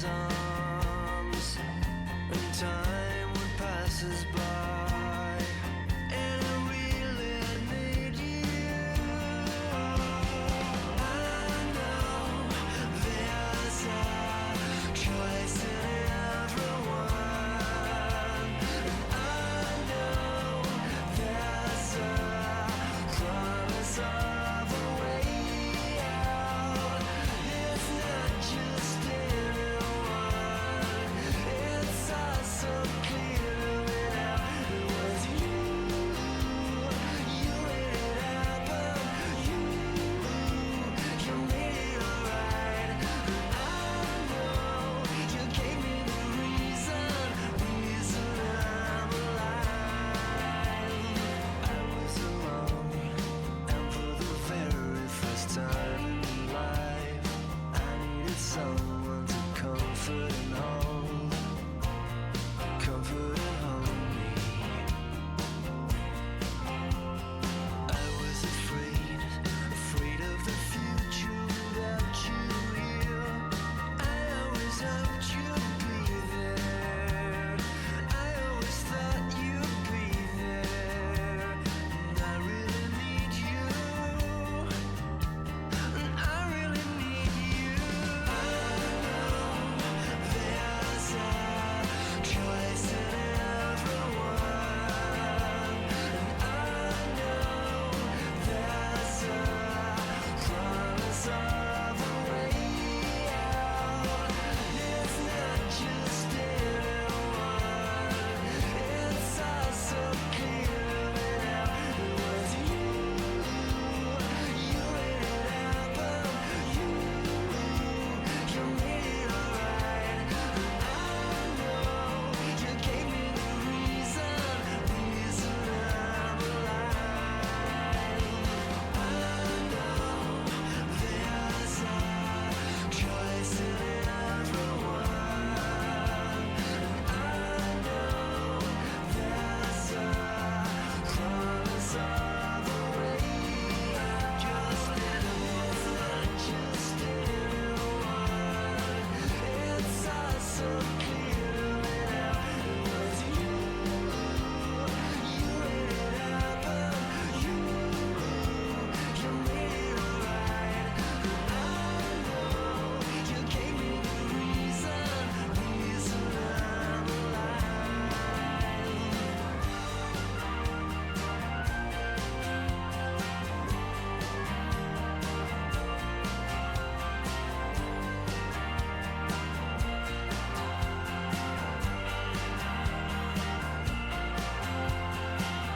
his arms, and time would pass us by, and I really need you. I know there's a choice in everyone, and I know there's a promise of a way out. It's not just anyone, it's us so clear it out. It was you made it happen, you made it alright. I know you gave me the reason I'm alive. I was alone, and for the very first time in life, I needed someone to comfort and hold, comfort and hold me. I was afraid of the future without you here. I always hoped you'd be there. I always thought you'd be there. And I really need you. And I really need you. I know there's a choice in everyone, and I know there's a promise of a way out. It's not just anyone, it's us so clear it out. It was you made it happen, you made it alright. I know you gave me the reason I'm alive. I know there's a choice in everyone, and I know there's a promise of a way out. It's not just anyone, it's us so clear it out. It was you made it happen, you made it alright. I know you gave me the reason I'm alive.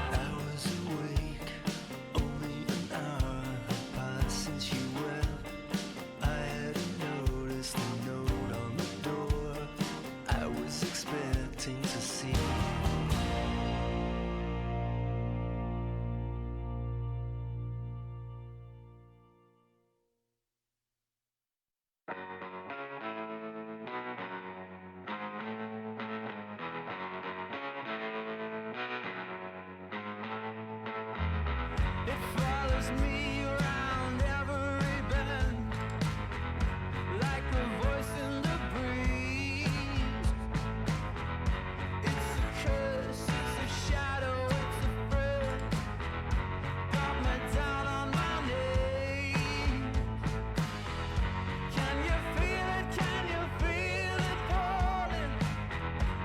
I was awake, only an hour had passed since you went. I hadn't noticed the note on the door. I was expecting to see it follows me around every bend, like a voice in the breeze. It's a curse, it's a shadow, it's a friend. Got me down on my knees. Can you feel it? Can you feel it falling?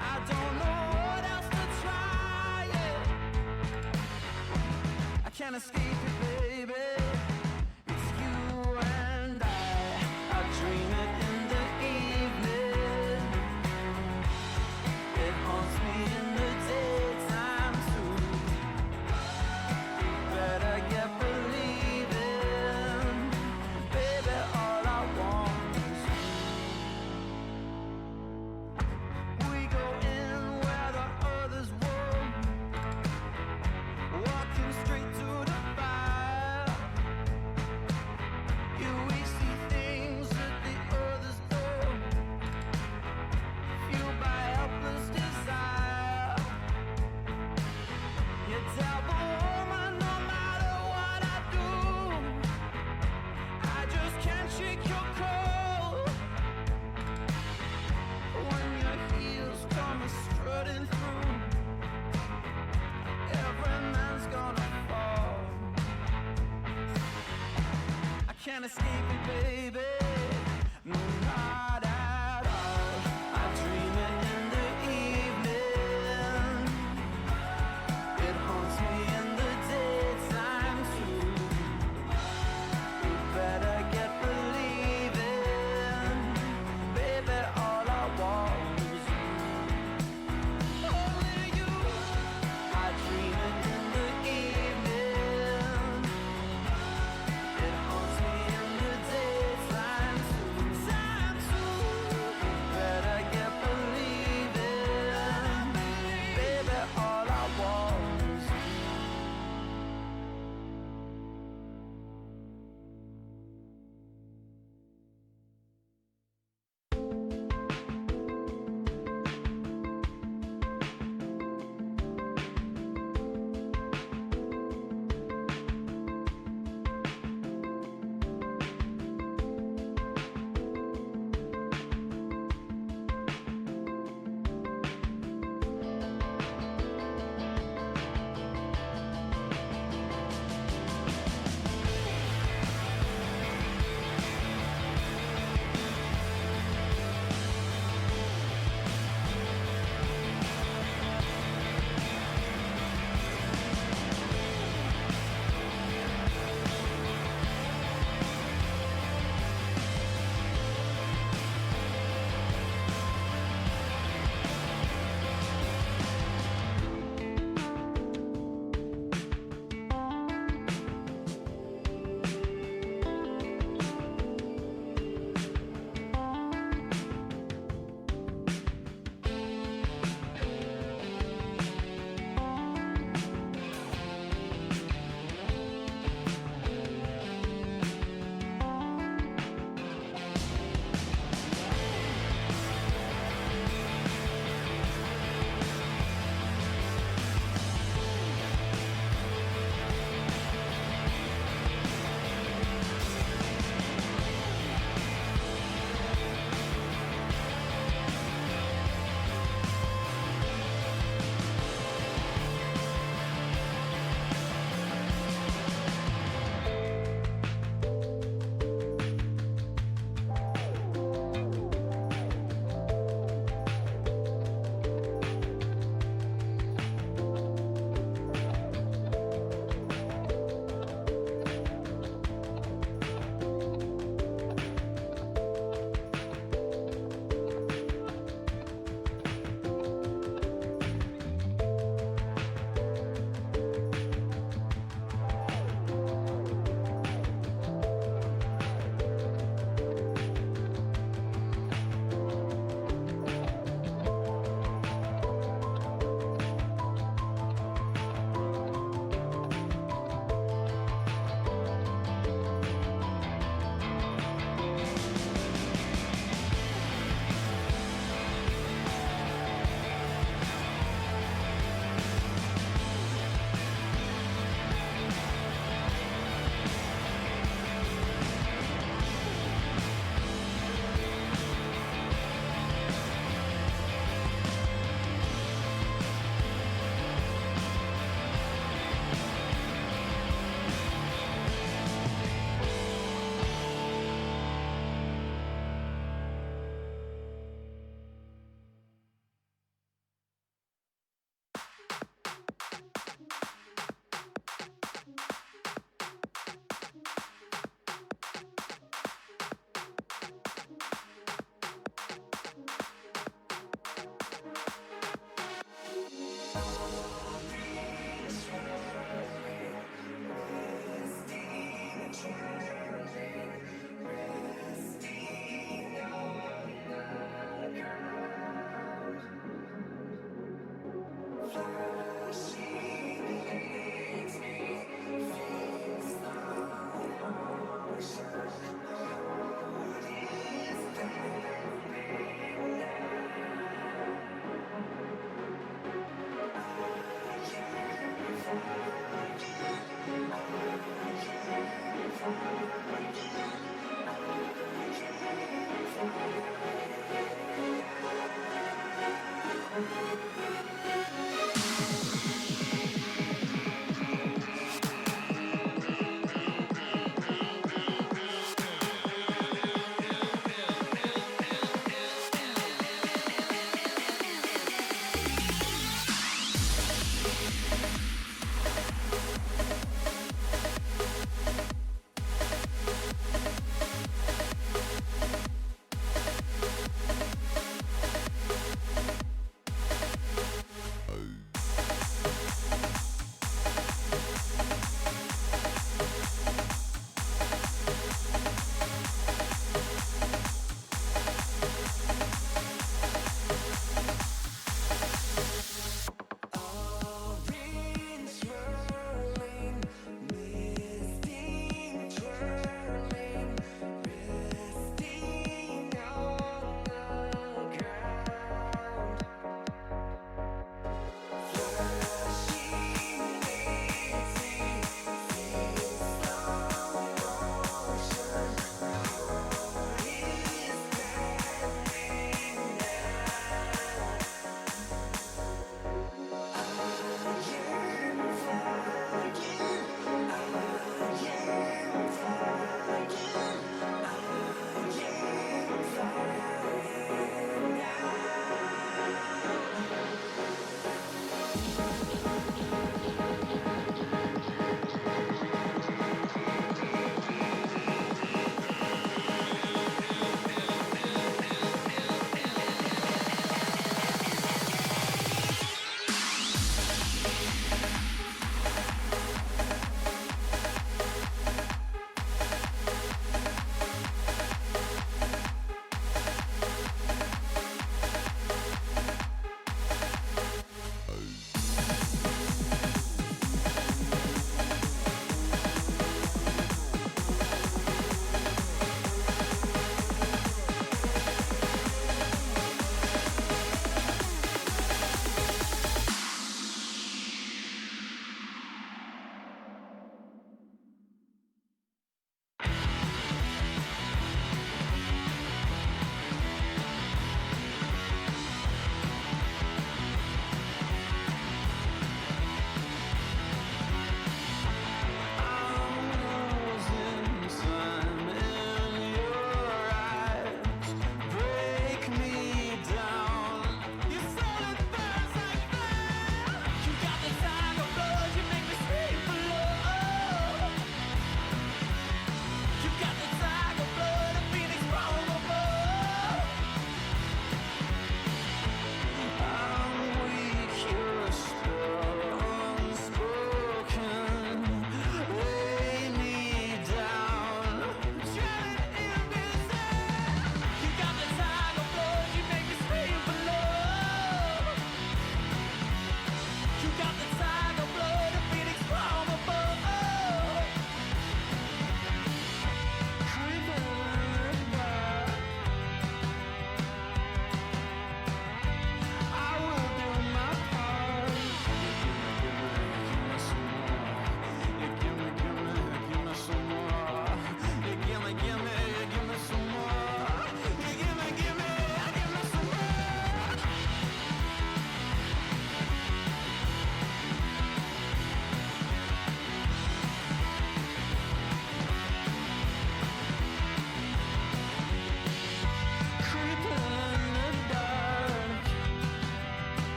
I don't know what else to try. I can't escape it, baby. It's you and I dream it in the evening. It haunts me in the daytime too. Better get believing, baby. All I want is you. We go in where the others won't, walking straight to the fire.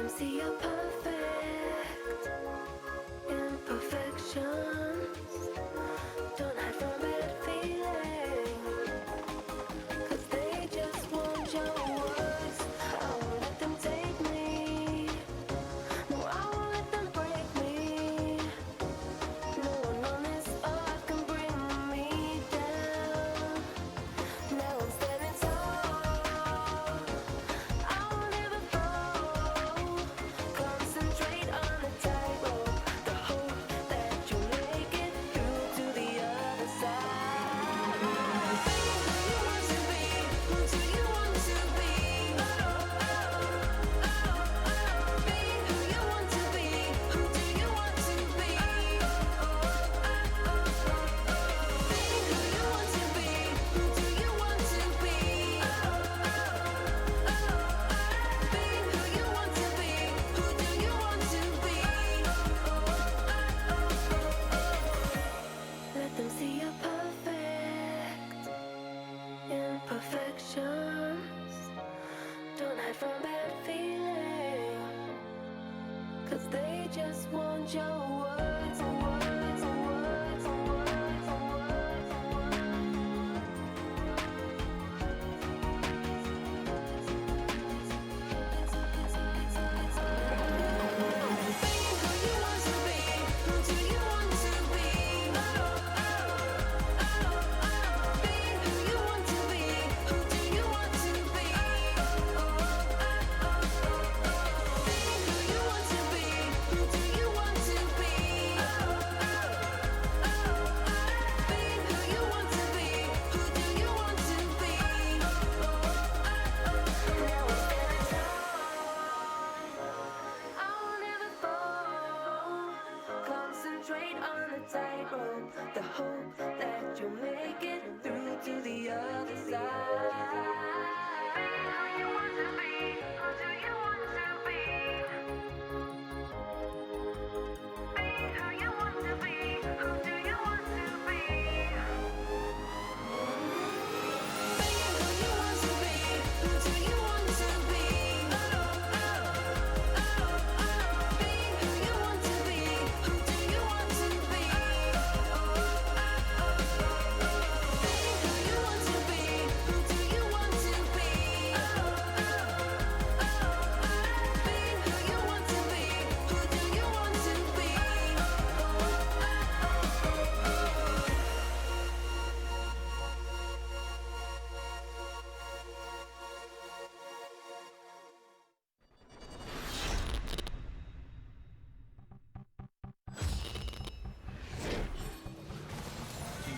them see your perfect imperfections. Don't hide from bad feeling, 'cause they just want your words. I won't let them take me. No, I won't let them break me. No one on this earth can bring me down. Now I'm standing tall. I won't ever fall. Concentrate on the tightrope. The hope that you make it through to the other side. Be who you want to be. Who do you want to be? Oh, oh, oh, oh. Be who you want to be. Who do you want to be? Oh, oh, oh, oh. Be who you want to be. Who do you want to be? Oh, oh, oh, oh. Be who you want to be. Who do you want to be? Oh, oh, oh. Let them see your perfect imperfections. Don't hide from bad feeling, 'cause they just want your words, words, words, words, words. Be who you want to be. Who do you want to be? Oh, oh, oh, oh. Be who you want to be. Who do you want to be? Oh, oh, oh, oh. Be who you want to be. Who do you want to be? Oh, oh, oh, oh. Be who you want to be. Who do you want to be? Oh, oh, oh. Now I'm standing tall. I won't ever fall. Concentrate on the tightrope. The hope that you'll make it through to the other side. Be who you want to be. Who do you want to be? Be who you want to be. Who do you want to be? Be who you want to be. Who do you want to be? Oh, oh, oh, oh. Be who you want to be. Who do you want to be? Oh, oh, oh, oh. Be who you want to be. Who do you want to be? Oh, oh, oh, oh. Be who you want to be. Who do you want to be? Oh, oh, oh, oh.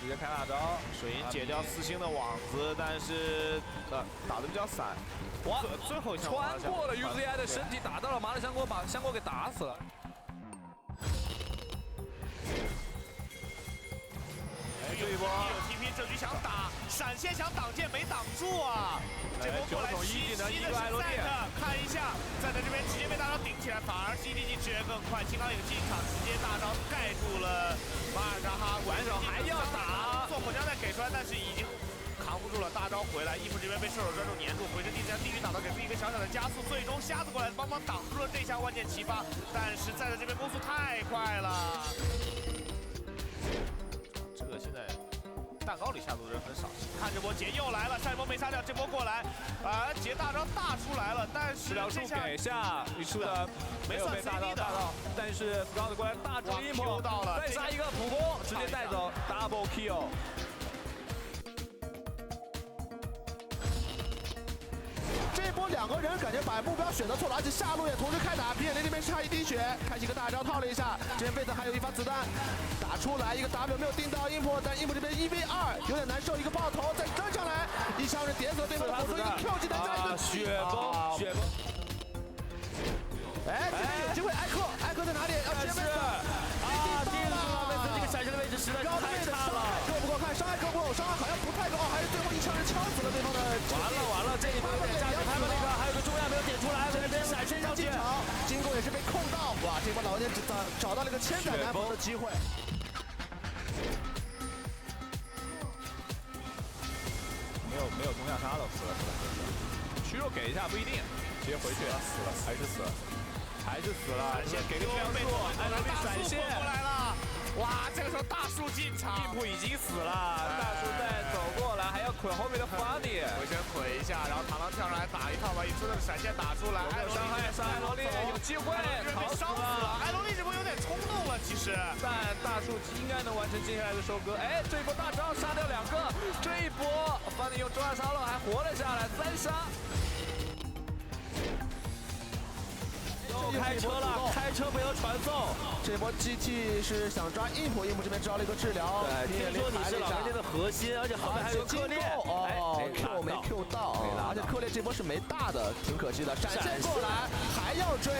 直接开大招，水银解掉四星的网子，但是打的比较散。哇，最后一枪穿过了 UZI 的身体，打到了麻辣香锅，把香锅给打死了。哎，这一波有 TP，这局想打闪现，想挡箭没挡住啊！这波过来袭击的是 Zed， 看一下，Zed这边直接被大招顶起来，反而 GDG 支援更快，金刚影进场直接大招盖住了马尔扎哈，完手还要打，做火枪弹给出来，但是已经扛不住了，大招回来，义父这边被射手专注粘住，回身地上地狱打到给自己一个小小的加速，最终瞎子过来帮忙挡住了这下万箭齐发，但是Zed这边攻速太快了。这个现在蛋糕里下毒的人很少，看这波杰又来了，上一波没杀掉，这波过来，杰大招大出来了，但是治疗术给下，一出的没有被大到，但是高的过来大招一波到了，再杀一个普攻，直接带走 double kill。这波两个人感觉把目标选择错了，而且下路也同时开打，皮眼雷这边差一滴血，开启一个大招套了一下，这边贝特还有一发子弹打出来，一个 W 没有定到音波，但音波这边1v2有点难受，一个爆头再跟上来，一枪是点死了对方的辅助，一个 Q 技能加一个雪崩，雪崩。哎，这边有机会，艾克在哪里？要直接被第一个位置，这个闪现的位置实在是太差了，够不够看？伤害够不够？伤害好像不太够，还是最后一枪是敲死了对方的。完了，这一波有点下去，他们那个还有个中亚没有点出来，这边闪现上去，金钩也是被控到，哇，这波老爹找到了一个千载难逢的机会。没有中亚杀了，死了。虚弱给一下不一定，直接回去死了，还是死了。还是死了，闪现给个标被速，艾罗丽大树闪现过来了，哇，这个时候大树进场，硬普已经死了，大树再走过来还要捆后面的Fanny，我先捆一下，然后螳螂跳上来打一套吧，一出那个闪现打出来，有没有伤害？上艾罗丽有机会，被逃死烧死了，了。艾罗丽这波有点冲动了，其实。但大树应该能完成接下来的收割。哎，这一波大招杀掉2个，这一波Fanny用中二杀了，还活了下来，3杀。又开车了，开车没有传送。这波 GT 是想抓硬普，硬普这边招了一个治疗。对，听说你是老人间的核心，而且后面还有克烈。哦 ，Q 没 Q 到，而且克烈这波是没大的，挺可惜的。闪现过来还要追，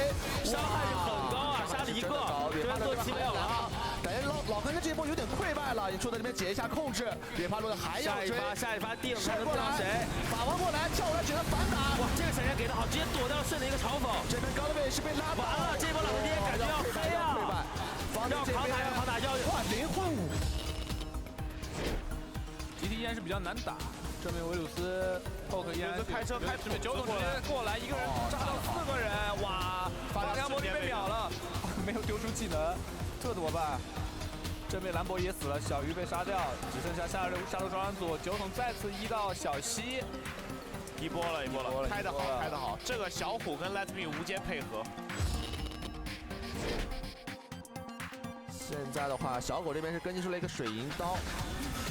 伤害是很高啊，杀了1个，这边做7没有了。感觉老坑哥这一波有点溃败了，你说在这边解一下控制，远帕路的还要追，下一发定，闪能定到过来谁？法王过来跳过来选择反打，哇，这个闪现给的好，直接躲掉了顺的一个嘲讽。这边高德伟是被拉完了，这波老人爹感觉要黑啊！要狂打要狂打，要哇0换5。GT依然是比较难打，这边维鲁斯 poke 依然开车开这边9总直接过来，一个人炸到4个人，哇！发梁博就被秒了，没有丢出技能，这怎么办？这边兰博也死了，小鱼被杀掉，只剩下下路召唤组，9总再次1到小西，一波了，开得好，开得好，这个小虎跟 Let Me 无间配合。现在的话，小狗这边是跟进出了一个水银刀，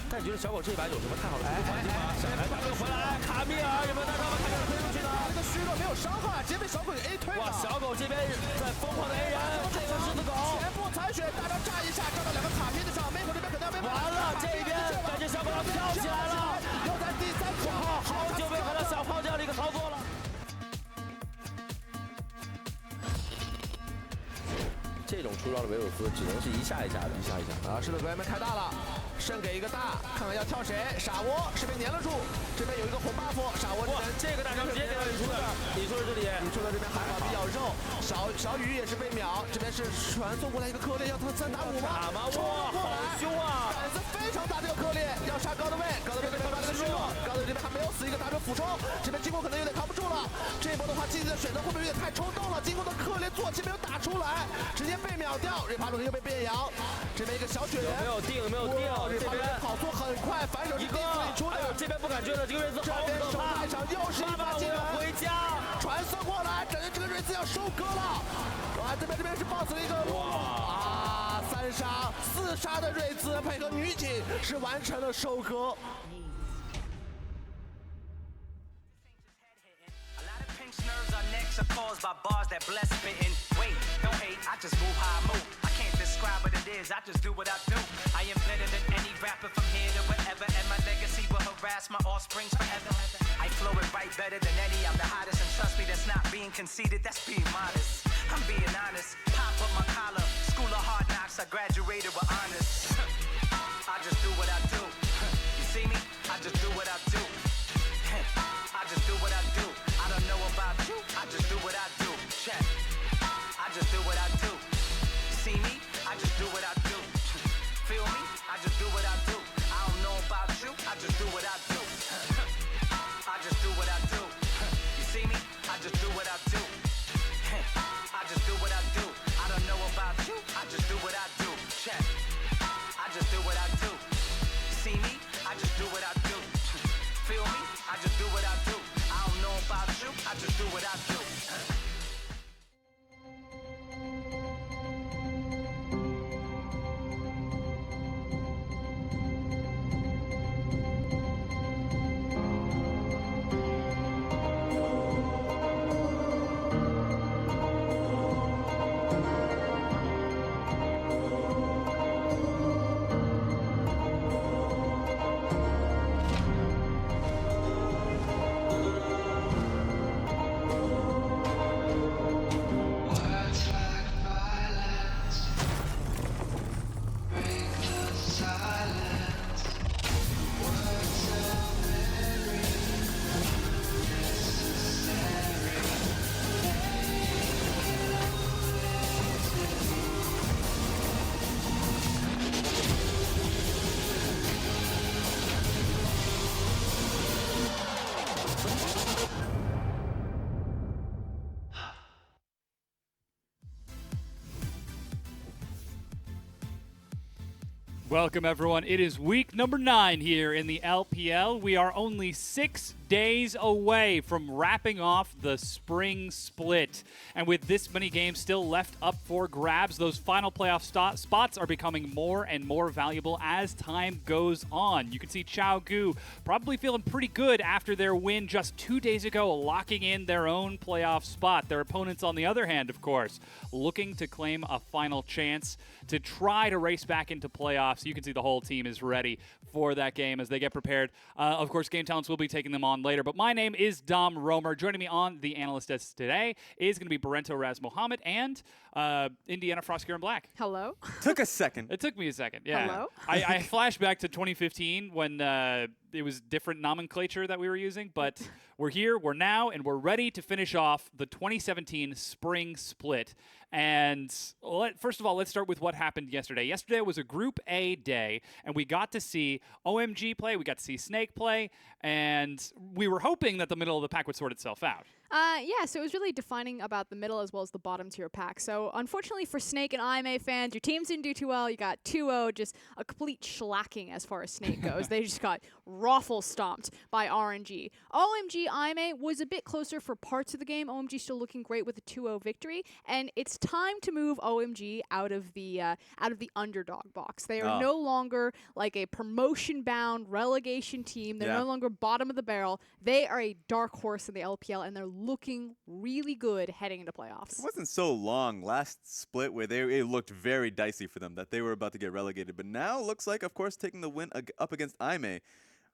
但你觉得小狗这一把有什么太好的突破环境吗？大哥回来，卡米尔有没有大招把卡米尔推出去的？这个虚弱没有伤害，直接被小狗给 A 退了。哇，小狗这边在疯狂的 A 人，这个狮子狗全部残血，大招炸一下，炸到2个卡片子上，妹狗这边可能要被完了，这边感觉小狗要跳起来了，又在第3跳，好久没有看到小胖这样的一个操作了。这种出招的维鲁斯只能是一下一下的，一下一下。啊，是的，外面开大了，剩给一个大，看看要跳谁。傻窝是被粘了住，这边有一个红 buff，傻窝这边这个大招直接给到李叔的，李叔的这里，李叔的这边还好比较肉，小雨也是被秒，这边是传送过来一个克烈，要他3打5吗？哇，好凶啊！胆子非常大，这个克烈要杀高德卫，高德卫这边发了个虚弱，高德卫这边还没有死，一个 W 俯冲，这边金库可能有点扛不住了。这一波的话，自己的选择会不会有点太冲动了？金库的克烈坐骑没有打出来，直接被秒掉，瑞帕鲁又被变羊，这边一个小雪人没有定，没有定，这边跑速很快，反手是第一出的，这边不敢追了，这个瑞兹好可怕，手又是一把技能回家，传送过来，感觉这个瑞兹要收割了，哇，这边是 boss 的一个哇，3杀4杀的瑞兹配合女警是完成了收割。Nerves on necks are caused by bars that bless spitting. Wait, don't hate, I just move how I move. I can't describe what it is, I just do what I do. I am better than any rapper from here to wherever, and my legacy will harass my offsprings forever. I flow it right better than any, I'm the hottest, and trust me, that's not being conceited, that's being modest. I'm being honest, pop up my collar, school of hard knocks, I graduated with honors. I just do what I do. You see me? I just do what I do. I just do what I do. I don't know about you. I just do what I do. Check. I just do what I do. See me? I just do what I do. Feel me? I just do what I do. I don't know about you. I just do what I do. I just do what I do. You see me? I just do what I do. I just do what I do. I don't know about you. I just do what I do. Check. I just do what I do. See me? I just do what I do. Feel me? I just do what I do. I don't know about you. I just do what I do. Welcome, everyone. It is week number 9 here in the LPL. We are only 6 days away from wrapping off the spring split. And with this many games still left up for grabs, those final playoff spots are becoming more and more valuable as time goes on. You can see ChiaoGu probably feeling pretty good after their win just 2 days ago, locking in their own playoff spot. Their opponents, on the other hand, of course, looking to claim a final chance to try to race back into playoffs. You can see the whole team is ready for that game as they get prepared. Of course, Game Talents will be taking them on later, but my name is Dom Romer. Joining me on the analyst desk today is going to be Barento Raz Mohammed and Indiana Frost Kieran Black. Hello? Took a second. It took me a second, yeah. Hello? I flashed back to 2015 when it was different nomenclature that we were using, but we're here, we're now, and we're ready to finish off the 2017 spring split. And first of all, let's start with what happened yesterday. Yesterday was a Group A day, and we got to see OMG play, we got to see Snake play, and we were hoping that the middle of the pack would sort itself out. Yeah, so it was really defining about the middle as well as the bottom tier pack. So unfortunately for Snake and IMA fans, your teams didn't do too well. You got 2-0, just a complete shellacking as far as Snake goes. They just got raffle stomped by RNG. OMG IMA was a bit closer for parts of the game. OMG still looking great with a 2-0 victory, and it's time to move OMG out of the underdog box. They are no longer like a promotion-bound relegation team. They're no longer bottom of the barrel. They are a dark horse in the LPL, and they're looking really good heading into playoffs. It wasn't so long last split where it looked very dicey for them that they were about to get relegated. But now it looks like, of course, taking the win up against IMA,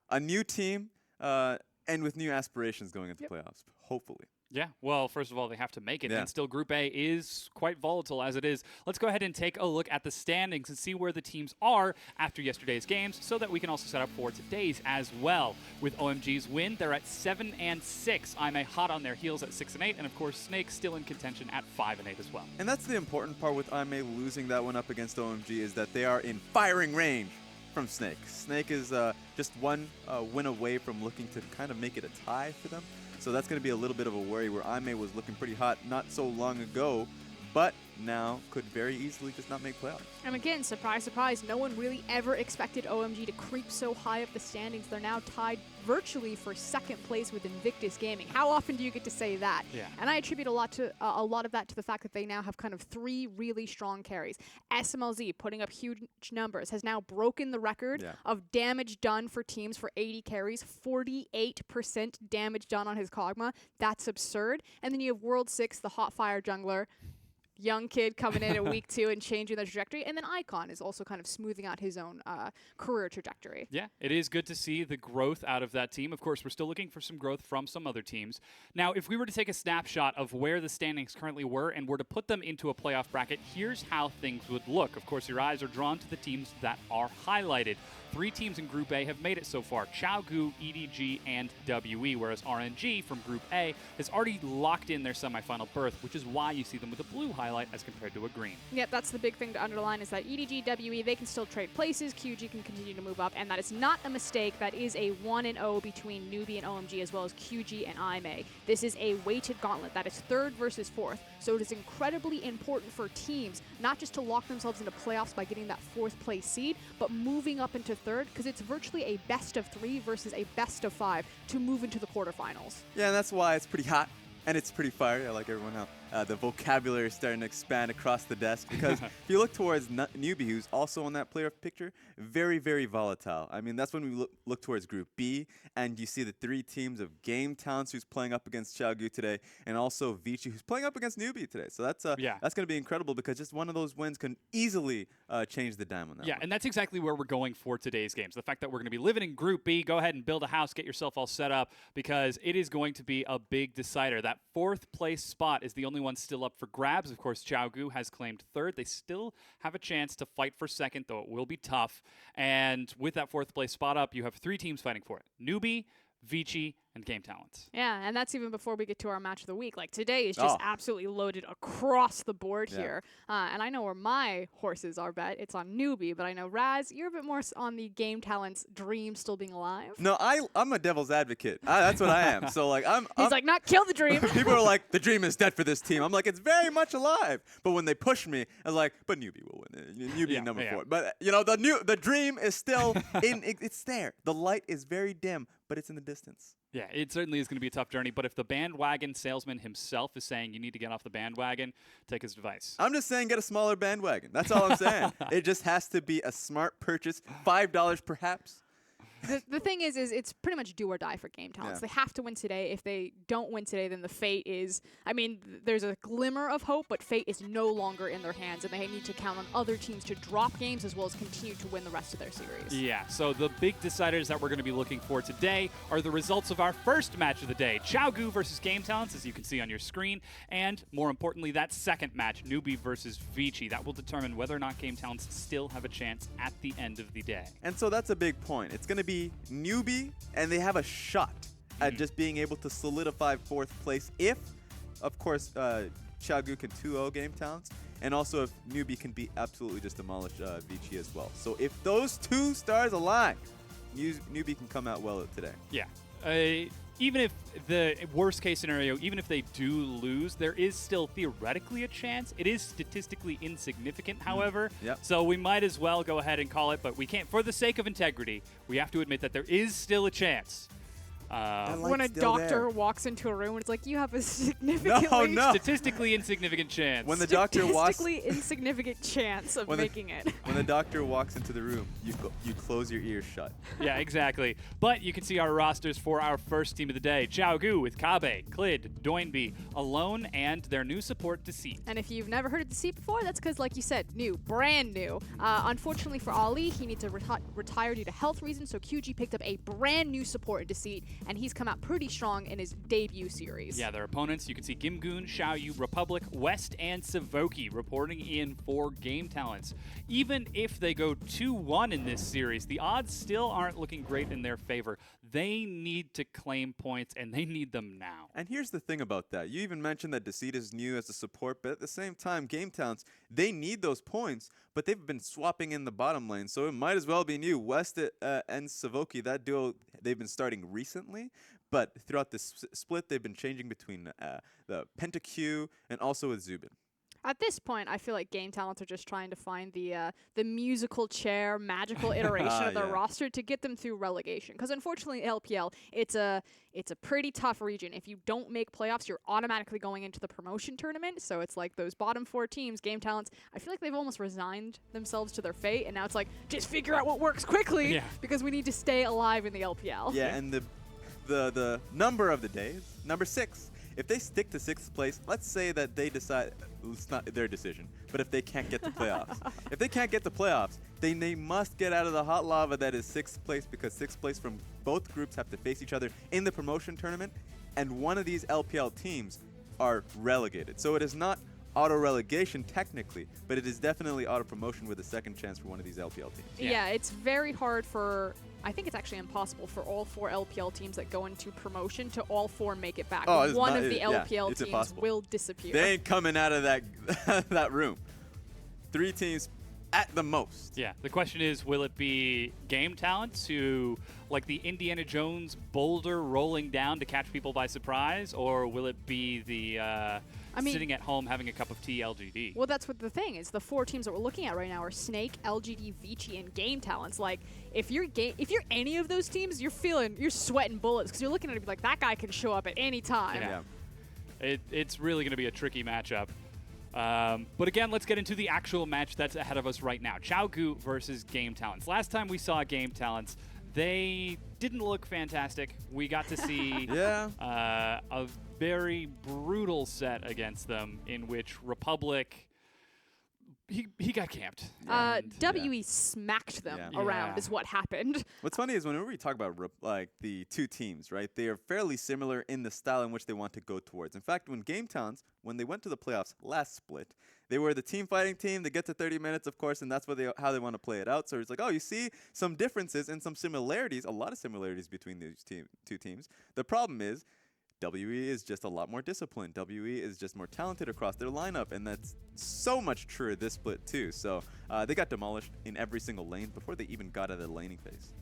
a new team and with new aspirations going into playoffs, hopefully. Yeah, well, first of all, they have to make it, Yeah. and still Group A is quite volatile as it is. Let's go ahead and take a look at the standings and see where the teams are after yesterday's games so that we can also set up for today's as well. With OMG's win, they're at 7-6. IMA hot on their heels at 6-8, and of course, Snake still in contention at 5-8 as well. And that's the important part with IMA losing that one up against OMG is that they are in firing range from Snake. Snake is just one win away from looking to kind of make it a tie for them. So that's going to be a little bit of a worry where IMA was looking pretty hot not so long ago, but now could very easily just not make playoffs. And again, surprise, surprise, no one really ever expected OMG to creep so high up the standings. They're now tied virtually for second place with Invictus Gaming. How often do you get to say that? Yeah. And I attribute a lot of that to the fact that they now have kind of 3 really strong carries. SMLZ putting up huge numbers has now broken the record of damage done for teams for 80 carries, 48% damage done on his Kog'Maw. That's absurd. And then you have World 6, the hot fire jungler, young kid coming in at week 2 and changing the trajectory. And then Icon is also kind of smoothing out his own career trajectory. Yeah, it is good to see the growth out of that team. Of course, we're still looking for some growth from some other teams. Now, if we were to take a snapshot of where the standings currently were and were to put them into a playoff bracket, here's how things would look. Of course, your eyes are drawn to the teams that are highlighted. 3 teams in Group A have made it so far: ChiaoGu, EDG, and WE, whereas RNG from Group A has already locked in their semifinal berth, which is why you see them with a blue highlight as compared to a green. Yep, that's the big thing to underline is that EDG, WE, they can still trade places, QG can continue to move up, and that is not a mistake. That is a 1-0 between Newbie and OMG as well as QG and IMA. This is a weighted gauntlet. That is 3rd versus 4th, so it is incredibly important for teams not just to lock themselves into playoffs by getting that 4th place seed, but moving up into 3rd, because it's virtually a best of 3 versus a best of 5 to move into the quarterfinals. Yeah, and that's why it's pretty hot and it's pretty fiery. I like everyone how the vocabulary is starting to expand across the desk, because if you look towards Newbie, who's also on that player picture, very, very volatile. I mean, that's when we look towards Group B, and you see the 3 teams of Game Talents, who's playing up against ChiaoGu today, and also Vici, who's playing up against Newbie today. So that's going to be incredible, because just one of those wins can easily change the dime on that one. And that's exactly where we're going for today's games. The fact that we're going to be living in Group B, go ahead and build a house, get yourself all set up, because it is going to be a big decider. That 4th place spot is the only one still up for grabs. Of course, ChiaoGu has claimed 3rd. They still have a chance to fight for 2nd, though it will be tough. And with that 4th place spot up, you have 3 teams fighting for it: Newbie, Vici, and Game Talents. Yeah, and that's even before we get to our match of the week. Like today is just Oh. absolutely loaded across the board Yeah. here. And I know where my horses are bet. It's on Newbie, but I know Raz, you're a bit more on the Game Talents dream still being alive. No, I'm a devil's advocate. That's what I am. So like He's like, not kill the dream. people are like, the dream is dead for this team. I'm like, it's very much alive. But when they push me, I was like, but Newbie will win it. Newbie Yeah, number yeah. 4. But the dream is still it's there. The light is very dim, but it's in the distance. Yeah, it certainly is going to be a tough journey. But if the bandwagon salesman himself is saying you need to get off the bandwagon, take his advice. I'm just saying, get a smaller bandwagon. That's all I'm saying. It just has to be a smart purchase. $5 perhaps. The thing is it's pretty much do or die for Game Talents. Yeah. They have to win today. If they don't win today, then the fate is, I mean, there's a glimmer of hope, but fate is no longer in their hands, and they need to count on other teams to drop games as well as continue to win the rest of their series. Yeah, so the big deciders that we're going to be looking for today are the results of our first match of the day, Xiaogu versus Game Talents, as you can see on your screen, and more importantly, that second match, Newbie versus Vici. That will determine whether or not Game Talents still have a chance at the end of the day. And so that's a big point. It's going to be Newbie, and they have a shot at just being able to solidify 4th place if, of course, Xiaogu can 2-0 Game Talents, and also if Newbie can absolutely just demolish Vici as well. So if those 2 stars align, Newbie can come out well today. Yeah. Even if the worst case scenario, even if they do lose, there is still theoretically a chance. It is statistically insignificant, however. Yep. So we might as well go ahead and call it, but we can't, for the sake of integrity, we have to admit that there is still a chance. When a still doctor there. walks into a room and it's like, you have a significantly No. Statistically insignificant chance. When the doctor walks, statistically insignificant chance of When the- making it. when the doctor walks into the room, you close your ears shut. Yeah, exactly. But you can see our rosters for our first team of the day. Xiaogu with Kabe, Clid, Doinby, Alone, and their new support, Deceit. And if you've never heard of Deceit before, that's because, like you said, new, brand new. Unfortunately for Ali, he needs to retire due to health reasons, so QG picked up a brand new support in Deceit, and he's come out pretty strong in his debut series. Yeah, their opponents, you can see Gimgoon, Xiaoyu, Republic, West, and Savoki reporting in for Game Talents. Even if they go 2-1 in this series, the odds still aren't looking great in their favor. They need to claim points, and they need them now. And here's the thing about that. You even mentioned that Deceit is new as a support, but at the same time, Game Talents, they need those points, but they've been swapping in the bottom lane, so it might as well be new. West and Savoki, that duo, they've been starting recently, but throughout this split, they've been changing between the PentaQ and also with Zubin. At this point, I feel like Game Talents are just trying to find the musical chair, magical iteration of their Yeah. roster to get them through relegation. Because unfortunately, LPL, it's a pretty tough region. If you don't make playoffs, you're automatically going into the promotion tournament. So it's like those bottom 4 teams, Game Talents, I feel like they've almost resigned themselves to their fate. And now it's like, just figure out what works quickly Yeah. because we need to stay alive in the LPL. Yeah, and the number of the days, number 6. If they stick to 6th place, let's say that they decide, it's not their decision, but if they can't get the playoffs. If they can't get the playoffs, then they must get out of the hot lava that is 6th place, because 6th place from both groups have to face each other in the promotion tournament, and one of these LPL teams are relegated. So it is not auto-relegation technically, but it is definitely auto-promotion with a second chance for one of these LPL teams. Yeah, it's very hard for, I think it's actually impossible for all 4 LPL teams that go into promotion to all 4 make it back. Oh, it's One not- of the yeah, LPL it's teams impossible. will disappear. They ain't coming out of that that room. 3 teams at the most. Yeah, the question is, will it be Game Talents who, like the Indiana Jones boulder rolling down to catch people by surprise, or will it be the mean- sitting at home having a cup of tea LGD? Well, that's what the thing is. The 4 teams that we're looking at right now are Snake, LGD, Vici, and Game Talents. Like, if you're any of those teams, you're sweating bullets because you're looking at it like that guy can show up at any time. Yeah. It's really going to be a tricky matchup. But again, let's get into the actual match that's ahead of us right now. Xiaogu versus Game Talents. Last time we saw Game Talents, they didn't look fantastic. We got to see a very brutal set against them in which Republic he got camped. WE smacked them Yeah. around Yeah. is what happened. What's funny is whenever we talk about like the two teams, right? They are fairly similar in the style in which they want to go towards. In fact, when Game Towns, when they went to the playoffs last split, they were the team fighting team. They get to 30 minutes, of course, and that's what how they want to play it out. So it's like, oh, you see some differences and some similarities, a lot of similarities between these two teams. The problem is WE is just a lot more disciplined. WE is just more talented across their lineup, and that's so much true this split too. So they got demolished in every single lane before they even got out of the laning phase.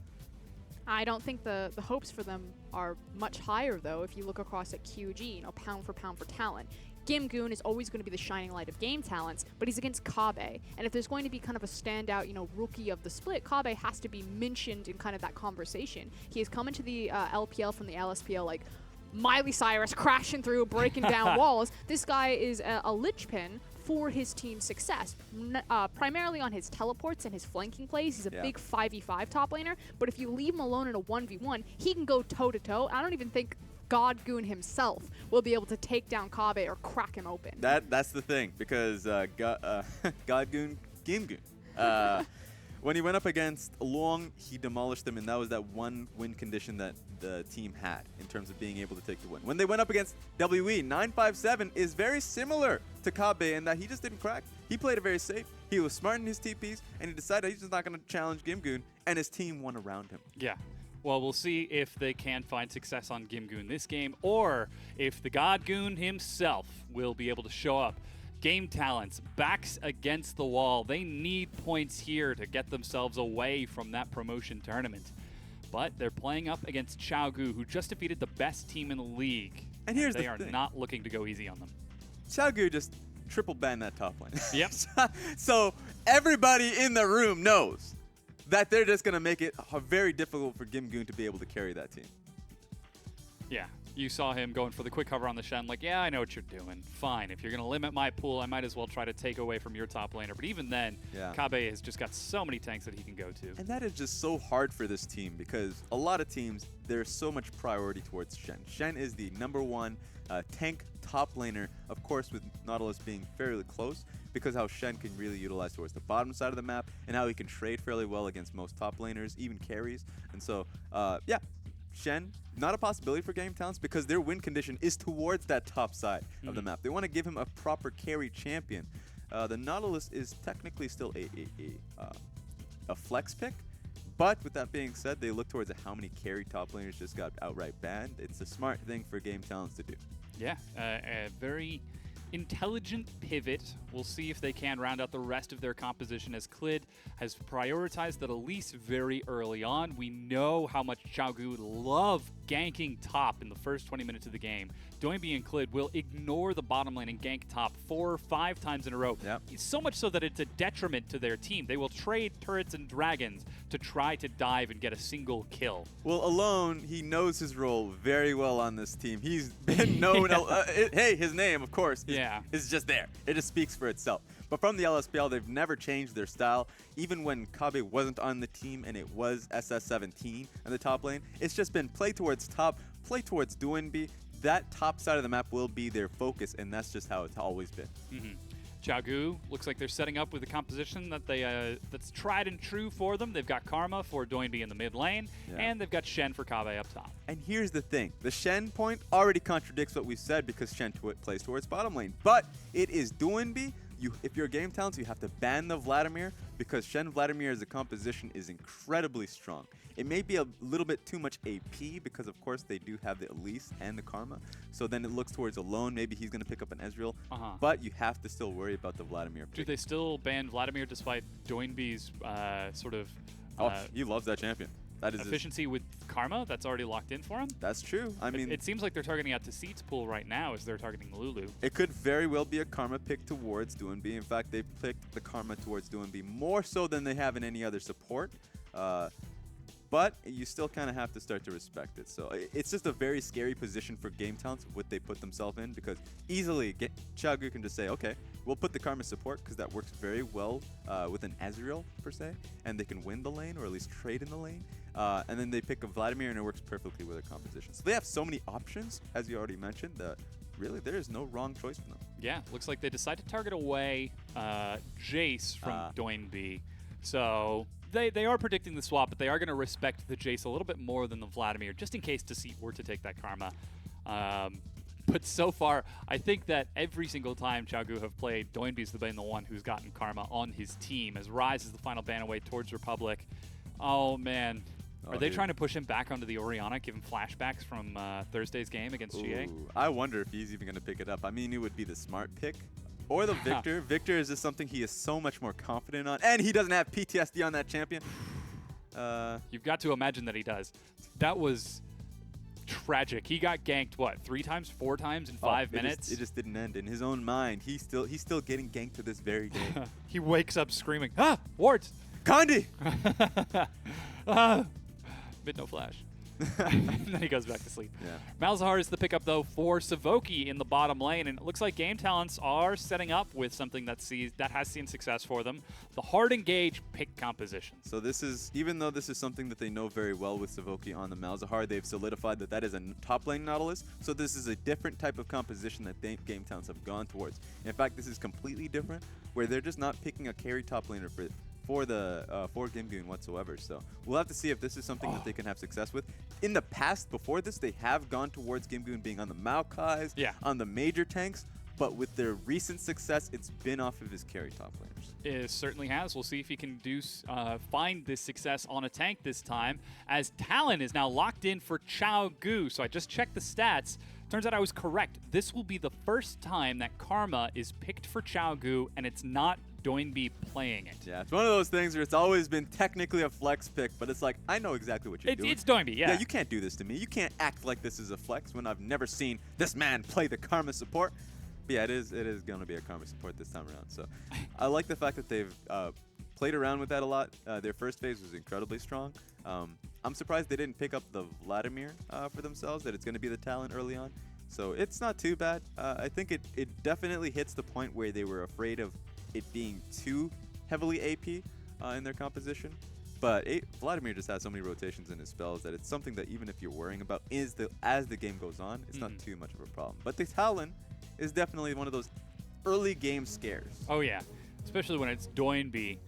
I don't think the hopes for them are much higher, though, if you look across at QG, pound for talent. Gimgoon is always going to be the shining light of game talents, but he's against Kabe. And if there's going to be kind of a standout, rookie of the split, Kabe has to be mentioned in kind of that conversation. He has come into the LPL from the LSPL like Miley Cyrus, crashing through, breaking down walls. This guy is a linchpin for his team's success, primarily on his teleports and his flanking plays. He's a big 5v5 top laner, but if you leave him alone in a 1v1, he can go toe-to-toe. I don't even think Godgoon himself will be able to take down Kabe or crack him open. That's the thing, because Godgoon, Gimgoon, when he went up against Long, he demolished him, and that was that one win condition that the team had in terms of being able to take the win. When they went up against WE, 957 is very similar to Kabe in that he just didn't crack. He played it very safe. He was smart in his TPs, and he decided he's just not going to challenge Gimgoon, and his team won around him. Yeah. Well, we'll see if they can find success on Gimgoon this game, or if the Godgoon himself will be able to show up. Game talents, backs against the wall. They need points here to get themselves away from that promotion tournament. But they're playing up against Xiaogu, who just defeated the best team in the league. And here's they the are thing. not looking to go easy on them. Xiaogu just triple banned that top lane. Yep. So everybody in the room knows that they're just going to make it very difficult for Gimgoon to be able to carry that team. Yeah, you saw him going for the quick cover on the Shen, like, yeah, I know what you're doing. Fine, if you're going to limit my pool, I might as well try to take away from your top laner. But even then, Kabe has just got so many tanks that he can go to. And that is just so hard for this team, because a lot of teams, there's so much priority towards Shen. Shen is the #1 tank top laner, of course, with Nautilus being fairly close, because how Shen can really utilize towards the bottom side of the map, and how he can trade fairly well against most top laners, even carries. And so, yeah, Shen, not a possibility for Game Talents, because their win condition is towards that top side of the map. They want to give him a proper carry champion. The Nautilus is technically still a flex pick, but with that being said, they look towards how many carry top laners just got outright banned. It's a smart thing for Game Talents to do. Yeah, a very intelligent pivot. We'll see if they can round out the rest of their composition, as Clid has prioritized the Elise very early on. We know how much Xiaogu love ganking top in the first 20 minutes of the game. Doinby and Clid will ignore the bottom lane and gank top 4 or 5 times in a row. Yep. So much so that it's a detriment to their team. They will trade turrets and dragons to try to dive and get a single kill. Well, Alone, he knows his role very well on this team. He's been known. Hey, his name, of course, is just there. It just speaks for itself. But from the LSPL, they've never changed their style. Even when Kabe wasn't on the team and it was SS17 in the top lane, it's just been play towards top, play towards Doinby. That top side of the map will be their focus, and that's just how it's always been. Xiaogu looks like they're setting up with a composition that that's tried and true for them. They've got Karma for Doinby in the mid lane, and they've got Shen for Kabe up top. And here's the thing. The Shen point already contradicts what we said, because Shen plays towards bottom lane. But it is Doinby. If you're Game Talents, you have to ban the Vladimir, because Shen Vladimir as a composition is incredibly strong. It may be a little bit too much AP, because of course they do have the Elise and the Karma. So then it looks towards Alone. Maybe he's going to pick up an Ezreal. But you have to still worry about the Vladimir pick. Do they still ban Vladimir despite Doinby's sort of he loves that champion. That is efficiency with Karma? That's already locked in for him? That's true. I mean, it seems like they're targeting out to Seats pool right now as they're targeting Lulu. It could very well be a Karma pick towards Doinby. In fact, they've picked the Karma towards Doinby more so than they have in any other support. But you still kind of have to start to respect it. So it's just a very scary position for Game Talents, what they put themselves in, because easily Xiaogu can just say, okay, we'll put the Karma support, because that works very well with an Ezreal, per se, and they can win the lane, or at least trade in the lane. And then they pick a Vladimir, and it works perfectly with their composition. So they have so many options, as you already mentioned. really, there is no wrong choice for them. Yeah, looks like they decide to target away Jace from Doinb. So they are predicting the swap, but they are going to respect the Jace a little bit more than the Vladimir, just in case Deceit were to take that Karma. But so far, I think that every single time Xiaogu have played, Doinb's been the one who's gotten Karma on his team, as Rise is the final ban away towards Republic. Oh, man. Are they trying to push him back onto the Orianna, give him flashbacks from Thursday's game against GA? I wonder if he's even going to pick it up. I mean, it would be the smart pick. Or the Victor. Victor is just something he is so much more confident on. And he doesn't have PTSD on that champion. You've got to imagine that he does. That was tragic. He got ganked, what, 3 times, 4 times in 5 minutes? It just didn't end. In his own mind, he's still getting ganked to this very day. He wakes up screaming, ah, wards! Kandi! Mid no flash. And then he goes back to sleep. Yeah. Malzahar is the pickup, though, for Savoki in the bottom lane, and it looks like Game Talents are setting up with something that has seen success for them, the hard engage pick composition. So this is, even though this is something that they know very well with Savoki on the Malzahar, they've solidified that is a top lane Nautilus, so this is a different type of composition that Game Talents have gone towards. In fact, this is completely different, where they're just not picking a carry top laner for Gimgoon whatsoever. So we'll have to see if this is something that they can have success with. In the past, before this, they have gone towards Gimgoon being on the Maokais, on the major tanks, but with their recent success, it's been off of his carry top laners. It certainly has. We'll see if he can find this success on a tank this time, as Talon is now locked in for Xiaogu. So I just checked the stats. Turns out I was correct. This will be the first time that Karma is picked for Xiaogu, and it's not Doinb playing it. Yeah, it's one of those things where it's always been technically a flex pick, but it's like, I know exactly what you're doing. It's Doinb, yeah. Yeah, you can't do this to me. You can't act like this is a flex when I've never seen this man play the Karma support. But yeah, it is going to be a Karma support this time around. So I like the fact that they've played around with that a lot. Their first phase was incredibly strong. I'm surprised they didn't pick up the Vladimir for themselves, that it's going to be the Talon early on. So it's not too bad. I think it definitely hits the point where they were afraid of it being too heavily AP in their composition. But Vladimir just has so many rotations in his spells that it's something that even if you're worrying about as the game goes on, it's not too much of a problem. But the Talon is definitely one of those early game scares. Oh yeah, especially when it's Doinb.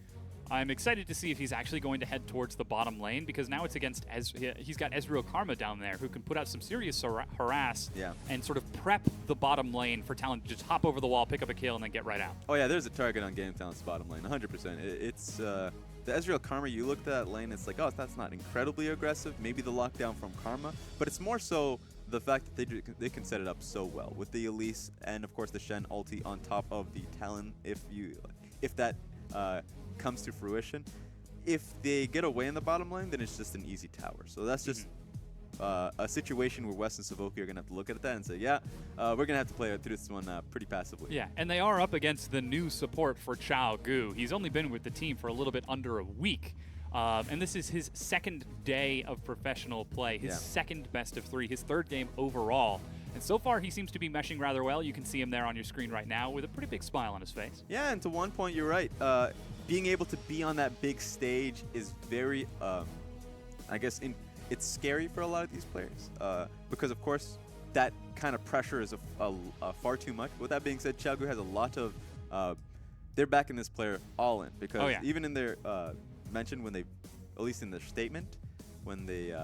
I'm excited to see if he's actually going to head towards the bottom lane, because now it's against he's got Ezreal Karma down there, who can put out some serious harass and sort of prep the bottom lane for Talon to just hop over the wall, pick up a kill, and then get right out. Oh yeah, there's a target on Game Talent's bottom lane, 100%. It's the Ezreal Karma, you look at that lane, it's like, oh, that's not incredibly aggressive. Maybe the lockdown from Karma, but it's more so the fact that they can set it up so well with the Elise and of course the Shen ulti on top of the Talon. If that comes to fruition, if they get away in the bottom lane, then it's just an easy tower. So that's just a situation where West and Savoki are going to have to look at that and say, yeah, we're going to have to play through this one pretty passively. Yeah, and they are up against the new support for Xiaogu. He's only been with the team for a little bit under a week. And this is his second day of professional play, his second best of 3, his 3rd game overall. And so far, he seems to be meshing rather well. You can see him there on your screen right now with a pretty big smile on his face. Yeah, and to one point, you're right. Being able to be on that big stage is very, I guess, it's scary for a lot of these players. Because, of course, that kind of pressure is far too much. With that being said, Xiaogu has a lot of, they're backing this player all in. Because even in their mention, when they, at least in their statement, when they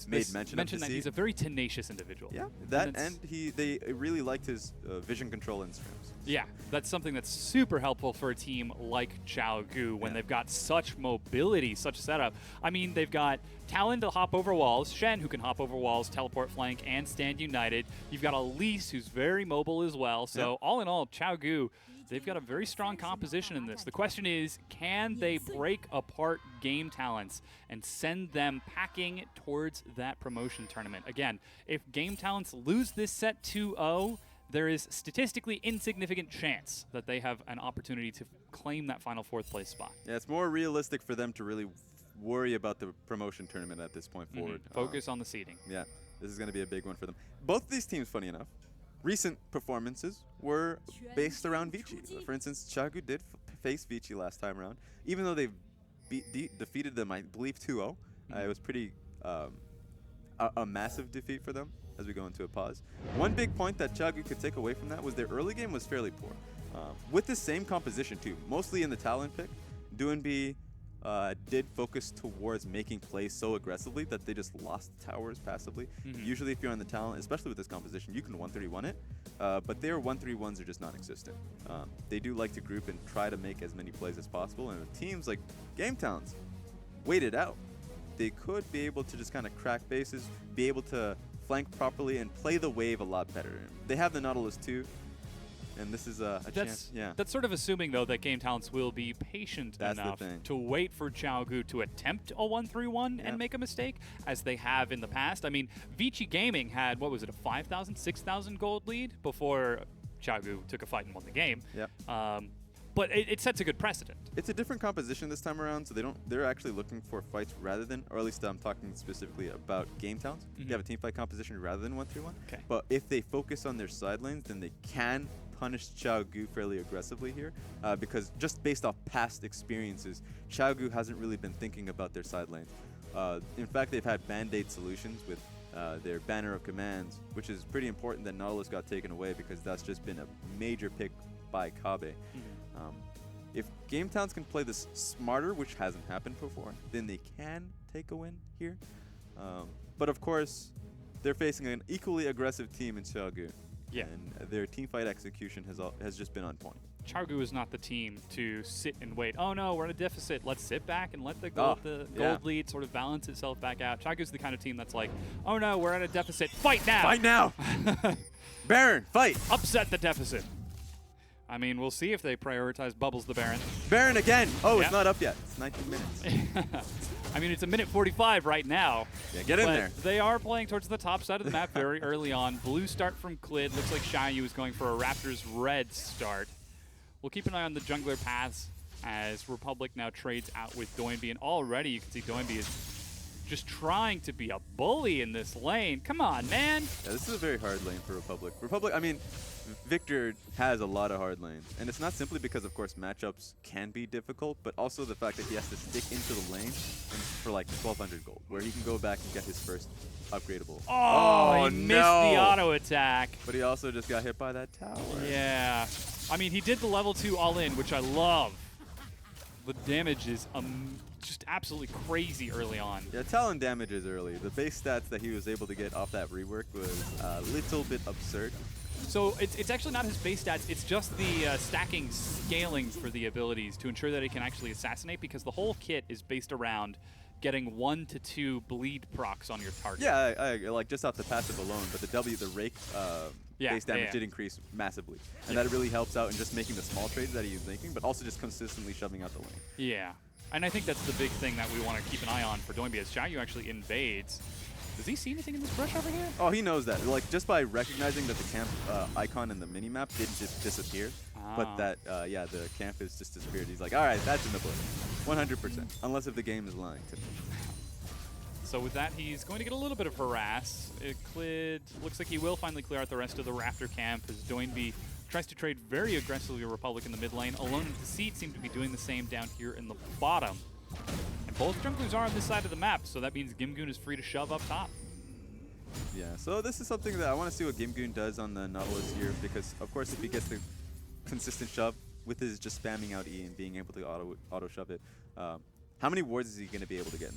made mention of that he's a very tenacious individual. Yeah, that and they really liked his vision control instruments. Yeah, that's something that's super helpful for a team like Xiaogu when they've got such mobility, such setup. I mean, they've got Talon to hop over walls, Shen who can hop over walls, teleport flank, and stand united. You've got Elise who's very mobile as well. So all in all, Xiaogu, they've got a very strong composition in this. The question is, can they break apart Game Talents and send them packing towards that promotion tournament? Again, if Game Talents lose this set 2-0, there is statistically insignificant chance that they have an opportunity to claim that final 4th place spot. Yeah, it's more realistic for them to really worry about the promotion tournament at this point forward. Focus on the seeding. Yeah, this is going to be a big one for them. Both of these teams, funny enough, recent performances were based around Vici. For instance, Xiaogu did face Vici last time around. Even though they defeated them, I believe, 2-0. It was pretty a massive defeat for them. as we go into a pause. One big point that Xiaogu could take away from that was their early game was fairly poor. With the same composition too, mostly in the Talon pick, Doinb did focus towards making plays so aggressively that they just lost towers passively. Usually if you're on the Talon, especially with this composition, you can 1-3-1 it, but their 1-3-1s are just non-existent. They do like to group and try to make as many plays as possible, and with teams like Game Towns wait it out. They could be able to just kind of crack bases, be able to flank properly, and play the wave a lot better. They have the Nautilus too, and this is a chance. Yeah. That's sort of assuming, though, that Game Talents will be patient enough to wait for Xiaogu to attempt a 1-3-1 and make a mistake, as they have in the past. I mean, Vici Gaming had, what was it, a 5,000, 6,000 gold lead before Xiaogu took a fight and won the game. Yep. But it sets a good precedent. It's a different composition this time around, so they're actually looking for fights rather than, or at least I'm talking specifically about Game Towns. They have a team fight composition rather than 1-3-1. Okay. But if they focus on their side lanes, then they can punish Xiaogu fairly aggressively here, because just based off past experiences, Xiaogu hasn't really been thinking about their side lanes. In fact, they've had band-aid solutions with their Banner of Commands, which is pretty important that Nautilus got taken away because that's just been a major pick by Kabe. If Game Towns can play this smarter, which hasn't happened before, then they can take a win here. But of course, they're facing an equally aggressive team in Xiaogu. Yeah. And their team fight execution has just been on point. Xiaogu is not the team to sit and wait. Oh no, we're in a deficit. Let's sit back and let the gold, lead sort of balance itself back out. Xiaogu's the kind of team that's like, oh no, we're at a deficit. Fight now! Fight now! Baron, fight! Upset the deficit. I mean, we'll see if they prioritize Bubbles the Baron. Baron again! Oh, it's not up yet. It's 19 minutes. I mean, it's a minute 45 right now. Yeah, get in there. They are playing towards the top side of the map very early on. Blue start from Clid. Looks like Xiaoyu is going for a Raptors red start. We'll keep an eye on the jungler paths as Republic now trades out with Doinb. And already you can see Doinb is just trying to be a bully in this lane. Come on, man. Yeah, this is a very hard lane for Republic. I mean, Victor has a lot of hard lanes, and it's not simply because, of course, matchups can be difficult, but also the fact that he has to stick into the lane for like 1,200 gold, where he can go back and get his first upgradable. Oh, he missed the auto attack. But he also just got hit by that tower. Yeah. I mean, he did the level 2 all-in, which I love. The damage is just absolutely crazy early on. Yeah, Talon damages early. The base stats that he was able to get off that rework was a little bit absurd. So it's actually not his base stats, it's just the stacking scaling for the abilities to ensure that he can actually assassinate, because the whole kit is based around getting 1 to 2 bleed procs on your target. Yeah, I like just off the passive alone, but the rake base damage did increase massively. And that really helps out in just making the small trades that he's making, but also just consistently shoving out the lane. Yeah, and I think that's the big thing that we want to keep an eye on for Doinb, as Xiaoyu actually invades. Does he see anything in this brush over here? Oh, he knows that. Like, just by recognizing that the camp icon in the minimap didn't just disappear, but that, yeah, the camp has just disappeared. He's like, all right, that's in the bush. 100%. Unless if the game is lying to me. So with that, he's going to get a little bit of harass. Clid looks like he will finally clear out the rest of the Raptor camp as Doinb tries to trade very aggressively with Republic in the mid lane. Alone and Deceit seem to be doing the same down here in the bottom. And both junglers are on this side of the map, so that means Gimgoon is free to shove up top. Yeah, so this is something that I want to see what Gimgoon does on the Nautilus here, because, of course, if he gets the consistent shove with his just spamming out E and being able to auto shove it, how many wards is he going to be able to get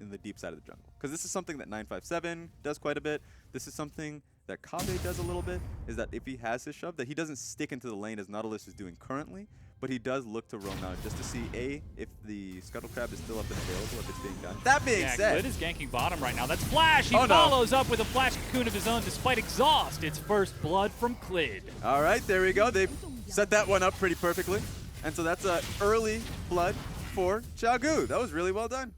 in the deep side of the jungle? Because this is something that 957 does quite a bit. This is something that Kabe does a little bit, is that if he has his shove, that he doesn't stick into the lane as Nautilus is doing currently, but he does look to roam out just to see, A, if the Scuttle Crab is still up and available, if it's being done. That being said... Clid is ganking bottom right now. That's Flash! He follows up with a Flash Cocoon of his own despite exhaust. It's first blood from Clid. All right, there we go. They've set that one up pretty perfectly. And so that's an early blood for Xiaogu. That was really well done.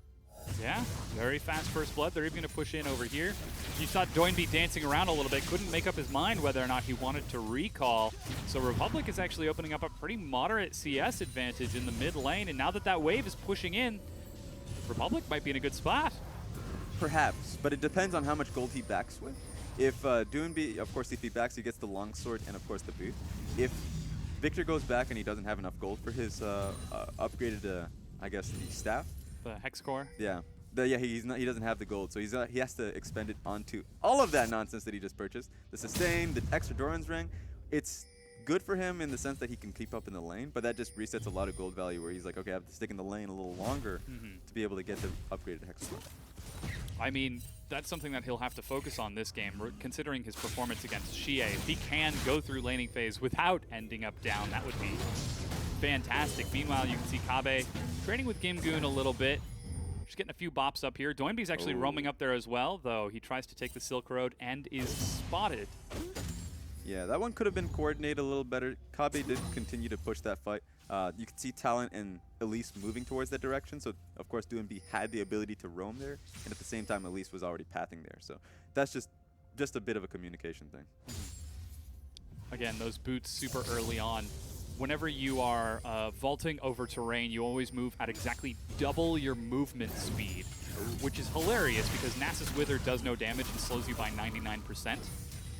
Yeah, very fast first blood. They're even going to push in over here. You saw Doinb dancing around a little bit, couldn't make up his mind whether or not he wanted to recall. So Republic is actually opening up a pretty moderate CS advantage in the mid lane, and now that that wave is pushing in, Republic might be in a good spot. Perhaps, but it depends on how much gold he backs with. If Doinb, of course, if he backs, he gets the longsword and, of course, the boot. If Victor goes back and he doesn't have enough gold for his upgraded, I guess, the staff, The Hex Core. yeah, Yeah, he doesn't have the gold, so he has to expend it onto all of that nonsense that he just purchased. The sustain, the extra Doran's ring. It's good for him in the sense that he can keep up in the lane, but that just resets a lot of gold value where he's like, okay, I have to stick in the lane a little longer to be able to get the upgraded Hexagon. I mean, that's something that he'll have to focus on this game, considering his performance against Xie. If he can go through laning phase without ending up down, that would be fantastic. Meanwhile, you can see Kabe trading with Gimgoon a little bit. Just getting a few bops up here. Doinby's actually roaming up there as well, though he tries to take the Silk Road and is spotted. Yeah, that one could have been coordinated a little better. Kabe did continue to push that fight. You can see Talent and Elise moving towards that direction, so of course Doinby had the ability to roam there, and at the same time Elise was already pathing there. So that's just a bit of a communication thing. Again, those boots super early on. Whenever you are vaulting over terrain, you always move at exactly double your movement speed, which is hilarious because Nasus Wither does no damage and slows you by 99%.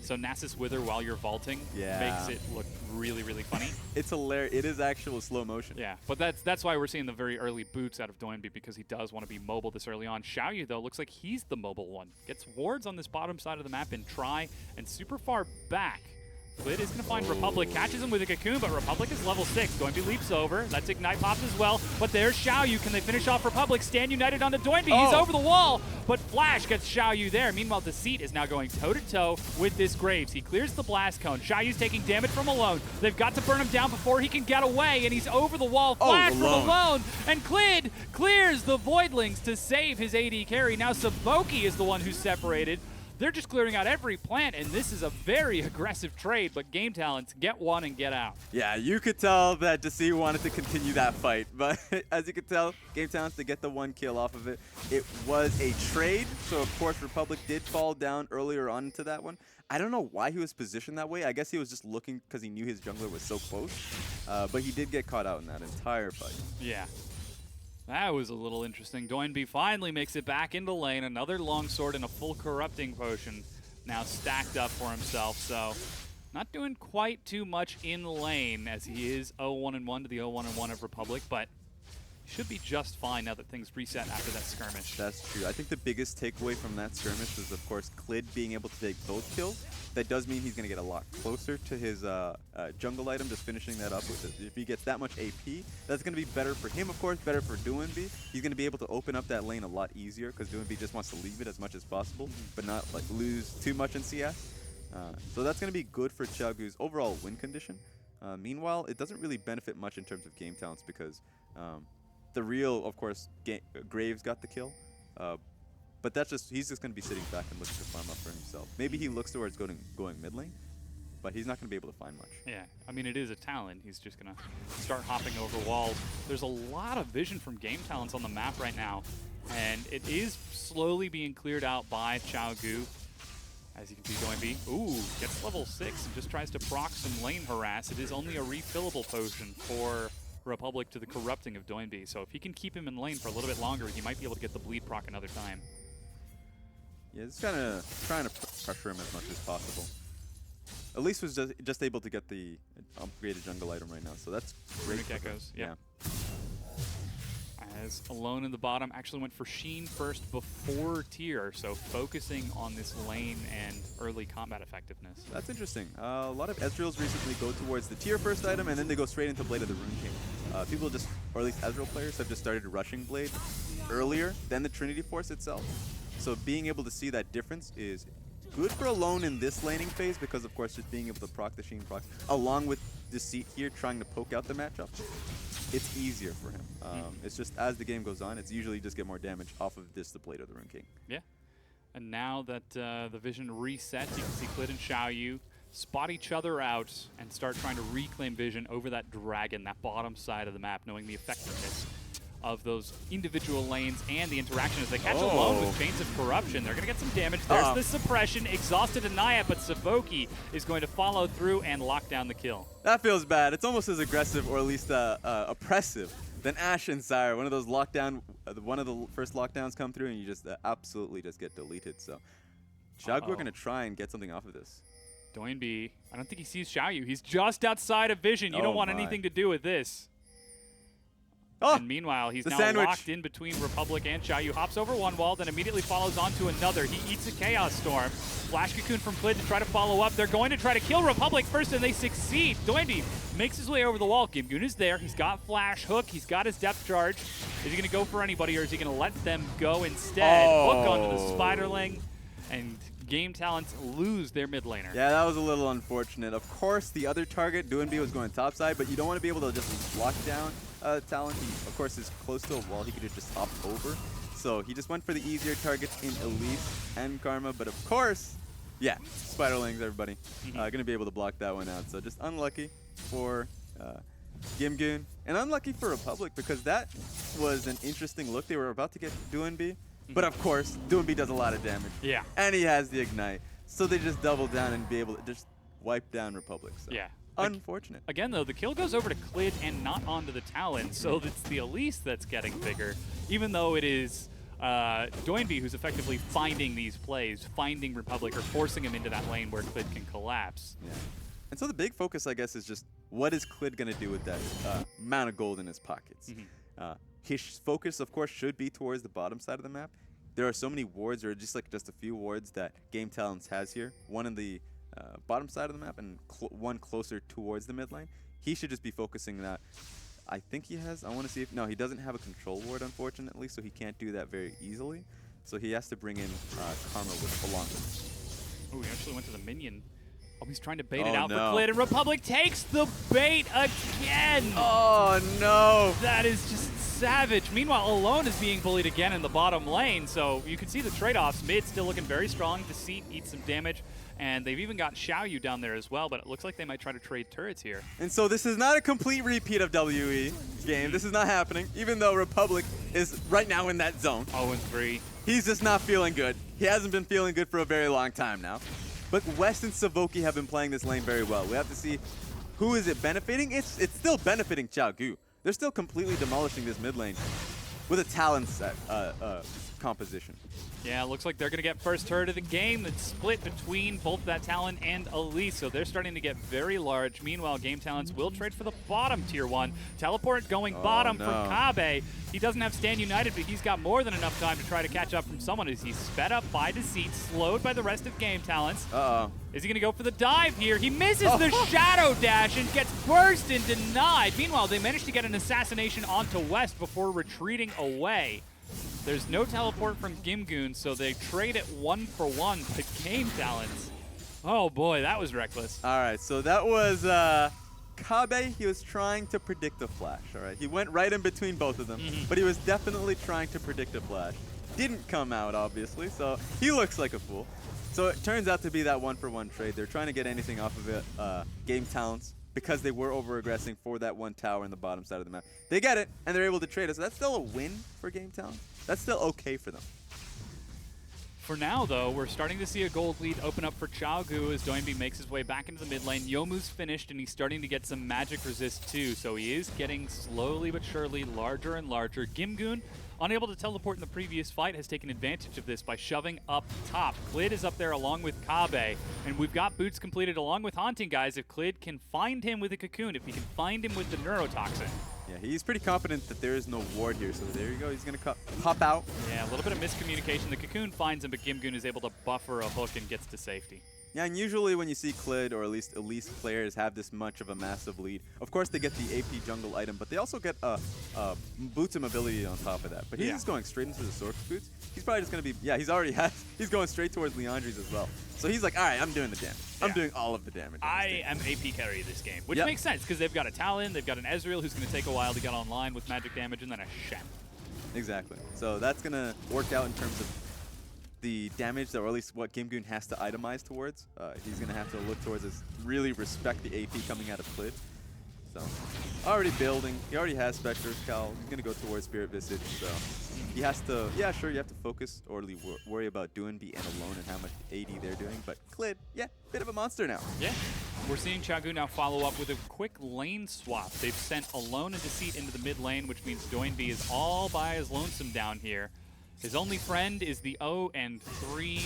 So Nasus Wither while you're vaulting makes it look really, really funny. It's hilarious. It is actual slow motion. Yeah, but that's why we're seeing the very early boots out of Doinby, because he does want to be mobile this early on. Xiaoyu, though, looks like he's the mobile one. Gets wards on this bottom side of the map in Try and super far back. Clid is going to find Republic, catches him with a Cocoon, but Republic is level 6. Doinby leaps over. That's Ignite pops as well. But there's Xiaoyu. Can they finish off Republic? Stand united onto Doinby. He's over the wall, but Flash gets Xiaoyu there. Meanwhile, Deceit is now going toe-to-toe with this Graves. He clears the Blast Cone. Xiaoyu's taking damage from Alone. They've got to burn him down before he can get away, and he's over the wall. Flash from Alone, and Clid clears the Voidlings to save his AD carry. Now Saboki is the one who's separated. They're just clearing out every plant, and this is a very aggressive trade, but Game Talents get one and get out. Yeah, you could tell that Deceit wanted to continue that fight, but as you could tell, Game Talents to get the one kill off of it. It was a trade, so of course Republic did fall down earlier on into that one. I don't know why he was positioned that way. I guess he was just looking because he knew his jungler was so close, but he did get caught out in that entire fight. Yeah. That was a little interesting. Doinby finally makes it back into lane. Another longsword and a full corrupting potion now stacked up for himself. So not doing quite too much in lane as he is 0-1-1 to the 0-1-1 of Republic, but should be just fine now that things reset after that skirmish. That's true. I think the biggest takeaway from that skirmish was, of course, Clid being able to take both kills. That does mean he's going to get a lot closer to his jungle item, just finishing that up with it. If he gets that much AP, that's going to be better for him, of course, better for Doinby. He's going to be able to open up that lane a lot easier because Doinby just wants to leave it as much as possible, but not like lose too much in CS. So that's going to be good for Xiaogu's overall win condition. Meanwhile, it doesn't really benefit much in terms of game talents because the real, of course, Graves got the kill. But that's he's just going to be sitting back and looking to farm up for himself. Maybe he looks towards going mid lane, but he's not going to be able to find much. Yeah, I mean, it is a talent. He's just going to start hopping over walls. There's a lot of vision from Game Talents on the map right now, and it is slowly being cleared out by Xiaogu. As you can see, Doinby, gets level 6 and just tries to proc some lane harass. It is only a refillable potion for Republic to the corrupting of Doinby. So if he can keep him in lane for a little bit longer, he might be able to get the bleed proc another time. Yeah, just kind of trying to pressure him as much as possible. Elise was just able to get the upgraded jungle item right now, so that's great. Runic Echoes, yeah. As Alone in the bottom actually went for Sheen first before Tier, so focusing on this lane and early combat effectiveness. That's interesting. A lot of Ezreals recently go towards the Tier first item, and then they go straight into Blade of the Rune King. People just, or at least Ezreal players, have just started rushing Blade earlier than the Trinity Force itself. So being able to see that difference is good for Alone in this laning phase because, of course, just being able to proc the Sheen proc, along with Deceit here trying to poke out the matchup, it's easier for him. It's just as the game goes on, it's usually just get more damage off of this, the Blade of the Rune King. Yeah. And now that the vision resets, you can see Clid and Xiaoyu spot each other out and start trying to reclaim vision over that dragon, that bottom side of the map, knowing the effectiveness of those individual lanes and the interaction as they catch Alone with Chains of Corruption. They're going to get some damage. There's the suppression. Exhausted Anaya, but Saboki is going to follow through and lock down the kill. That feels bad. It's almost as aggressive or at least oppressive than Ashe and Sire. One of those lockdown, one of the first lockdowns come through and you just absolutely just get deleted. So Xiaogu are going to try and get something off of this. Doinby, I don't think he sees Xiaoyu. He's just outside of vision. You don't want anything to do with this. Oh, And meanwhile, he's the now sandwich. locked in between Republic and Xiaoyu. Hops over one wall, then immediately follows onto another. He eats a Chaos Storm. Flash Cocoon from Clid to try to follow up. They're going to try to kill Republic first, and they succeed. Doinby makes his way over the wall. Gimgoon is there. He's got Flash Hook. He's got his depth charge. Is he going to go for anybody, or is he going to let them go instead? Hook onto the Spiderling, and Game Talents lose their mid laner. Yeah, that was a little unfortunate. Of course, the other target, Doinby, was going topside, but you don't want to be able to just lock down Talon. He, of course, is close to a wall. He could have just hopped over. So he just went for the easier targets in Elise and Karma. But of course, yeah, Spiderlings, everybody, going to be able to block that one out. So just unlucky for Gimgoon. And unlucky for Republic, because that was an interesting look. They were about to get Doinby. But of course, Doinby does a lot of damage. Yeah. And he has the Ignite. So they just double down and be able to just wipe down Republic. So. Yeah. Unfortunate. Again, though, the kill goes over to Clid and not onto the Talon, so it's the Elise that's getting bigger, even though it is Doinby who's effectively finding these plays, finding Republic, or forcing him into that lane where Clid can collapse. Yeah. And so the big focus, I guess, is just what is Clid going to do with that amount of gold in his pockets? His focus, of course, should be towards the bottom side of the map. There are so many wards, or just a few wards that Game Talents has here. One in the bottom side of the map and one closer towards the mid lane. He should just be focusing that. I think he has. I want to see if no, he doesn't have a control ward, unfortunately, so he can't do that very easily. So he has to bring in Karma along with him. Oh, he actually went to the minion. Oh, he's trying to bait it Oh, out no. for Clid, and Republic takes the bait again. Oh no! That is just savage. Meanwhile, Alone is being bullied again in the bottom lane, so you can see the trade-offs. Mid still looking very strong. Deceit eats some damage, and they've even got Xiaoyu down there as well, but it looks like they might try to trade turrets here. And so this is not a complete repeat of WE game. This is not happening, even though Republic is right now in that zone. 0-3. He's just not feeling good. He hasn't been feeling good for a very long time now. But West and Savoki have been playing this lane very well. We have to see who is it benefiting. It's still benefiting Xiaogu. They're still completely demolishing this mid lane with a Talon set composition. Yeah, looks like they're going to get first turret of the game. That's split between both that Talon and Elise, so they're starting to get very large. Meanwhile, Game Talents will trade for the bottom tier 1. Teleport going bottom no. for Kabe. He doesn't have Stand United, but he's got more than enough time to try to catch up from someone as he's sped up by Deceit, slowed by the rest of Game Talents. Uh-oh. Is he going to go for the dive here? He misses the Shadow Dash and gets burst and denied. Meanwhile, they managed to get an assassination onto West before retreating away. There's no teleport from Gimgoon, so they trade it 1-for-1, but Game Talents. Oh boy, that was reckless. All right, so that was Kabe. He was trying to predict a flash, all right? He went right in between both of them, but he was definitely trying to predict a flash. Didn't come out, obviously, so he looks like a fool. So it turns out to be that 1-for-1 trade. They're trying to get anything off of it, Game Talents, because they were over-aggressing for that one tower in the bottom side of the map. They get it, and they're able to trade it, so that's still a win for Game Talents. That's still okay for them. For now, though, we're starting to see a gold lead open up for Xiaogu as Doinby makes his way back into the mid lane. Youmu's finished, and he's starting to get some magic resist, too, so he is getting slowly but surely larger and larger. Gimgoon, unable to teleport in the previous fight, has taken advantage of this by shoving up top. Clid is up there along with Kabe, and we've got boots completed along with Haunting, guys. If Clid can find him with a Cocoon, if he can find him with the Neurotoxin. Yeah, he's pretty confident that there is no ward here, so there you go. He's going to pop out. Yeah, a little bit of miscommunication. The Cocoon finds him, but Gimgoon is able to buffer a hook and gets to safety. Yeah, and usually when you see Clid or at least Elise players have this much of a massive lead, of course they get the AP jungle item, but they also get a boots and mobility on top of that. But he's just going straight into the Sorc boots. He's probably just going to be, he's going straight towards Leandri's as well. So he's like, all right, I'm doing the damage. I'm doing all of the damage. I am AP carry this game, which makes sense because they've got a Talon, they've got an Ezreal who's going to take a while to get online with magic damage, and then a Shen. Exactly. So that's going to work out in terms of the damage, or at least what Gimgoon has to itemize towards. He's going to have to look towards this, really respect the AP coming out of Clid. So, already building. He already has Spectre's Cowl. He's going to go towards Spirit Visage. So, he has to, you have to focus or worry about Doinby and Alone and how much AD they're doing. But Clid, bit of a monster now. Yeah. We're seeing Xiaogu now follow up with a quick lane swap. They've sent Alone and Deceit into the mid lane, which means Doinby is all by his lonesome down here. His only friend is the 0-3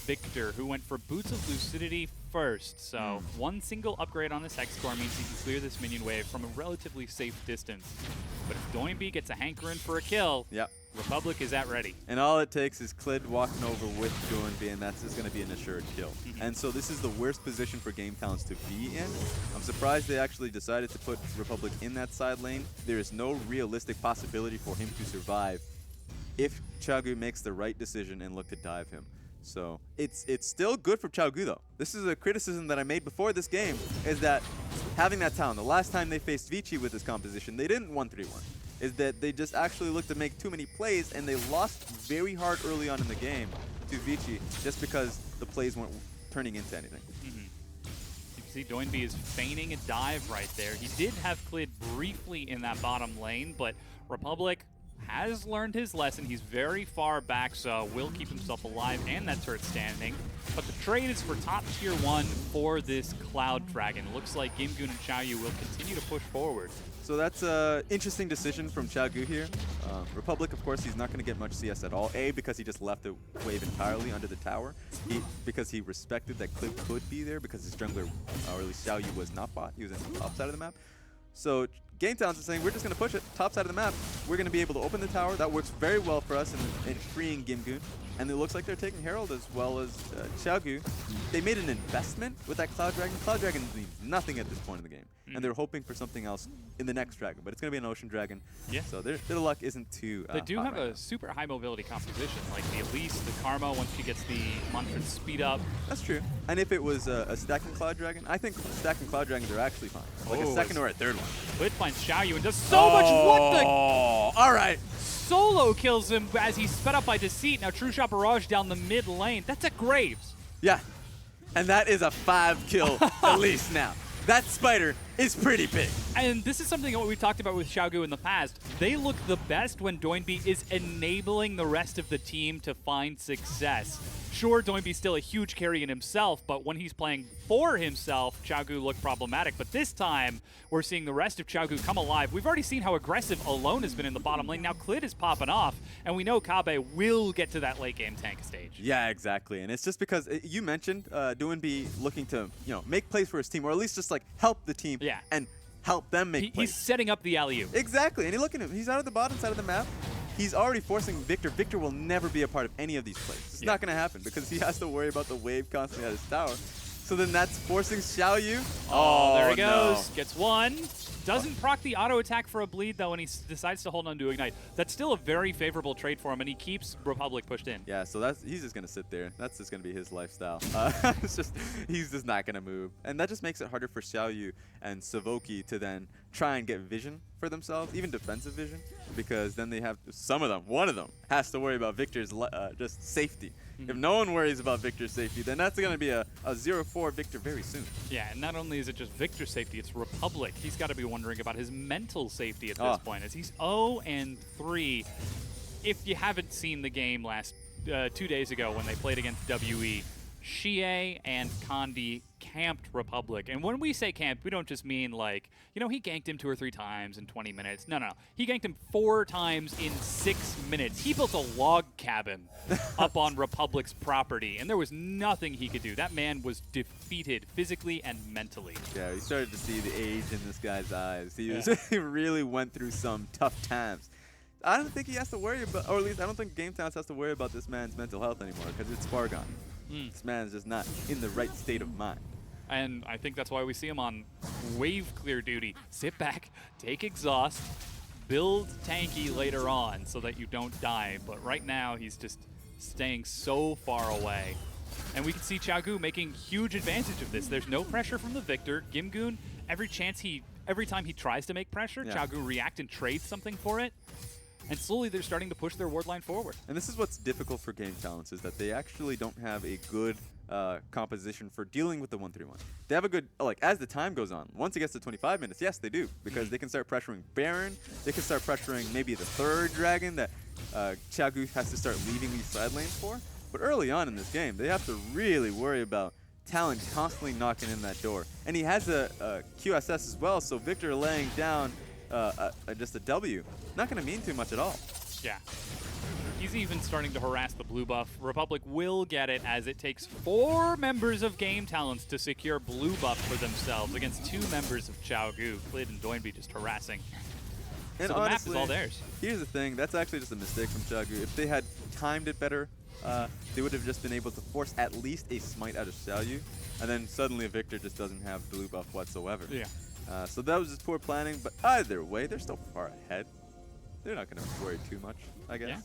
Victor, who went for Boots of Lucidity first. So one single upgrade on this Hex Core means he can clear this minion wave from a relatively safe distance. But if Doinby gets a hankering for a kill, Yep. Republic is at ready. And all it takes is Clid walking over with Doinby, and that's just going to be an assured kill. And so this is the worst position for Game Talents to be in. I'm surprised they actually decided to put Republic in that side lane. There is no realistic possibility for him to survive if Xiaogu makes the right decision and look to dive him. So it's still good for Xiaogu though. This is a criticism that I made before this game, is that having that talent, the last time they faced Vici with this composition, they didn't 1-3-1. Is that they just actually looked to make too many plays, and they lost very hard early on in the game to Vici just because the plays weren't turning into anything. You can see Doinby is feigning a dive right there. He did have Clid briefly in that bottom lane, but Republic has learned his lesson. He's very far back, so will keep himself alive and that turret standing. But the trade is for top tier 1 for this Cloud Dragon. Looks like Gimgoon and Xiaoyu will continue to push forward. So that's an interesting decision from Xiaogu here. Republic, of course, he's not going to get much CS at all. A, because he just left the wave entirely under the tower. Because he respected that Clid could be there because his jungler, or at least Xiaoyu, was not bot. He was in the top side of the map. So Game Talents is saying, we're just going to push it top side of the map. We're going to be able to open the tower. That works very well for us in freeing Gimgoon. And it looks like they're taking Herald as well as Xiaogu. They made an investment with that Cloud Dragon. Cloud Dragon means nothing at this point in the game. And they're hoping for something else in the next dragon. But it's going to be an Ocean Dragon. Yeah. So their luck isn't too They do hot have right a now. super high mobility composition, like the Elise, the Karma, once she gets the Mantra speed up. That's true. And if it was a stacking Cloud Dragon, I think stacking Cloud Dragons are actually fine. Like a second or a third one. Clid finds Xiaoyu and does so much. What the? Oh, all right. Solo kills him as he's sped up by Deceit. Now True Shot Barrage down the mid lane. That's a Graves. Yeah. And that is a 5-kill Elise now. That spider is pretty big. And this is something that we've talked about with Xiaogu in the past. They look the best when Doinby is enabling the rest of the team to find success. Sure, Doinby's still a huge carry in himself, but when he's playing for himself, Xiaogu looked problematic. But this time, we're seeing the rest of Xiaogu come alive. We've already seen how aggressive Alone has been in the bottom lane. Now Clid is popping off, and we know Kabe will get to that late game tank stage. Yeah, exactly. And it's just because you mentioned Doinby looking to, make plays for his team, or at least just like help the team and help them make plays. He's setting up the alley-oop. Exactly. And look at him. He's out of the bottom side of the map. He's already forcing Victor. Victor will never be a part of any of these plays. It's not going to happen because he has to worry about the wave constantly at his tower. So then that's forcing Xiaoyu. Oh, there he no. goes. Gets one. Doesn't proc the auto attack for a bleed, though, and he decides to hold on to Ignite. That's still a very favorable trade for him, and he keeps Republic pushed in. Yeah, so he's just going to sit there. That's just going to be his lifestyle. He's just not going to move. And that just makes it harder for Xiaoyu and Savoki to then try and get vision for themselves, even defensive vision, because then they have one of them has to worry about Victor's just safety. If no one worries about Victor's safety, then that's going to be a 0-4 Victor very soon. Yeah, and not only is it just Victor's safety, it's Republic. He's got to be wondering about his mental safety at this point, as he's 0-3. If you haven't seen the game 2 days ago when they played against WE, Xie and Kandi camped Republic. And when we say camped, we don't just mean like, he ganked him 2 or 3 times in 20 minutes. No. He ganked him 4 times in 6 minutes. He built a log cabin up on Republic's property, and there was nothing he could do. That man was defeated physically and mentally. Yeah, you started to see the age in this guy's eyes. He really went through some tough times. I don't think he has to worry about, or at least I don't think Game Talents has to worry about this man's mental health anymore because it's far gone. This man's just not in the right state of mind. And I think that's why we see him on wave clear duty. Sit back, take exhaust, build tanky later on so that you don't die. But right now, he's just staying so far away. And we can see Xiaogu making huge advantage of this. There's no pressure from the Victor. Gimgoon, every time he tries to make pressure, Xiaogu react and trade something for it. And slowly they're starting to push their ward line forward. And this is what's difficult for Game Talents is that they actually don't have a good composition for dealing with the 1-3-1. They have a good, as the time goes on, once it gets to 25 minutes, yes, they do. Because they can start pressuring Baron. They can start pressuring maybe the 3rd dragon that Xiaogu has to start leaving these side lanes for. But early on in this game, they have to really worry about Talon constantly knocking in that door. And he has a QSS as well, so Victor laying down just a W. Not going to mean too much at all. Yeah. He's even starting to harass the blue buff. Republic will get it as it takes 4 members of Game Talents to secure blue buff for themselves against 2 members of Xiaogu. Clid and Doinby just harassing. And so the map is honestly, all theirs. Here's the thing. That's actually just a mistake from Xiaogu. If they had timed it better, they would have just been able to force at least a smite out of Xiaoyu. And then suddenly Victor just doesn't have blue buff whatsoever. Yeah. So that was just poor planning. But either way, they're still far ahead. They're not going to worry too much, I guess. Yeah.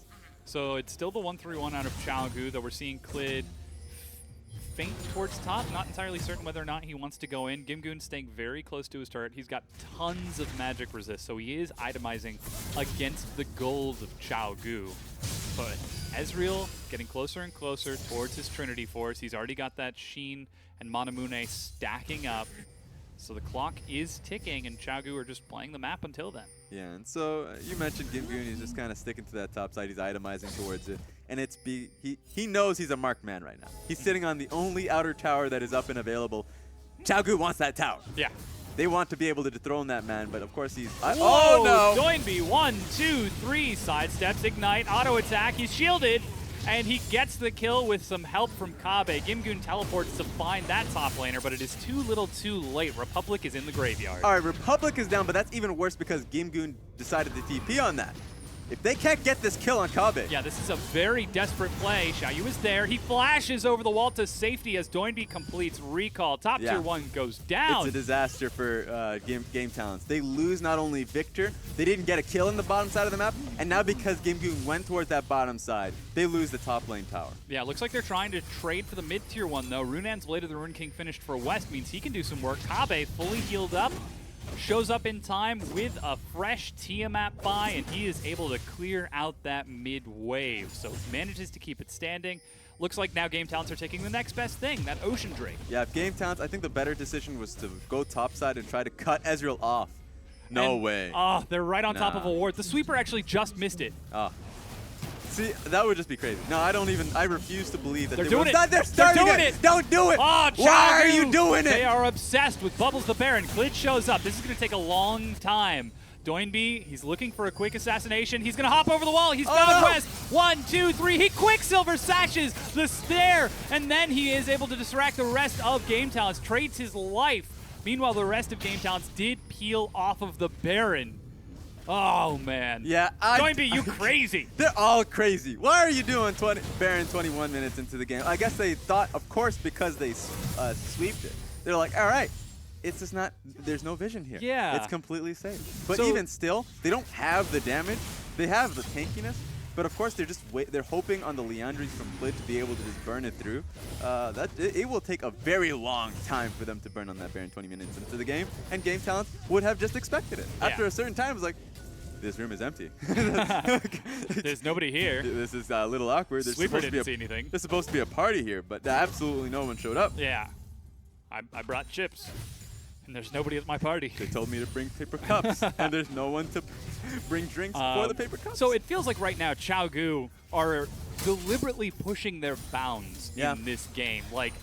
So it's still the 1-3-1 out of Xiaogu, though we're seeing Clid faint towards top. Not entirely certain whether or not he wants to go in. Gimgoon staying very close to his turret. He's got tons of magic resist, so he is itemizing against the gold of Xiaogu. But Ezreal getting closer and closer towards his Trinity Force. He's already got that Sheen and Manamune stacking up. So the clock is ticking, and Xiaogu are just playing the map until then. Yeah, and so you mentioned Gimgoon. He's just kind of sticking to that top side. He's itemizing towards it. And he knows he's a marked man right now. He's sitting on the only outer tower that is up and available. Xiaogu wants that tower. Yeah. They want to be able to dethrone that man, but of course he's... Whoa, oh, no! Doinby, 1, 2, 3, sidesteps, ignite, auto attack. He's shielded, and he gets the kill with some help from Kabe. Gimgoon teleports to find that top laner, but it is too little too late. Republic is in the graveyard. All right, Republic is down, but that's even worse because Gimgoon decided to TP on that. If they can't get this kill on Kabe... Yeah, this is a very desperate play. Xiaoyu is there. He flashes over the wall to safety as Doinby completes recall. Top tier 1 goes down. It's a disaster for game Talents. They lose not only Victor, they didn't get a kill in the bottom side of the map, and now because Gimgoon went towards that bottom side, they lose the top lane tower. Yeah, looks like they're trying to trade for the mid tier 1 though. Runan's Blade of the Rune King finished for West means he can do some work. Kabe fully healed up. Shows up in time with a fresh Tiamat buy, and he is able to clear out that mid wave. So manages to keep it standing. Looks like now Game Talents are taking the next best thing, that Ocean Drake. Yeah, Game Talents, I think the better decision was to go topside and try to cut Ezreal off. No way. Oh, they're right on top Nah. of a ward. The sweeper actually just missed it. Oh. See, that would just be crazy. No, I refuse to believe that They're they doing will. it. They're starting doing it. Don't do it. Oh, Why are Xiaogu! you doing it? They are obsessed with Bubbles the Baron. Clid shows up. This is going to take a long time. Doinby, he's looking for a quick assassination. He's going to hop over the wall. He's found no. West. 1, 2, 3. He Quicksilver sashes the stair, and then he is able to distract the rest of Game Talents, trades his life. Meanwhile, the rest of Game Talents did peel off of the Baron. Oh, man. Yeah, Doinby, you crazy. They're all crazy. Why are you doing Baron 21 minutes into the game? I guess they thought, of course, because they sweeped it. They're like, all right, it's just not, there's no vision here. Yeah. It's completely safe. But So- even still, they don't have the damage. They have the tankiness. But of course, they're hoping on the Liandry's from Clid to be able to just burn it through. It will take a very long time for them to burn on that Baron 20 minutes into the game, and Game Talents would have just expected it. Yeah. After a certain time, it was like, this room is empty. There's nobody here. This is a little awkward. There's Sweeper supposed to be didn't see anything. There's supposed to be a party here, but absolutely no one showed up. Yeah. I brought chips, and there's nobody at my party. They told me to bring paper cups, and there's no one to bring drinks for the paper cups. So it feels like right now Xiaogu are deliberately pushing their bounds in this game. Like,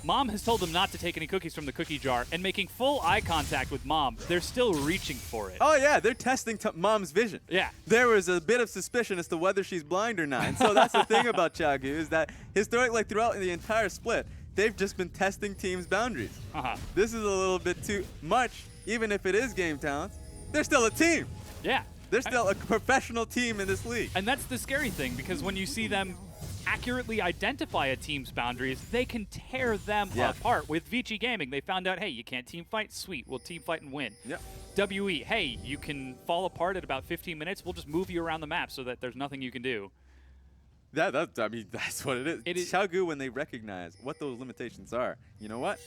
Mom has told them not to take any cookies from the cookie jar, and making full eye contact with Mom, they're still reaching for it. Oh yeah, they're testing Mom's vision. Yeah. There was a bit of suspicion as to whether she's blind or not. And so that's the thing about Xiaogu is that throughout the entire split, they've just been testing teams' boundaries. This is a little bit too much, even if it is Game Talents. They're still a team. Yeah. They're still a professional team in this league. And that's the scary thing, because when you see them accurately identify a team's boundaries, they can tear them apart. With Vici Gaming, they found out, hey, you can't team fight? Sweet, we'll team fight and win. Yep. WE, hey, you can fall apart at about 15 minutes, we'll just move you around the map so that there's nothing you can do. I mean, that's what it is. Xiaogu, when they recognize what those limitations are, you know what?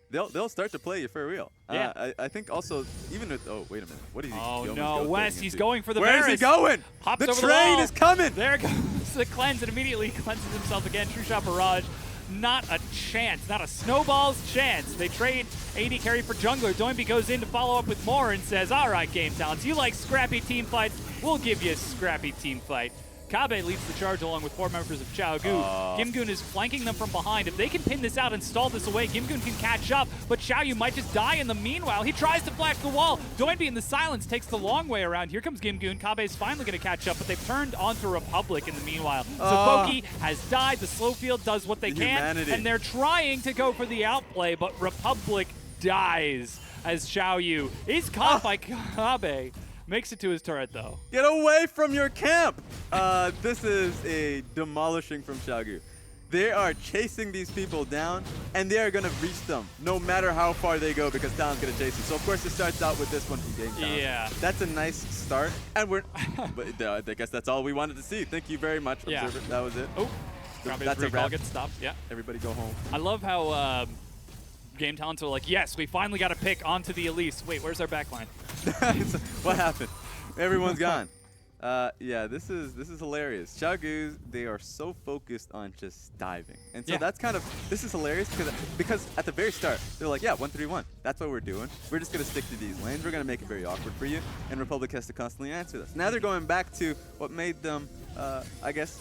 They'll start to play you for real. Yeah. I think also, even with, oh, wait a minute. What is he? Oh, he almost no, goes West, getting he's into. going for the Where is he Varus. going? Hops The over train wall. is coming. There goes the cleanse, and immediately cleanses himself again. True Shot Barrage. Not a chance, not a snowball's chance. They trade AD carry for jungler. Doinby goes in to follow up with more and says, all right, Game Talents, you like scrappy team fights? We'll give you a scrappy team fight. Kabe leads the charge along with 4 members of Xiaogu. Gimgoon is flanking them from behind. If they can pin this out and stall this away, Gimgoon can catch up, but Xiaoyu might just die in the meanwhile. He tries to flash the wall. Doinby in the silence takes the long way around. Here comes Gimgoon. Kabe's finally going to catch up, but they've turned onto Republic in the meanwhile. Zapoki has died. The slow field does what they can, Humanity. and they're trying to go for the outplay, but Republic dies as Xiaoyu is caught by Kabe. Makes it to his turret, though. Get away from your camp! This is a demolishing from Xiaogu. They are chasing these people down, and they are going to reach them no matter how far they go because Talon's going to chase them. So, of course, it starts out with this one from Game Talon. Yeah. That's a nice start. And we're... but, I guess that's all we wanted to see. Thank you very much, Yeah. Observer. That was it. Oh, That's a recall wrap. gets stopped. Yeah. Everybody go home. I love how Game Talents are like, yes, we finally got a pick onto the Elise. Wait, where's our backline? What happened? Everyone's gone. Yeah, this is hilarious. Xiaogu, they are so focused on just diving. And so Yeah. that's kind of, this is hilarious because at the very start, they're like, yeah, 1-3-1. That's what we're doing. We're just going to stick to these lanes. We're going to make it very awkward for you. And Republic has to constantly answer this. Now they're going back to what made them, I guess,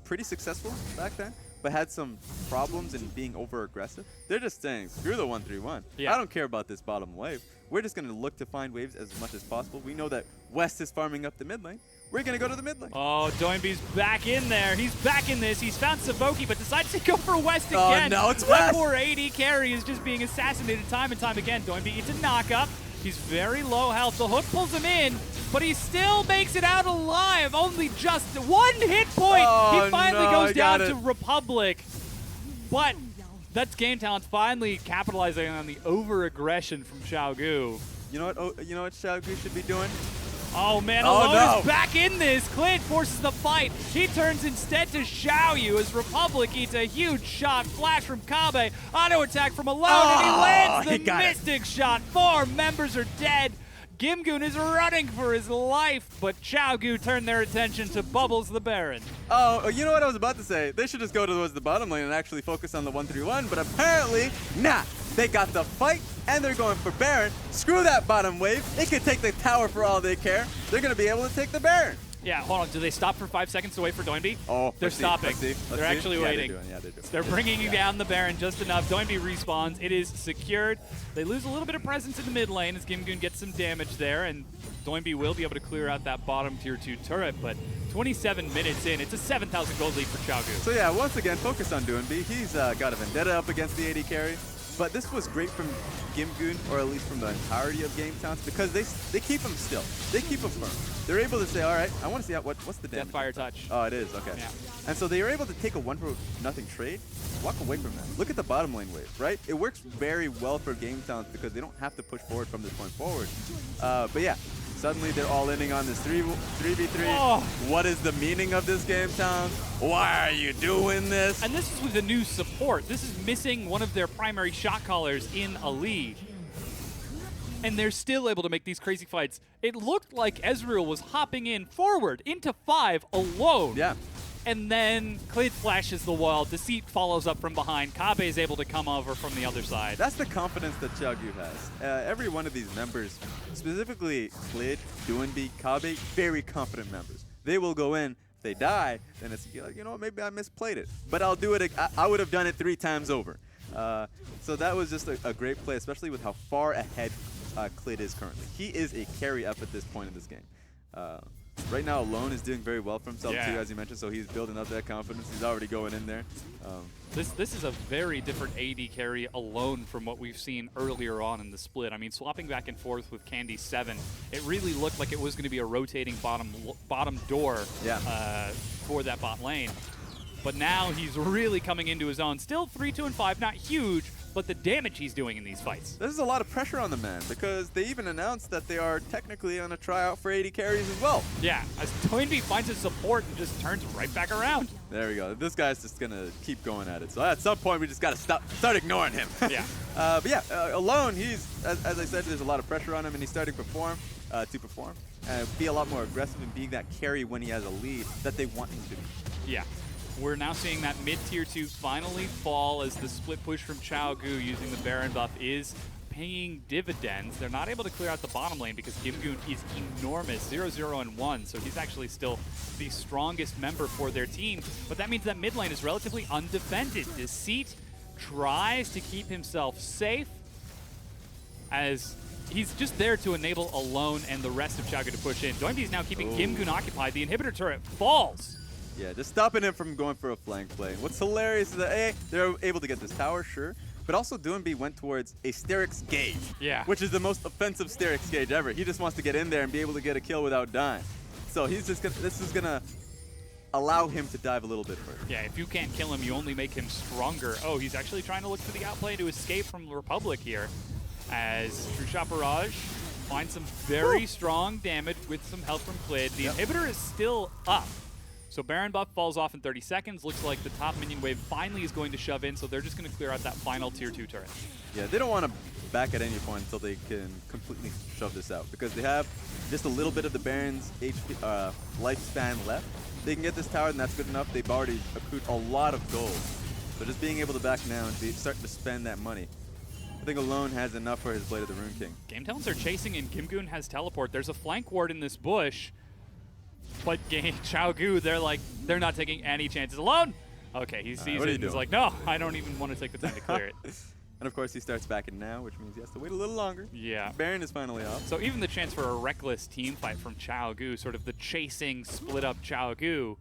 pretty successful back then, but had some problems in being over-aggressive. They're just saying, screw the 1-3-1. Yeah. I don't care about this bottom wave. We're just going to look to find waves as much as possible. We know that West is farming up the mid lane. We're going to go to the mid lane. Oh, Doinby's back in there. He's back in this. He's found Savoki, but decides to go for West Oh, again. no, it's That West. poor AD carry is just being assassinated time and time again. Doinby gets a knock-up. He's very low health. The hook pulls him in, but he still makes it out alive. Only just one hit point. Oh, He finally no, goes I down got to it. Republic. But that's Game Talent finally capitalizing on the over-aggression from Xiaogu. You know what? Oh, you know what Xiaogu should be doing? Oh man, Oh, Alone no. is back in this. Clint forces the fight. He turns instead to Xiaoyu as Republic eats a huge shot. Flash from Kabe. Auto attack from Alone, and he Oh, lands he the got it. Mystic shot. 4 members are dead. Gimgoon is running for his life, but Xiaogu turned their attention to Bubbles the Baron. Oh, you know what I was about to say? They should just go towards the bottom lane and actually focus on the 1-3-1, but apparently not. They got the fight, and they're going for Baron. Screw that bottom wave. They could take the tower for all they care. They're going to be able to take the Baron. Yeah, hold on. Do they stop for 5 seconds to wait for Doinby? Oh, They're let's see, stopping. let's see, let's They're see. actually Yeah, waiting. They're doing. They're bringing down the Baron just enough. Doinby respawns. It is secured. They lose a little bit of presence in the mid lane as Gimgoon gets some damage there, and Doinby will be able to clear out that bottom tier 2 turret, but 27 minutes in, it's a 7,000 gold lead for Xiaogu. So yeah, once again, focus on Doinby. He's got a vendetta up against the AD carry. But this was great from Gimgoon, or at least from the entirety of Game Talents, because they keep him still. They keep him firm. They're able to say, all right, I want to see what's the damage. Deathfire touch. Oh, it is, okay. Yeah. And so they are able to take a 1-for-0 trade, walk away from that. Look at the bottom lane wave, right? It works very well for Game Talents because they don't have to push forward from this point forward. But yeah, suddenly they're all ending on this 3v3. Oh. What is the meaning of this Game Talents? Why are you doing this? And this is with a new support. This is missing one of their primary shot callers in a lead. And they're still able to make these crazy fights. It looked like Ezreal was hopping in forward into 5 alone. Yeah. And then Clint flashes the wall. Deceit follows up from behind. Kabe is able to come over from the other side. That's the confidence that Xiaogu has. Every one of these members, specifically Clid, Doinby, Kabe, very confident members. They will go in. If they die, then it's, you know, maybe I misplayed it. But I'll do it. I would have done it 3 times over. So that was just a great play, especially with how far ahead Clid is currently. He is a carry up at this point in this game. Right now, Alone is doing very well for himself Yeah. too, as you mentioned. So he's building up that confidence. He's already going in there. This is a very different AD carry Alone from what we've seen earlier on in the split. I mean, swapping back and forth with Candy 7, it really looked like it was going to be a rotating bottom door for that bot lane. But now he's really coming into his own. Still 3-2-5, not huge, but the damage he's doing in these fights. There's a lot of pressure on the man because they even announced that they are technically on a tryout for AD carries as well. Yeah, as Toynbee finds his support and just turns right back around. There we go. This guy's just going to keep going at it. So at some point, we just got to start ignoring him. Yeah. But yeah, Alone, he's, as I said, there's a lot of pressure on him, and he's starting to perform, be a lot more aggressive and being that carry when he has a lead that they want him to be. Yeah. We're now seeing that mid-tier 2 finally fall as the split push from Xiaogu using the Baron buff is paying dividends. They're not able to clear out the bottom lane because Gimgoon is enormous, 0-0 and 1, so he's actually still the strongest member for their team. But that means that mid lane is relatively undefended. Deceit tries to keep himself safe as he's just there to enable Alone and the rest of Xiaogu to push in. Doinby is now keeping Gimgoon occupied. The inhibitor turret falls. Yeah, just stopping him from going for a flank play. What's hilarious is that, A, they're able to get this tower, sure, But also Doinb went towards a Sterix Gauge, Yeah. which is the most offensive Sterix Gauge ever. He just wants to get in there and be able to get a kill without dying. So he's just gonna, this is gonna allow him to dive a little bit further. Yeah, if you can't kill him, you only make him stronger. Oh, he's actually trying to look for the outplay to escape from Republic here, as True Shot Barrage finds some very strong damage with some help from Clid. The inhibitor is still up. So Baron buff falls off in 30 seconds. Looks like the top minion wave finally is going to shove in, so they're just going to clear out that final tier 2 turret. Yeah, they don't want to back at any point until they can completely shove this out, because they have just a little bit of the Baron's HP, lifespan left. They can get this tower, and that's good enough. They've already accrued a lot of gold. So just being able to back now and start to spend that money, I think alone has enough for his Blade of the Rune King. Game Talents are chasing, and Gimgoon has teleport. There's a flank ward in this bush, but Xiaogu, they're not taking any chances. Alone? Okay, he sees what are it you and he's doing? like, no, I don't even want to take the time to clear it. And of course he starts backing now, which means he has to wait a little longer. Yeah. Baron is finally off. So even the chance for a reckless team fight from Xiaogu, sort of the chasing, split up Xiaogu,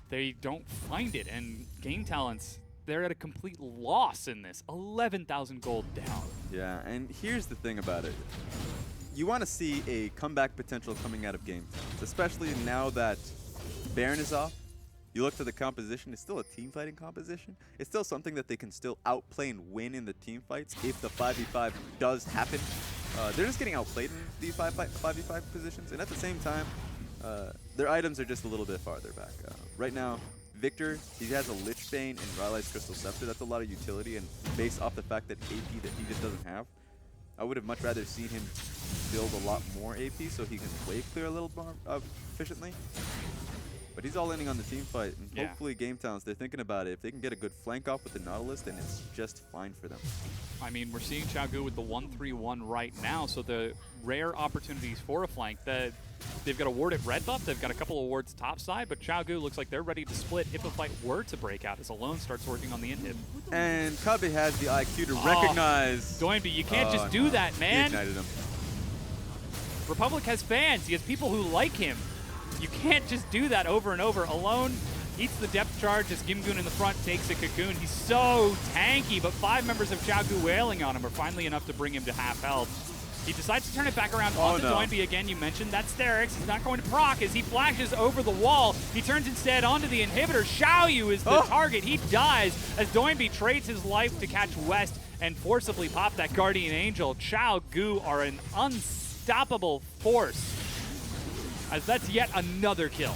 they don't find it. And Game Talents, they're at a complete loss in this. 11,000 gold down. Yeah, and here's the thing about it. You want to see a comeback potential coming out of Game Talents, especially now that Baron is off. You look to the composition, it's still a team fighting composition. It's still something that they can still outplay and win in the team fights if the 5v5 does happen. They're just getting outplayed in these 5v5 positions, and at the same time, their items are just a little bit farther back. Right now, Victor, he has a Lich Bane and Rylai's Crystal Scepter. That's a lot of utility, and based off the fact that AP that he just doesn't have, I would have much rather seen him build a lot more AP so he can wave clear a little more efficiently. But he's all in on the team fight, and Yeah. hopefully Game Talents, they're thinking about it. If they can get a good flank off with the Nautilus, then it's just fine for them. I mean, we're seeing Xiaogu with the 1-3-1 right now, so the rare opportunities for a flank, they've got a ward at red buff, they've got a couple of wards topside, but Xiaogu looks like they're ready to split if a fight were to break out as Alone starts working on the inhib. And Kabe has the IQ to recognize... Doinb, you can't just do that, He man. ignited him. Republic has fans. He has people who like him. You can't just do that over and over. Alone eats the depth charge as Gimgoon in the front takes a Cocoon. He's so tanky, but 5 members of Xiaogu wailing on him are finally enough to bring him to half health. He decides to turn it back around onto Doinb again. You mentioned that Sterix. He's not going to proc as he flashes over the wall. He turns instead onto the inhibitor. Xiaoyu is the target. He dies as Doinb trades his life to catch West and forcibly pop that Guardian Angel. Xiaogu are an unstoppable force, as that's yet another kill.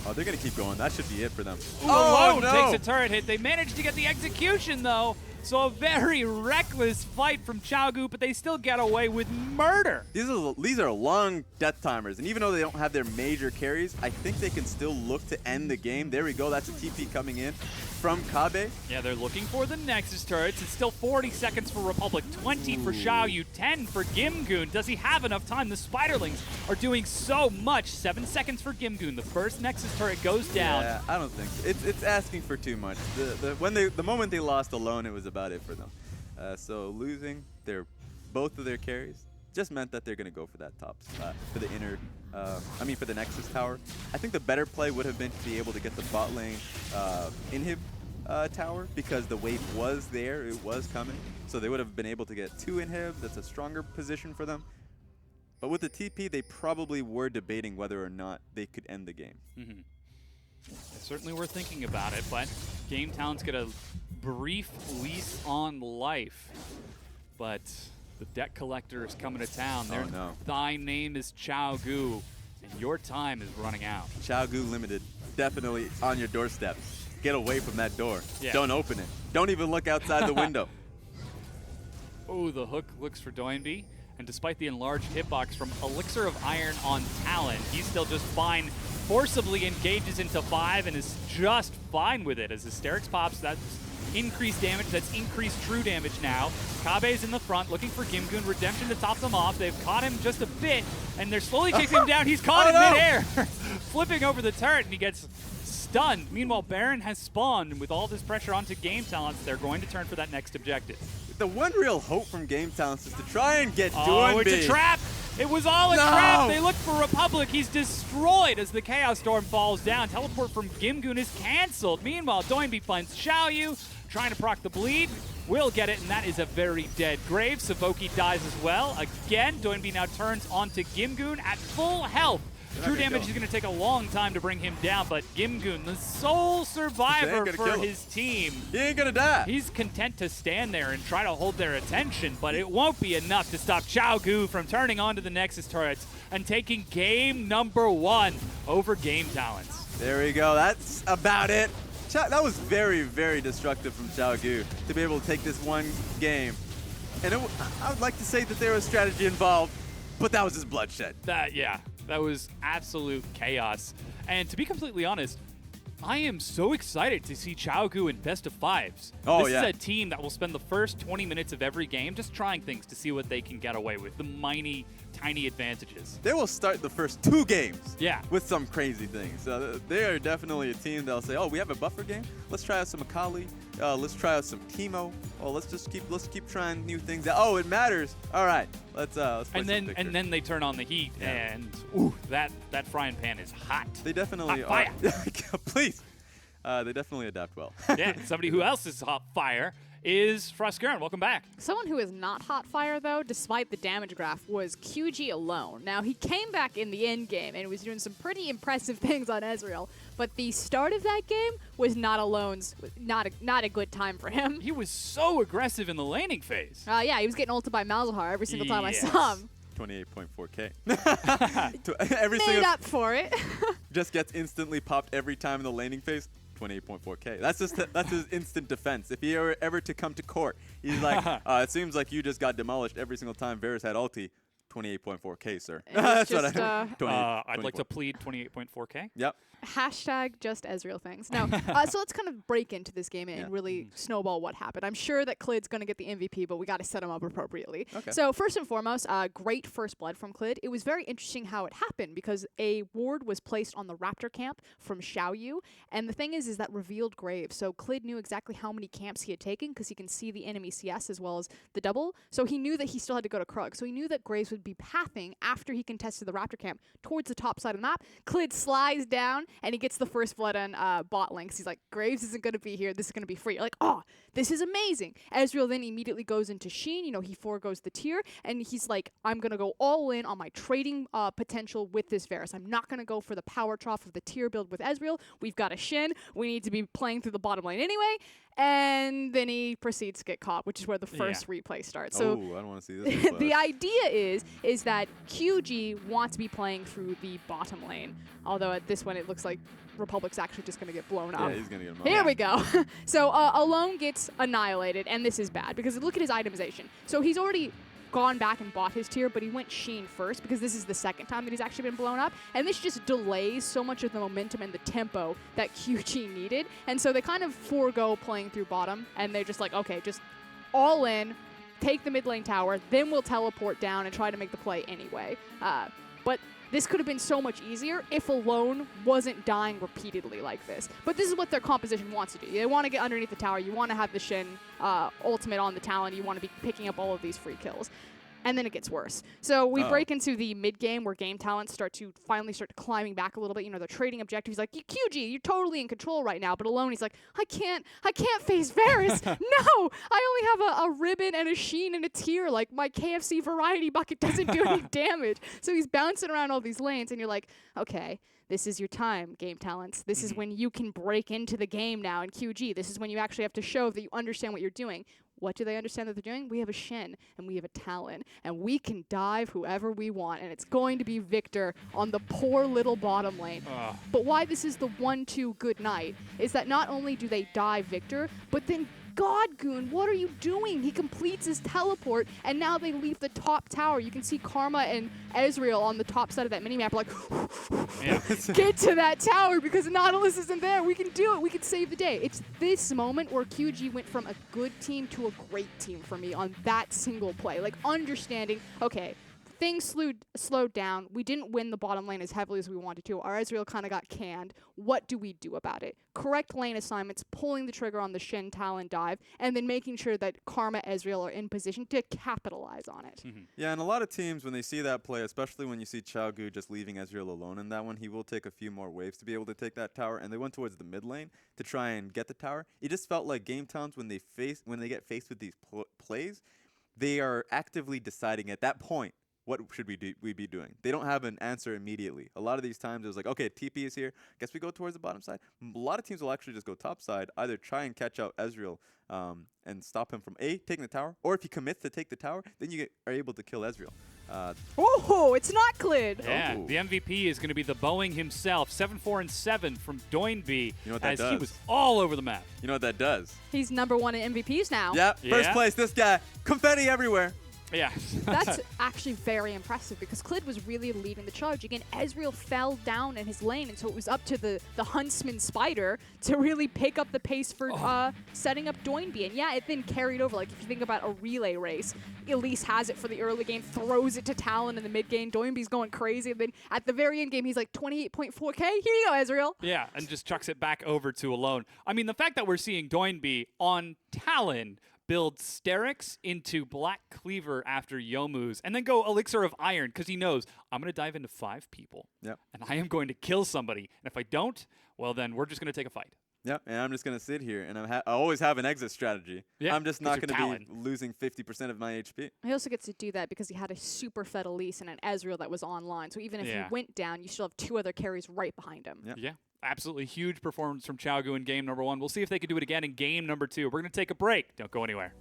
Oh, they're going to keep going. That should be it for them. Ooh, Alone takes a turret hit. They managed to get the execution, though. So a very reckless fight from Xiaogu, but they still get away with murder. These are long death timers, and even though they don't have their major carries, I think they can still look to end the game. There we go. That's a TP coming in from Kabe. Yeah, they're looking for the Nexus turrets. It's still 40 seconds for Republic, 20 for Xiaoyu, 10 for Gimgoon. Does he have enough time? The Spiderlings are doing so much. 7 seconds for Gimgoon. The first Nexus turret goes down. Yeah, I don't think so. It's asking for too much. The moment they lost Alone, it was about it for them. So losing both of their carries just meant that they're going to go for that top spot, for the inner, for the Nexus tower. I think the better play would have been to be able to get the bot lane inhib tower, because the wave was there, it was coming. So they would have been able to get 2 inhibs. That's a stronger position for them. But with the TP, they probably were debating whether or not they could end the game. Mm-hmm. They certainly were thinking about it, but Game Talents get a brief lease on life. But the debt collector is coming to town. Oh, no. Thy name is Xiaogu, and your time is running out. Xiaogu Limited, definitely on your doorstep. Get away from that door. Yeah. Don't open it. Don't even look outside the window. Oh, the hook looks for Doinb. And despite the enlarged hitbox from Elixir of Iron on Talon, he's still just fine. Forcibly engages into 5 and is just fine with it. As Sterix pops, that's increased damage, that's increased true damage now. Kabe's in the front, looking for Gimgoon. Redemption to top them off. They've caught him just a bit, and they're slowly chasing him down. He's caught in midair, flipping over the turret, and he gets stunned. Meanwhile, Baron has spawned, and with all this pressure onto Game Talents, they're going to turn for that next objective. The one real hope from Game Talents is to try and get Oh, Doinb. it's a trap! It was all a trap! They look for Republic. He's destroyed as the Chaos Storm falls down. Teleport from Gimgoon is canceled. Meanwhile, Doinb finds Xiaoyu. trying to proc the bleed. Will get it, and that is a very dead Graves. Savoki dies as well. Again, Doinb now turns onto Gimgoon at full health. True damage is going to take a long time to bring him down, but Gimgoon, the sole survivor for his team. He ain't gonna die. He's content to stand there and try to hold their attention, but it won't be enough to stop Xiaogu from turning onto the Nexus turrets and taking game number 1 over Game Talents. There we go. That's about it. That was very, very destructive from Xiaogu to be able to take this one game. And I would like to say that there was strategy involved, but that was just bloodshed. That was absolute chaos. And to be completely honest, I am so excited to see Xiaogu in best of 5s. This is a team that will spend the first 20 minutes of every game just trying things to see what they can get away with, the tiny advantages. They will start the first 2 games with some crazy things. They are definitely a team that'll say, oh, we have a buffer game? Let's try out some Akali. Let's try out some Teemo. Oh, let's keep trying new things. Oh, it matters. All right, let's play and then they turn on the heat, and that frying pan is hot. They definitely hot are. Please. They definitely adapt well. Somebody who else is hot fire is Froskuren. Welcome back. Someone who is not hot fire, though, despite the damage graph, was QG alone. Now, he came back in the end game and was doing some pretty impressive things on Ezreal, but the start of that game was not a good time for him. He was so aggressive in the laning phase. He was getting ulted by Malzahar every single time I saw him. 28.4k. Made up for it. Just gets instantly popped every time in the laning phase. 28.4k. That's his instant defense. If he ever to come to court, he's like, it seems like you just got demolished every single time Varus had ulti. 28.4k, sir. That's what I'd like to plead 28.4k. Yep. Hashtag just Ezreal things. Now, so let's kind of break into this game and really snowball what happened. I'm sure that Clid's going to get the MVP, but we got to set him up appropriately. Okay. So first and foremost, great first blood from Clid. It was very interesting how it happened because a ward was placed on the Raptor camp from Xiaoyu, and the thing is that revealed Graves. So Clid knew exactly how many camps he had taken because he can see the enemy CS as well as the double. So he knew that he still had to go to Krug. So he knew that Graves would be pathing after he contested the Raptor camp towards the top side of the map. Clid slides down and he gets the first blood on bot lane. He's like, Graves isn't going to be here. This is going to be free. You're like, oh, this is amazing. Ezreal then immediately goes into Sheen. He foregoes the tier, and he's like, I'm going to go all in on my trading potential with this Varus. I'm not going to go for the power trough of the tier build with Ezreal. We've got a Shin. We need to be playing through the bottom lane anyway. And then he proceeds to get caught, which is where the first replay starts. So I don't want to see this. the idea is that QG wants to be playing through the bottom lane. Although at this one it looks like Republic's actually just going to get blown up. Yeah, he's going to get him Here we go. So Alone gets annihilated, and this is bad because look at his itemization. So he's already gone back and bought his tier, but he went Sheen first because this is the second time that he's actually been blown up, and this just delays so much of the momentum and the tempo that QG needed, and so they kind of forego playing through bottom, and they're just like, okay, just all in, take the mid lane tower, then we'll teleport down and try to make the play anyway. But this could have been so much easier if Alone wasn't dying repeatedly like this. But this is what their composition wants to do. They want to get underneath the tower. You want to have the Shin ultimate on the Talon. You want to be picking up all of these free kills. And then it gets worse. So we break into the mid game where Game Talents finally start climbing back a little bit. They're trading objectives. He's like, QG, you're totally in control right now. But Alone, he's like, I can't face Varus. No, I only have a ribbon and a Sheen and a tier. Like my KFC variety bucket doesn't do any damage. So he's bouncing around all these lanes, and you're like, okay, this is your time, Game Talents. This is when you can break into the game now in QG. This is when you actually have to show that you understand what you're doing. What do they understand that they're doing? We have a Shin, and we have a Talon, and we can dive whoever we want, and it's going to be Victor on the poor little bottom lane. But why this is the 1-2 good night is that not only do they dive Victor, but then Godgoon, what are you doing? He completes his teleport, and now they leave the top tower. You can see Karma and Ezreal on the top side of that minimap like, get to that tower because Nautilus isn't there. We can do it. We can save the day. It's this moment where QG went from a good team to a great team for me on that single play. Like understanding, okay, things slowed down. We didn't win the bottom lane as heavily as we wanted to. Our Ezreal kind of got canned. What do we do about it? Correct lane assignments, pulling the trigger on the Shin Talon dive, and then making sure that Karma Ezreal are in position to capitalize on it. Yeah, and a lot of teams, when they see that play, especially when you see Xiaogu just leaving Ezreal alone in that one, he will take a few more waves to be able to take that tower, and they went towards the mid lane to try and get the tower. It just felt like Game Towns, when they get faced with these plays, they are actively deciding at that point, what should we be doing? They don't have an answer immediately. A lot of these times it was like, okay, TP is here. Guess we go towards the bottom side. A lot of teams will actually just go top side, either try and catch out Ezreal and stop him from taking the tower, or if he commits to take the tower, then you are able to kill Ezreal. Oh, it's not Clid. Yeah, Oh. the MVP is going to be the Boeing himself, 7-4-7 from Doinby, You know what that as he does? was all over the map. You know what that does? He's #1 in MVPs now. Yeah, first Yeah. place, this guy. Confetti everywhere. Yeah. That's actually very impressive because Clid was really leading the charge. Again, Ezreal fell down in his lane, and so it was up to the Huntsman Spider to really pick up the pace for setting up Doinby. And yeah, it then carried over. Like, if you think about a relay race, Elise has it for the early game, throws it to Talon in the mid game. Doinby's going crazy. And then at the very end game, he's like 28.4K. Here you go, Ezreal. Yeah, and just chucks it back over to Alone. I mean, the fact that we're seeing Doinby on Talon build Sterix into Black Cleaver after Yomu's, and then go Elixir of Iron, because he knows, I'm going to dive into 5 people, Yep. and I am going to kill somebody. And if I don't, well, then we're just going to take a fight. Yep, and I'm just going to sit here, and I always have an exit strategy. Yeah, I'm just 'cause not you're going to be Talon. losing 50% of my HP. He also gets to do that because he had a super fed Elise and an Ezreal that was online. So even if Yeah. he went down, you still have 2 other carries right behind him. Yep. Yeah, absolutely huge performance from Xiaogu in game #1. We'll see if they can do it again in game #2. We're going to take a break. Don't go anywhere.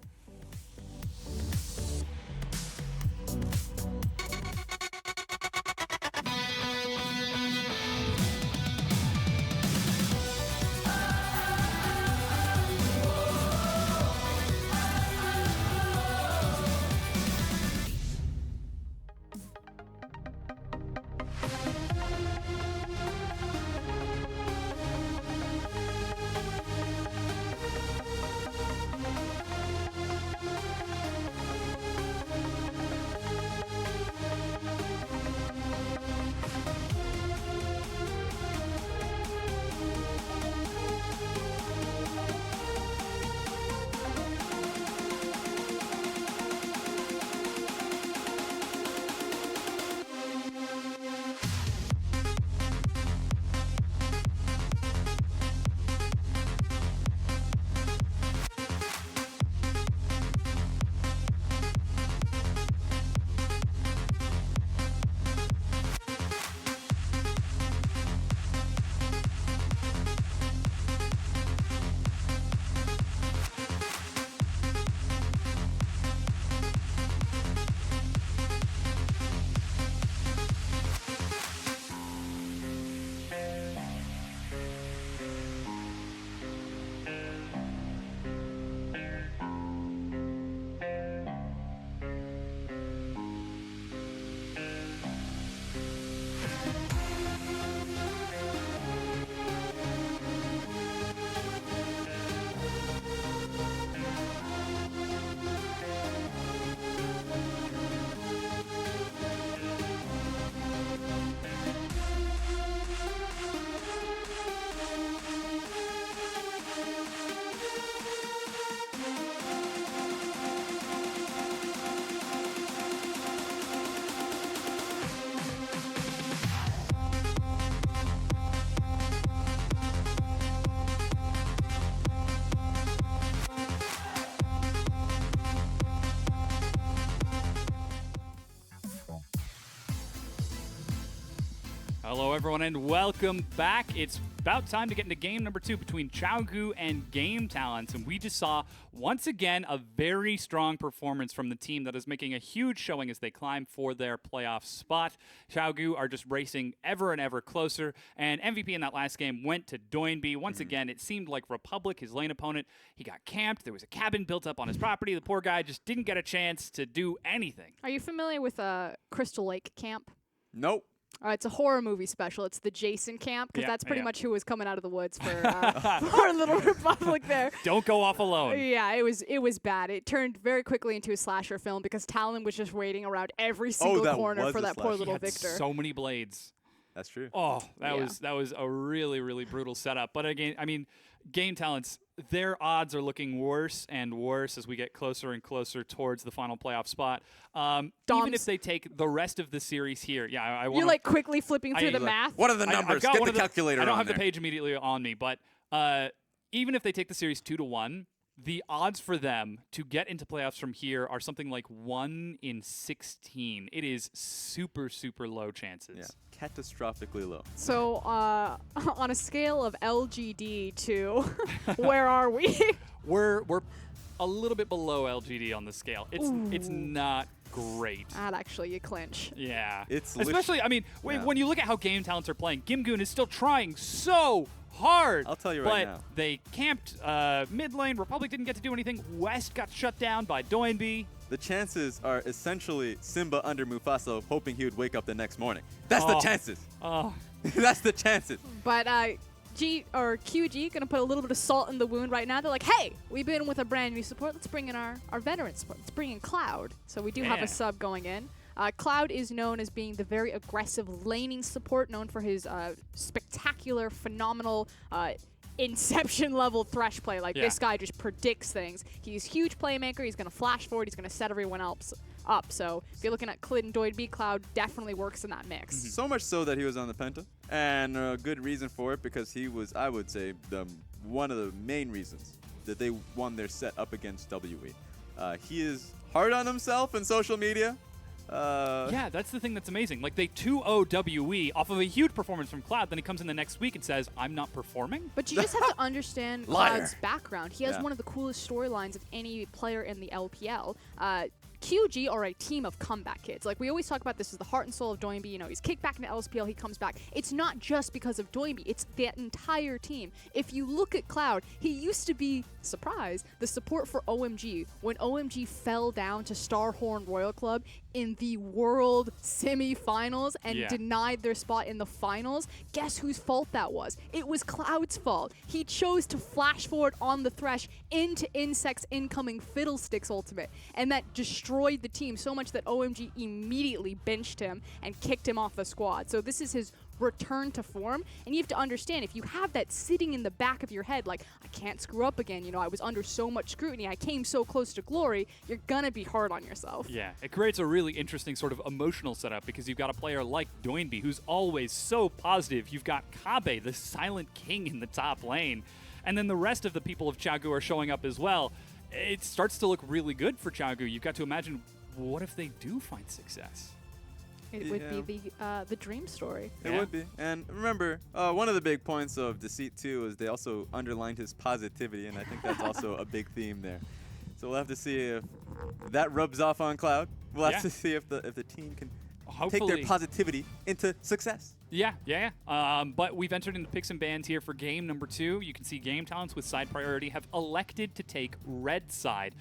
Hello, everyone, and welcome back. It's about time to get into game #2 between Xiaogu and Game Talents, and we just saw, once again, a very strong performance from the team that is making a huge showing as they climb for their playoff spot. Xiaogu are just racing ever and ever closer, and MVP in that last game went to Doinby. Once again, it seemed like Republic, his lane opponent, he got camped. There was a cabin built up on his property. The poor guy just didn't get a chance to do anything. Are you familiar with Crystal Lake Camp? Nope. It's a horror movie special. It's the Jason camp, because Yeah, that's pretty yeah. much who was coming out of the woods for for Little Republic there. Don't go off alone. Yeah, it was bad. It turned very quickly into a slasher film because Talon was just waiting around every single that corner was for a that poor slasher. little Had Victor. so many blades. That's true. Oh, that Yeah. was a really, really brutal setup. But again, I mean, Game Talents, their odds are looking worse and worse as we get closer and closer towards the final playoff spot. Even Doms. if they take the rest of the series here, yeah, I want You're like quickly flipping through the I- math. What are the I've numbers? got Get one the of calculator I don't on have there. the page immediately on me, but even if they take the series 2-1, the odds for them to get into playoffs from here are something like 1 in 16. It is super, super low chances. Yeah, catastrophically low. So on a scale of LGD to where are we? We're a little bit below LGD on the scale. It's not great. That actually you clinch. Yeah. It's especially, I mean, Yeah. when you look at how Game Talents are playing, Gimgoon is still trying so hard. I'll tell you but right now. they camped mid lane. Republic didn't get to do anything. West got shut down by Doinby. The chances are essentially Simba under Mufasa hoping he would wake up the next morning. That's the Oh. chances. Oh, That's the chances. But QG gonna put a little bit of salt in the wound right now. They're like, hey, we've been with a brand new support. Let's bring in our veteran support. Let's bring in Cloud. So we do have Yeah. a sub going in. Cloud is known as being the very aggressive laning support, known for his spectacular, phenomenal Inception level Thresh play. Like, Yeah. this guy just predicts things. He's a huge playmaker. He's going to flash forward. He's going to set everyone else up. So if you're looking at Clid and Doidby, Cloud definitely works in that mix. So much so that he was on the Penta, and a good reason for it because he was, I would say, one of the main reasons that they won their set up against WE. He is hard on himself in social media. yeah, that's the thing that's amazing. Like, they 2-0 WE off of a huge performance from Cloud. Then he comes in the next week and says, I'm not performing? But you just have to understand Liar. Cloud's background. He has Yeah. one of the coolest storylines of any player in the LPL. QG are a team of comeback kids. Like, we always talk about this as the heart and soul of Doinby. You know, he's kicked back into LSPL, he comes back. It's not just because of Doinby, it's that entire team. If you look at Cloud, he used to be, surprise, the support for OMG when OMG fell down to Starhorn Royal Club in the World semi-finals and Yeah. denied their spot in the finals. Guess whose fault that was? It was Cloud's fault. He chose to flash forward on the Thresh into Insect's incoming Fiddlesticks ultimate, and that destroyed the team so much that OMG immediately benched him and kicked him off the squad. So this is his return to form, and you have to understand, if you have that sitting in the back of your head, like, I can't screw up again, you know, I was under so much scrutiny, I came so close to glory, you're gonna be hard on yourself. Yeah, it creates a really interesting sort of emotional setup because you've got a player like Doinby who's always so positive. You've got Kabe, the silent king in the top lane. And then the rest of the people of Chagu are showing up as well. It starts to look really good for Chagu. You've got to imagine, what if they do find success? It would Yeah. be the dream story. It Yeah. would be. And remember, one of the big points of Deceit 2 is they also underlined his positivity, and I think that's also a big theme there. So we'll have to see if that rubs off on Cloud. We'll have Yeah. to see if the team can take Hopefully. their positivity into success. Yeah. But we've entered into picks and bans here for game number 2. You can see Game Talents with side priority have elected to take red side.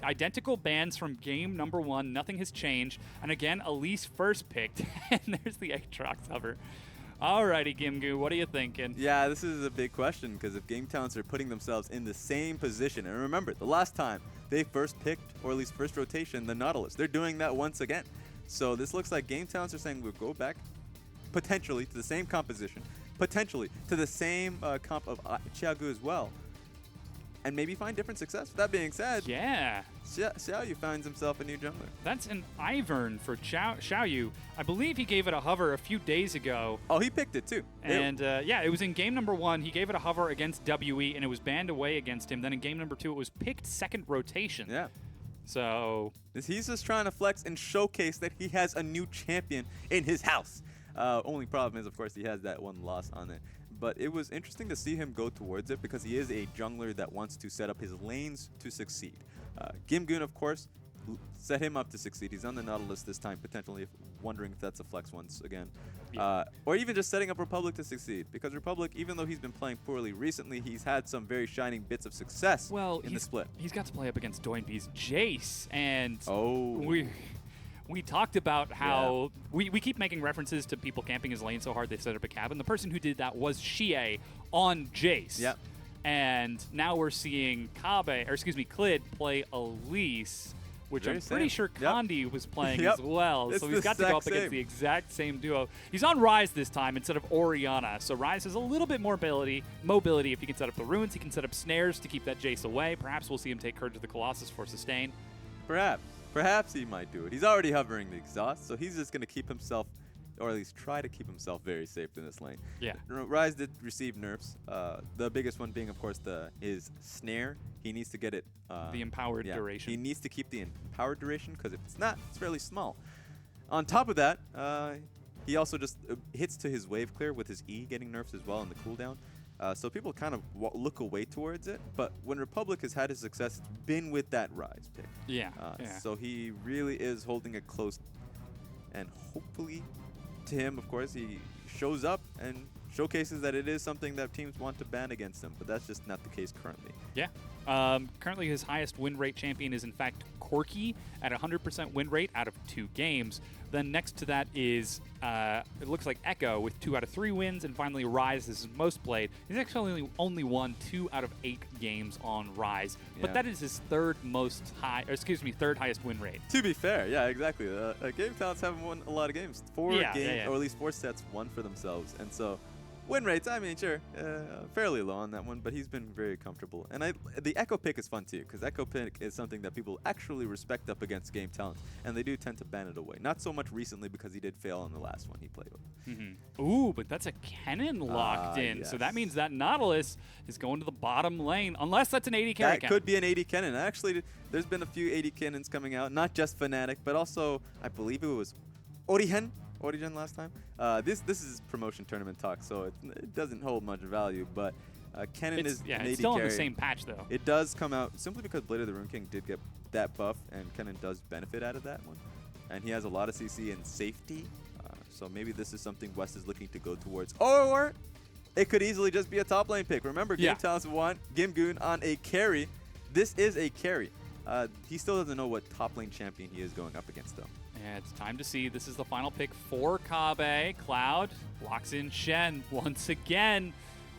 Identical bans from game number 1. Nothing has changed. And again, Elise first picked. And there's the Aatrox hover. Alrighty, Gimgoo, what are you thinking? Yeah, this is a big question because if Game Talents are putting themselves in the same position, and remember, the last time they first picked, or at least first rotation, the Nautilus, they're doing that once again. So this looks like Game Talents are saying we'll go back potentially to the same composition, potentially to the same comp of Chiagu as well, and maybe find different success. That being said, Yeah. Xiaoyu finds himself a new jungler. That's an Ivern for Xiaoyu. I believe he gave it a hover a few days ago. Oh, he picked it too. And yeah, it was in game number 1. He gave it a hover against WE, and it was banned away against him. Then in game number 2, it was picked second rotation. Yeah. So He's just trying to flex and showcase that he has a new champion in his house. Only problem is, of course, he has that one loss on it. But it was interesting to see him go towards it because he is a jungler that wants to set up his lanes to succeed. Gimgoon, of course, set him up to succeed. He's on the Nautilus this time, potentially wondering if that's a flex once again. Yeah. Or even just setting up Republic to succeed. Because Republic, even though he's been playing poorly recently, he's had some very shining bits of success in the split. He's got to play up against Doinby's Jace, and Oh. We talked about how we keep making references to people camping his lane so hard they set up a cabin. The person who did that was Xie on Jace. Yep. And now we're seeing Clid play Elise, which Very I'm pretty same. sure Yep. Condi was playing Yep. as well. It's So he's the got to go up exact against same. the exact same duo. He's on Ryze this time instead of Orianna. So Ryze has a little bit more mobility. If he can set up the runes, he can set up snares to keep that Jace away. Perhaps we'll see him take Courage of the Colossus for sustain. Perhaps he might do it. He's already hovering the exhaust, so he's just going to keep himself, or at least try to keep himself very safe in this lane. Yeah. Ryze did receive nerfs. The biggest one being, of course, his snare. He needs to get it. The empowered yeah, duration. He needs to keep the empowered duration because if it's not, it's fairly small. On top of that, he also just hits to his wave clear with his E getting nerfs as well in the cooldown. So people kind of look away towards it, but when Republic has had his success, it's been with that Ryze pick. Yeah. So he really is holding it close, and hopefully to him, of course, he shows up and showcases that it is something that teams want to ban against him, but that's just not the case currently. Yeah. Currently, his highest win rate champion is, in fact, Corki at 100% win rate out of 2 games. Then next to that is, it looks like Echo with 2 out of 3 wins, and finally Ryze is his most played. He's actually only won 2 out of 8 games on Ryze, but Yeah. that is his third highest win rate. To be fair, yeah, exactly. Game Talents haven't won a lot of games. 4 Yeah, games, yeah. or at least 4 sets won for themselves, and so win rates, I mean, sure, fairly low on that one, but he's been very comfortable. And the Echo pick is fun too, because Echo pick is something that people actually respect up against Game Talents, and they do tend to ban it away. Not so much recently because he did fail on the last one he played with. Ooh, but that's a Kennen locked in, so that yes. means that Nautilus is going to the bottom lane, unless that's an 80 carry That Kennen. could be an 80 Kennen. Actually, there's been a few 80 Kennens coming out, not just Fnatic, but also, I believe it was Origen last time. This is promotion tournament talk, so it doesn't hold much value, but Kennen is an 80 it's still on carry. the same patch, though. It does come out simply because Blade of the Rune King did get that buff, and Kennen does benefit out of that one. And he has a lot of CC and safety, so maybe this is something West is looking to go towards. Or it could easily just be a top lane pick. Remember, Game Talents want Gimgoon on a carry. This is a carry. He still doesn't know what top lane champion he is going up against, though. Yeah, it's time to see. This is the final pick for Kabe. Cloud locks in Shen once again.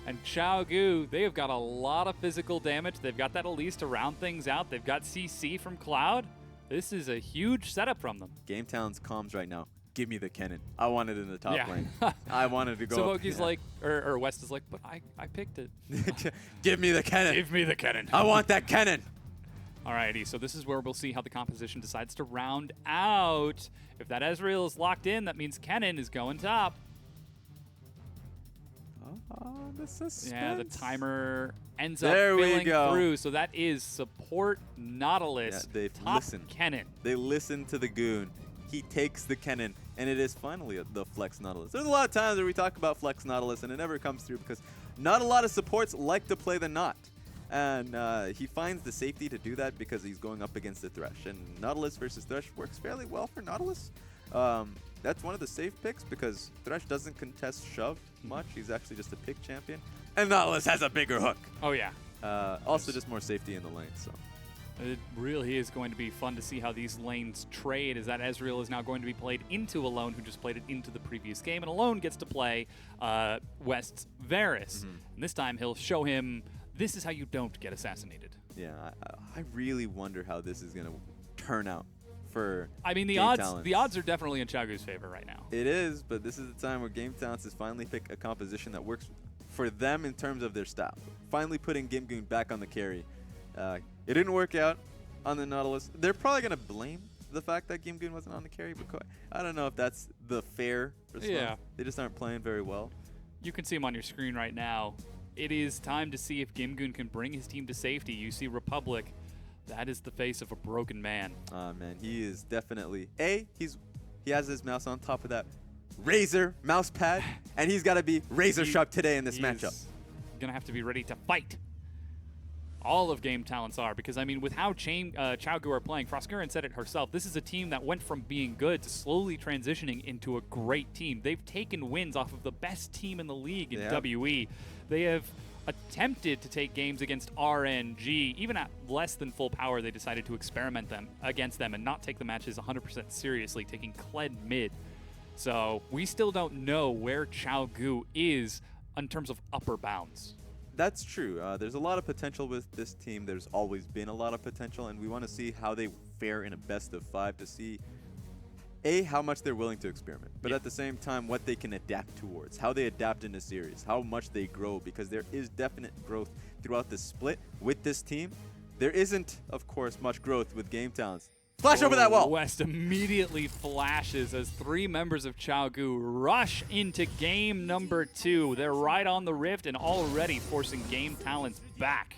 And Xiaogu, they have got a lot of physical damage. They've got that Elise to round things out. They've got CC from Cloud. This is a huge setup from them. Game Talents comms right now. Give me the Kennen. I want it in the top Yeah. lane. I wanted to go So up. Voki's like, or West is like, but I picked it. Give me the Kennen. Give me the Kennen. I want that Kennen. Alrighty, so this is where we'll see how the composition decides to round out. If that Ezreal is locked in, that means Kennen is going top. The suspense. Yeah, the timer ends There up we filling go. through. So that is support Nautilus. Yeah, they've top listened. Kennen. They listen to the goon. He takes the Kennen, and it is finally the Flex Nautilus. There's a lot of times where we talk about Flex Nautilus, and it never comes through because not a lot of supports like to play the Not. And he finds the safety to do that because he's going up against the Thresh. And Nautilus versus Thresh works fairly well for Nautilus. That's one of the safe picks because Thresh doesn't contest shove much. He's actually just a pick champion. And Nautilus has a bigger hook. Oh, yeah. Also just more safety in the lane. So It really is going to be fun to see how these lanes trade, as that Ezreal is now going to be played into Alone, who just played it into the previous game, and Alone gets to play West's Varus. And this time he'll show him, this is how you don't get assassinated. yeah, I really wonder how this is going to turn out for I mean, the Game odds Talents. are definitely in Chagu's favor right now. It is, but this is the time where Game Talents is finally pick a composition that works for them in terms of their style. Finally putting Gimgoon back on the carry. It didn't work out on the Nautilus. They're probably going to blame the fact that Gimgoon wasn't on the carry, but I don't know if that's the fair response. Yeah. They just aren't playing very well. You can see him on your screen right now. It is time to see if Gimgoon can bring his team to safety. You see Republic. That is the face of a broken man. Man, he is definitely he has his mouse on top of that Razer mouse pad, and he's got to be razor sharp today in this matchup. Gonna have to be ready to fight. All of Game Talents are, because I mean, with how Chaogu are playing, Froskuren said it herself, this is a team that went from being good to slowly transitioning into a great team. They've taken wins off of the best team in the league in Yeah. WE. They have attempted to take games against RNG. Even at less than full power, they decided to experiment against them and not take the matches 100% seriously, taking Kled mid. So we still don't know where ChiaoGu is in terms of upper bounds. That's true. There's a lot of potential with this team. There's always been a lot of potential, and we want to see how they fare in a best of 5 to see how much they're willing to experiment, but at the same time, what they can adapt towards, how they adapt in a series, how much they grow, because there is definite growth throughout the split with this team. There isn't, of course, much growth with Game Talents. Flash over that wall! West immediately flashes as 3 members of ChiaoGu rush into game number 2. They're right on the rift and already forcing Game Talents back.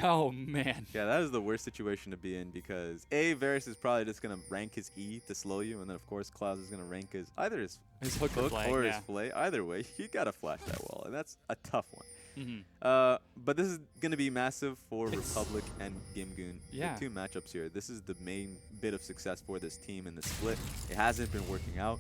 Oh, man. Yeah, that is the worst situation to be in because Varus is probably just going to rank his E to slow you, and then, of course, Cloud is going to rank either his hook or his fillet. Either way, you got to flash that wall, and that's a tough one. But this is going to be massive for Republic and Gimgoon. Yeah. The 2 matchups here. This is the main bit of success for this team in the split. It hasn't been working out,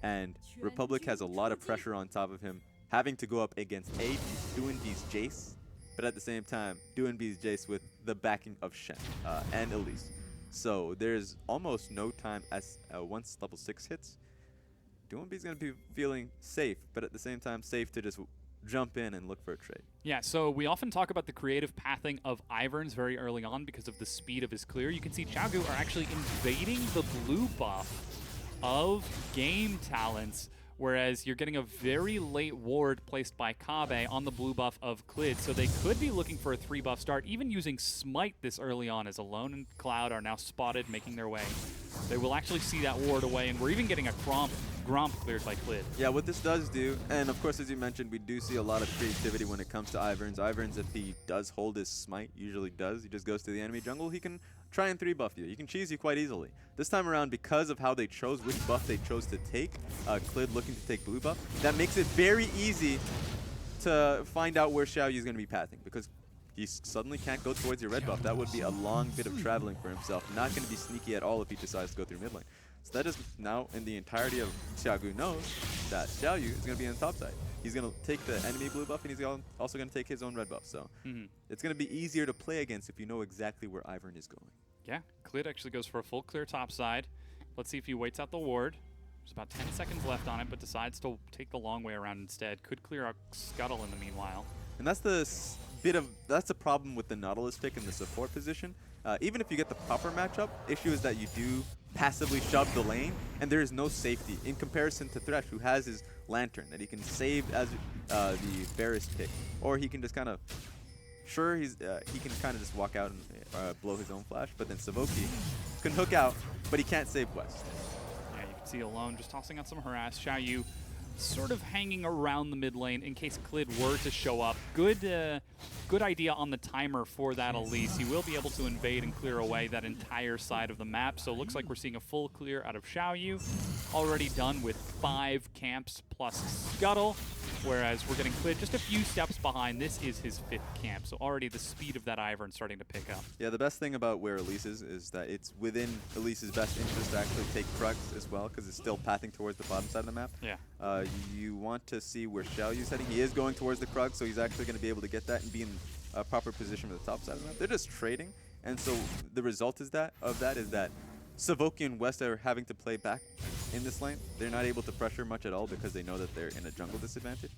and Republic has a lot of pressure on top of him, having to go up against Doinb's Jace, but at the same time, Doinb's Jace with the backing of Shen and Elise. So there's almost no time as once level 6 hits. Doinb's going to be feeling safe, but at the same time, safe to just jump in and look for a trade. Yeah, so we often talk about the creative pathing of Ivern's very early on because of the speed of his clear. You can see ChiaoGu are actually invading the blue buff of Game Talents, whereas you're getting a very late ward placed by Kabe on the blue buff of Klid, so they could be looking for a 3-buff start, even using Smite this early on, as Alone and Cloud are now spotted making their way. They will actually see that ward away, and we're even getting a Gromp cleared by Klid. Yeah, what this does do, and of course, as you mentioned, we do see a lot of creativity when it comes to Ivern's. Ivern's, if he does hold his Smite, usually does, he just goes to the enemy jungle, he can try and 3-buff you. You can cheese you quite easily. This time around, because of how they chose, which buff they chose to take, Klid looking to take blue buff, that makes it very easy to find out where Xiaoyu is going to be pathing, because he suddenly can't go towards your red buff. That would be a long bit of traveling for himself. Not going to be sneaky at all if he decides to go through mid lane. So that is now in the entirety of ChiaoGu knows that Xiaoyu is going to be on the top side. He's going to take the enemy blue buff, and he's also going to take his own red buff. So it's going to be easier to play against if you know exactly where Ivern is going. Yeah, Klid actually goes for a full clear top side. Let's see if he waits out the ward. There's about 10 seconds left on it, but decides to take the long way around instead. Could clear out Scuttle in the meanwhile. And that's that's the problem with the Nautilus pick in the support position. Even if you get the proper matchup, issue is that you do passively shove the lane, and there is no safety in comparison to Thresh, who has his Lantern that he can save as the Varus pick, or he can just kind of, he can kind of just walk out and blow his own flash, but then Savoki can hook out, but he can't save West. Yeah, you can see Alone just tossing out some harass. Xiaoyu sort of hanging around the mid lane in case Klid were to show up. Good idea on the timer for that Elise. He will be able to invade and clear away that entire side of the map. So it looks like we're seeing a full clear out of Xiaoyu. Already done with 5 camps plus Scuttle. Whereas we're getting Klid just a few steps behind. This is his 5th camp. So already the speed of that Ivern starting to pick up. Yeah, the best thing about where Elise is that it's within Elise's best interest to actually take Krugs as well, because it's still pathing towards the bottom side of the map. Yeah. You want to see where Xiaoyu's heading. He is going towards the Krug, so he's actually going to be able to get that and be in a proper position for the top side of the map. They're just trading, and so the result is that Savoki and West are having to play back in this lane. They're not able to pressure much at all because they know that they're in a jungle disadvantage.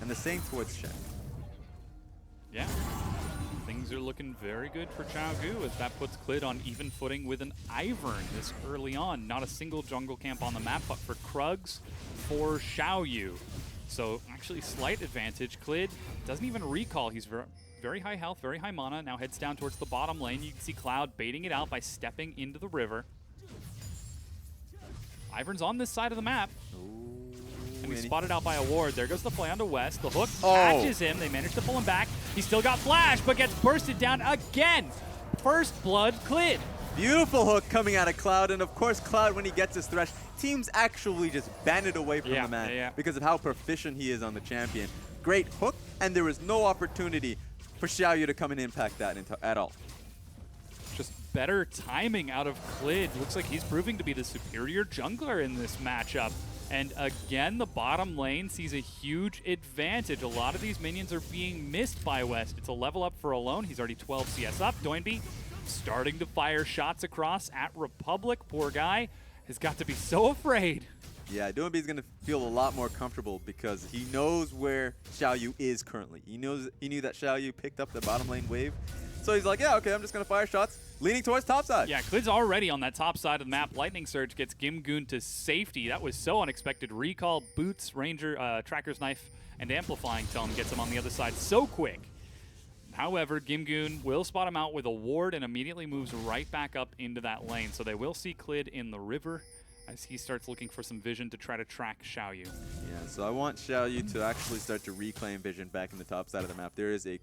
And the same towards Shen. Yeah. Things are looking very good for ChiaoGu as that puts Klid on even footing with an Ivern this early on. Not a single jungle camp on the map, but for Krugs, for Xiaoyu. So actually slight advantage. Klid doesn't even recall. He's very high health, very high mana. Now heads down towards the bottom lane. You can see Cloud baiting it out by stepping into the river. Ivern's on this side of the map. And he's spotted out by a ward. There goes the play onto West. The hook catches him. They manage to pull him back. He's still got flash, but gets bursted down again. First blood, Klid. Beautiful hook coming out of Cloud, and of course Cloud, when he gets his Thresh, teams actually just ban it away from the man because of how proficient he is on the champion. Great hook, and there was no opportunity for Xiaoyu to come and impact that at all. Just better timing out of Klid. Looks like he's proving to be the superior jungler in this matchup. And again, the bottom lane sees a huge advantage. A lot of these minions are being missed by West. It's a level up for Alone. He's already 12 CS up. Doinby starting to fire shots across at Republic. Poor guy has got to be so afraid. Yeah, Doinby's going to feel a lot more comfortable because he knows where Xiaoyu is currently. He knew that Xiaoyu picked up the bottom lane wave. So he's like, yeah, okay, I'm just going to fire shots, leaning towards top side. Yeah, Klid's already on that top side of the map. Lightning Surge gets Gimgoon to safety. That was so unexpected. Recall, Boots, Ranger, Tracker's Knife, and Amplifying Tone gets him on the other side so quick. However, Gimgoon will spot him out with a ward and immediately moves right back up into that lane. So they will see Klid in the river as he starts looking for some vision to try to track Xiaoyu. Yeah, so I want Xiaoyu to actually start to reclaim vision back in the top side of the map. There is a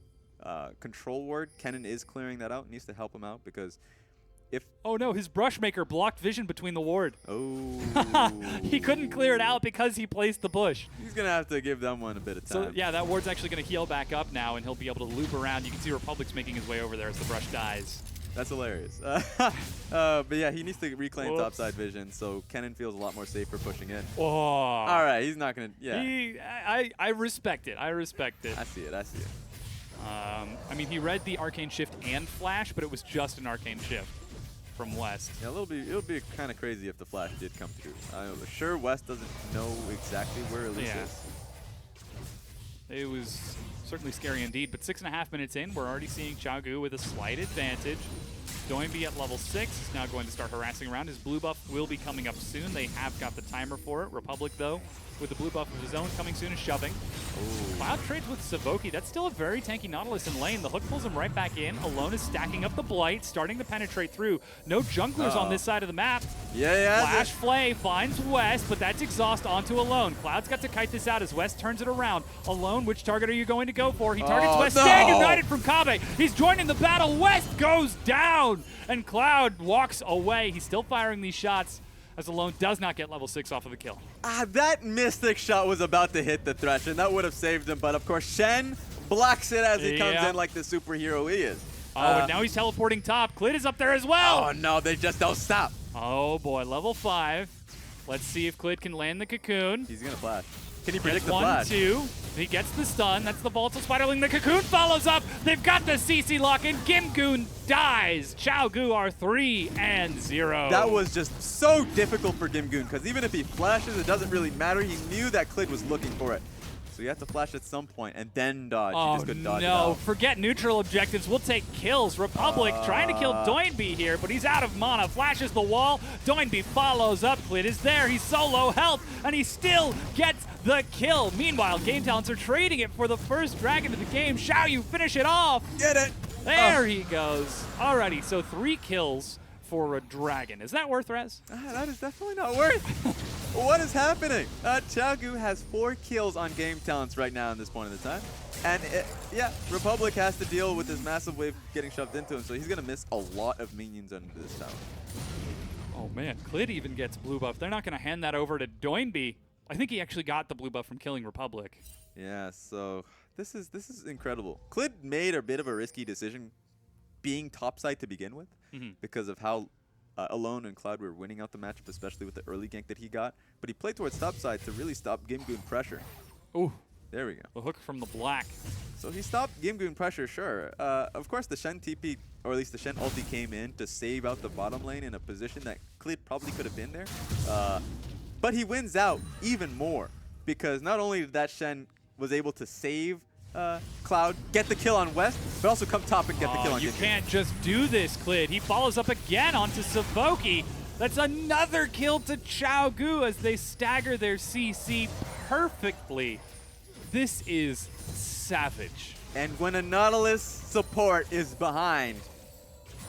control ward. Kennen is clearing that out. Needs to help him out because if... Oh no, his Brushmaker blocked vision between the ward. Oh. He couldn't clear it out because he placed the bush. He's going to have to give that one a bit of time. So yeah, that ward's actually going to heal back up now and he'll be able to loop around. You can see Republic's making his way over there as the brush dies. That's hilarious. But yeah, he needs to reclaim topside vision, so Kennen feels a lot more safer pushing in. Oh. All right, he's not going to... Yeah. I respect it. I respect it. I see it. I see it. I mean, he read the Arcane Shift and Flash, but it was just an Arcane Shift from West. Yeah, it would be kind of crazy if the Flash did come through. I'm sure West doesn't know exactly where Elise is. It was certainly scary indeed, but 6.5 minutes in, we're already seeing Xiaogu with a slight advantage. Doinby at level 6 is now going to start harassing around. His blue buff will be coming up soon. They have got the timer for it. Republic, though, with the blue buff of his own coming soon, is shoving. Ooh. Cloud trades with Savoki. That's still a very tanky Nautilus in lane. The hook pulls him right back in. Alone is stacking up the Blight, starting to penetrate through. No junglers on this side of the map. Yeah. Flash Flay finds West, but that's exhaust onto Alone. Cloud's got to kite this out as West turns it around. Alone, which target are you going to go for? He targets West. No. Stag Ignited from Kabe. He's joining the battle. West goes down, and Cloud walks away. He's still firing these shots as Alone does not get level 6 off of the kill. That Mystic shot was about to hit the Thresh, and that would have saved him, but of course Shen blocks it as he comes in like the superhero he is. Oh, and now he's teleporting top. Klid is up there as well. Oh no, they just don't stop. Oh boy, level 5. Let's see if Klid can land the cocoon. He's gonna flash. Can he predict the one, flash? 2. He gets the stun. That's the Volatile Spiderling. The cocoon follows up. They've got the CC lock, and Gimgoon dies. Xiaogu are 3-0. That was just so difficult for Gimgoon, because even if he flashes, it doesn't really matter. He knew that Klid was looking for it. So you have to flash at some point and then dodge. Oh, you just could dodge it no. out. Forget neutral objectives. We'll take kills. Republic trying to kill Doinby here, but he's out of mana. Flashes the wall. Doinby follows up. Klid is there. He's so low health, and he still gets the kill. Meanwhile, Game Talents are trading it for the first dragon of the game. Xiaoyu, finish it off. Get it. There he goes. Alrighty, so 3 kills for a dragon. Is that worth, Rez? That is definitely not worth. What is happening? Xiaogu has 4 kills on Game Talents right now in this point in the time. And yeah, Republic has to deal with this massive wave getting shoved into him, so he's going to miss a lot of minions under this tower. Oh man, Klid even gets blue buff. They're not going to hand that over to Doinby. I think he actually got the blue buff from killing Republic. Yeah, so this is incredible. Klid made a bit of a risky decision being topside to begin with because of how Alone and Cloud were winning out the matchup, especially with the early gank that he got. But he played towards topside to really stop Gimgoon pressure. Ooh. There we go. The hook from the black. So he stopped Gimgoon pressure, sure. Of course, the Shen TP, or at least the Shen ulti came in to save out the bottom lane in a position that Klid probably could have been there. But he wins out even more because not only did that Shen was able to save Cloud, get the kill on West, but also come top and get the kill on You Gimgoon. can't just do this, Klid. He follows up again onto Savoki. That's another kill to Xiaogu as they stagger their CC perfectly. This is savage. And when a Nautilus support is behind,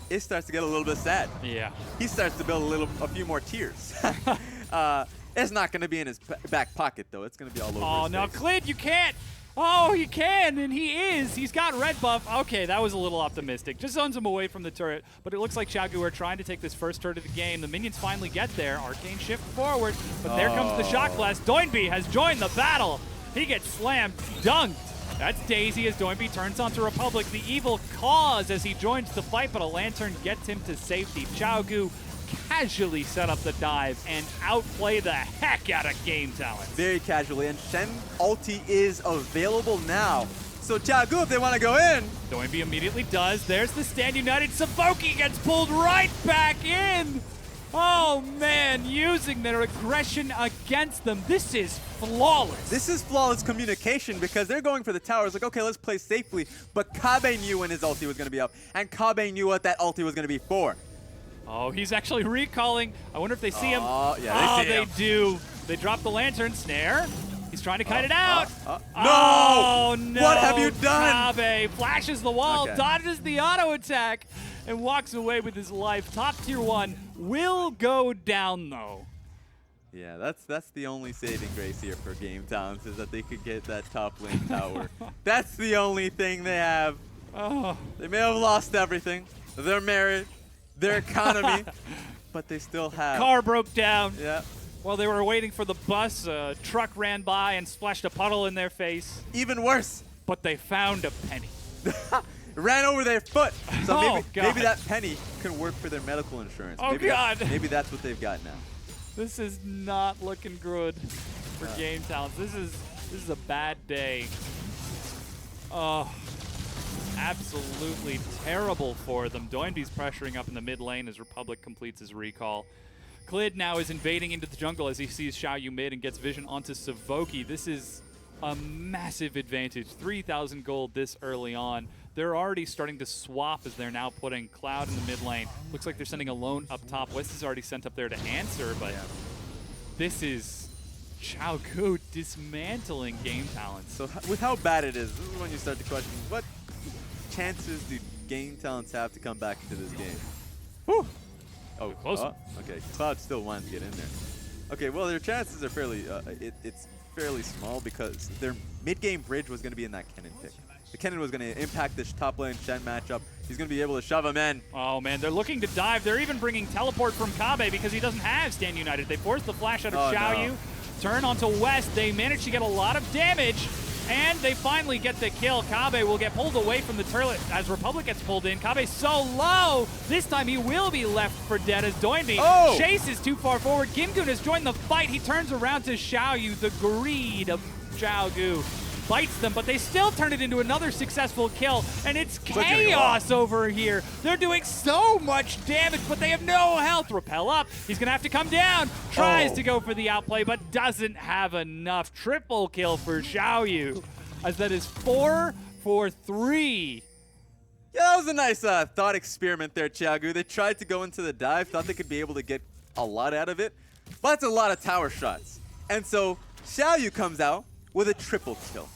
it starts to get a little bit sad. Yeah. He starts to build a few more tears. It's not going to be in his back pocket, though. It's going to be all over Oh, his no, face. Klid, you can't. Oh, you can, and he is. He's got red buff. Okay, that was a little optimistic. Just zones him away from the turret, but it looks like Xiaogu are trying to take this first turret of the game. The minions finally get there. Arcane shift forward, but there comes the shock blast. Doinby has joined the battle. He gets slammed, dunked. That's Daisy as Doinby turns onto Republic. The evil cause as he joins the fight, but a lantern gets him to safety. Xiaogu casually set up the dive and outplay the heck out of Game Talent. Very casually, and Shen ulti is available now. So Xiaogu, if they want to go in, Doinby immediately does. There's the Stand United. Savoki gets pulled right back in. Oh man, using their aggression against them. This is flawless. this is flawless communication because they're going for the towers. Like, okay, let's play safely. But Kabe knew when his ulti was going to be up, and Kabe knew what that ulti was going to be for. Oh, he's actually recalling. I wonder if they see him. Oh, yeah, they see him. do. They drop the lantern snare. He's trying to kite it out. No! Oh, no. What have you done? Kabe flashes the wall, Okay. dodges the auto attack, and walks away with his life. Top tier 1 will go down, though. Yeah, that's the only saving grace here for Game Talents is that they could get that top lane tower. That's the only thing they have. Oh. They may have lost everything, their marriage, their economy, but they still have. Car broke down. Yeah. While they were waiting for the bus, a truck ran by and splashed a puddle in their face. Even worse, But they found a penny. ran over their foot. So Oh, maybe, God. maybe that penny can work for their medical insurance. Oh, maybe God. Maybe that's what they've got now. This is not looking good for Game Talents. This is a bad day. Oh, absolutely terrible for them. Doinby's pressuring up in the mid lane as Republic completes his recall. Klid now is invading into the jungle as he sees Xiaoyu mid and gets vision onto Savoki. This is a massive advantage. 3,000 gold this early on. They're already starting to swap as they're now putting Cloud in the mid lane. Looks like they're sending Alone up top. West is already sent up there to answer, but this is Xiaogu dismantling Game Talents. So with how bad it is, this is when you start to question what chances do Game Talents have to come back into this game. Whew. Oh, Close one. okay. Cloud still wanted to get in there. Okay, well, their chances are fairly, it's fairly small because their mid-game bridge was going to be in that Kennen pick. The Kennen was going to impact this top lane Shen matchup. He's going to be able to shove him in. Oh man, they're looking to dive. They're even bringing teleport from Kabe because he doesn't have Stand United. They force the flash out of Oh, Xiaoyu. no. Turn onto West. They manage to get a lot of damage. And they finally get the kill. Kabe will get pulled away from the turret as Republic gets pulled in. Kabe's so low. This time he will be left for dead as Doinby chases too far forward. Gimgoon has joined the fight. He turns around to Xiaoyu. The greed of Xiaogu bites them, but they still turn it into another successful kill. And it's chaos over here. They're doing so much damage, but they have no health. Repel up. He's going to have to come down. Tries to go for the outplay, but doesn't have enough. Triple kill for Xiaoyu, as that is 4 for 3. Yeah, that was a nice thought experiment there, Xiaogu. They tried to go into the dive, thought they could be able to get a lot out of it, but it's a lot of tower shots. And so Xiaoyu comes out with a triple kill.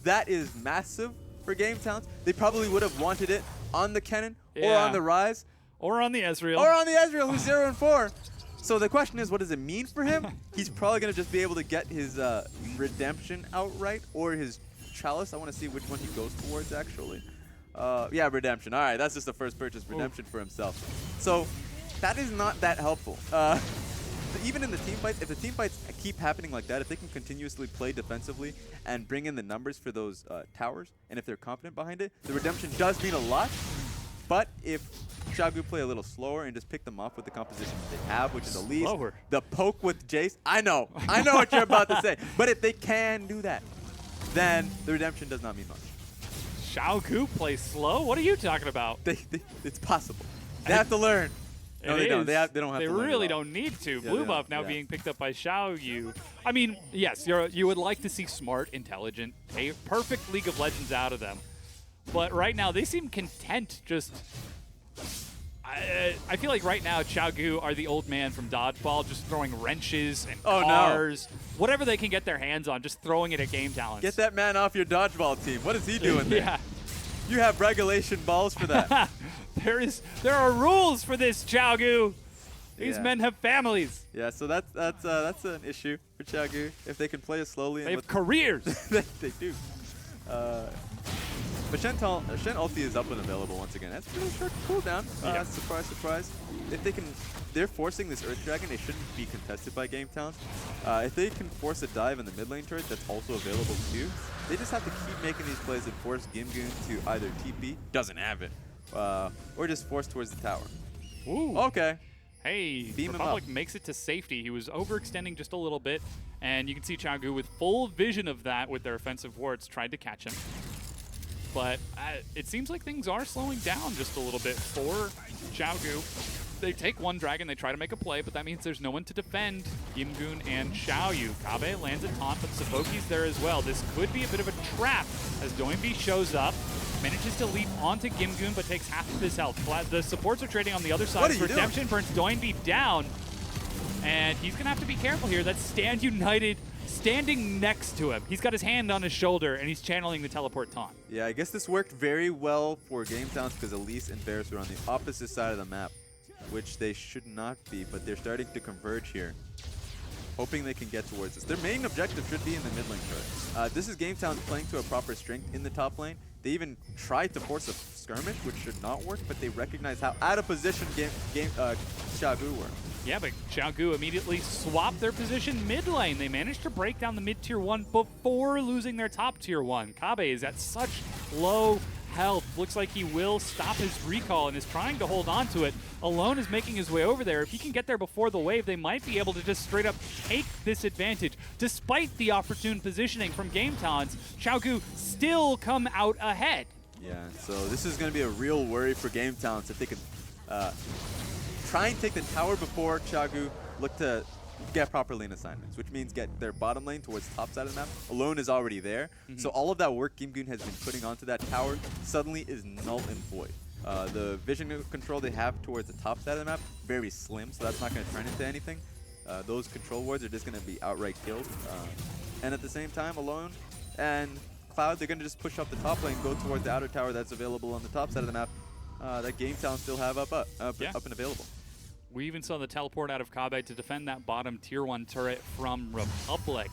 That is massive for Game Talents. They probably would have wanted it on the Kennen or on the Rise. Or on the Ezreal. Or on the Ezreal, who's 0 and 4. So the question is, what does it mean for him? He's probably going to just be able to get his Redemption outright or his Chalice. I want to see which one he goes towards, actually. Yeah, Redemption. All right, that's just the first purchase, Redemption for himself. So that is not that helpful. Even in the team fights, if the team fights keep happening like that, if they can continuously play defensively and bring in the numbers for those towers, and if they're confident behind it, the Redemption does mean a lot. But if Xiaogu play a little slower and just pick them off with the composition that they have, which is at least the poke with Jace. I know what you're about to say. But if they can do that, then the Redemption does not mean much. Xiaogu plays slow? What are you talking about? It's possible. They have to learn. No, they don't. They don't have to learn. They really don't need to. Yeah, Blue buff now being picked up by Xiaoyu. I mean, yes, you would like to see smart, intelligent, a perfect League of Legends out of them. But right now, they seem content just... I feel like right now, Xiaogu are the old man from Dodgeball, just throwing wrenches and cars. Whatever they can get their hands on, just throwing it at Game Talents. Get that man off your Dodgeball team. What is he doing there? Yeah. You have regulation balls for that. There are rules for this, Xiaogu. These men have families. Yeah, so that's an issue for Xiaogu. If they can play it slowly. They have careers. they do. But Shen ulti is up and available once again. That's a really short cooldown. Surprise, surprise. If they can, they're forcing this Earth Dragon. It shouldn't be contested by Game Talents. If they can force a dive in the mid lane turret, that's also available too. They just have to keep making these plays and force Gimgoon to either TP, doesn't have it, or just force towards the tower. Ooh. Okay. Hey, Beam him Republic up. makes it to safety. He was overextending just a little bit, and you can see Xiaogu with full vision of that with their offensive wards tried to catch him. But it seems like things are slowing down just a little bit for Xiaogu. They take one dragon, they try to make a play, but that means there's no one to defend Gimgoon and Xiaoyu. Kabe lands a taunt, but Saboki's there as well. This could be a bit of a trap as Doinby shows up, manages to leap onto Gimgoon, but takes half of his health. The supports are trading on the other side. Redemption burns Doinby down, and he's going to have to be careful here. That's Stand United standing next to him. He's got his hand on his shoulder, and he's channeling the teleport taunt. Yeah, I guess this worked very well for Game Towns because Elise and Varus were on the opposite side of the map, which they should not be, but they're starting to converge here, hoping they can get towards us. Their main objective should be in the mid lane turret. This is Game Towns playing to a proper strength in the top lane. They even tried to force a skirmish, which should not work, but they recognize how out of position Xiaogu were. Yeah, but Xiaogu immediately swapped their position mid lane. They managed to break down the mid tier 1 before losing their top tier 1. Kabe is at such low health. Looks like he will stop his recall and is trying to hold on to it. Alone is making his way over there. If he can get there before the wave, they might be able to just straight up take this advantage. Despite the opportune positioning from Game Towns, Xiaogu still come out ahead. Yeah, so this is going to be a real worry for Game Towns if they could try and take the tower before Xiaogu look to get proper lane assignments, which means get their bottom lane towards the top side of the map. Alone is already there, so all of that work Gimgoon has been putting onto that tower suddenly is null and void. The vision control they have towards the top side of the map, very slim, so that's not going to turn into anything. Those control wards are just going to be outright killed. And at the same time, Alone and Cloud, they're going to just push up the top lane, go towards the outer tower that's available on the top side of the map that Game Town still have up and available. We even saw the teleport out of Kabe to defend that bottom tier 1 turret from Republic.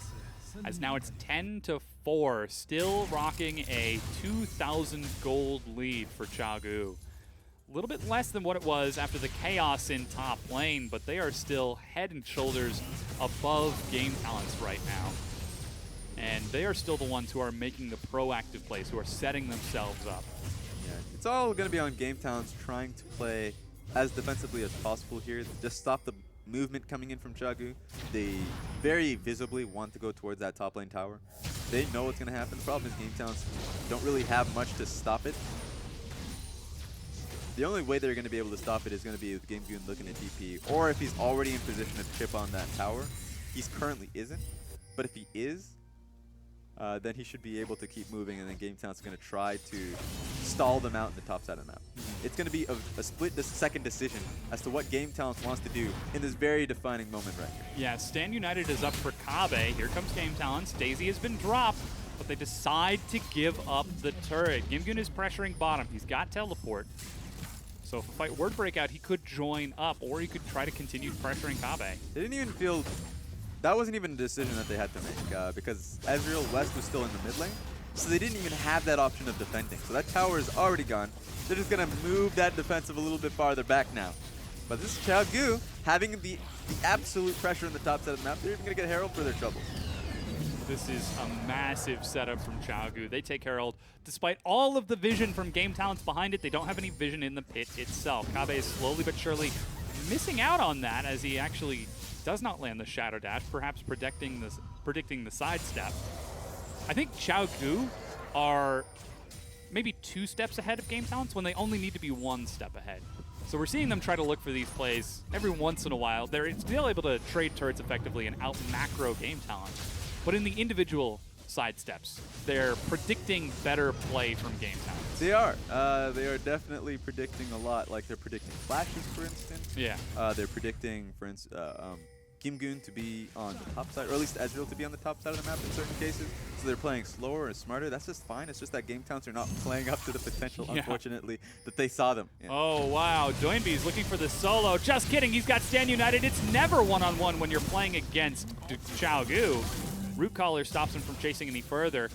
As now it's 10-4, still rocking a 2,000 gold lead for Xiaogu. A little bit less than what it was after the chaos in top lane, but they are still head and shoulders above Game Talents right now. And they are still the ones who are making the proactive plays, who are setting themselves up. Yeah, it's all going to be on Game Towns trying to play as defensively as possible here. Just stop the movement coming in from Xiaogu. They very visibly want to go towards that top lane tower. They know what's going to happen. The problem is Game Towns don't really have much to stop it. The only way they're going to be able to stop it is going to be with Gimgoon looking at DP, or if he's already in position to chip on that tower. He's currently isn't, but if he is, then he should be able to keep moving, and then Game Towns is going to try to stall them out in the top side of the map. It's going to be a split-second decision as to what Game Towns wants to do in this very defining moment right here. Yeah, Stand United is up for Kabe. Here comes Game Talents. Daisy has been dropped, but they decide to give up the turret. Gimgoon is pressuring bottom. He's got teleport. So if a fight were to break out, he could join up, or he could try to continue pressuring Kabe. They didn't even feel... That wasn't even a decision that they had to make because Ezreal West was still in the mid lane, so they didn't even have that option of defending. So that tower is already gone. They're just going to move that defensive a little bit farther back now. But this is Xiaogu having the absolute pressure on the top side of the map. They're even going to get Herald for their troubles. This is a massive setup from Xiaogu. They take Herald. Despite all of the vision from Game Talents behind it, they don't have any vision in the pit itself. Kabe is slowly but surely missing out on that as he actually does not land the Shadow Dash, perhaps predicting the sidestep. I think Xiaogu are maybe 2 steps ahead of Game Talents when they only need to be 1 step ahead. So we're seeing them try to look for these plays every once in a while. They're still able to trade turrets effectively and out-macro Game Talents. But in the individual sidesteps, they're predicting better play from Game Talents. They are. They are definitely predicting a lot. Like they're predicting flashes, for instance. Yeah. They're predicting, for instance, Gimgoon to be on the top side, or at least Ezreal to be on the top side of the map in certain cases. So they're playing slower and smarter. That's just fine. It's just that Game Towns are not playing up to the potential, unfortunately, that they saw them. Yeah. Oh, wow. Doinby's looking for the solo. Just kidding. He's got Stand United. It's never one-on-one when you're playing against Xiaogu. Root Collar stops him from chasing any further.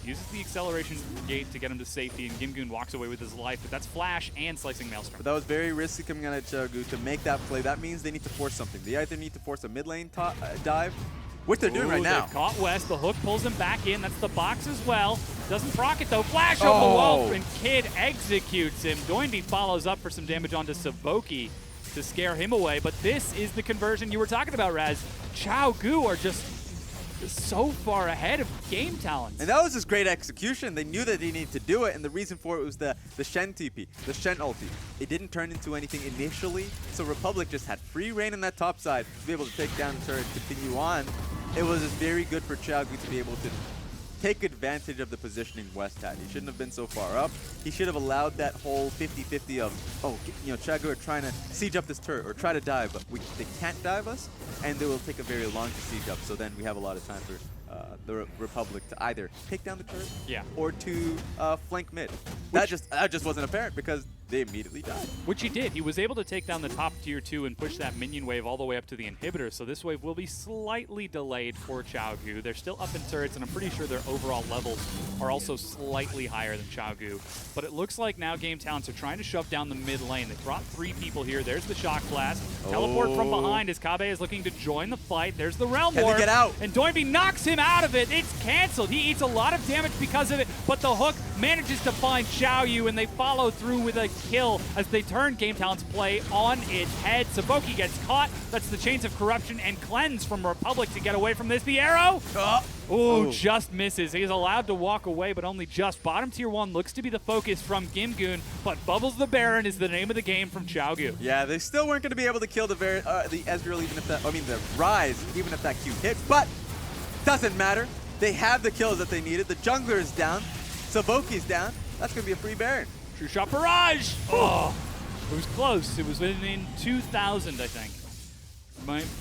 Uses the acceleration gate to get him to safety, and Gimgoon walks away with his life. But that's Flash and Slicing Maelstrom. But that was very risky coming out of Xiaogu to make that play. That means they need to force something. They either need to force a mid lane dive, which they're doing right now. They've caught West. The hook pulls him back in. That's the box as well. Doesn't proc it, though. Flash over Wolf, and Kid executes him. Doinby follows up for some damage onto Saboki. to scare him away. But this is the conversion you were talking about, Raz. ChiaoGu are just so far ahead of Game Talent. And that was just great execution. They knew that they needed to do it, and the reason for it was the Shen TP, the Shen ulti. It didn't turn into anything initially, so Republic just had free reign on that top side to be able to take down the turret, continue on. It was just very good for ChiaoGu to be able to take advantage of the positioning West had. He shouldn't have been so far up. He should have allowed that whole 50-50 of, oh, you know, ChiaoGu are trying to siege up this turret or try to dive, but they can't dive us, and they will take a very long to siege up. So then we have a lot of time for the Republic to either take down the turret or to flank mid. That just wasn't apparent because they immediately died. Which he did. He was able to take down the top tier 2 and push that minion wave all the way up to the inhibitor. So this wave will be slightly delayed for ChiaoGu. They're still up in turrets, and I'm pretty sure their overall levels are also slightly higher than ChiaoGu. But it looks like now Game Talents are trying to shove down the mid lane. They brought 3 people here. There's the Shock Blast. Teleport from behind as Kabe is looking to join the fight. There's the Realm Warp. Get out. And Doinby knocks him out of it. It's canceled. He eats a lot of damage because of it, but the hook manages to find Xiaoyu, and they follow through with a kill as they turn Game Talent's play on its head. Saboki gets caught. That's the Chains of Corruption and Cleanse from Republic to get away from this. The arrow! Ooh, just misses. He's allowed to walk away, but only just. Bottom tier 1 looks to be the focus from Gimgoon, but Bubbles the Baron is the name of the game from ChiaoGu. Yeah, they still weren't going to be able to kill the Ezreal, even if that, I mean the Ryze, even if that Q hits, but doesn't matter. They have the kills that they needed. The jungler is down. Saboki's down. That's going to be a free Baron. True shot barrage. Oh, it was close. It was within 2,000, I think.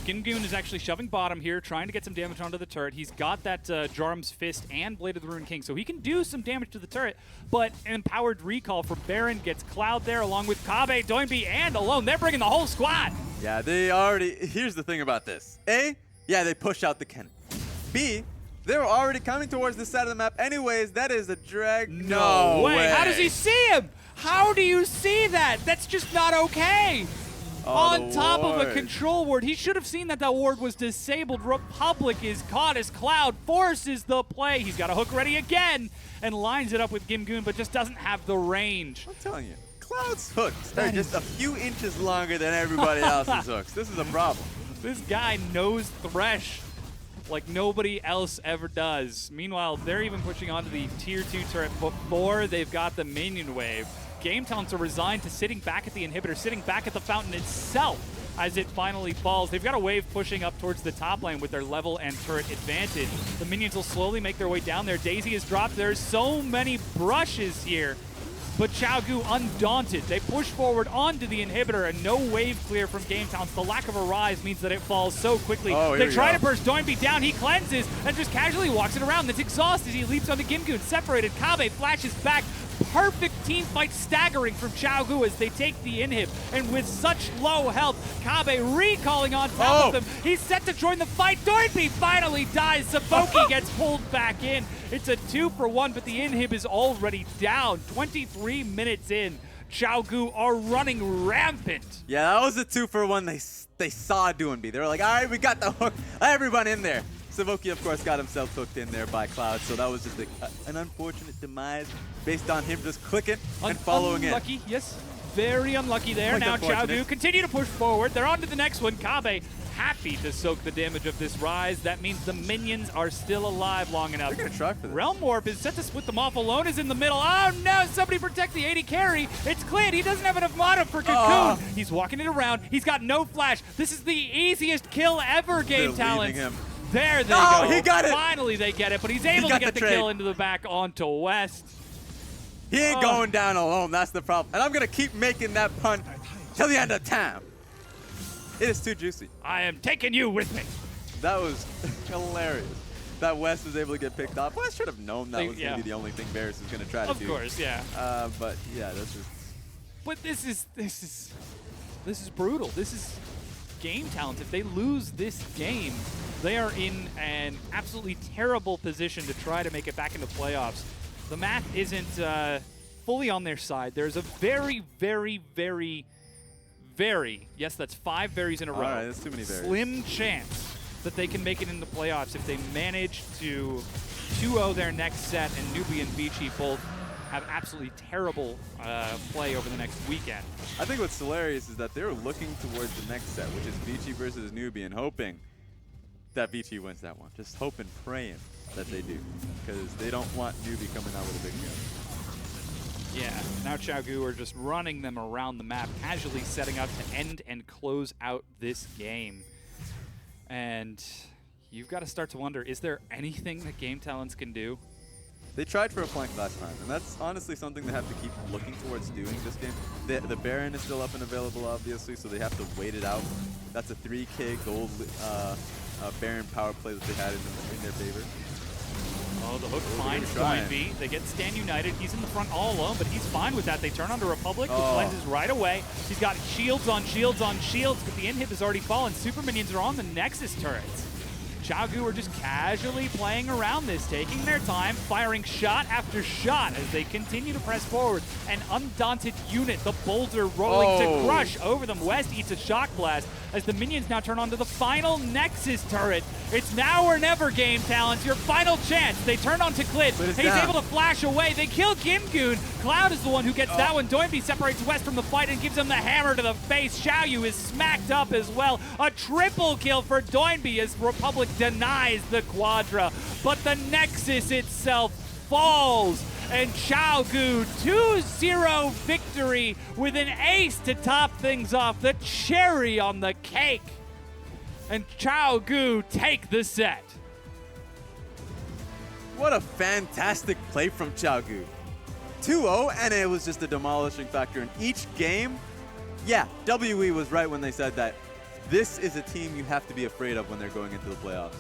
Gimgoon is actually shoving bottom here, trying to get some damage onto the turret. He's got that Jarm's Fist and Blade of the Ruined King, so he can do some damage to the turret, but an empowered recall from Baron gets Cloud there, along with Kabe, Doinby, and Alone. They're bringing the whole squad. Yeah, they already... Here's the thing about this. A, yeah, they push out the cannon. B, they were already coming towards this side of the map anyways. That is a drag. No way. How does he see him? How do you see that? That's just not okay. On top of a control ward. He should have seen that that ward was disabled. Republic is caught as Cloud forces the play. He's got a hook ready again and lines it up with Gimgoon, but just doesn't have the range. I'm telling you, Cloud's hooks are just a few inches longer than everybody else's hooks. This is a problem. This guy knows Thresh like nobody else ever does. Meanwhile, they're even pushing onto the tier 2 turret before they've got the minion wave. Game Talents are resigned to sitting back at the inhibitor, sitting back at the fountain itself as it finally falls. They've got a wave pushing up towards the top lane with their level and turret advantage. The minions will slowly make their way down there. Daisy is dropped. There's so many brushes here. But ChiaoGu undaunted. They push forward onto the inhibitor and no wave clear from Game Talents. The lack of a rise means that it falls so quickly. They try to burst Doinby down. He cleanses and just casually walks it around. That's exhausted. He leaps onto Gimgoon. Separated. Kabe flashes back. Perfect team fight staggering from ChiaoGu as they take the inhib. And with such low health, Kabe recalling on top of them. He's set to join the fight. Doinby finally dies. Saboki gets pulled back in. It's a 2-for-1, but the inhib is already down. 23 minutes in. ChiaoGu are running rampant. Yeah, that was a 2-for-1 they saw Doinby. They were like, all right, we got the hook. Everyone in there. Saboki, of course, got himself hooked in there by Cloud, so that was just an unfortunate demise based on him just clicking and following unlucky, yes. Very unlucky there. Now ChiaoGu continue to push forward. They're on to the next one. Kabe happy to soak the damage of this rise. That means the minions are still alive long enough. They're going to try for this. Realm Warp is set to split them off. Alone is in the middle. Oh no, somebody protect the AD carry. It's Clint. He doesn't have enough mana for Cocoon. He's walking it around. He's got no flash. This is the easiest kill ever, Game Talents. There they go. He got it. Finally they get it, but he's able to get the kill into the back onto West. He ain't going down alone. That's the problem. And I'm going to keep making that pun till the end of time. It is too juicy. I am taking you with me. That was hilarious. That West was able to get picked off. West should have known that was going to be the only thing Varus was going to try to do. Of course, yeah. But yeah, this is. But this is brutal. This is Game Talents. If they lose this game, they are in an absolutely terrible position to try to make it back into playoffs. The math isn't fully on their side. There's a very, very, very, very, yes, that's 5 berries in a row. All right, that's too many berries. Slim chance that they can make it into playoffs if they manage to 2-0 their next set and Nubi and Vici both have absolutely terrible play over the next weekend. I think what's hilarious is that they're looking towards the next set, which is Vici versus Newbie, and hoping that Vici wins that one. Just hoping, praying that they do, because they don't want Newbie coming out with a big gun. Yeah, now Xiaogu are just running them around the map, casually setting up to end and close out this game. And you've got to start to wonder, is there anything that Game Talents can do? They tried for a flank last time, and that's honestly something they have to keep looking towards doing this game. The Baron is still up and available, obviously, so they have to wait it out. That's a 3K gold Baron power play that they had in their favor. Oh, the hook finds Doinby. They get Stan United. He's in the front all alone, but he's fine with that. They turn onto Republic, who cleanses right away. He's got shields on shields on shields, but the inhib has already fallen. Super minions are on the Nexus turrets. Xiaogu are just casually playing around this, taking their time, firing shot after shot as they continue to press forward. An undaunted unit, the boulder rolling to crush over them. West eats a shock blast as the minions now turn onto the final Nexus turret. It's now or never, Game Talents. Your final chance. They turn onto Clid. He's able to flash away. They kill Gimgoon. Cloud is the one who gets that one. Doinby separates West from the fight and gives him the hammer to the face. Xiaoyu is smacked up as well. A triple kill for Doinby as Republic denies the Quadra. But the Nexus itself falls. And Xiaogu 2-0 victory with an ace to top things off. The cherry on the cake. And Xiaogu take the set. What a fantastic play from Xiaogu. 2-0, and it was just a demolishing factor in each game. Yeah, WE was right when they said that this is a team you have to be afraid of when they're going into the playoffs.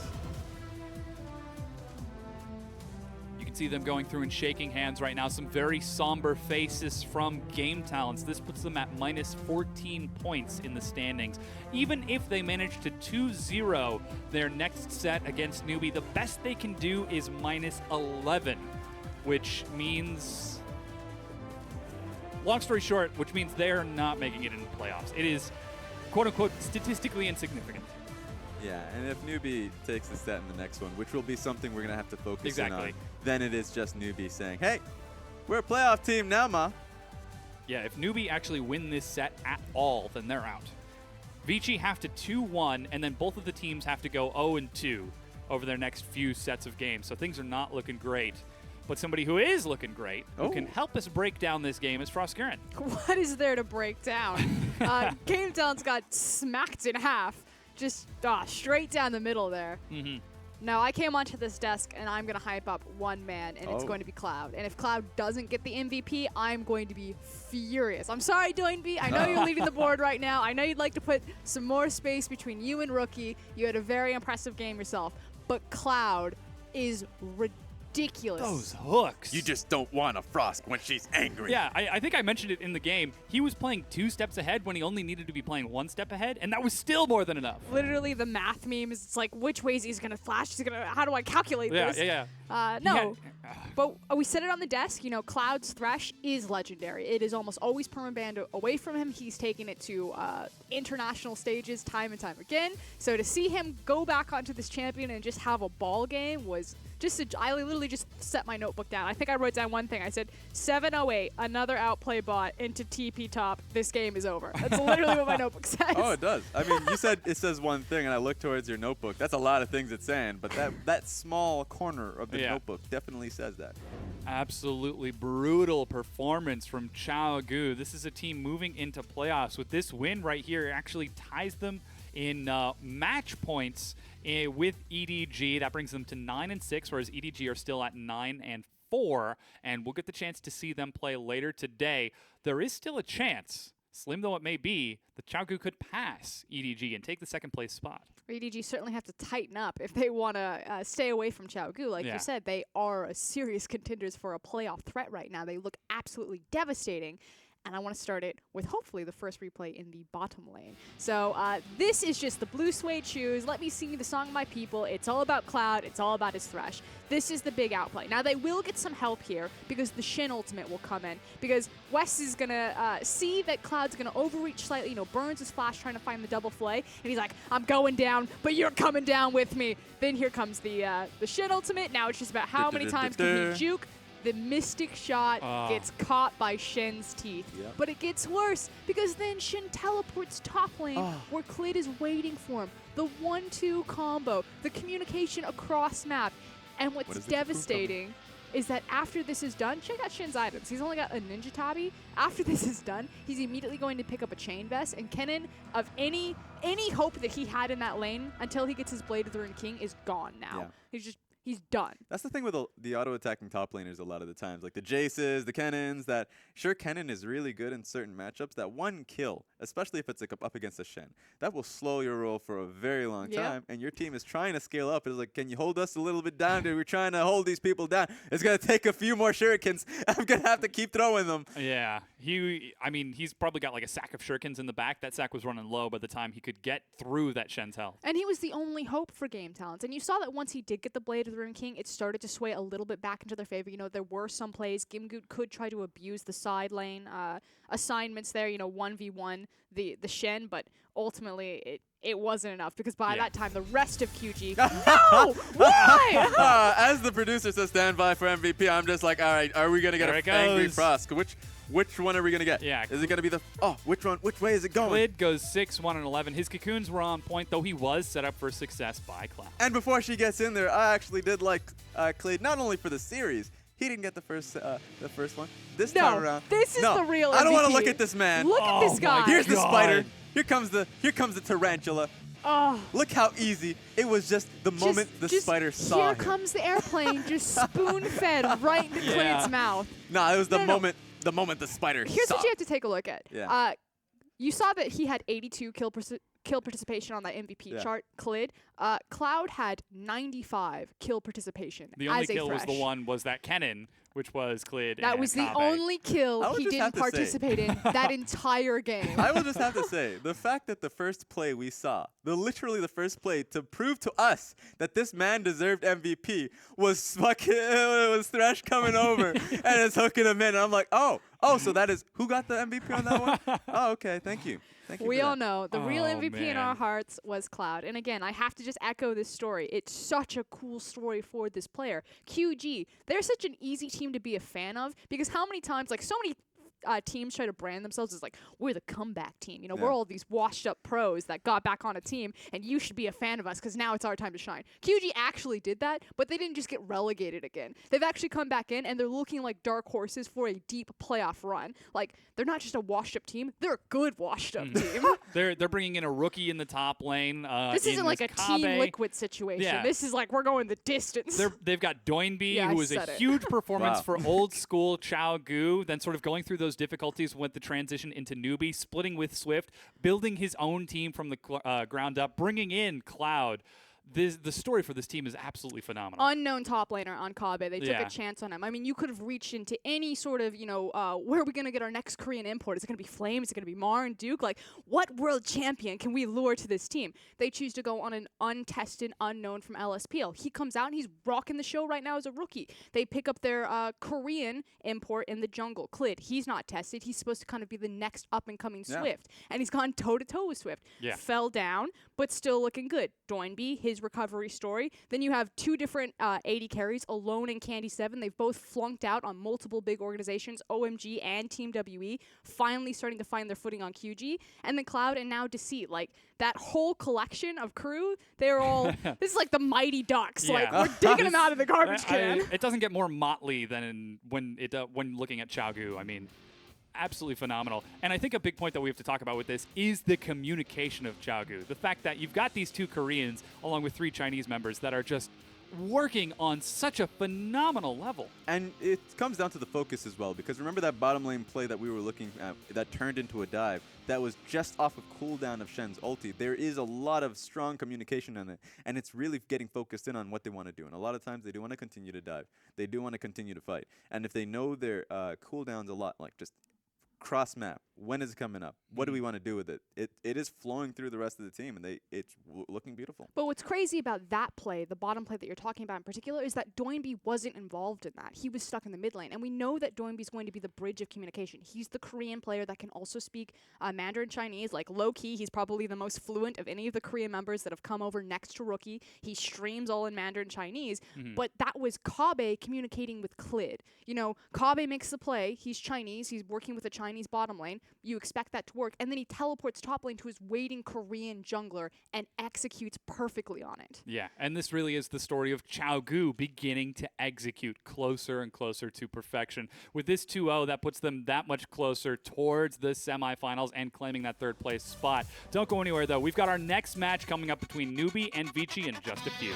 You can see them going through and shaking hands right now. Some very somber faces from Game Talents. This puts them at minus 14 points in the standings. Even if they manage to 2-0 their next set against Newbie, the best they can do is minus 11, which means, long story short, which means they're not making it into the playoffs. It is, quote-unquote, statistically insignificant. Yeah, and if Newbie takes the set in the next one, which will be something we're going to have to focus in on, then it is just Newbie saying, hey, we're a playoff team now, ma. Yeah, if Newbie actually win this set at all, then they're out. Vici have to 2-1, and then both of the teams have to go 0-2 over their next few sets of games. So things are not looking great. But somebody who is looking great, who can help us break down this game, is Frost Garen. What is there to break down? Game Talents got smacked in half. Just straight down the middle there. No, I came onto this desk, and I'm going to hype up one man, and it's going to be Cloud. And if Cloud doesn't get the MVP, I'm going to be furious. I'm sorry, Doinby. I know you're leading the board right now. I know you'd like to put some more space between you and Rookie. You had a very impressive game yourself. But Cloud is ridiculous. Those hooks. You just don't want a Frost when she's angry. Yeah, I think I mentioned it in the game. He was playing 2 steps ahead when he only needed to be playing 1 step ahead, and that was still more than enough. Literally, the math meme is, it's like, which ways he's going to flash? How do I calculate this? No. But we said it on the desk. You know, Cloud's Thresh is legendary. It is almost always permabanned away from him. He's taken it to international stages time and time again. So to see him go back onto this champion and just have a ball game was just I literally just set my notebook down. I think I wrote down one thing. I said 708, another outplay bot into TP top. This game is over. That's literally what my notebook says. Oh, it does. I mean, you said it says one thing, and I looked towards your notebook. That's a lot of things it's saying, but that small corner of the notebook definitely says that. Absolutely brutal performance from Xiaogu. This is a team moving into playoffs. With this win right here, it actually ties them in match points with EDG. That brings them to 9-6, whereas EDG are still at 9-4, and we'll get the chance to see them play later today. There is still a chance, slim though it may be, that Xiaogu could pass EDG and take the second place spot. EDG certainly have to tighten up if they want to stay away from Xiaogu. Like you said, they are serious contenders for a playoff threat right now. They look absolutely devastating. And I want to start it with hopefully the first replay in the bottom lane. So this is just the blue suede shoes. Let me sing the song of my people. It's all about Cloud. It's all about his Thresh. This is the big outplay. Now they will get some help here because the Shin ultimate will come in. Because West is going to see that Cloud's going to overreach slightly. You know, Burns is flash trying to find the double flay. And he's like, I'm going down, but you're coming down with me. Then here comes the Shin ultimate. Now it's just about how many times can he juke. The Mystic Shot gets caught by Shen's teeth. Yep. But it gets worse because then Shen teleports top lane where Clid is waiting for him. The 1-2 combo, the communication across map. And what's What is the devastating is that after this is done, check out Shen's items. He's only got a Ninja Tabi. After this is done, he's immediately going to pick up a Chain Vest. And Kennen, of any hope that he had in that lane until he gets his Blade of the Ruined King, is gone now. Yeah. He's done. That's the thing with the auto-attacking top laners a lot of the times. Like the Jaces, the Kennens, that sure Kennen is really good in certain matchups. That one kill, especially if it's like up against a Shen, that will slow your roll for a very long time. And your team is trying to scale up. It's like, can you hold us a little bit down? Dude? We're trying to hold these people down. It's going to take a few more shurikens. I'm going to have to keep throwing them. Yeah, he's probably got like a sack of shurikens in the back. That sack was running low by the time he could get through that Shen's health. And he was the only hope for Game Talents. And you saw that once he did get the Blade of the Ruined King, it started to sway a little bit back into their favor. You know, there were some plays. Gimgoot could try to abuse the side lane assignments there, 1v1 the Shen, but ultimately it wasn't enough because by that time the rest of QG no! Why? As the producer says stand by for MVP, I'm just like, all right, are we going to get There a it angry goes. Frost? Which one are we going to get? Yeah. Is it going to be which one? Which way is it going? Clid goes 6-1-11. His cocoons were on point, though he was set up for success by Cloud. And before she gets in there, I actually did like Clid, not only for the series. He didn't get the first one. This time around. This is the real I don't want to MVP. look at this man. Look at this guy. Here's the God. spider. Here comes the tarantula. Oh. Look how easy. It was just the moment the spider saw here him. comes the airplane, just spoon-fed right into Clid's mouth. Nah, it was the No. moment the spider Here's saw. what you have to take a look at. Yeah. You saw that he had 82 kill participation on that MVP chart, Clid. Cloud had 95 kill participation The only as a kill fresh. was that Kennen, which was Clid. That and was the Kave. only kill I would he just have didn't to say- participate in that entire game. I will just have to say, the fact that the first play we saw, literally the first play to prove to us that this man deserved MVP was it was Thresh coming over and it's hooking him in. And I'm like, oh, so that is, who got the MVP on that one? Oh, okay, thank you. Thank you We for all that. know the real Oh, MVP in man. our hearts was Cloud. And again, I have to just echo this story. It's such a cool story for this player. QG, they're such an easy team to be a fan of because how many times, like so many teams try to brand themselves as like, we're the comeback team. You know, we're all these washed up pros that got back on a team and you should be a fan of us because now it's our time to shine. QG actually did that, but they didn't just get relegated again. They've actually come back in and they're looking like dark horses for a deep playoff run. Like, they're not just a washed up team, they're a good washed up team. They're bringing in a rookie in the top lane. This isn't like a Team Kave. Liquid situation. Yeah. This is like we're going the distance. They've got Doinby, Yeah, who I was a said it. huge performance Wow. for old school Chao Gu, then sort of going through those difficulties with the transition into newbie, splitting with Swift, building his own team from the ground up, bringing in Cloud. The story for this team is absolutely phenomenal. Unknown top laner on Kave. They took a chance on him. I mean, you could have reached into any sort of, where are we going to get our next Korean import? Is it going to be Flame? Is it going to be Mar and Duke? Like, what world champion can we lure to this team? They choose to go on an untested, unknown from LSPL. He comes out and he's rocking the show right now as a rookie. They pick up their Korean import in the jungle, Clid. He's not tested. He's supposed to kind of be the next up-and-coming Swift. And he's gone toe-to-toe with Swift. Yeah. Fell down, but still looking good. Doinby, his recovery story. Then you have two different AD carries, Alone and Candy 7. They've both flunked out on multiple big organizations, OMG and Team WE, finally starting to find their footing on QG. And then Cloud and now Deceit. Like, that whole collection of crew, they're all, this is like the Mighty Ducks. Like, Yeah. we're digging them out of the garbage can. It doesn't get more motley than when looking at Chao Gu. I mean, absolutely phenomenal. And I think a big point that we have to talk about with this is the communication of Chao Gu. The fact that you've got these two Koreans along with 3 Chinese members that are just working on such a phenomenal level. And it comes down to the focus as well, because remember that bottom lane play that we were looking at that turned into a dive that was just off of cooldown of Shen's ulti. There is a lot of strong communication in it, and it's really getting focused in on what they want to do. And a lot of times they do want to continue to dive. They do want to continue to fight. And if they know their cooldowns a lot, like just cross map. When is it coming up? What do we want to do with it? It is flowing through the rest of the team, and it's looking beautiful. But what's crazy about that play, the bottom play that you're talking about in particular, is that Doinby wasn't involved in that. He was stuck in the mid lane. And we know that Doinby's going to be the bridge of communication. He's the Korean player that can also speak Mandarin Chinese. Like, low-key, he's probably the most fluent of any of the Korean members that have come over next to Rookie. He streams all in Mandarin Chinese. But that was Kobbe communicating with Clid. You know, Kobbe makes the play. He's Chinese. He's working with a Chinese bottom lane. You expect that to work. And then he teleports top lane to his waiting Korean jungler and executes perfectly on it. Yeah, and this really is the story of Xiaogu beginning to execute closer and closer to perfection. With this 2-0, that puts them that much closer towards the semifinals and claiming that third place spot. Don't go anywhere, though. We've got our next match coming up between Newbie and Vici in just a few.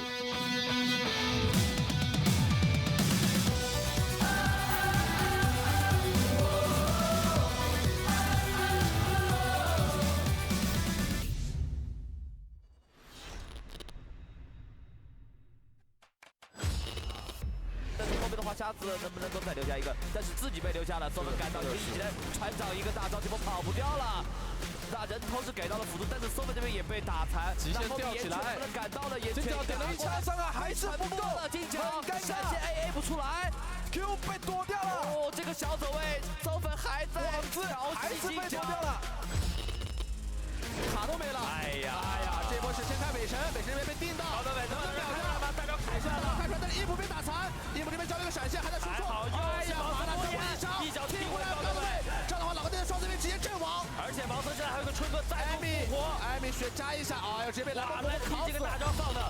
瞎子能不能够再留下一个？但是自己被留下了，所以赶到一技能，船长一个大招，结果跑不掉了。那人头是给到了辅助，但是松本这边也被打残，极限吊起来，能不能赶到了？也这脚点了一枪伤害还是不够，进球，很尴闪现 AA 不出来 ，Q 被躲掉了。哦，这个小走位，松本还在网子还是被躲掉了。卡都没了，哎呀，这波是先开北神，北神这边被定到，好的，北神秒杀了，代表凯出来了，但是伊普被打残，伊普这边交了一个闪现，还在输出，哎呀，马上再一伤，一脚踢过来了，对不对？这样的话，老哥队的双这边直接阵亡，而且毛森现在还有个春哥再度复活，艾米血加一下，哎呦，直接被蓝波烤死，这个大招放的。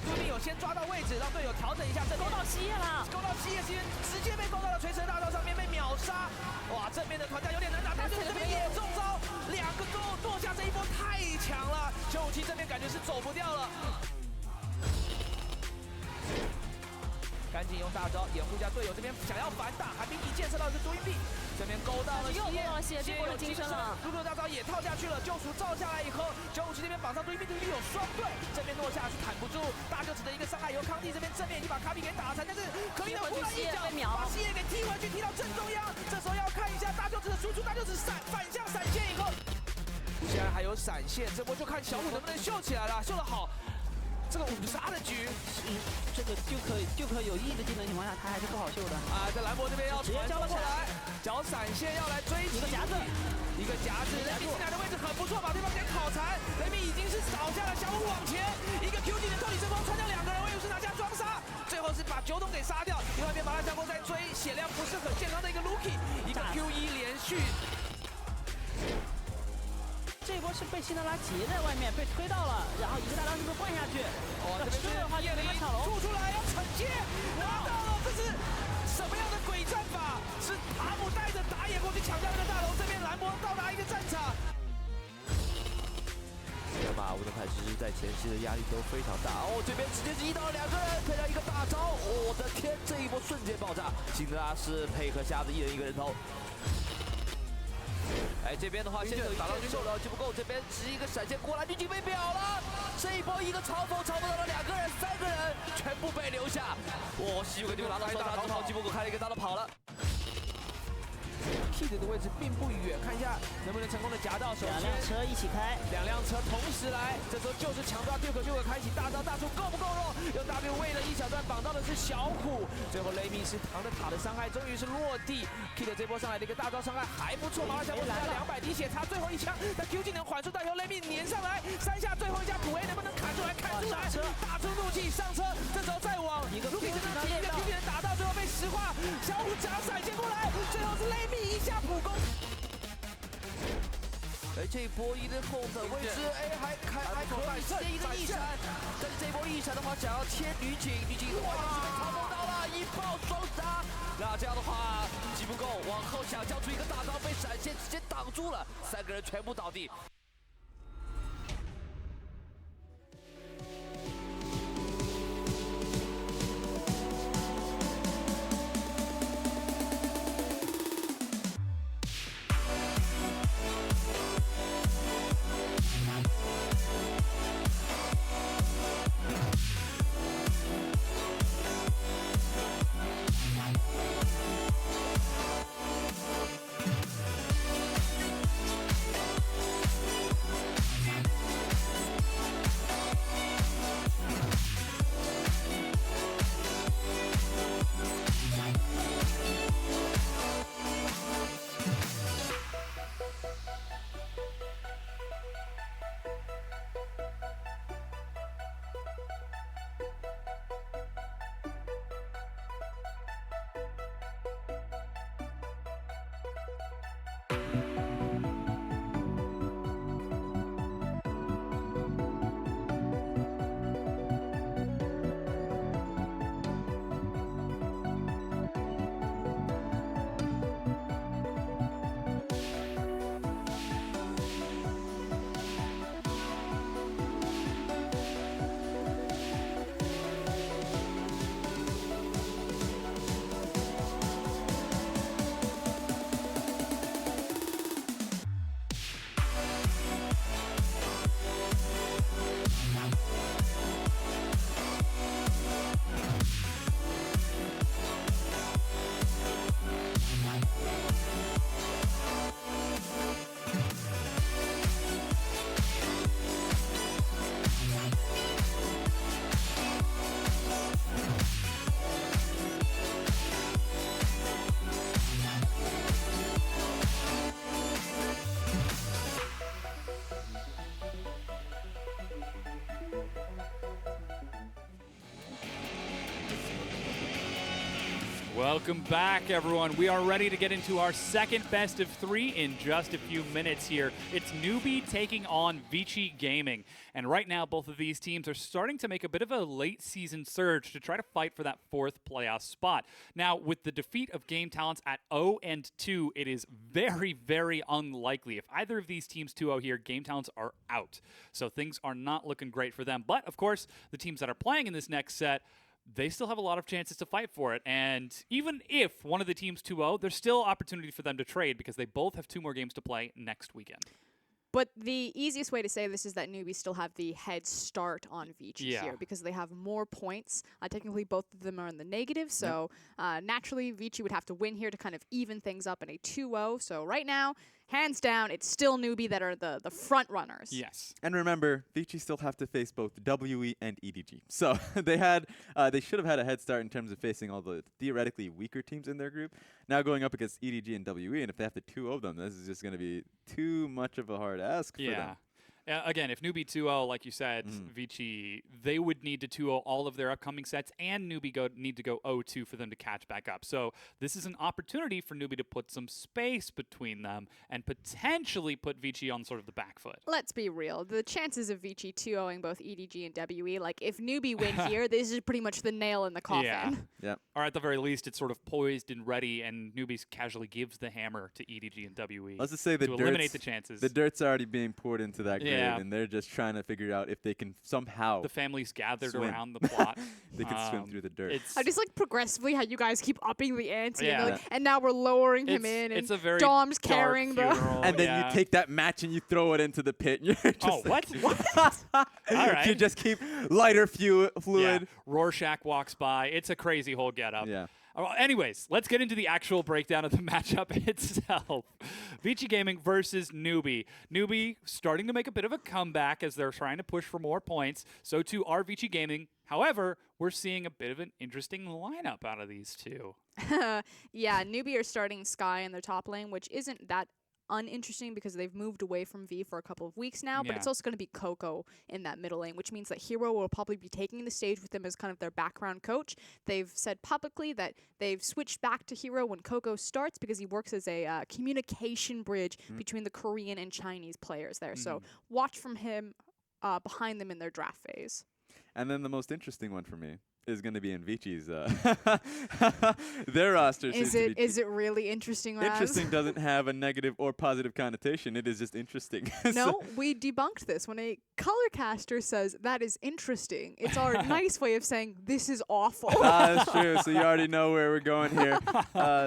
杜宾有先抓到位置，让队友调整一下，勾到西叶了，勾到西叶，直接被勾到了锤神大招上面被秒杀。哇，正面的团战有点难打，但是这边也中招，两个勾剁下这一波太强了，957这边感觉是走不掉了。赶紧用大招掩护一下队友，这边想要反打，还没一见识到的是杜宾币，这边勾到了西叶，有金身了，如果大招也套下去了，救赎照下来以后，957这边绑上杜宾币，杜宾币有双对，这边落下是砍不住，大舅子的一个伤害，由康帝这边正面已经把卡比给打残，但是可以的忽然一脚把西叶给踢回去，踢到正中央，这时候要看一下大舅子的输出，大舅子反向闪现以后，现在还有闪现，这波就看小虎能不能秀起来了，秀得好。这个5杀的局，这个就可有意的技能情况下，他还是不好秀的啊！在兰博这边要直接交了过来，脚闪现要来追一个夹子，雷米进来的位置很不错，把对方给烤残。雷米已经是倒下了，小虎往前，一个 Q 技能透底神风穿掉2个人，威武是拿下双杀，最后是把九董给杀掉。另外一边麻辣香锅在追，血量不是很健康的一个 Lucky， 一个 Q1连续。这一波是被辛德拉截在外面，被推到了，然后一个大招是不是换下去？哦，这边是叶灵吐出来要惩戒，拿到了，这是什么样的鬼战法？是塔姆带着打野过去抢掉这个大楼，这边兰博到达一个战场。马乌的凯其实在前期的压力都非常大哦，这边直接是1到2个人配上一个大招，我的天，这一波瞬间爆炸！辛德拉是配合瞎子一人一个人头。哎，这边的话，先手打到军手了，就不够。这边是一个闪现过来，已经被秒了。这一波一个嘲讽，嘲讽到了2个人、3个人，全部被留下。哇，西游就拿到双杀之后，吉布狗开了一个大招跑了。Kid 的位置并不远，看一下能不能成功的夹到手。2辆车一起开，2辆车同时来，这时候就是强抓 Duke 开启大招，大树够不够弱？用 W 为了一小段绑到的是小虎，最后雷米是扛着塔的伤害，终于是落地。Kid 这波上来的一个大招伤害还不错，麻辣香锅来200滴血差，最后一枪，但 Q 技能缓速带球，雷米粘上来，3下最后一下补 A 能不能砍出来？砍出来，打出怒气上车，这时候再往一个 Q 技能一个 Q 技能打到，最后被石化，小虎夹闪现过来，最后是雷米一下普攻。哎，这一波一对后的位置，哎，还可以直接一个一闪，但是这一波一闪的话，想要贴女警，女警的话也是被嘲讽到了，一炮双杀。那这样的话，击不够，往后想交出一个大招，被闪现直接挡住了，3个人全部倒地。Welcome back, everyone. We are ready to get into our second best of 3 in just a few minutes here. It's Newbie taking on Vici Gaming. And right now, both of these teams are starting to make a bit of a late season surge to try to fight for that 4th playoff spot. Now, with the defeat of Game Talents at 0-2, it is very, very unlikely. If either of these teams 2-0 here, Game Talents are out. So things are not looking great for them. But, of course, the teams that are playing in this next set, they still have a lot of chances to fight for it. And even if one of the teams 2-0, there's still opportunity for them to trade because they both have 2 more games to play next weekend. But the easiest way to say this is that newbies still have the head start on Vici here because they have more points. Technically, both of them are in the negative, so naturally, Vici would have to win here to kind of even things up in a 2-0. So right now, hands down, it's still newbie that are the front runners. Yes. And remember, Vici still have to face both WE and EDG. So they should have had a head start in terms of facing all the theoretically weaker teams in their group. Now going up against EDG and WE, and if they have to 2-0 them, this is just going to be too much of a hard ask for them. Again, if Newbie 2-0, like you said, Vici, they would need to 2-0 all of their upcoming sets, and Newbie need to go 0-2 for them to catch back up. So this is an opportunity for Newbie to put some space between them and potentially put Vici on sort of the back foot. Let's be real. The chances of Vici 2-0ing both EDG and WE, like if Newbie win here, this is pretty much the nail in the coffin. Yeah. Or at the very least, it's sort of poised and ready, and Newbie casually gives the hammer to EDG and WE. Let's just say to eliminate the chances. The dirt's already being poured into that grave, Yeah. and they're just trying to figure out if they can somehow. The family's gathered swim. around the plot. They can swim through the dirt. I just like progressively how you guys keep upping the ante, Yeah. and, and now we're lowering him in, It's and a very Dom's dark carrying the. funeral, And then yeah. you take that match and you throw it into the pit. And you're just what? All right. You just keep lighter fluid. Yeah. Rorschach walks by. It's a crazy whole getup. Yeah. Anyways, let's get into the actual breakdown of the matchup itself. Vici Gaming versus Newbie. Newbie starting to make a bit of a comeback as they're trying to push for more points. So too are Vici Gaming. However, we're seeing a bit of an interesting lineup out of these two. Yeah, Newbie are starting Sky in their top lane, which isn't that uninteresting because they've moved away from V for a couple of weeks now, but it's also going to be Coco in that middle lane, which means that Hero will probably be taking the stage with them as kind of their background coach. They've said publicly that they've switched back to Hero when Coco starts because he works as a communication bridge between the Korean and Chinese players there. So watch from him behind them in their draft phase. And then the most interesting one for me is going to be in Vici's. Their roster Is it really interesting, Raz? Interesting doesn't have a negative or positive connotation. It is just interesting. No, we debunked this. When a color caster says that is interesting, it's our nice way of saying this is awful. That's true. So you already know where we're going here.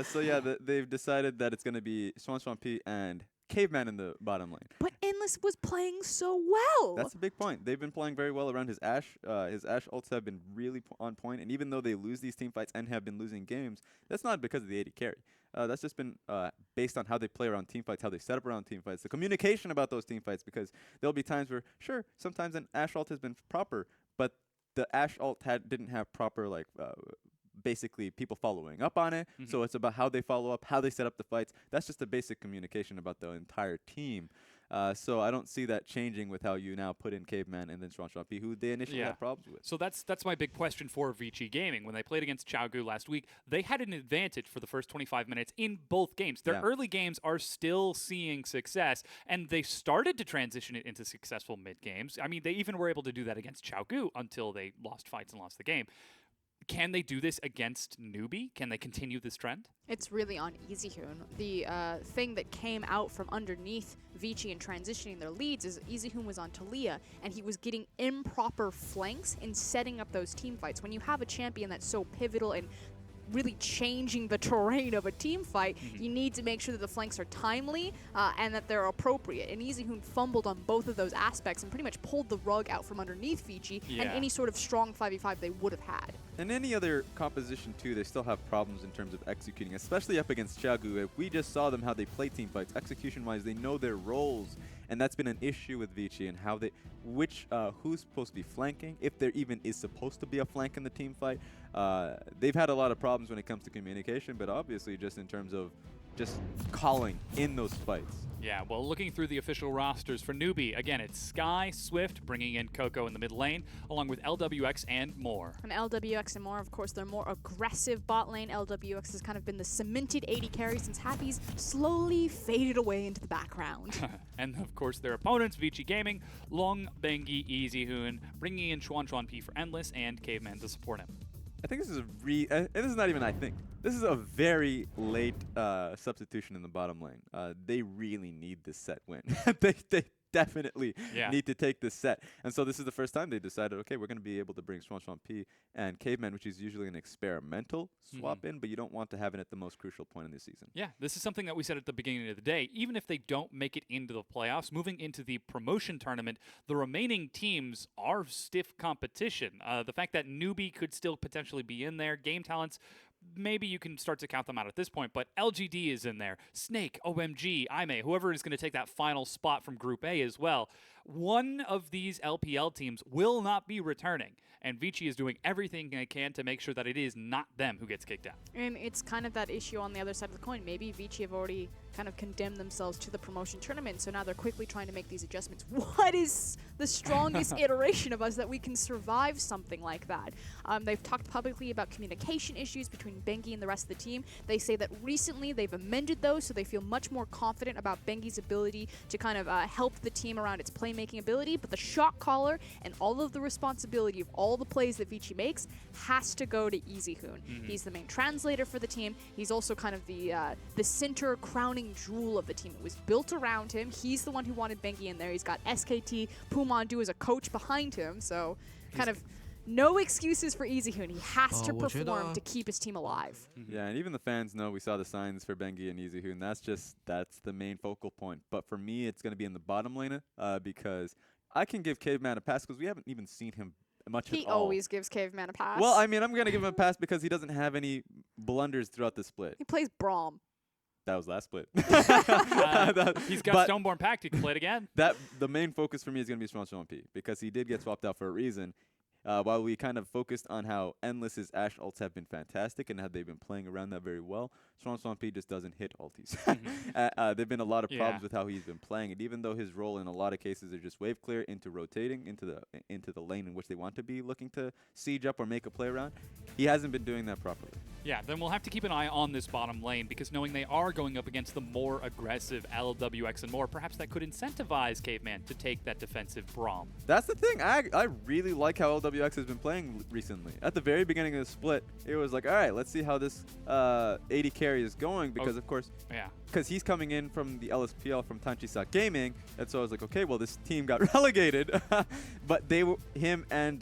So yeah, they've decided that it's going to be Swampy and Caveman in the bottom lane. But Endless was playing so well. That's a big point. They've been playing very well around his Ashe. His Ashe ults have been really on point, and even though they lose these team fights and have been losing games, that's not because of the AD carry. That's just been based on how they play around team fights, how they set up around team fights, the communication about those team fights, because there'll be times where, sure, sometimes an Ashe ult has been proper, but the Ashe ult didn't have proper, like, basically people following up on it. So it's about how they follow up, how they set up the fights. That's just the basic communication about the entire team. So I don't see that changing with how you now put in Caveman and then Swampy, who they initially had problems with. So that's my big question for Vici Gaming. When they played against Xiaogu last week, they had an advantage for the first 25 minutes in both games. Their early games are still seeing success, and they started to transition it into successful mid games. I mean, they even were able to do that against Xiaogu until they lost fights and lost the game. Can they do this against Newbie? Can they continue this trend? It's really on EasyHoon. The thing that came out from underneath Vici and transitioning their leads is EasyHoon was on Talia, and he was getting improper flanks in setting up those team fights. When you have a champion that's so pivotal and really changing the terrain of a team fight, you need to make sure that the flanks are timely and that they're appropriate. And EasyHoon fumbled on both of those aspects and pretty much pulled the rug out from underneath Vici and any sort of strong 5v5 they would have had. And any other composition, too, they still have problems in terms of executing, especially up against Xiaogu. We just saw them how they play team fights. Execution-wise, they know their roles, and that's been an issue with Vici and how they, who's supposed to be flanking, if there even is supposed to be a flank in the team fight. They've had a lot of problems when it comes to communication, but obviously just in terms of just calling in those fights. Yeah, well, looking through the official rosters for Newbie, again, it's Sky, Swift, bringing in Coco in the mid lane, along with LWX and more. And LWX and more, of course, they're more aggressive bot lane. LWX has kind of been the cemented AD carry since Happy's slowly faded away into the background. And, of course, their opponents, Vici Gaming, Long, Bengi, EasyHoon, bringing in Chuan Chuan P for Endless, and Caveman to support him. I think this is this is not even I think. This is a very late substitution in the bottom lane. They really need this set win. they definitely need to take this set. And so this is the first time they decided, okay, we're going to be able to bring Chuan Chuan P and Caveman, which is usually an experimental swap in, but you don't want to have it at the most crucial point in the season. Yeah, this is something that we said at the beginning of the day. Even if they don't make it into the playoffs, moving into the promotion tournament, the remaining teams are stiff competition. The fact that Newbie could still potentially be in there, Game Talents, maybe you can start to count them out at this point, but LGD is in there. Snake, OMG, IME, whoever is going to take that final spot from Group A as well. One of these LPL teams will not be returning, and Vici is doing everything they can to make sure that it is not them who gets kicked out. And it's kind of that issue on the other side of the coin. Maybe Vici have already kind of condemned themselves to the promotion tournament, so now they're quickly trying to make these adjustments. What is the strongest iteration of us that we can survive something like that? They've talked publicly about communication issues between Bengi and the rest of the team. They say that recently they've amended those, so they feel much more confident about Bengi's ability to kind of help the team around its playmaking ability, but the shot caller and all of the responsibility of all the plays that Vici makes has to go to EasyHoon. He's the main translator for the team. He's also kind of the center crowning jewel of the team. It was built around him. He's the one who wanted Bengi in there. He's got SKT, Pumandu as a coach behind him, so kind of no excuses for EasyHoon. He has to perform to keep his team alive. Yeah, and even the fans know we saw the signs for Bengi and EasyHoon. That's the main focal point. But for me, it's going to be in the bottom lane because I can give Caveman a pass because we haven't even seen him much at all. He always gives Caveman a pass. Well, I mean, I'm going to give him a pass because he doesn't have any blunders throughout the split. He plays Braum. That was last split. He's got Stoneborn packed. He can play it again. The main focus for me is going to be Chuan Chuan P because he did get swapped out for a reason. While we kind of focused on how Endless's Ashe ults have been fantastic and how they've been playing around that very well, Chuan Chuan P just doesn't hit ultis. There've been a lot of problems with how he's been playing, and even though his role in a lot of cases are just wave clear into rotating into the lane in which they want to be looking to siege up or make a play around, he hasn't been doing that properly. Yeah, then we'll have to keep an eye on this bottom lane because knowing they are going up against the more aggressive LWX and more, perhaps that could incentivize Caveman to take that defensive Braum. That's the thing. I really like how LWX has been playing recently. At the very beginning of the split, it was like, all right, let's see how this 80 carry is going because, of course, because he's coming in from the LSPL from Tanchisat Gaming, and so I was like, okay, well, this team got relegated, but him and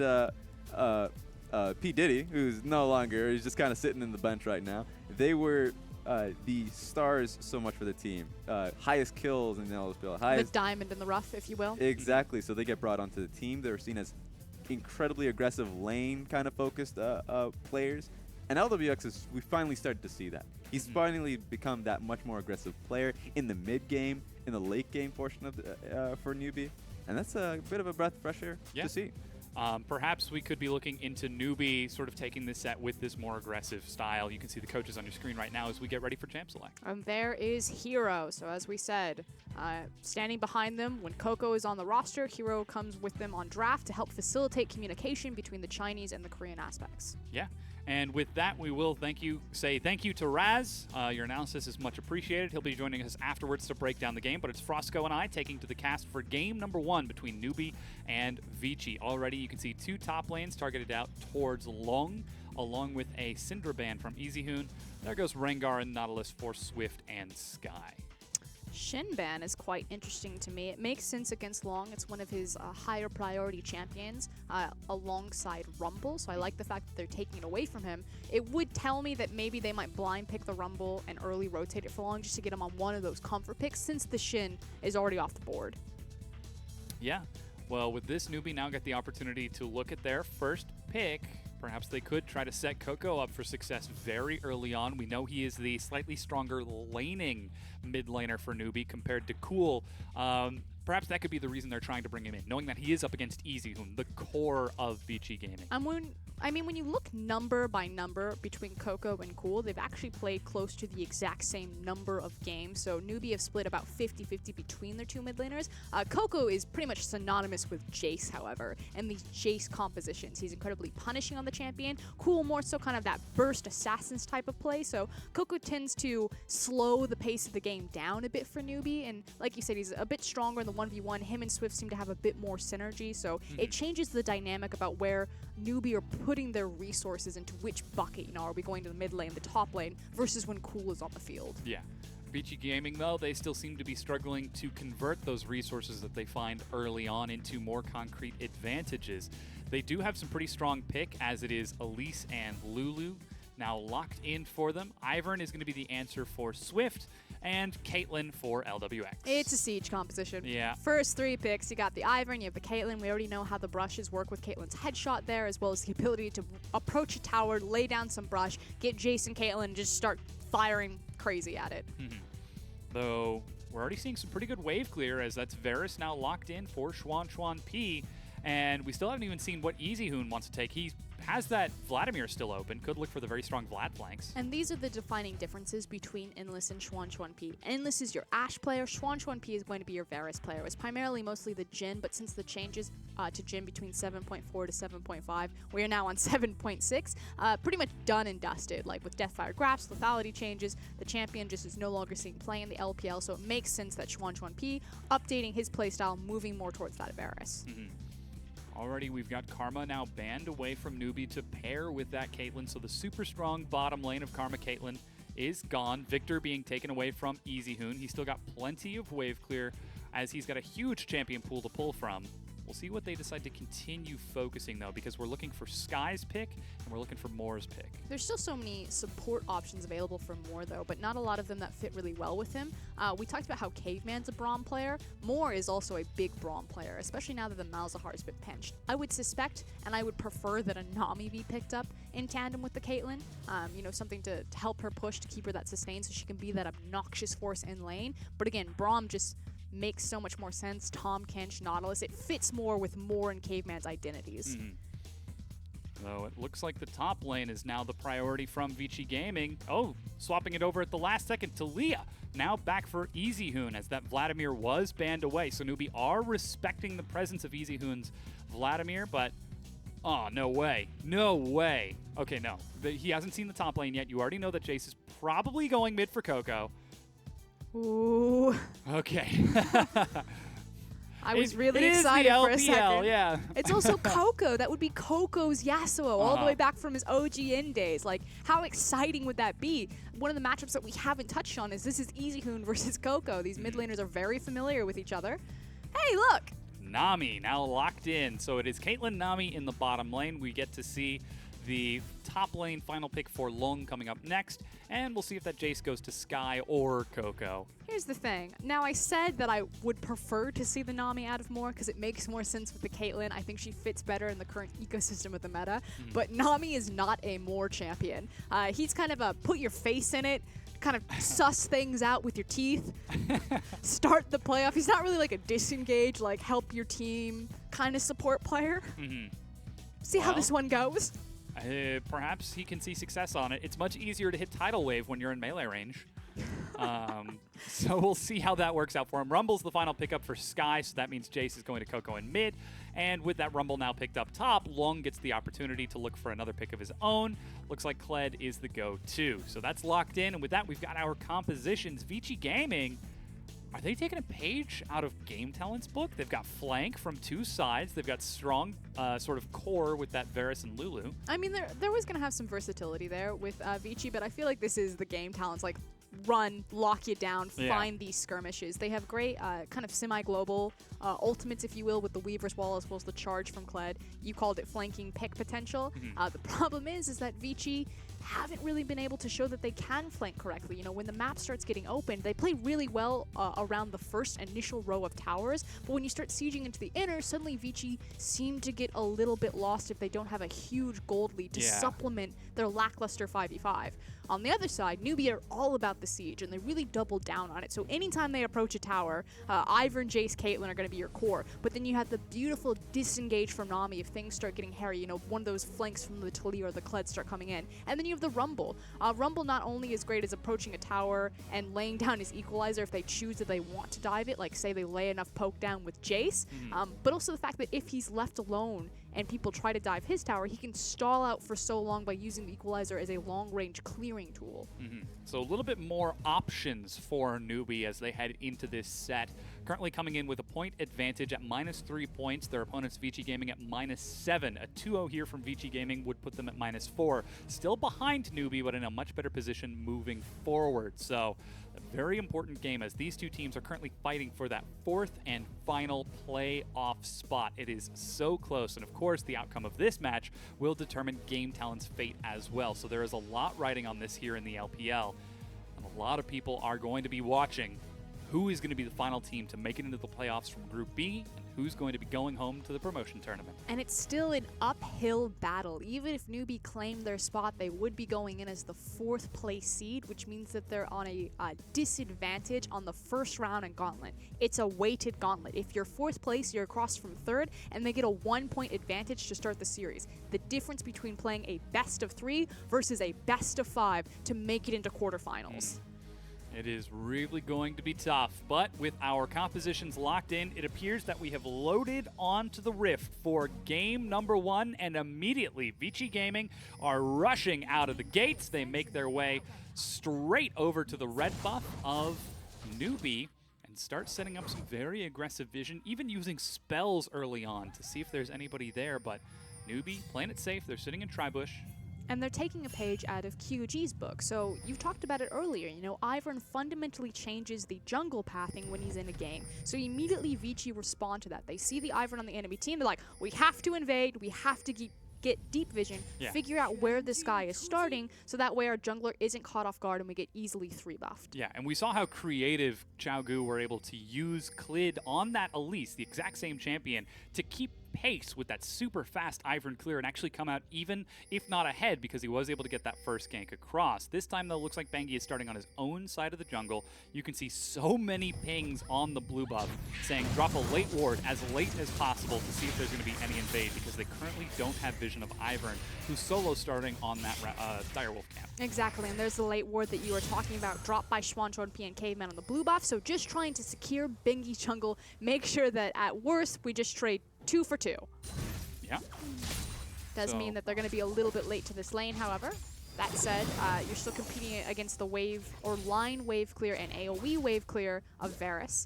P. Diddy, who's no longer, he's just kind of sitting in the bench right now. They were the stars so much for the team. Highest kills in the LSPL. The diamond in the rough, if you will. Exactly. So they get brought onto the team. They're seen as incredibly aggressive lane kind of focused players. And LWX we finally started to see that. He's finally become that much more aggressive player in the mid game, in the late game portion of for Newbie. And that's a bit of a breath of fresh air to see. Perhaps we could be looking into Newbie sort of taking this set with this more aggressive style. You can see the coaches on your screen right now as we get ready for Champ Select. And there is Hero. So as we said, standing behind them when Coco is on the roster, Hero comes with them on draft to help facilitate communication between the Chinese and the Korean aspects. Yeah. And with that, we will say thank you to Raz. Your analysis is much appreciated. He'll be joining us afterwards to break down the game. But it's Frosco and I taking to the cast for game number 1 between Newbie and Vici. Already, you can see 2 top lanes targeted out towards Long, along with a Syndra ban from EasyHoon. There goes Rengar and Nautilus for Swift and Sky. Shinban is quite interesting to me. It makes sense against Long. It's one of his higher priority champions alongside Rumble, so I like the fact that they're taking it away from him. It would tell me that maybe they might blind pick the Rumble and early rotate it for Long just to get him on one of those comfort picks since the Shin is already off the board. Yeah. Well, with this, Newbie now get the opportunity to look at their first pick. Perhaps they could try to set Coco up for success very early on. We know he is the slightly stronger laning mid laner for Newbie compared to Cool. perhaps that could be the reason they're trying to bring him in, knowing that he is up against EasyHoon, the core of Vici Gaming. When you look number by number between Coco and Cool, they've actually played close to the exact same number of games. So Newbie have split about 50-50 between their two mid laners. Coco is pretty much synonymous with Jace, however, and these Jace compositions. He's incredibly punishing on the champion. Cool more so kind of that burst assassins type of play. So Coco tends to slow the pace of the game down a bit for Newbie. And like you said, he's a bit stronger in the 1v1. Him and Swift seem to have a bit more synergy. So it changes the dynamic about where Newbie are putting their resources into which bucket. You know, are we going to the mid lane, the top lane, versus when Cool is on the field? Yeah. Vici Gaming, though, they still seem to be struggling to convert those resources that they find early on into more concrete advantages. They do have some pretty strong pick, as it is Elise and Lulu now locked in for them. Ivern is going to be the answer for Swift, and Caitlyn for LWX. It's a siege composition. Yeah. First 3 picks, you got the Ivern, you have the Caitlyn. We already know how the brushes work with Caitlyn's headshot there, as well as the ability to approach a tower, lay down some brush, get Jason Caitlyn, and just start firing crazy at it. Though, we're already seeing some pretty good wave clear, as that's Varus now locked in for Xuan P, and we still haven't even seen what EasyHoon wants to take. He has that Vladimir still open, could look for the very strong Vlad flanks. And these are the defining differences between Endless and Xuan P. Endless is your Ashe player, Xuan P is going to be your Varus player. It's primarily mostly the Jhin, but since the changes to Jhin between 7.4 to 7.5, we are now on 7.6, pretty much done and dusted. Like with Deathfire Grasp, lethality changes, the champion just is no longer seen playing the LPL, so it makes sense that Xuan P updating his playstyle, moving more towards that of Varus. Already we've got Karma now banned away from Newbie to pair with that Caitlyn, so the super strong bottom lane of Karma Caitlyn is gone. Victor being taken away from EasyHoon. He's still got plenty of wave clear, as he's got a huge champion pool to pull from. We'll see what they decide to continue focusing, though, because we're looking for Sky's pick, and we're looking for Moore's pick. There's still so many support options available for Moore, though, but not a lot of them that fit really well with him. We talked about how Caveman's a Braum player. Moore is also a big Braum player, especially now that the Malzahar's been pinched. I would suspect, and I would prefer that a Nami be picked up in tandem with the Caitlyn. You know, something to help her push, to keep her that sustained, so she can be that obnoxious force in lane. But again, Braum just makes so much more sense. Tom Kench, Nautilus, it fits more with Moore and Caveman's identities. Though it looks like the top lane is now the priority from Vici Gaming. Oh, swapping it over at the last second to Leah. Now back for EasyHoon, as that Vladimir was banned away. So Newbie are respecting the presence of EasyHoon's Vladimir, but oh, no way. No way. Okay, no. He hasn't seen the top lane yet. You already know that Jace is probably going mid for Coco. Ooh. Okay. I was really excited for a second. Yeah. It's also Coco. That would be Coco's Yasuo, all the way back from his OGN days. Like, how exciting would that be? One of the matchups that we haven't touched on is this is EasyHoon versus Coco. These mid laners are very familiar with each other. Hey, look! Nami now locked in. So it is Caitlyn Nami in the bottom lane. We get to see the top lane final pick for Long coming up next, and we'll see if that Jace goes to Sky or Coco. Here's the thing. Now, I said that I would prefer to see the Nami out of Moore because it makes more sense with the Caitlyn. I think she fits better in the current ecosystem of the meta, but Nami is not a Moore champion. He's kind of a put your face in it, kind of suss things out with your teeth, start the playoff. He's not really like a disengage, like help your team kind of support player. See how this one goes. Perhaps he can see success on it. It's much easier to hit Tidal Wave when you're in melee range. So we'll see how that works out for him. Rumble's the final pickup for Sky, so that means Jace is going to Coco in mid. And with that Rumble now picked up top, Long gets the opportunity to look for another pick of his own. Looks like Kled is the go-to. So that's locked in, and with that, we've got our compositions. Vici Gaming, are they taking a page out of Game Talent's book? They've got flank from two sides. They've got strong sort of core with that Varus and Lulu. I mean, there was going to have some versatility there with Vici, but I feel like this is the Game Talent's like run, lock you down, find these skirmishes. They have great kind of semi-global ultimates, if you will, with the Weaver's Wall as well as the charge from Kled. You called it flanking pick potential. The problem is that Vici haven't really been able to show that they can flank correctly. You know, when the map starts getting open, they play really well around the first initial row of towers, but when you start sieging into the inner, suddenly Vici seem to get a little bit lost if they don't have a huge gold lead to supplement their lackluster 5v5. On the other side, Newbie are all about the siege, and they really double down on it. So anytime they approach a tower, Ivern, Jace, Caitlyn are going to be your core. But then you have the beautiful disengage from Nami if things start getting hairy. You know, one of those flanks from the Taliyah or the Kled start coming in. And then you have the Rumble. Rumble not only is great as approaching a tower and laying down his equalizer if they choose that they want to dive it, like say they lay enough poke down with Jace, but also the fact that if he's left alone and people try to dive his tower, he can stall out for so long by using the equalizer as a long-range clearing tool. So a little bit more options for Newbie as they head into this set. Currently coming in with a point advantage at -3 points. Their opponent's Vici Gaming at -7. A 2-0 here from Vici Gaming would put them at -4. Still behind Newbie, but in a much better position moving forward. So a very important game as these two teams are currently fighting for that 4th and final playoff spot. It is so close, and of course the outcome of this match will determine Game Talent's fate as well. So there is a lot riding on this here in the LPL, and a lot of people are going to be watching who is going to be the final team to make it into the playoffs from Group B, and who's going to be going home to the promotion tournament. And it's still an uphill battle. Even if Newbie claimed their spot, they would be going in as the 4th place seed, which means that they're on a disadvantage on the first round in Gauntlet. It's a weighted gauntlet. If you're 4th place, you're across from 3rd, and they get a 1-point advantage to start the series. The difference between playing a best of 3 versus a best of 5 to make it into quarterfinals. It is really going to be tough, but with our compositions locked in, it appears that we have loaded onto the Rift for game number 1, and immediately Vici Gaming are rushing out of the gates. They make their way straight over to the red buff of Newbie and start setting up some very aggressive vision, even using spells early on to see if there's anybody there, but Newbie playing it safe. They're sitting in Tribush. And they're taking a page out of QG's book. So you talked about it earlier, you know, Ivern fundamentally changes the jungle pathing when he's in a game. So immediately Vici respond to that. They see the Ivern on the enemy team, they're like, we have to invade, we have to get deep vision, figure out where this guy is starting, so that way our jungler isn't caught off guard and we get easily 3-buffed. Yeah, and we saw how creative Xiaogu were able to use Clid on that Elise, the exact same champion, to keep pace with that super fast Ivern clear and actually come out even, if not ahead, because he was able to get that first gank across. This time, though, looks like Bengi is starting on his own side of the jungle. You can see so many pings on the blue buff saying drop a late ward as late as possible to see if there's going to be any invade, because they currently don't have vision of Ivern, who's solo starting on that Direwolf camp. Exactly, and there's the late ward that you were talking about, dropped by Schwantron P and Caveman on the blue buff, so just trying to secure Bengi's jungle, make sure that at worst we just trade 2 for 2. Yeah. Does mean that they're going to be a little bit late to this lane, however. That said, you're still competing against the wave or line wave clear and AoE wave clear of Varus.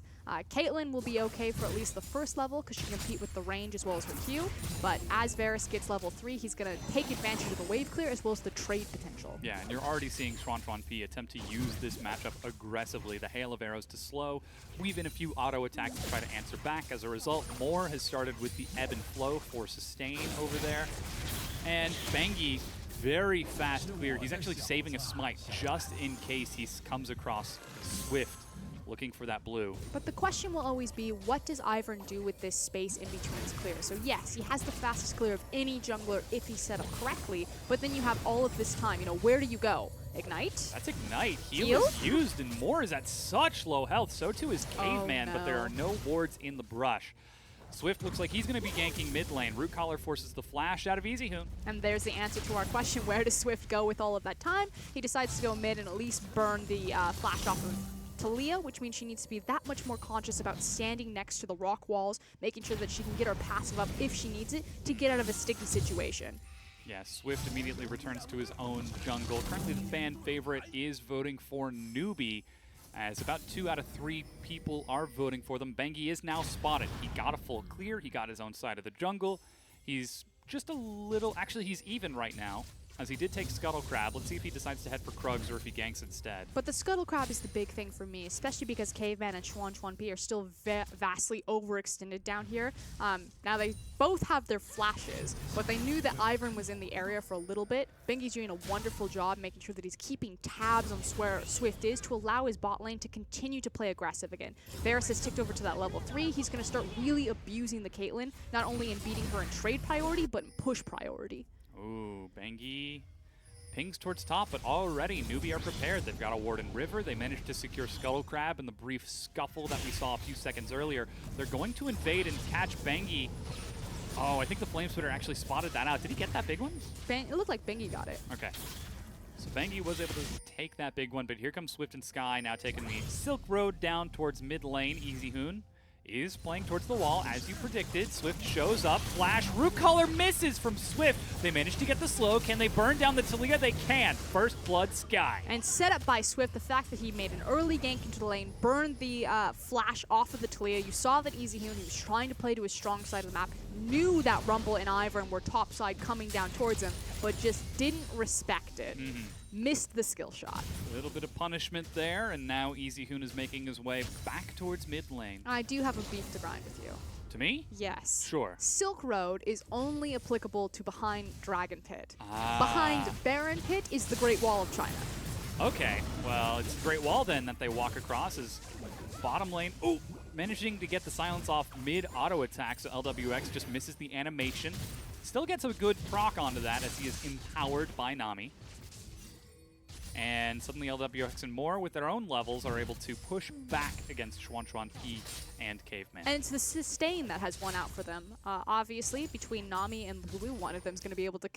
Caitlyn will be okay for at least the first level because she can compete with the range as well as her Q, but as Varus gets level 3, he's going to take advantage of the wave clear as well as the trade potential. Yeah, and you're already seeing Schwantron P attempt to use this matchup aggressively. The hail of arrows to slow, weave in a few auto attacks to try to answer back. As a result, Moore has started with the ebb and flow for sustain over there. And Bengi, very fast clear. He's actually saving a smite just in case he comes across Swift looking for that blue. But the question will always be, what does Ivern do with this space in between his clear? So yes, he has the fastest clear of any jungler if he's set up correctly, but then you have all of this time. You know, where do you go? Ignite? That's Ignite. Heal is used, and Moore is at such low health. So too is Caveman, but there are no wards in the brush. Swift looks like he's going to be ganking mid lane. Root Collar forces the flash out of Easyhoon. And there's the answer to our question, where does Swift go with all of that time? He decides to go mid and at least burn the flash off of Taliyah, which means she needs to be that much more conscious about standing next to the rock walls, making sure that she can get her passive up if she needs it to get out of a sticky situation. Yeah, Swift immediately returns to his own jungle. Currently the fan favorite is voting for Newbie, as about 2 out of 3 people are voting for them. Bengi is now spotted. He got a full clear. He got his own side of the jungle. He's just a little... Actually, he's even right now. as he did take Scuttle Crab. Let's see if he decides to head for Krugs or if he ganks instead. But the Scuttle Crab is the big thing for me, especially because Caveman and Chuan P are still vastly overextended down here. Now they both have their flashes, but they knew that Ivern was in the area for a little bit. Bengi's doing a wonderful job making sure that he's keeping tabs on where Swift is to allow his bot lane to continue to play aggressive again. Varus has ticked over to that level 3. He's going to start really abusing the Caitlyn, not only in beating her in trade priority, but in push priority. Ooh, Bengi pings towards top, but already Newbie are prepared. They've got a Warden River. They managed to secure Scuttle Crab in the brief scuffle that we saw a few seconds earlier. They're going to invade and catch Bengi. Oh, I think the Flame Splitter actually spotted that out. Did he get that big one? It looked like Bengi got it. Okay. So Bengi was able to take that big one, but here comes Swift and Sky now taking the Silk Road down towards mid lane. Easy Hoon is playing towards the wall, as you predicted. Swift shows up. Flash. Root Collar misses from Swift. They managed to get the slow. Can they burn down the Taliyah? They can. First blood, Sky. And set up by Swift, the fact that he made an early gank into the lane, burned the flash off of the Taliyah. You saw that Easy Hoon, he was trying to play to his strong side of the map, knew that Rumble and Ivern were topside coming down towards him, but just didn't respect it. Missed the skill shot. A little bit of punishment there, and now Easy Hoon is making his way back towards mid lane. I do have a beef to grind with you. To me? Yes. Sure. Silk Road is only applicable to behind Dragon Pit. Behind Baron Pit is the Great Wall of China. Okay, well, it's a Great Wall then that they walk across as bottom lane. Oh, managing to get the silence off mid auto attack, so LWX just misses the animation. Still gets a good proc onto that as he is empowered by Nami. And suddenly LWX and more with their own levels are able to push back against Chuan P and Caveman. And it's the sustain that has won out for them. Obviously, between Nami and Lulu, one of them is going to be able to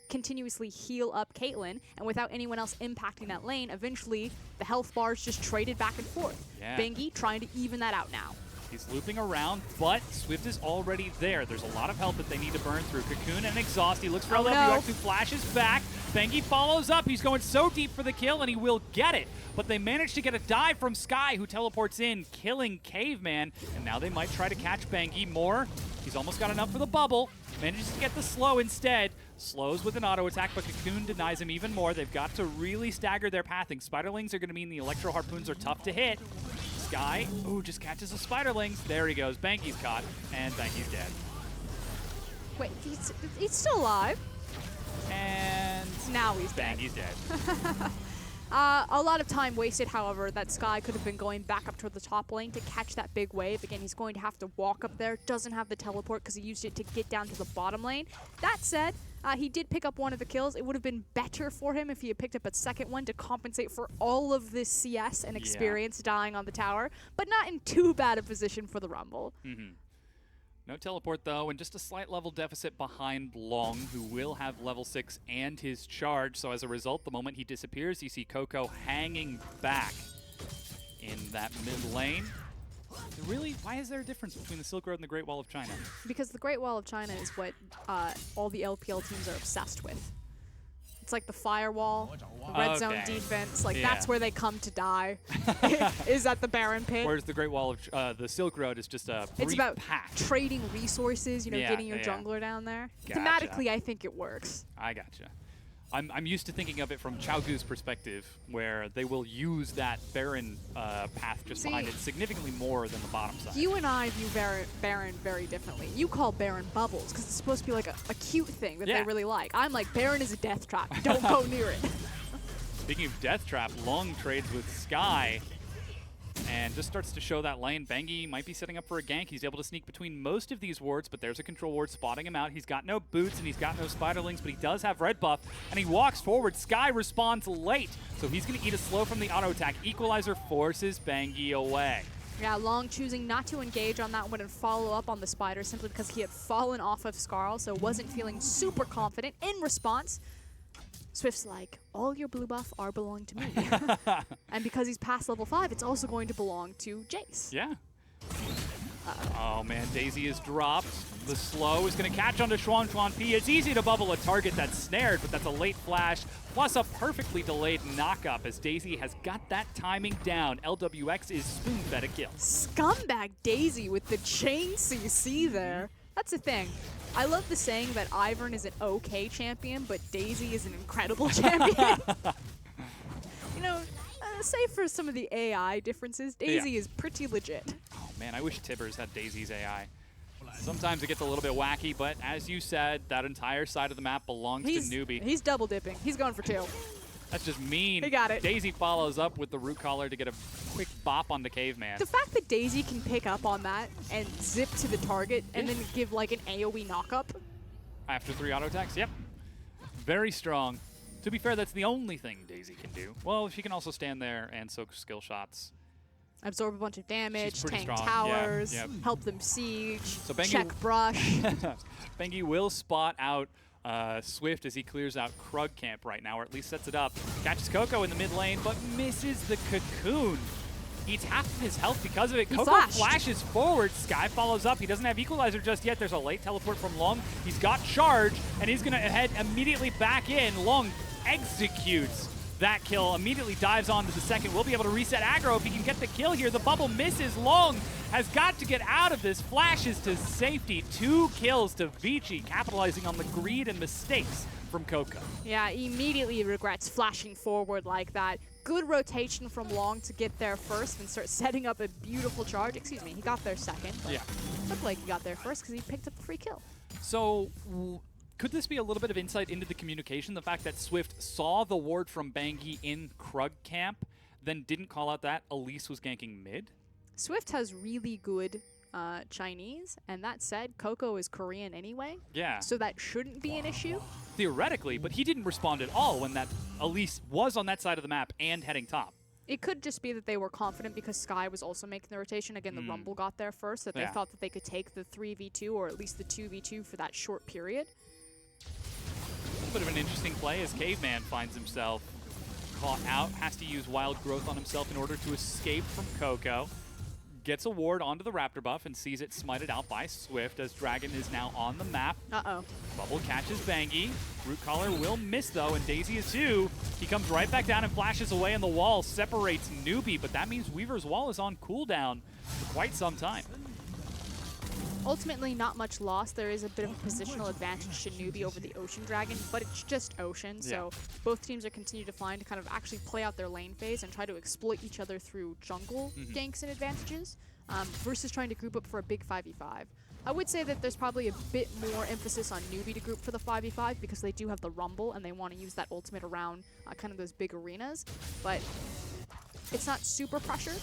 continuously heal up Caitlyn, and without anyone else impacting that lane, eventually the health bars just traded back and forth. Yeah. Bengi trying to even that out now. He's looping around, but Swift is already there. There's a lot of health that they need to burn through. Cocoon and Exhaust. He looks for LWX, who flashes back. Bengi follows up. He's going so deep for the kill, and he will get it. But they manage to get a dive from Sky, who teleports in, killing Caveman. And now they might try to catch Bengi more. He's almost got enough for the bubble. Manages to get the slow instead. Slows with an auto attack, but Cocoon denies him even more. They've got to really stagger their pathing. Spiderlings are going to mean the Electro Harpoons are tough to hit. Sky, ooh, just catches the Spiderlings. There he goes. Bengi's caught, and Bengi's dead. Wait, he's still alive. And now he's dead. Bengi's dead. A lot of time wasted, however, that Sky could have been going back up toward the top lane to catch that big wave. Again, he's going to have to walk up there. Doesn't have the teleport because he used it to get down to the bottom lane. That said, he did pick up one of the kills. It would have been better for him if he had picked up a second one to compensate for all of this CS and experience dying on the tower, but not in too bad a position for the Rumble. No teleport, though, and just a slight level deficit behind Long, who will have level 6 and his charge. So as a result, the moment he disappears, you see Coco hanging back in that mid lane. Really, why is there a difference between the Silk Road and the Great Wall of China? Because the Great Wall of China is what all the LPL teams are obsessed with. It's like the firewall, the red zone defense. Like that's where they come to die. Is at the Baron Pit. Whereas the Great Wall of the Silk Road is just a brief it's about pack. Trading resources. You know, getting your jungler down there. Gotcha. Thematically, I think it works. I gotcha. I'm used to thinking of it from Chaogu's perspective, where they will use that Baron path just behind it significantly more than the bottom side. You and I view Baron very differently. You call Baron bubbles because it's supposed to be like a cute thing that they really like. I'm like, Baron is a death trap. Don't go near it. Speaking of death trap, Long trades with Sky and just starts to show that lane. Bengi might be setting up for a gank. He's able to sneak between most of these wards, but there's a control ward spotting him out. He's got no boots and he's got no Spiderlings, but he does have red buff, and he walks forward. Sky responds late, so he's going to eat a slow from the auto attack. Equalizer forces Bengi away. Yeah, Long choosing not to engage on that one and follow up on the Spider simply because he had fallen off of Skarl, so wasn't feeling super confident. In response, Swift's like, all your blue buff are belong to me. And because he's past level 5, it's also going to belong to Jace. Yeah. Oh man, Daisy is dropped. The slow is going to catch onto Chuan P. It's easy to bubble a target that's snared, but that's a late flash, plus a perfectly delayed knock-up as Daisy has got that timing down. LWX is spoon-fed a kill. Scumbag Daisy with the chain CC there. That's the thing. I love the saying that Ivern is an okay champion, but Daisy is an incredible champion. You know, save for some of the AI differences, Daisy is pretty legit. Oh man, I wish Tibbers had Daisy's AI. Sometimes it gets a little bit wacky, but as you said, that entire side of the map belongs to Newbie. He's double dipping. He's going for 2. That's just mean. He got it. Daisy follows up with the root collar to get a quick bop on the caveman. The fact that Daisy can pick up on that and zip to the target and then give like an AoE knockup. After 3 auto attacks, yep. Very strong. To be fair, that's the only thing Daisy can do. Well, she can also stand there and soak skill shots. Absorb a bunch of damage, tank strong. towers, Yeah, yep. help them siege, So Bengi check brush. Bengi will spot out Swift as he clears out Krug camp right now, or at least sets it up. Catches Coco in the mid lane, but misses the cocoon. Eats half of his health because of it. Coco flashes forward. Sky follows up. He doesn't have Equalizer just yet. There's a late teleport from Long. He's got charge, and he's going to head immediately back in. Long executes that kill, immediately dives onto the second. Will be able to reset aggro if he can get the kill here. The bubble misses. Long has got to get out of this. Flashes to safety. 2 kills to Vici, capitalizing on the greed and mistakes from Coco. Yeah, immediately regrets flashing forward like that. Good rotation from Long to get there first and start setting up a beautiful charge. Excuse me, he got there second. But looked like he got there first because he picked up the free kill. So could this be a little bit of insight into the communication? The fact that Swift saw the ward from Bengi in Krug camp, then didn't call out that Elise was ganking mid? Swift has really good Chinese, and that said, Coco is Korean anyway. Yeah. So that shouldn't be an issue. Theoretically, but he didn't respond at all when that Elise was on that side of the map and heading top. It could just be that they were confident because Sky was also making the rotation. Again, the Rumble got there first, that they thought that they could take the 3v2 or at least the 2v2 for that short period. A little bit of an interesting play as Caveman finds himself caught out, has to use Wild Growth on himself in order to escape from Coco. Gets a ward onto the Raptor buff and sees it smited out by Swift as Dragon is now on the map. Uh-oh. Bubble catches Bengi. Root Collar will miss though, and Daisy is too. He comes right back down and flashes away, and the wall separates Newbie, but that means Weaver's wall is on cooldown for quite some time. Ultimately, not much loss. There is a bit of a positional advantage to Newbie over the Ocean Dragon, but it's just Ocean, so both teams are continuing to find to kind of actually play out their lane phase and try to exploit each other through jungle ganks and advantages versus trying to group up for a big 5v5. I would say that there's probably a bit more emphasis on Newbie to group for the 5v5 because they do have the Rumble and they want to use that ultimate around kind of those big arenas, but it's not super pressured.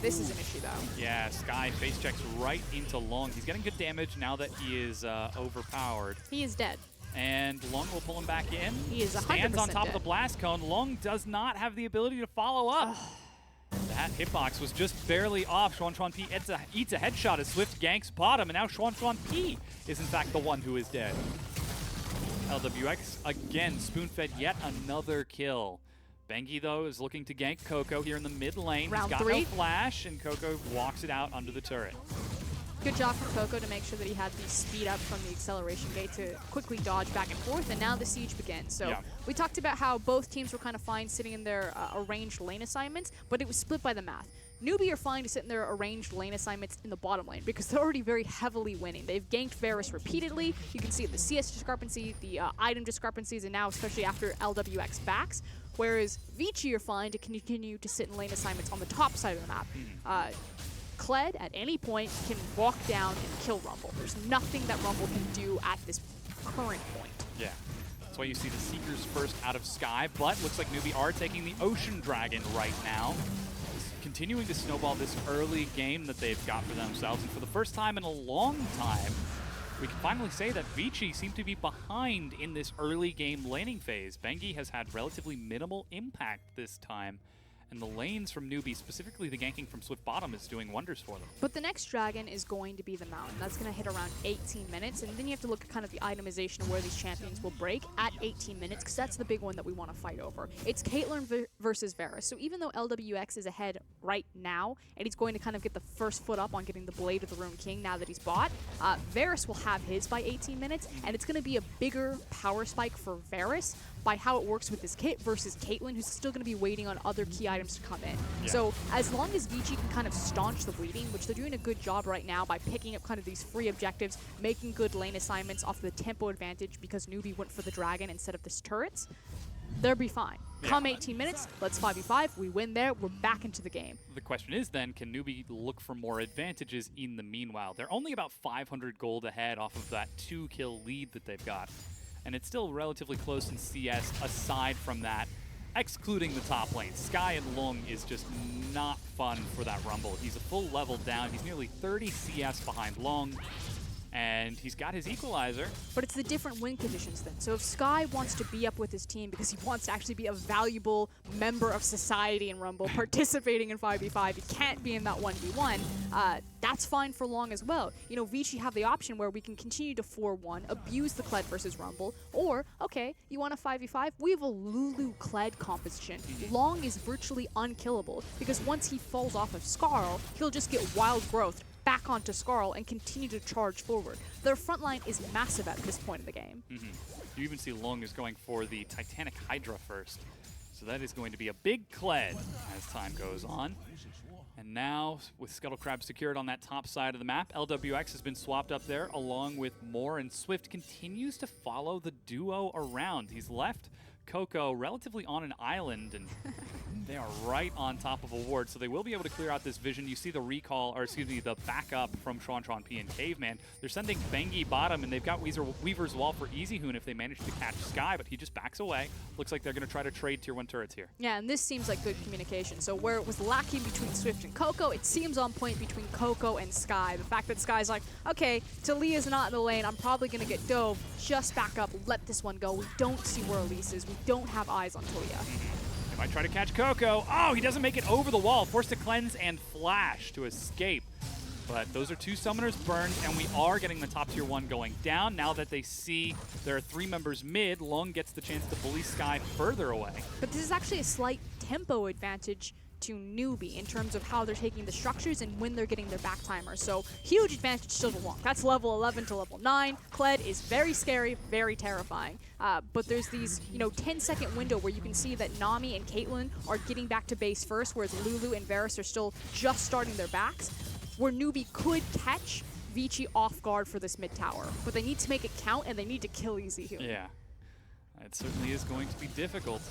This is an issue, though. Yeah, Sky face checks right into Long. He's getting good damage now that he is overpowered. He is dead. And Long will pull him back in. He is 100% Stands on top dead. of the blast cone. Long does not have the ability to follow up. That hitbox was just barely off. Xuan P eats a headshot as Swift ganks bottom, and now Xuan P is in fact the one who is dead. LWX again spoon-fed yet another kill. Bengi, though, is looking to gank Coco here in the mid lane. Round He's got 3. no flash, and Coco walks it out under the turret. Good job from Coco to make sure that he had the speed up from the acceleration gate to quickly dodge back and forth, and now the siege begins. So we talked about how both teams were kind of fine sitting in their arranged lane assignments, but it was split by the math. Newbie are fine to sit in their arranged lane assignments in the bottom lane because they're already very heavily winning. They've ganked Varus repeatedly. You can see the CS discrepancy, the item discrepancies, and now especially after LWX backs. Whereas Vici are fine to continue to sit in lane assignments on the top side of the map. Kled, at any point, can walk down and kill Rumble. There's nothing that Rumble can do at this current point. Yeah. That's why you see the Seekers first out of Sky, but looks like Newbie are taking the Ocean Dragon right now. Continuing to snowball this early game that they've got for themselves, and for the first time in a long time, we can finally say that Vici seem to be behind in this early game laning phase. Bengi has had relatively minimal impact this time, and the lanes from Newbie, specifically the ganking from Swift Bottom, is doing wonders for them. But the next dragon is going to be the Mountain. That's going to hit around 18 minutes, and then you have to look at kind of the itemization of where these champions will break at 18 minutes, because that's the big one that we want to fight over. It's Caitlyn versus Varus. So even though LWX is ahead right now, and he's going to kind of get the first foot up on getting the Blade of the Rune King now that he's bought, Varus will have his by 18 minutes, and it's going to be a bigger power spike for Varus by how it works with his kit versus Caitlyn, who's still going to be waiting on other key items items to come in. So as long as Vici can kind of staunch the bleeding, which they're doing a good job right now by picking up kind of these free objectives, making good lane assignments off the tempo advantage because Newbie went for the dragon instead of the turrets, they'll be fine. Come 18 minutes, let's 5v5, we win there, we're back into the game. The question is then, can Newbie look for more advantages in the meanwhile? They're only about 500 gold ahead off of that 2-kill lead that they've got. And it's still relatively close in CS aside from that, excluding the top lane. Sky and Long is just not fun for that Rumble. He's a full level down. He's nearly 30 CS behind Long. And he's got his equalizer. But it's the different win conditions then. So if Sky wants to be up with his team because he wants to actually be a valuable member of society in Rumble, participating in 5v5, he can't be in that 1v1, that's fine for Long as well. You know, Vici have the option where we can continue to 4-1, abuse the Kled versus Rumble, or, okay, you want a 5v5? We have a Lulu Kled composition. Long is virtually unkillable because once he falls off of Skarl, he'll just get wild growth back onto Skarl and continue to charge forward. Their front line is massive at this point in the game. You even see Long is going for the Titanic Hydra first. So that is going to be a big Kled as time goes on. And now, with Scuttle Crab secured on that top side of the map, LWX has been swapped up there along with Moore, and Swift continues to follow the duo around. He's left Coco relatively on an island, and they are right on top of a ward, so they will be able to clear out this vision. You see the recall, or excuse me, the backup from ShwanShwanP and Caveman. They're sending Bengi bottom, and they've got Weaver's Wall for Easyhoon if they manage to catch Sky, but he just backs away. Looks like they're going to try to trade tier 1 turrets here. Yeah, and this seems like good communication. So where it was lacking between Swift and Coco, it seems on point between Coco and Sky. The fact that Sky's like, okay, Talia's not in the lane, I'm probably going to get dove, just back up, let this one go. We don't see where Elise is. We don't have eyes on Talia. They might try to catch Coco. Oh, he doesn't make it over the wall. Forced to cleanse and flash to escape. But those are 2 summoners burned, and we are getting the top tier 1 going down. Now that they see there are 3 members mid, Long gets the chance to bully Sky further away. But this is actually a slight tempo advantage to Newbie in terms of how they're taking the structures and when they're getting their back timers. So huge advantage still to Long. That's level 11 to level 9. Kled is very scary, very terrifying. But there's these, 10-second window where you can see that Nami and Caitlyn are getting back to base first, whereas Lulu and Varus are still just starting their backs, where Newbie could catch Vici off guard for this mid tower. But they need to make it count, and they need to kill Easyhoon. Yeah, it certainly is going to be difficult.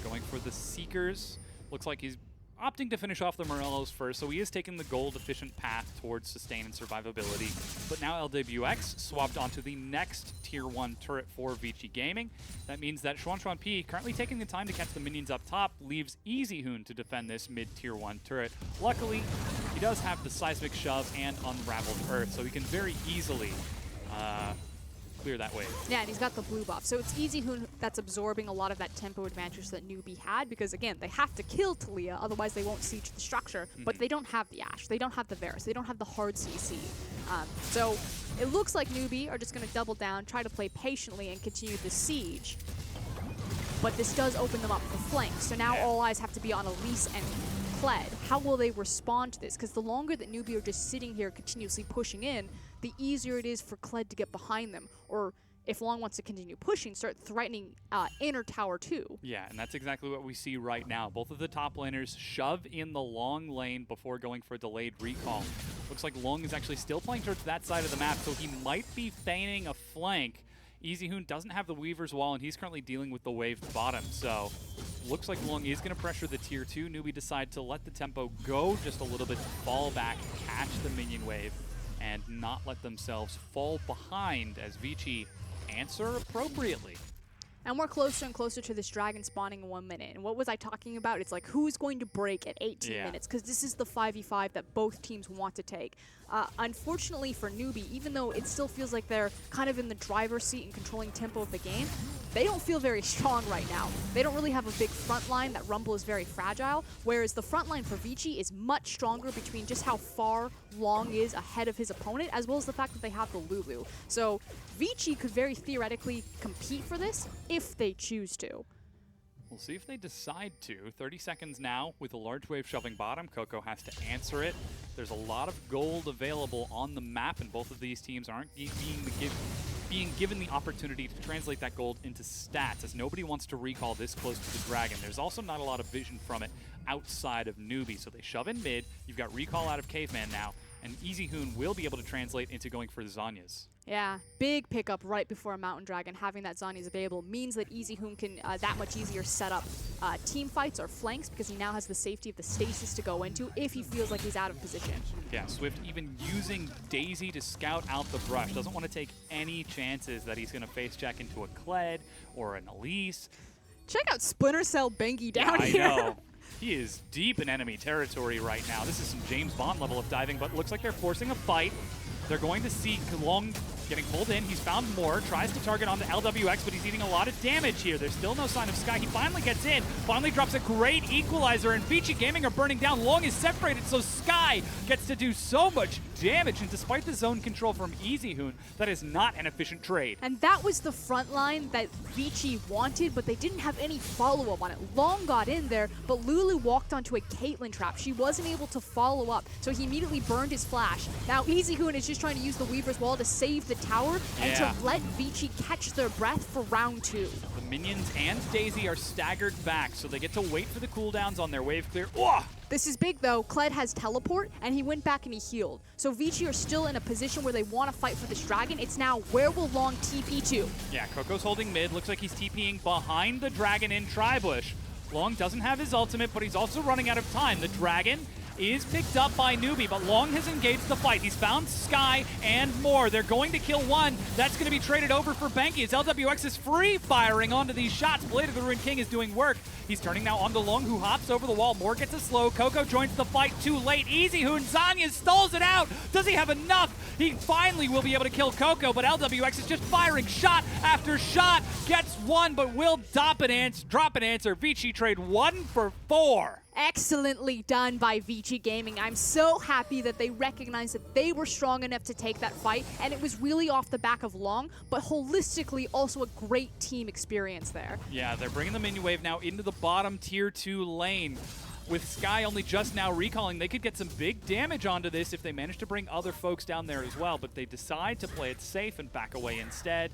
Going for the Seekers. Looks like he's opting to finish off the Morellos first, so he is taking the gold-efficient path towards sustain and survivability. But now LWX swapped onto the next Tier 1 turret for Vici Gaming. That means that ShwanShwanP, currently taking the time to catch the minions up top, leaves Easyhoon to defend this mid-Tier 1 turret. Luckily, he does have the Seismic Shove and Unraveled Earth, so he can very easily clear that wave. Yeah, and he's got the blue buff. So it's Easyhoon that's absorbing a lot of that tempo advantage that Newbie had, because again, they have to kill Talia, otherwise they won't siege the structure, but they don't have the Ashe, they don't have the Varus, they don't have the hard CC. So it looks like Newbie are just going to double down, try to play patiently and continue the siege. But this does open them up for flanks, so now all eyes have to be on Elise and Kled. How will they respond to this? Because the longer that Newbie are just sitting here continuously pushing in, the easier it is for Kled to get behind them. Or if Long wants to continue pushing, start threatening inner tower too. Yeah, and that's exactly what we see right now. Both of the top laners shove in the Long lane before going for a delayed recall. Looks like Long is actually still playing towards that side of the map, so he might be feigning a flank. Easyhoon doesn't have the Weaver's Wall, and he's currently dealing with the wave bottom, so looks like Long is going to pressure the tier 2. Newbie decide to let the tempo go just a little bit to fall back, catch the minion wave, and not let themselves fall behind as Vici answer appropriately. And we're closer and closer to this dragon spawning in 1 minute. And what was I talking about? It's like, who's going to break at 18 minutes? Because this is the 5v5 that both teams want to take. Unfortunately for Newbie, even though it still feels like they're kind of in the driver's seat and controlling tempo of the game, they don't feel very strong right now. They don't really have a big front line. That Rumble is very fragile, whereas the front line for Vici is much stronger between just how far Long is ahead of his opponent, as well as the fact that they have the Lulu. So Vici could very theoretically compete for this if they choose to. We'll see if they decide to. 30 seconds now with a large wave shoving bottom. Coco has to answer it. There's a lot of gold available on the map, and both of these teams aren't being being given the opportunity to translate that gold into stats, as nobody wants to recall this close to the Dragon. There's also not a lot of vision from it outside of Newbie, so they shove in mid. You've got recall out of Caveman now, and EasyHoon will be able to translate into going for the Zanyas. Yeah, big pickup right before a Mountain Dragon. Having that Zanyas available means that EasyHoon can that much easier set up team fights or flanks, because he now has the safety of the stasis to go into if he feels like he's out of position. Yeah, Swift even using Daisy to scout out the brush. Doesn't want to take any chances that he's going to face check into a Kled or an Elise. Check out Splinter Cell Bengi down I here. know. He is deep in enemy territory right now. This is some James Bond level of diving, but looks like they're forcing a fight. They're going to see Long getting pulled in. He's found more, tries to target onto LWX, but he's eating a lot of damage here. There's still no sign of Sky. He finally gets in, finally drops a great equalizer, and Vici Gaming are burning down. Long is separated, so Sky gets to do so much damage, and despite the zone control from EasyHoon, that is not an efficient trade. And that was the front line that Vici wanted, but they didn't have any follow-up on it. Long got in there, but Lulu walked onto a Caitlyn trap. She wasn't able to follow up, so he immediately burned his flash. Now EasyHoon is just trying to use the Weaver's Wall to save the tower and to let Vici catch their breath for round 2. The minions and Daisy are staggered back, so they get to wait for the cooldowns on their wave clear. Oh! This is big though. Kled has teleport, and he went back and he healed. So Vici are still in a position where they want to fight for this dragon. It's now, where will Long TP to? Yeah, Coco's holding mid. Looks like he's TPing behind the dragon in Tribush. Long doesn't have his ultimate, but he's also running out of time. The dragon is picked up by Newbie, but Long has engaged the fight. He's found Sky and more. They're going to kill one. That's going to be traded over for Benki as LWX is free firing onto these shots. Blade of the Ruined King is doing work. He's turning now onto Long, who hops over the wall. Moore gets a slow. Coco joins the fight too late. EasyHoon, Zanya stalls it out. Does he have enough? He finally will be able to kill Coco, but LWX is just firing shot after shot. Gets one, but will drop an answer. Vici trade 1 for 4. Excellently done by Vici Gaming. I'm so happy that they recognized that they were strong enough to take that fight, and it was really off the back of Long, but holistically also a great team experience there. Yeah, they're bringing the minion wave now into the bottom tier 2 lane. With Sky only just now recalling, they could get some big damage onto this if they manage to bring other folks down there as well, but they decide to play it safe and back away instead.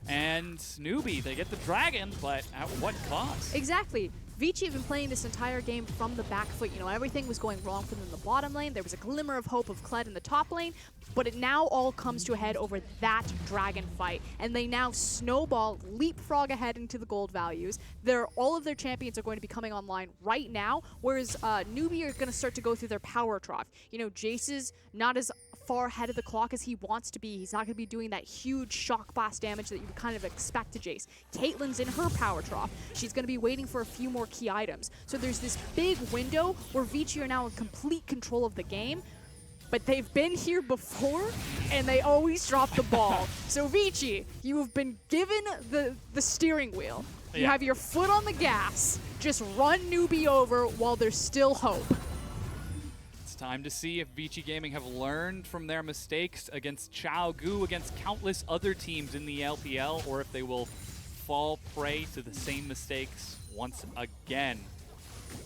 And Newbie, they get the dragon, but at what cost? Exactly. Vici had been playing this entire game from the back foot. You know, everything was going wrong for them in the bottom lane. There was a glimmer of hope of Kled in the top lane, but it now all comes to a head over that dragon fight. And they now snowball, leapfrog ahead into the gold values. All of their champions are going to be coming online right now, whereas Newbie are going to start to go through their power trough. You know, Jace is not as far ahead of the clock as he wants to be. He's not going to be doing that huge shock blast damage that you would kind of expect to Jace. Caitlyn's in her power trough. She's going to be waiting for a few more key items. So there's this big window where Vici are now in complete control of the game, but they've been here before, and they always drop the ball. So Vici, you have been given the steering wheel. You have your foot on the gas. Just run Newbie over while there's still hope. Time to see if Vici Gaming have learned from their mistakes against ChowGu, against countless other teams in the LPL, or if they will fall prey to the same mistakes once again.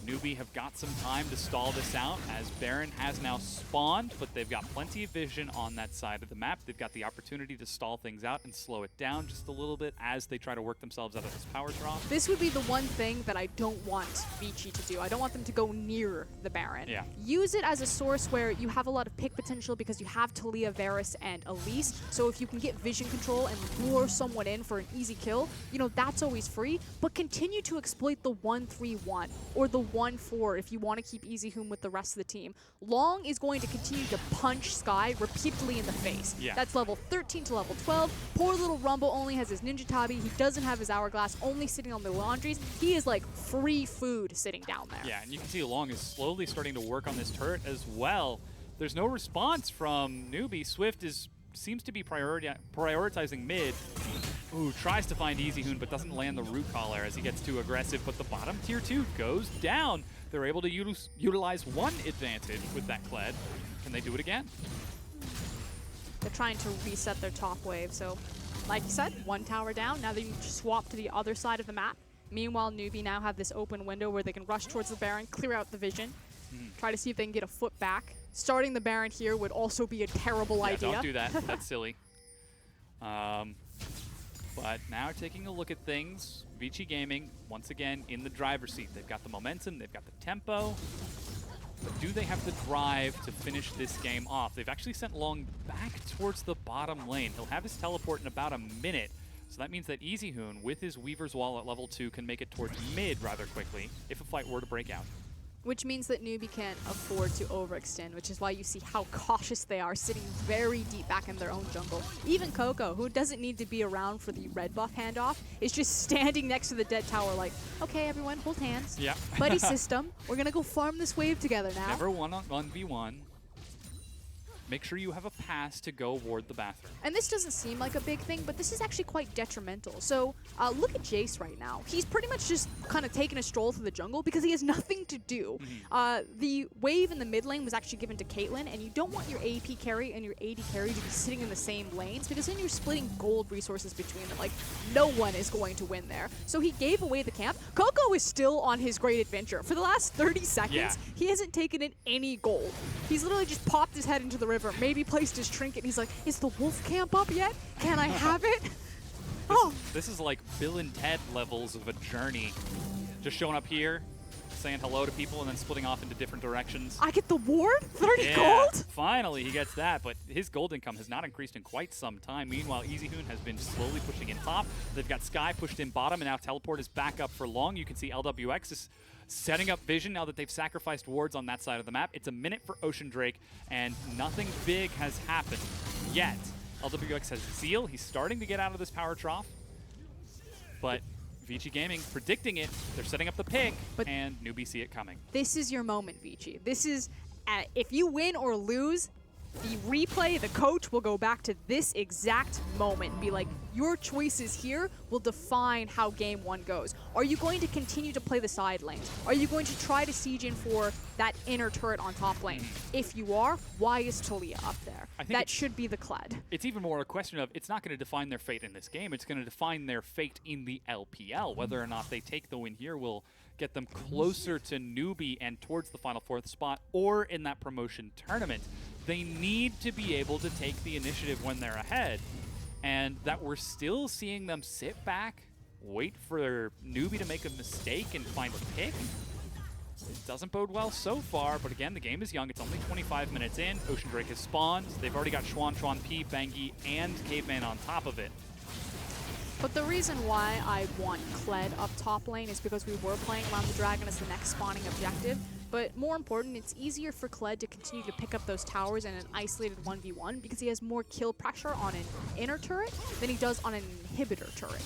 Newbie have got some time to stall this out, as Baron has now spawned, but they've got plenty of vision on that side of the map. They've got the opportunity to stall things out and slow it down just a little bit as they try to work themselves out of this power trough. This would be the one thing that I don't want Vici to do. I don't want them to go near the Baron. Yeah. Use it as a source where you have a lot of pick potential because you have Talia, Varus, and Elise. So if you can get vision control and lure someone in for an easy kill, you know, that's always free. But continue to exploit the 1-3-1 or the 1-4 if you want to keep EasyHoon with the rest of the team. Long is going to continue to punch Sky repeatedly in the face. Yeah. That's level 13 to level 12. Poor little Rumble only has his Ninja Tabi. He doesn't have his Hourglass, only sitting on the laundries. He is like free food sitting down there. Yeah, and you can see Long is slowly starting to work on this turret as well. There's no response from Newbie. Swift seems to be prioritizing mid. Ooh, tries to find EasyHoon, but doesn't land the root collar as he gets too aggressive. But the bottom tier 2 goes down. They're able to utilize one advantage with that Kled. Can they do it again? They're trying to reset their top wave. So, like you said, one tower down. Now they can swap to the other side of the map. Meanwhile, Newbie now have this open window where they can rush towards the Baron, clear out the vision, try to see if they can get a foot back. Starting the Baron here would also be a terrible idea. Don't do that. That's silly. But now taking a look at things, Vici Gaming, once again, in the driver's seat. They've got the momentum, they've got the tempo. But do they have the drive to finish this game off? They've actually sent Long back towards the bottom lane. He'll have his teleport in about a minute. So that means that EasyHoon, with his Weaver's Wall at level 2, can make it towards mid rather quickly if a fight were to break out. Which means that Newbie can't afford to overextend, which is why you see how cautious they are, sitting very deep back in their own jungle. Even Coco, who doesn't need to be around for the red buff handoff, is just standing next to the dead tower like, okay, everyone, hold hands. Yeah. Buddy system. We're going to go farm this wave together now. Never 1v1. Make sure you have a pass to go ward the bathroom. And this doesn't seem like a big thing, but this is actually quite detrimental. So look at Jace right now. He's pretty much just kind of taking a stroll through the jungle because he has nothing to do. The wave in the mid lane was actually given to Caitlyn, and you don't want your AP carry and your AD carry to be sitting in the same lanes because then you're splitting gold resources between them. Like, no one is going to win there. So he gave away the camp. Coco is still on his great adventure. For the last 30 seconds, he hasn't taken in any gold. He's literally just popped his head into the river, maybe placed his trinket. He's like, is the wolf camp up yet? Can I have it? This is like Bill and Ted levels of a journey. Just showing up here, saying hello to people, and then splitting off into different directions. I get the ward? 30 gold? Finally, he gets that, but his gold income has not increased in quite some time. Meanwhile, EasyHoon has been slowly pushing in top. They've got Skye pushed in bottom, and now Teleport is back up for Long. You can see LWX is setting up vision now that they've sacrificed wards on that side of the map. It's a minute for Ocean Drake, and nothing big has happened yet. LWX has Zeal. He's starting to get out of this power trough, but Vici Gaming predicting it. They're setting up the pick, and Newbie see it coming. This is your moment, Vici. This is, if you win or lose, the replay, the coach will go back to this exact moment and be like, your choices here will define how game one goes. Are you going to continue to play the side lanes? Are you going to try to siege in for that inner turret on top lane? If you are, why is Talia up there? That should be the Kled. It's even more a question of, it's not going to define their fate in this game. It's going to define their fate in the LPL. Whether or not they take the win here will get them closer to Newbie and towards the final fourth spot, or in that promotion tournament. They need to be able to take the initiative when they're ahead, and that we're still seeing them sit back, wait for Newbie to make a mistake and find a pick. It doesn't bode well so far, but again, the game is young. It's only 25 minutes in. Ocean Drake has spawned. They've already got Chuan, P, Bengi, and Caveman on top of it. But the reason why I want Kled up top lane is because we were playing around the Dragon as the next spawning objective. But more important, it's easier for Kled to continue to pick up those towers in an isolated 1v1 because he has more kill pressure on an inner turret than he does on an inhibitor turret.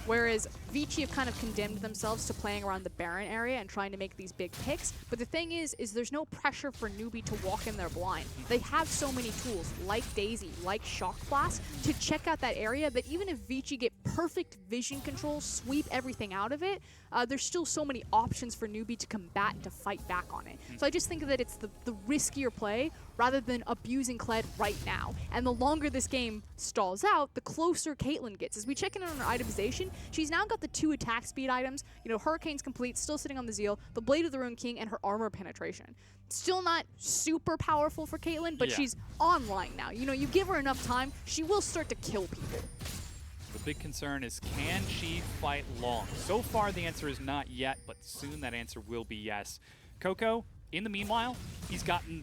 Whereas Vici have kind of condemned themselves to playing around the Baron area and trying to make these big picks. But the thing is there's no pressure for Newbie to walk in there blind. They have so many tools, like Daisy, like Shock Blast, to check out that area that even if Vici get perfect vision control, sweep everything out of it, there's still so many options for Newbie to combat and to fight back on it. So I just think that it's the riskier play rather than abusing Kled right now. And the longer this game stalls out, the closer Caitlyn gets. As we check in on her itemization, she's now got the 2 attack speed items, you know, Hurricane's complete, still sitting on the Zeal, the Blade of the Rune King, and her armor penetration. Still not super powerful for Caitlyn, but she's online now. You know, you give her enough time, she will start to kill people. The big concern is, can she fight Long? So far, the answer is not yet, but soon that answer will be yes. Coco, in the meanwhile, he's gotten,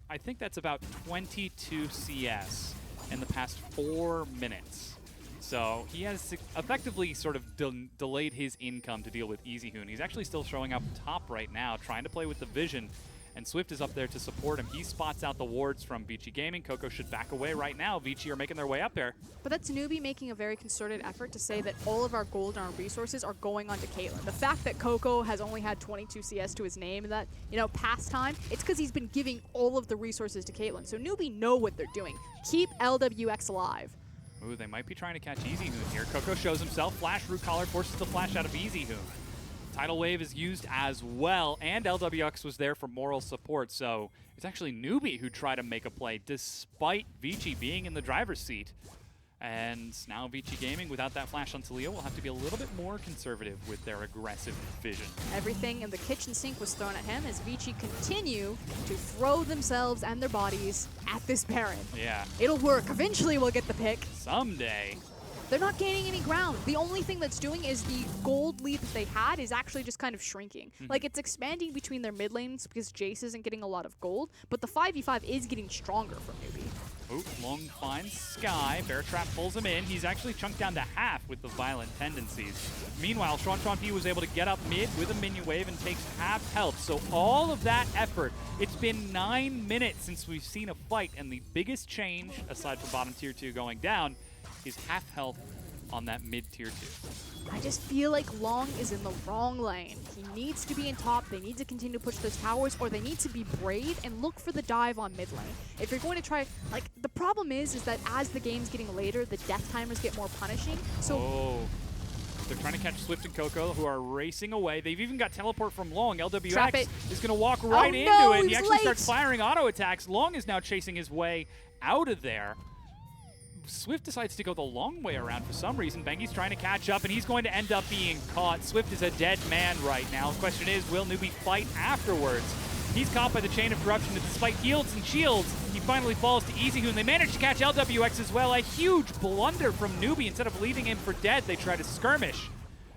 I think that's about 22 CS in the past 4 minutes. So he has effectively sort of delayed his income to deal with EasyHoon. He's actually still showing up top right now, trying to play with the vision. And Swift is up there to support him. He spots out the wards from Vici Gaming. Coco should back away right now. Vici are making their way up there. But that's Newbie making a very concerted effort to say that all of our gold and our resources are going onto Caitlyn. The fact that Coco has only had 22 CS to his name in that, you know, past time, it's because he's been giving all of the resources to Caitlyn. So Newbie know what they're doing. Keep LWX alive. Ooh, they might be trying to catch EasyHoon here. Coco shows himself. Flash, Root Collar forces the flash out of EasyHoon. Tidal Wave is used as well, and LWX was there for moral support, so it's actually Newbie who tried to make a play despite Vici being in the driver's seat. And now Vici Gaming, without that flash on Talia, will have to be a little bit more conservative with their aggressive vision. Everything in the kitchen sink was thrown at him as Vici continue to throw themselves and their bodies at this Baron. Yeah. It'll work. Eventually we'll get the pick. Someday. they're not gaining any ground. The only thing that's doing is the gold lead that they had is actually just kind of shrinking. Like, it's expanding between their mid lanes because Jace isn't getting a lot of gold, but the 5v5 is getting stronger for Newbie. Oh, Long finds Sky. Bear Trap pulls him in. He's actually chunked down to half with the violent tendencies. Meanwhile, ShuanShuanP was able to get up mid with a minion wave and takes half health. So all of that effort, it's been 9 minutes since we've seen a fight, and the biggest change, aside from bottom tier 2 going down, is half health on that mid tier 2. I just feel like Long is in the wrong lane. He needs to be in top. They need to continue to push those towers, or they need to be brave and look for the dive on mid lane. If you're going to try, like, the problem is that as the game's getting later, the death timers get more punishing. So they're trying to catch Swift and Coco, who are racing away. They've even got teleport from Long. Trap LWX it. is going to walk right into no, it. And he he's actually late. starts firing auto attacks. Long is now chasing his way out of there. Swift decides to go the long way around for some reason. Bengi's trying to catch up, and he's going to end up being caught. Swift is a dead man right now. The question is, will Newbie fight afterwards? He's caught by the Chain of Corruption, and despite heals and shields, he finally falls to EasyHoon. They manage to catch LWX as well. A huge blunder from Newbie. Instead of leaving him for dead, they try to skirmish,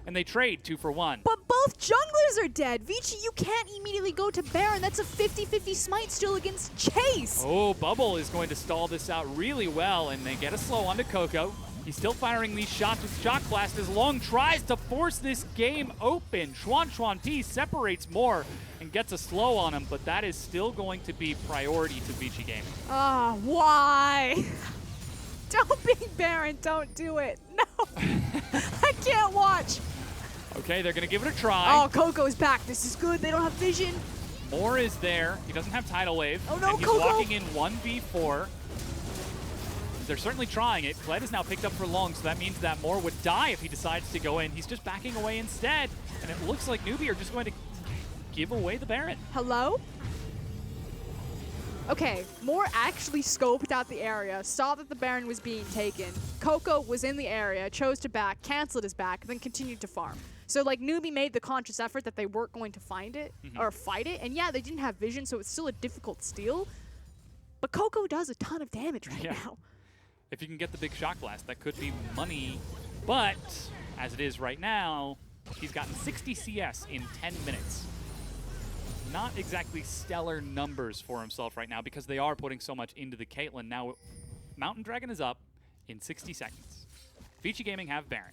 and they trade 2 for 1. But both junglers are dead. Vici, you can't immediately go to Baron. That's a 50-50 smite still against Chase. Oh, Bubble is going to stall this out really well, and they get a slow onto Coco. He's still firing these shots with Shock Blast as Long tries to force this game open. ShuanShuanP separates more and gets a slow on him, but that is still going to be priority to Vici Gaming. Ah, why? Don't be Baron. Don't do it. No. I can't watch. Okay, they're going to give it a try. Oh, Coco's back. This is good. They don't have vision. Moore is there. He doesn't have Tidal Wave. Oh, no, and he's Coco. walking in 1v4. They're certainly trying it. Kled is now picked up for Long, so that means that Moore would die if he decides to go in. He's just backing away instead, and it looks like Newbie are just going to give away the Baron. Hello? Okay, Moore actually scoped out the area, saw that the Baron was being taken. Coco was in the area, chose to back, canceled his back, then continued to farm. So, like, Newbie made the conscious effort that they weren't going to find it or fight it. And yeah, they didn't have vision, so it's still a difficult steal. But Coco does a ton of damage right now. If you can get the big Shock Blast, that could be money. But as it is right now, he's gotten 60 CS in 10 minutes. Not exactly stellar numbers for himself right now because they are putting so much into the Caitlyn. Now, Mountain Dragon is up in 60 seconds. Vici Gaming have Baron.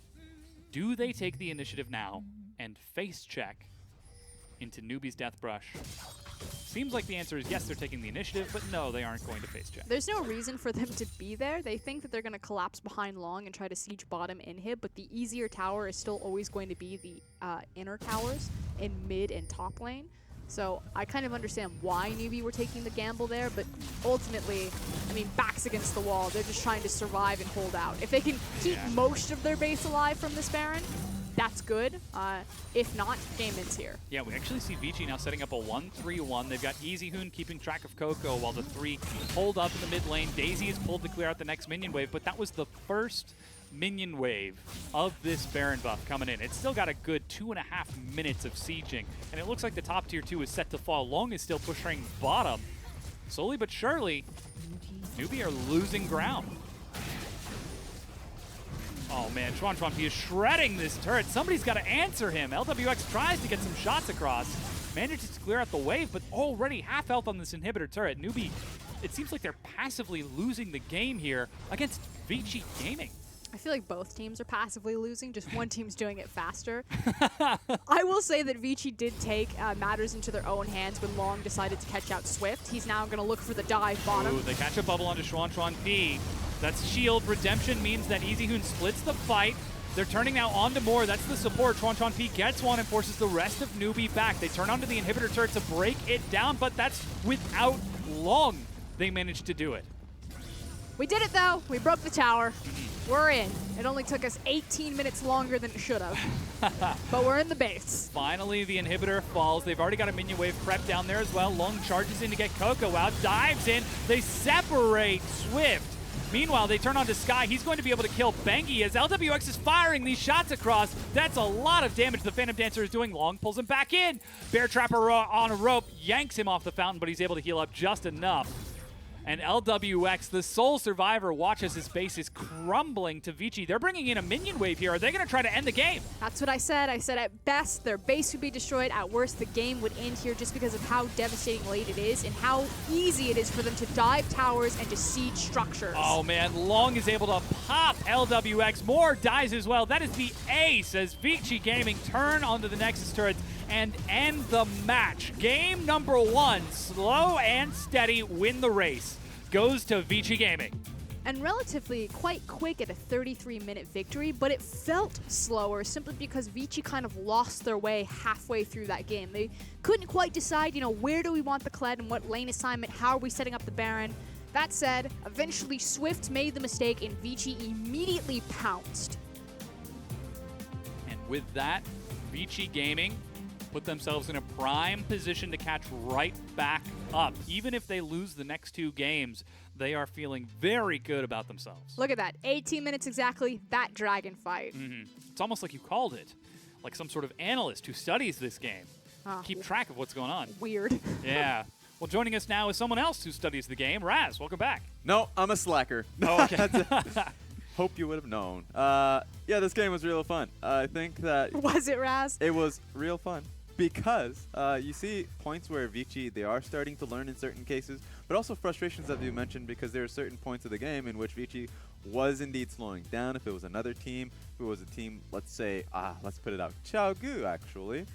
Do they take the initiative now and face check into Newbie's Death Brush? Seems like the answer is yes, they're taking the initiative, but no, they aren't going to face check. There's no reason for them to be there. They think that they're going to collapse behind Long and try to siege bottom inhib, but the easier tower is still always going to be the inner towers in mid and top lane. So I kind of understand why Newbie were taking the gamble there, but ultimately, I mean, backs against the wall. They're just trying to survive and hold out. If they can keep most of their base alive from this Baron, that's good. If not, game ends here. Yeah, we actually see Vici now setting up a 1-3-1. They've got EasyHoon keeping track of Coco while the 3 hold up in the mid lane. Daisy is pulled to clear out the next minion wave, but that was the first minion wave of this Baron buff coming in. It's still got a good 2.5 minutes of sieging, and it looks like the top tier 2 is set to fall. Long is still pushing bottom. Slowly but surely, Newbie are losing ground. Oh man, ShuanShuanP is shredding this turret. Somebody's got to answer him. LWX tries to get some shots across, manages to clear out the wave, but already half health on this inhibitor turret. Newbie, it seems like they're passively losing the game here against Vici Gaming. I feel like both teams are passively losing, just one team's doing it faster. I will say that Vici did take matters into their own hands when Long decided to catch out Swift. He's now going to look for the dive bottom. Ooh, they catch a bubble onto ShuanShuanP. That's shield. Redemption means that EasyHoon splits the fight. They're turning now onto Moore. That's the support. ShuanShuanP gets one and forces the rest of Newbie back. They turn onto the inhibitor turret to break it down, but that's without Long. They managed to do it. We did it, though. We broke the tower. We're in. It only took us 18 minutes longer than it should have. But we're in the base. Finally, the inhibitor falls. They've already got a minion wave prep down there as well. Long charges in to get Coco out. Dives in. They separate Swift. Meanwhile, they turn on to Sky. He's going to be able to kill Bengi as LWX is firing these shots across. That's a lot of damage the Phantom Dancer is doing. Long pulls him back in. Bear Trapper on a rope yanks him off the fountain, but he's able to heal up just enough. And LWX, the sole survivor, watches his base is crumbling to Vici. They're bringing in a minion wave here. Are they going to try to end the game? That's what I said. I said at best, their base would be destroyed. At worst, the game would end here just because of how devastating late it is and how easy it is for them to dive towers and to siege structures. Oh, man. Long is able to pop LWX. More dies as well. That is the ace as Vici Gaming turn onto the Nexus turrets and end the match. Game number 1, slow and steady, win the race, goes to Vici Gaming. And relatively quite quick at a 33-minute victory, but it felt slower simply because Vici kind of lost their way halfway through that game. They couldn't quite decide, where do we want the Kled and what lane assignment, how are we setting up the Baron. That said, eventually Swift made the mistake and Vici immediately pounced. And with that, Vici Gaming put themselves in a prime position to catch right back up. Even if they lose the next 2 games, they are feeling very good about themselves. Look at that, 18 minutes exactly, that dragon fight. It's almost like you called it, like some sort of analyst who studies this game. Keep track of what's going on. Weird. Yeah. Well, joining us now is someone else who studies the game. Raz, welcome back. No, I'm a slacker. Oh, okay. Hope you would have known. Yeah, this game was real fun. I think that... Was it, Raz? It was real fun. Because you see points where Vici, they are starting to learn in certain cases, but also frustrations that you mentioned because there are certain points of the game in which Vici was indeed slowing down. If it was another team, if it was a team, let's say, let's put it out, Xiaogu actually,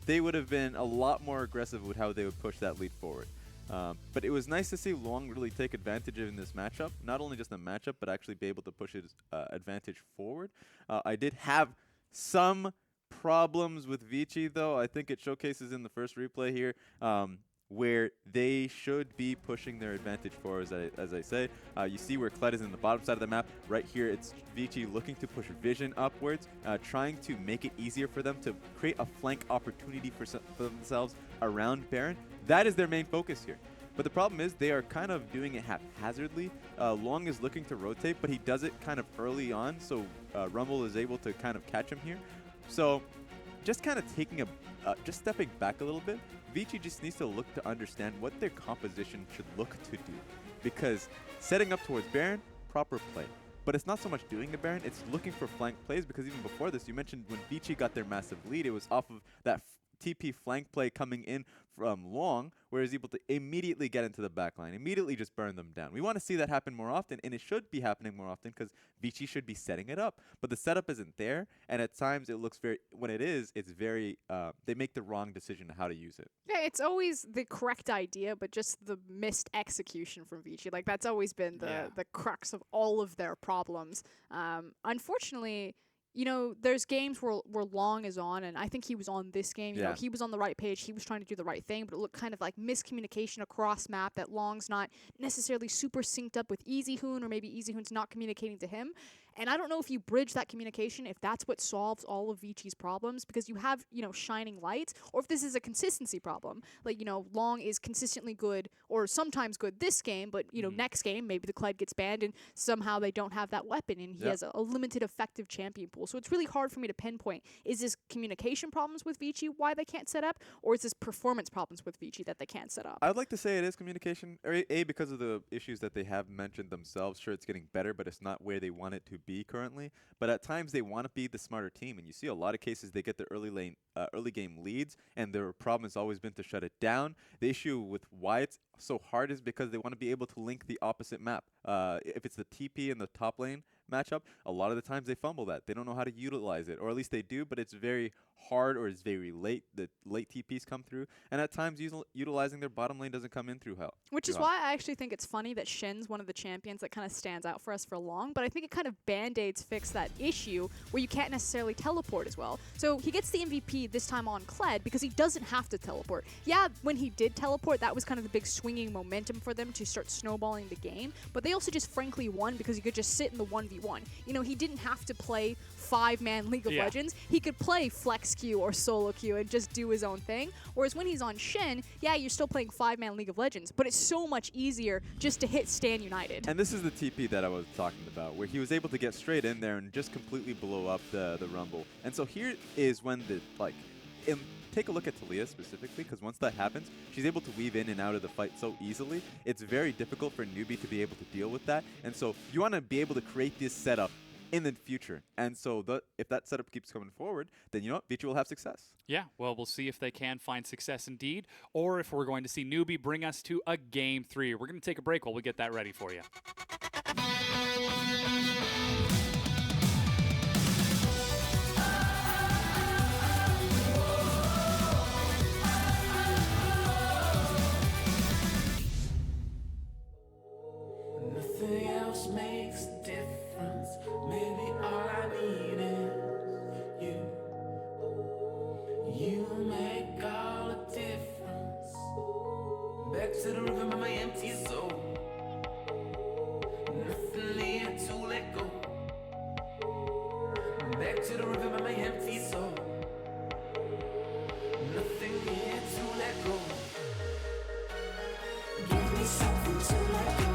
they would have been a lot more aggressive with how they would push that lead forward. But it was nice to see Long really take advantage in this matchup, not only just the matchup, but actually be able to push his advantage forward. I did have some problems with Vici, though. I think it showcases in the first replay here where they should be pushing their advantage forward, as I say. You see where Kled is in the bottom side of the map. Right here, it's Vici looking to push Vision upwards, trying to make it easier for them to create a flank opportunity for themselves around Baron. That is their main focus here. But the problem is they are kind of doing it haphazardly. Long is looking to rotate, but he does it kind of early on, so Rumble is able to kind of catch him here. So just kind of taking just stepping back a little bit, Vici just needs to look to understand what their composition should look to do. Because setting up towards Baron, proper play. But it's not so much doing the Baron, it's looking for flank plays, because even before this, you mentioned when Vici got their massive lead, it was off of that TP flank play coming in from Long, where he's able to immediately get into the backline, immediately just burn them down. We want to see that happen more often, and it should be happening more often because Vici should be setting it up. But the setup isn't there, and at times it looks very, when it is, it's very, they make the wrong decision on how to use it. Yeah, it's always the correct idea, but just the missed execution from Vici. Like, that's always been the crux of all of their problems. Unfortunately, there's games where Long is on, and I think he was on this game. You know, he was on the right page. He was trying to do the right thing, but it looked kind of like miscommunication across map, that Long's not necessarily super synced up with EasyHoon, or maybe EasyHoon's not communicating to him. And I don't know if you bridge that communication, if that's what solves all of Vici's problems, because you have, shining lights, or if this is a consistency problem. Like, Long is consistently good, or sometimes good this game, but, next game, maybe the Kled gets banned, and somehow they don't have that weapon, and he has a limited effective champion pool. So it's really hard for me to pinpoint, is this communication problems with Vici, why they can't set up, or is this performance problems with Vici that they can't set up? I would like to say it is communication, or because of the issues that they have mentioned themselves. Sure, it's getting better, but it's not where they want it to be currently. But at times they want to be the smarter team, and you see a lot of cases they get the early game leads, and their problem has always been to shut it down. The issue with why it's so hard is because they want to be able to link the opposite map. If it's the TP in the top lane matchup, a lot of the times they fumble that. They don't know how to utilize it, or at least they do, but it's very hard, or it's very late. The late TPs come through, and at times utilizing their bottom lane doesn't come in through hell. Which is why I actually think it's funny that Shen's one of the champions that kind of stands out for us for Long, but I think it kind of band-aids fix that issue where you can't necessarily teleport as well. So he gets the MVP this time on Kled because he doesn't have to teleport. Yeah, when he did teleport, that was kind of the big swinging momentum for them to start snowballing the game, but they also just frankly won because he could just sit in the 1v1. He didn't have to play 5-man League of Legends. He could play flex queue or solo queue and just do his own thing. Whereas when he's on Shen, yeah, you're still playing 5-man League of Legends, but it's so much easier just to hit Stand United. And this is the TP that I was talking about, where he was able to get straight in there and just completely blow up the Rumble. And so here is when take a look at Talia specifically, because once that happens, she's able to weave in and out of the fight so easily. It's very difficult for a newbie to be able to deal with that. And so you want to be able to create this setup in the future. And so if that setup keeps coming forward, then you know what? Vici will have success. Yeah, well, we'll see if they can find success indeed, or if we're going to see Newbie bring us to a Game 3. We're going to take a break while we get that ready for you. Nothing else makes a difference. Maybe all I need is you. You make all the difference. Back to the rhythm of my empty soul. Nothing here to let go. Back to the rhythm of my empty soul. Nothing here to let go. Give me something to let go.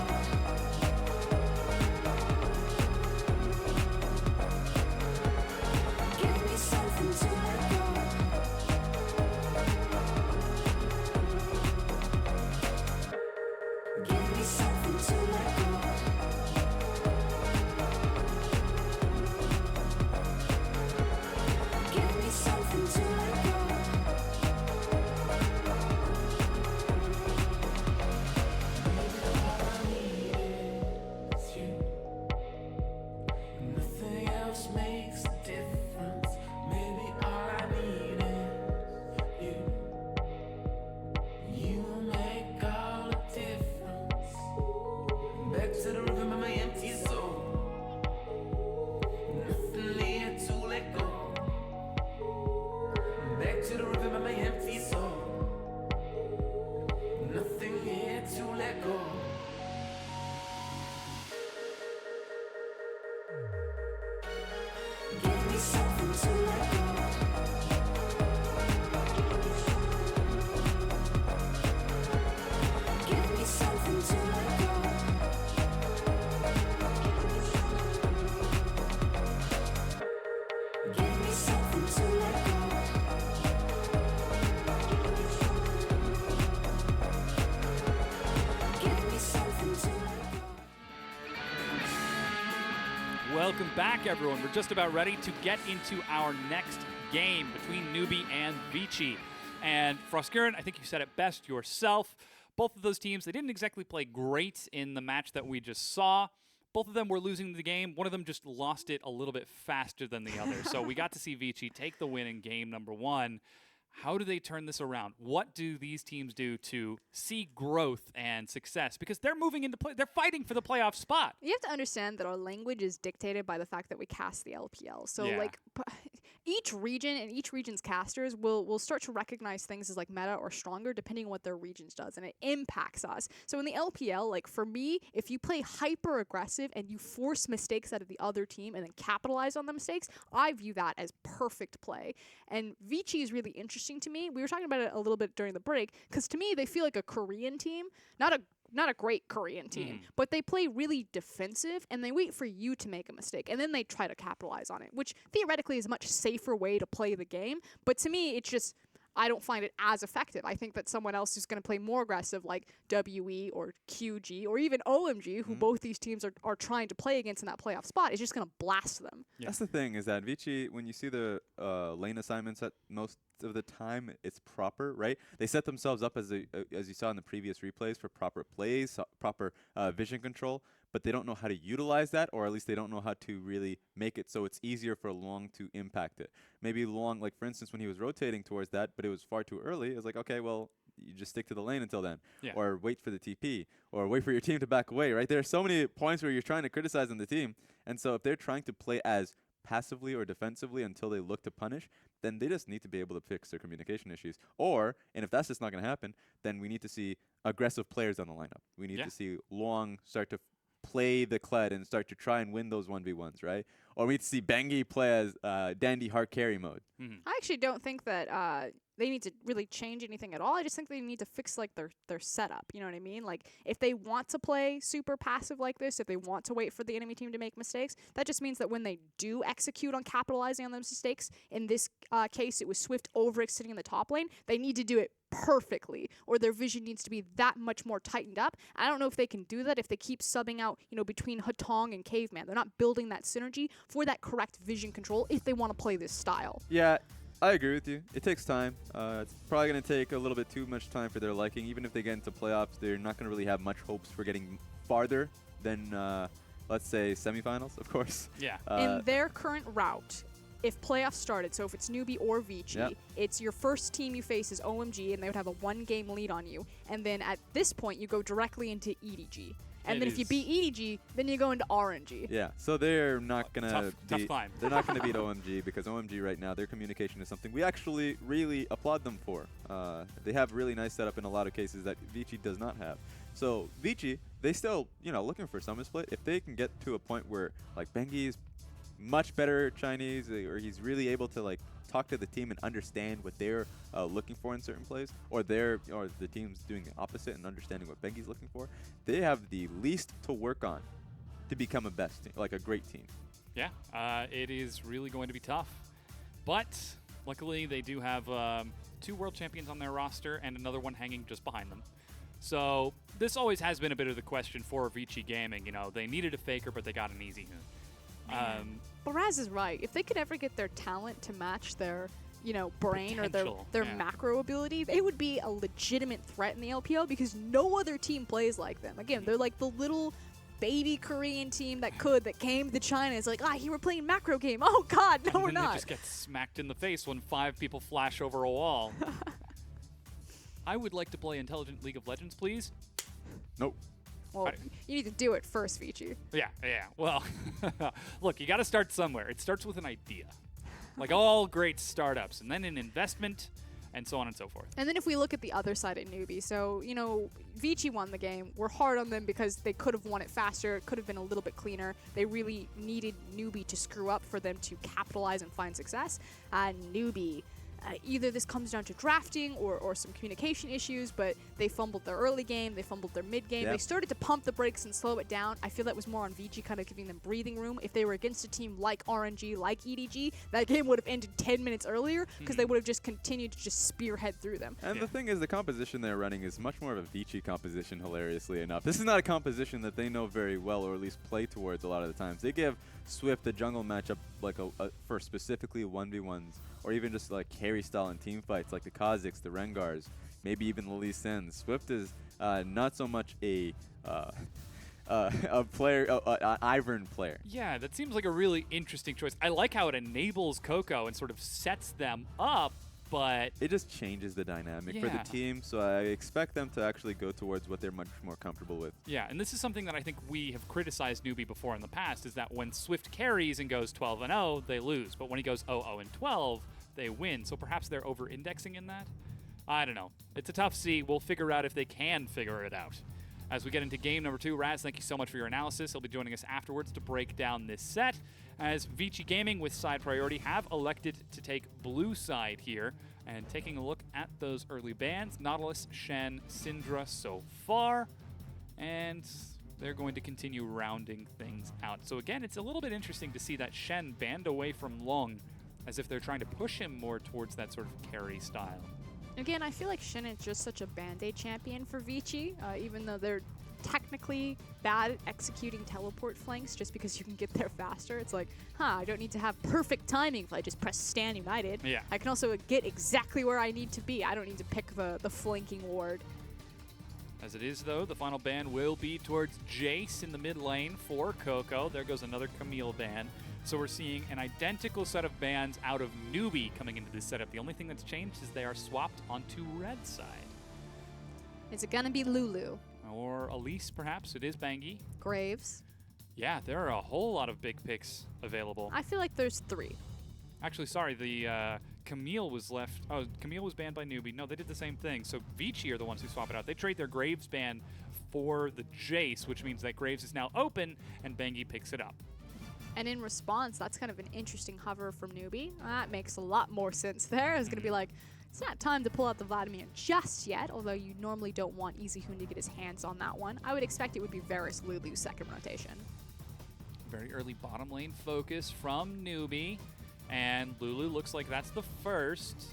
Welcome back, everyone. We're just about ready to get into our next game between Newbie and Vici. And Froskuren, I think you said it best yourself. Both of those teams, they didn't exactly play great in the match that we just saw. Both of them were losing the game. One of them just lost it a little bit faster than the other. So we got to see Vici take the win in game number 1. How do they turn this around? What do these teams do to see growth and success? Because they're moving into play. They're fighting for the playoff spot. You have to understand that our language is dictated by the fact that we cast the LPL. So, Yeah. like, each region and each region's casters will start to recognize things as, like, meta or stronger depending on what their regions does, and it impacts us. So in the LPL, like, for me, if you play hyper-aggressive and you force mistakes out of the other team and then capitalize on the mistakes, I view that as perfect play. And Vici is really interesting to me. We were talking about it a little bit during the break, because to me, they feel like a Korean team, not a great Korean team, but they play really defensive and they wait for you to make a mistake and then they try to capitalize on it, which theoretically is a much safer way to play the game. But to me, it's just, I don't find it as effective. I think that someone else who's going to play more aggressive, like WE or QG or even OMG, who both these teams are trying to play against in that playoff spot, is just going to blast them. Yeah. That's the thing, is that Vici, when you see the lane assignments at most of the time, it's proper, right? They set themselves up as you saw in the previous replays for proper plays, proper vision control, but they don't know how to utilize that, or at least they don't know how to really make it so it's easier for Long to impact it. Maybe Long, like for instance, when he was rotating towards that, but it was far too early, it was like, okay, well, you just stick to the lane until then, or wait for the TP, or wait for your team to back away, right? There are so many points where you're trying to criticize on the team, and so if they're trying to play as passively or defensively until they look to punish, then they just need to be able to fix their communication issues. And if that's just not going to happen, then we need to see aggressive players on the lineup. We need to see Long start to play the Kled and start to try and win those 1v1s, right? or we need to see Bengi play as Dandy hard carry mode. I actually don't think that they need to really change anything at all. I just think they need to fix like their setup. You know what I mean? Like if they want to play super passive like this, if they want to wait for the enemy team to make mistakes, that just means that when they do execute on capitalizing on those mistakes, in this case it was Swift overextending in the top lane, they need to do it perfectly, or their vision needs to be that much more tightened up. I don't know if they can do that if they keep subbing out, between Hatong and Caveman. They're not building that synergy for that correct vision control if they want to play this style. Yeah, I agree with you. It takes time. It's probably going to take a little bit too much time for their liking. Even if they get into playoffs, they're not going to really have much hopes for getting farther than, let's say, semifinals, of course. Yeah. In their current route, if playoffs started, so if it's Newbie or Vici, it's your first team you face is OMG, and they would have a 1-game lead on you. And then at this point, you go directly into EDG. And then if you beat EDG, then you go into RNG. Yeah, so they're not gonna tough climb. They're not gonna beat OMG because OMG right now, their communication is something we actually really applaud them for. They have really nice setup in a lot of cases that Vici does not have. So Vici, they still looking for Summon Split. If they can get to a point where like Bengi is much better Chinese, or he's really able to like talk to the team and understand what they're looking for in certain plays, or the team's doing the opposite and understanding what Bengi's looking for, they have the least to work on to become a best team, like a great team. Yeah, it is really going to be tough. But luckily, they do have 2 world champions on their roster and another one hanging just behind them. So this always has been a bit of the question for Vici Gaming. They needed a faker, but they got an easy. But Raz is right. If they could ever get their talent to match their, brain or their yeah. macro ability, they would be a legitimate threat in the LPL because no other team plays like them. Again, they're like the little baby Korean team that came to China. It's like, here we're playing macro game. Oh God, no, we're not. They just get smacked in the face when 5 people flash over a wall. I would like to play Intelligent League of Legends, please. Nope. Well, you need to do it first, Vici. Yeah. Well, look, you got to start somewhere. It starts with an idea, like all great startups, and then an investment, and so on and so forth. And then if we look at the other side at Newbie, so, Vici won the game. We're hard on them because they could have won it faster. It could have been a little bit cleaner. They really needed Newbie to screw up for them to capitalize and find success. Newbie, either this comes down to drafting or some communication issues, but they fumbled their early game, they fumbled their mid game. Yep. They started to pump the brakes and slow it down. I feel that was more on Vici kind of giving them breathing room. If they were against a team like RNG, like EDG, that game would have ended 10 minutes earlier because they would have just continued to just spearhead through them. And the thing is, the composition they're running is much more of a Vici composition, hilariously enough. This is not a composition that they know very well, or at least play towards a lot of the times. They give Swift the jungle matchup like for specifically 1v1s, or even just like carry style in team fights, like the Kazakhs, the Rengars, maybe even the Lee Sin. Swift is not so much a player, Ivern player. Yeah, that seems like a really interesting choice. I like how it enables Coco and sort of sets them up, but it just changes the dynamic for the team, so I expect them to actually go towards what they're much more comfortable with. Yeah, and this is something that I think we have criticized Newbie before in the past, is that when Swift carries and goes 12-0, they lose, but when he goes 0-0-12, they win. So perhaps they're over-indexing in that? I don't know. It's a tough see. We'll figure out if they can figure it out. As we get into game number 2, Raz, thank you so much for your analysis. He'll be joining us afterwards to break down this set, as Vici Gaming with side priority have elected to take blue side here. And taking a look at those early bans, Nautilus, Shen, Syndra so far. And they're going to continue rounding things out. So again, it's a little bit interesting to see that Shen banned away from Long, as if they're trying to push him more towards that sort of carry style. Again, I feel like Shen is just such a band-aid champion for Vici, even though they're technically bad at executing teleport flanks just because you can get there faster. It's like, I don't need to have perfect timing if I just press Stand United. Yeah. I can also get exactly where I need to be. I don't need to pick the flanking ward. As it is, though, the final ban will be towards Jace in the mid lane for Coco. There goes another Camille ban. So we're seeing an identical set of bans out of Newbie coming into this setup. The only thing that's changed is they are swapped onto red side. Is it gonna be Lulu? Or Elise, perhaps. It is Bengi. Graves? Yeah, there are a whole lot of big picks available. I feel like there's 3. Actually, sorry, the Camille was left. Oh, Camille was banned by Newbie. No, they did the same thing. So Vici are the ones who swap it out. They trade their Graves ban for the Jace, which means that Graves is now open and Bengi picks it up. And in response, that's kind of an interesting hover from Newbie. That makes a lot more sense there. I was going to be like, it's not time to pull out the Vladimir just yet, although you normally don't want EasyHoon to get his hands on that one. I would expect it would be Varus Lulu's second rotation. Very early bottom lane focus from Newbie. And Lulu looks like that's the first.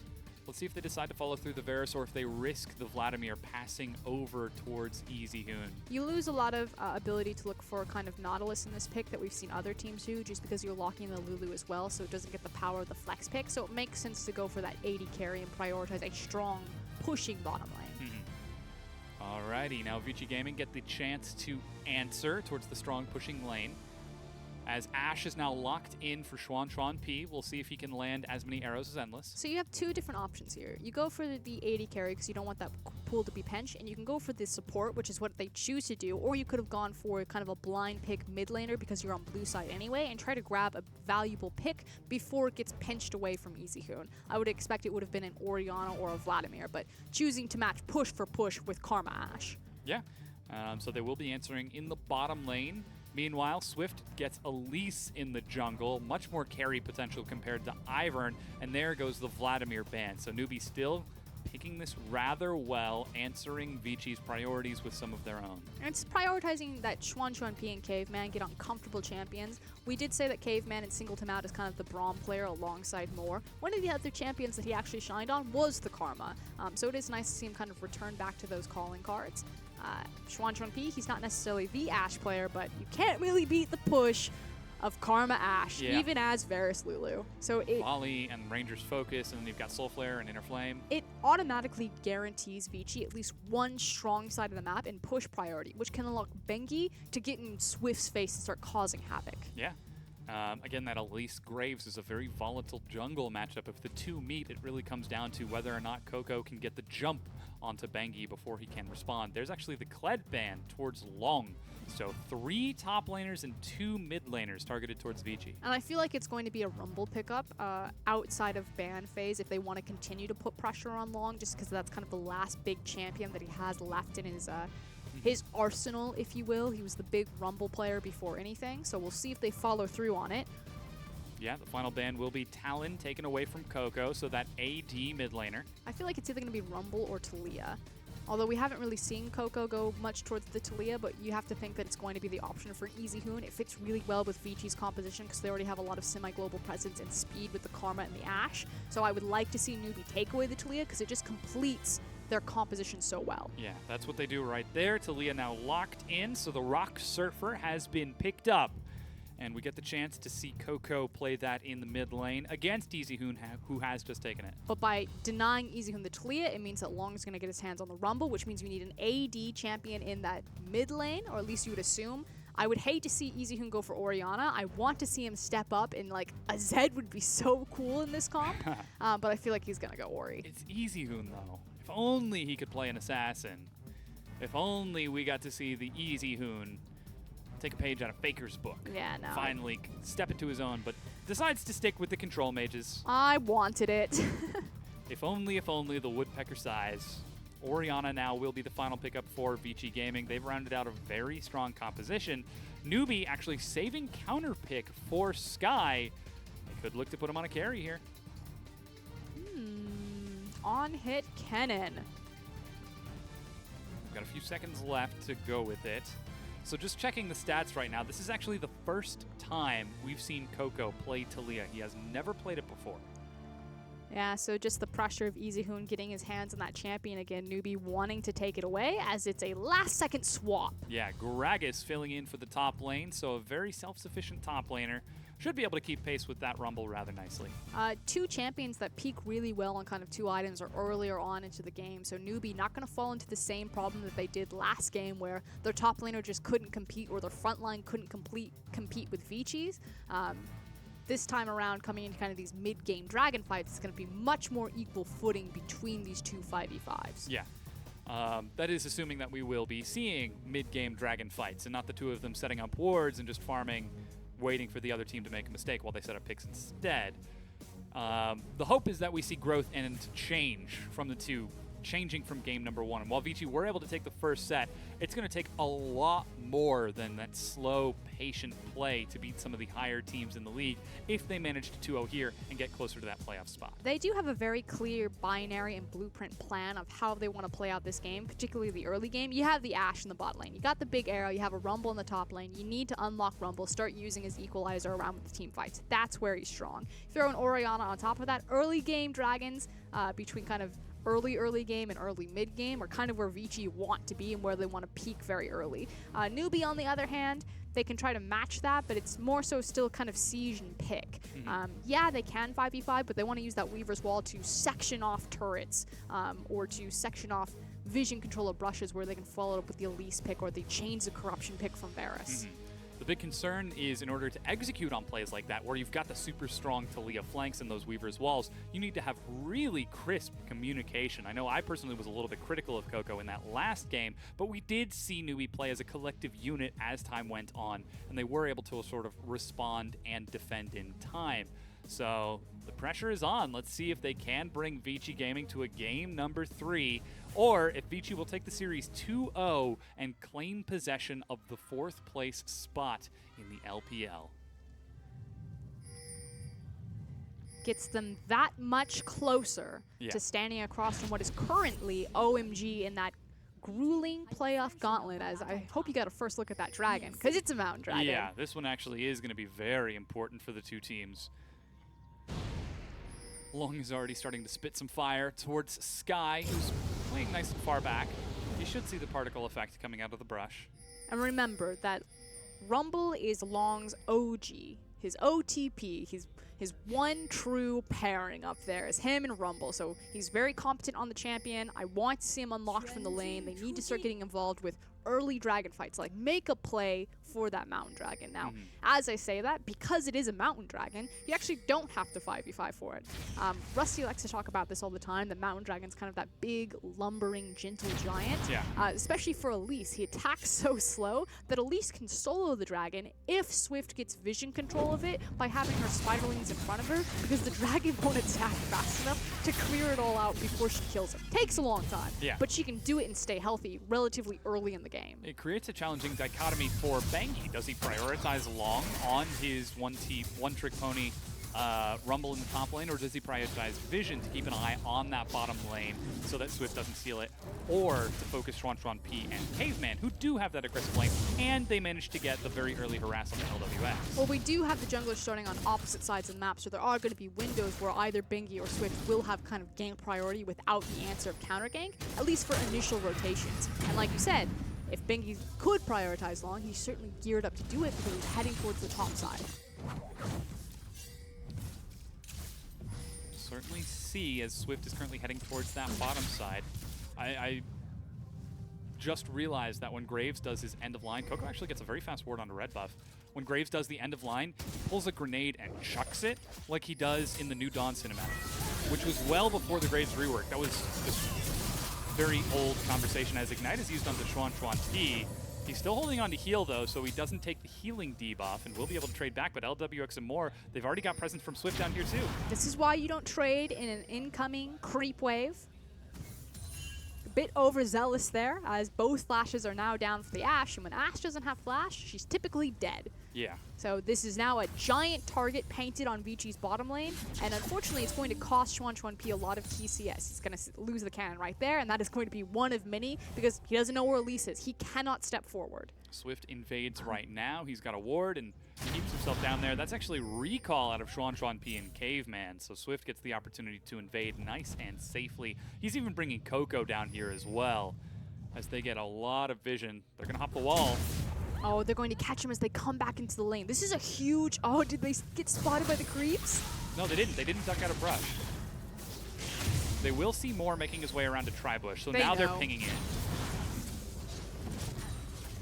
Let's see if they decide to follow through the Varus or if they risk the Vladimir passing over towards EasyHoon. You lose a lot of ability to look for kind of Nautilus in this pick that we've seen other teams do, just because you're locking the Lulu as well, so it doesn't get the power of the flex pick. So it makes sense to go for that 80 carry and prioritize a strong pushing bottom lane. Alrighty, now Vici Gaming get the chance to answer towards the strong pushing lane. As Ashe is now locked in for Xuan P, we'll see if he can land as many arrows as Endless. So you have two different options here. You go for the 80 carry because you don't want that pool to be pinched, and you can go for the support, which is what they choose to do, or you could have gone for kind of a blind pick mid laner because you're on blue side anyway, and try to grab a valuable pick before it gets pinched away from EasyHoon. I would expect it would have been an Orianna or a Vladimir, but choosing to match push for push with Karma Ashe. Yeah, so they will be answering in the bottom lane. Meanwhile, Swift gets Elise in the jungle, much more carry potential compared to Ivern, and there goes the Vladimir ban. So Newbie still picking this rather well, answering Vici's priorities with some of their own. And it's prioritizing that Xuan P and Caveman get uncomfortable champions. We did say that Caveman and singled him out as kind of the Braum player alongside Moore. One of the other champions that he actually shined on was the Karma. So it is nice to see him kind of return back to those calling cards. Xuan P, he's not necessarily the Ashe player, but you can't really beat the push of Karma Ashe, even as Varus Lulu. So Volley and Ranger's Focus, and then you've got Soul Flare and Inner Flame. It automatically guarantees Vici at least one strong side of the map in push priority, which can unlock Bengi to get in Swift's face and start causing havoc. Yeah. Again, that Elise Graves is a very volatile jungle matchup. If the two meet, it really comes down to whether or not Coco can get the jump onto Bengi before he can respond. There's actually the Kled ban towards Long. So 3 top laners and 2 mid laners targeted towards Vici. And I feel like it's going to be a Rumble pickup outside of ban phase if they want to continue to put pressure on Long, just because that's kind of the last big champion that he has left in his arsenal, if you will. He was the big Rumble player before anything, so we'll see if they follow through on it. Yeah, the final ban will be Talon taken away from Coco, so that AD mid laner. I feel like it's either going to be Rumble or Taliyah. Although we haven't really seen Coco go much towards the Taliyah, but you have to think that it's going to be the option for EasyHoon. It fits really well with Vici's composition because they already have a lot of semi-global presence and speed with the Karma and the Ashe. So I would like to see Newbie take away the Taliyah because it just completes their composition so well. Yeah, that's what they do right there. Taliyah now locked in, so the Rock Surfer has been picked up. And we get the chance to see Coco play that in the mid lane against EasyHoon, who has just taken it. But by denying EasyHoon the Taliyah, it means that Long is going to get his hands on the Rumble, which means we need an AD champion in that mid lane, or at least you would assume. I would hate to see EasyHoon go for Orianna. I want to see him step up, and like a Zed would be so cool in this comp. But I feel like he's going to go Ori. It's EasyHoon, though. If only he could play an assassin. If only we got to see the EasyHoon take a page out of Faker's book. Yeah, no. Finally step into his own, but decides to stick with the control mages. I wanted it. If only the Woodpecker size. Orianna now will be the final pickup for Vici Gaming. They've rounded out a very strong composition. Newbie actually saving counter pick for Skye. They could look to put him on a carry here. On hit Kennen. We've got a few seconds left to go with it. So just checking the stats right now, this is actually the first time we've seen Coco play Taliyah. He has never played it before. Yeah, so just the pressure of EasyHoon getting his hands on that champion again, Newbie wanting to take it away as it's a last-second swap. Yeah, Gragas filling in for the top lane, so a very self-sufficient top laner. Should be able to keep pace with that Rumble rather nicely. 2 champions that peak really well on kind of 2 items or earlier on into the game, so Newbie not going to fall into the same problem that they did last game where their top laner just couldn't compete or their front line couldn't compete with Vici's. This time around, coming into kind of these mid-game dragon fights, it's going to be much more equal footing between these 2 5v5s. Yeah. That is assuming that we will be seeing mid-game dragon fights and not the 2 of them setting up wards and just farming, waiting for the other team to make a mistake while they set up picks instead. The hope is that we see growth and change from the 2 changing from game number 1. And while Vici were able to take the first set, it's going to take a lot more than that slow, patient play to beat some of the higher teams in the league if they manage to 2-0 here and get closer to that playoff spot. They do have a very clear binary and blueprint plan of how they want to play out this game, particularly the early game. You have the Ashe in the bot lane. You got the big arrow. You have a Rumble in the top lane. You need to unlock Rumble, start using his equalizer around with the team fights. That's where he's strong. Throw an Orianna on top of that. Early game Dragons, between kind of early game and early mid game, are kind of where Vici want to be and where they want to peak very early. Newbie, on the other hand, they can try to match that, but it's more so still kind of siege and pick. Yeah, they can 5v5, but they want to use that Weaver's Wall to section off turrets or to section off vision control of brushes where they can follow it up with the Elise pick or the Chains of Corruption pick from Varus. The big concern is in order to execute on plays like that, where you've got the super strong Taliyah flanks and those Weaver's Walls, you need to have really crisp communication. I know I personally was a little bit critical of Coco in that last game, but we did see Newbie play as a collective unit as time went on, and they were able to sort of respond and defend in time. So the pressure is on. Let's see if they can bring Vici Gaming to a game number 3, or if Vici will take the series 2-0 and claim possession of the 4th place spot in the LPL. Gets them that much closer to standing across from what is currently OMG in that grueling playoff gauntlet, as I hope you got a first look at that dragon, because it's a mountain dragon. Yeah, this one actually is going to be very important for the two teams. Long is already starting to spit some fire towards Sky, who's playing nice and far back. You should see the particle effect coming out of the brush. And remember that Rumble is Long's OG, his OTP. His one true pairing up there is him and Rumble. So he's very competent on the champion. I want to see him unlocked from the lane. They need to start getting involved with early dragon fights, like make a play for that mountain dragon. Now, as I say that, because it is a mountain dragon, you actually don't have to 5v5 for it. Rusty likes to talk about this all the time. The mountain dragon's kind of that big, lumbering, gentle giant. Especially for Elise. He attacks so slow that Elise can solo the dragon if Swift gets vision control of it by having her spiderlings in front of her, because the dragon won't attack fast enough to clear it all out before she kills him. Takes a long time, but she can do it and stay healthy relatively early in the game. It creates a challenging dichotomy for Bengi. Does he prioritize Long on his one-trick pony Rumble in the top lane, or does he prioritize Vision to keep an eye on that bottom lane so that Swift doesn't steal it, or to focus Xuan P and Caveman, who do have that aggressive lane, and they managed to get the very early harass on the LWX? Well, we do have the junglers starting on opposite sides of the map, so there are going to be windows where either Bengi or Swift will have kind of gank priority without the answer of counter gank, at least for initial rotations. And like you said, if Bengi could prioritize Long, he's certainly geared up to do it because he's heading towards the top side. Certainly see as Swift is currently heading towards that bottom side. I just realized that when Graves does his end of line, Coco actually gets a very fast ward onto red buff. When Graves does the end of line, he pulls a grenade and chucks it like he does in the New Dawn cinematic, which was well before the Graves rework. That was just very old conversation, as Ignite is used onto Xuan P. He's still holding on to heal, though, so he doesn't take the healing debuff and will be able to trade back, but LWX and more, they've already got presence from Swift down here, too. This is why you don't trade in an incoming creep wave. A bit overzealous there, as both flashes are now down for the Ashe, and when Ashe doesn't have flash, she's typically dead. Yeah. So this is now a giant target painted on Vici's bottom lane, and unfortunately it's going to cost Xuan P a lot of TCS. He's going to lose the cannon right there, and that is going to be one of many because he doesn't know where Elise is. He cannot step forward. Swift invades right now. He's got a ward and keeps himself down there. That's actually recall out of Xuan P and Caveman, so Swift gets the opportunity to invade nice and safely. He's even bringing Coco down here as well, as they get a lot of vision. They're going to hop the wall. Oh, they're going to catch him as they come back into the lane. This is a huge... Oh, did they get spotted by the creeps? No, they didn't. They didn't duck out of brush. They will see more making his way around to Tribush, so now they're pinging in.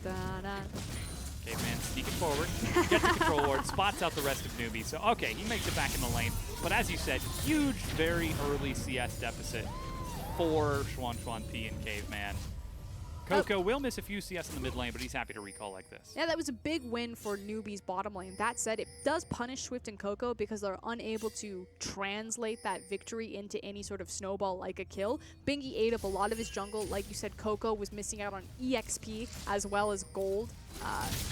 Caveman sneaking forward, gets the control ward, spots out the rest of Newbie. So, okay, he makes it back in the lane. But as you said, huge, very early CS deficit for Xuan P and Caveman. Coco will miss a few CS in the mid lane, but he's happy to recall like this. Yeah, that was a big win for Newbie's bottom lane. That said, it does punish Swift and Coco because they're unable to translate that victory into any sort of snowball like a kill. Bingy ate up a lot of his jungle. Like you said, Coco was missing out on EXP as well as gold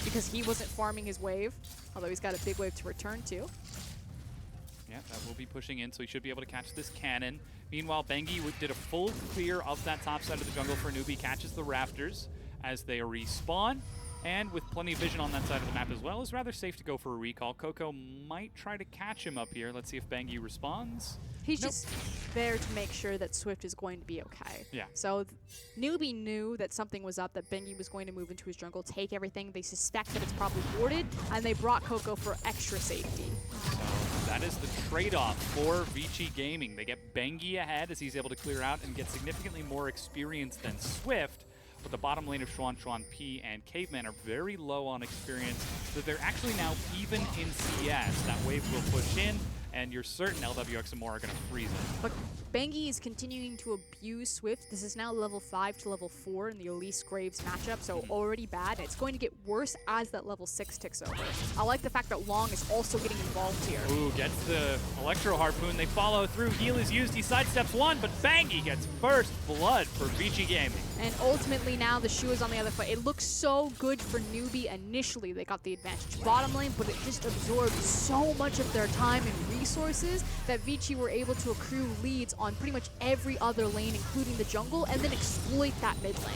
because he wasn't farming his wave, although he's got a big wave to return to. Yeah, that will be pushing in, so he should be able to catch this cannon. Meanwhile, Bengi did a full clear of that top side of the jungle for Newbie, catches the Raptors as they respawn, and with plenty of vision on that side of the map as well, is rather safe to go for a recall. Coco might try to catch him up here. Let's see if Bengi responds. He's just there to make sure that Swift is going to be okay. Yeah. So Newbie knew that something was up, that Bengi was going to move into his jungle, take everything. They suspect that it's probably warded, and they brought Coco for extra safety. So that is the trade-off for Vici Gaming. They get Bengi ahead as he's able to clear out and get significantly more experience than Swift. But the bottom lane of Xuan Xuan P and Caveman are very low on experience, so they're actually now even in CS. That wave will push in, and you're certain LWX and more are going to freeze it. But Bengi is continuing to abuse Swift. This is now level 5 to level 4 in the Elise Graves matchup, so already bad. It's going to get worse as that level 6 ticks over. I like the fact that Long is also getting involved here. Ooh, gets the Electro Harpoon. They follow through. Heal is used. He sidesteps one, but Bengi gets first blood for Vici Gaming. And ultimately now the shoe is on the other foot. It looks so good for Newbie initially. They got the advantage bottom lane, but it just absorbed so much of their time and resources that Vici were able to accrue leads on pretty much every other lane, including the jungle, and then exploit that mid lane.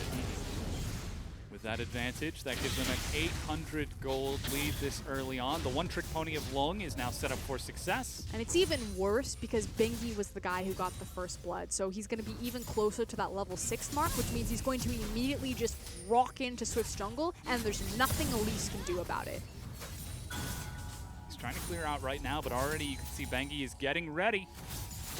With that advantage, that gives them an 800 gold lead this early on. The one-trick pony of Long is now set up for success. And it's even worse because Bengi was the guy who got the first blood, so he's going to be even closer to that level 6 mark, which means he's going to immediately just rock into Swift's jungle, and there's nothing Elise can do about it. He's trying to clear out right now, but already you can see Bengi is getting ready.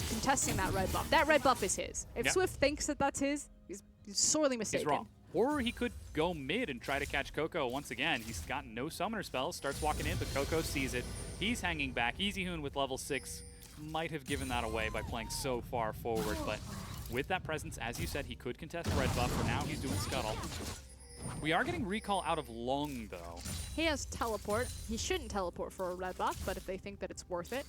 Contesting that red buff. That red buff is his. If Swift thinks that that's his, he's sorely mistaken. He's wrong. Or he could go mid and try to catch Coco once again. He's got no summoner spells, starts walking in, but Coco sees it. He's hanging back. EasyHoon with level 6 might have given that away by playing so far forward, but with that presence, as you said, he could contest red buff. For now, he's doing Scuttle. We are getting recall out of Long, though. He has teleport. He shouldn't teleport for a red buff, but if they think that it's worth it.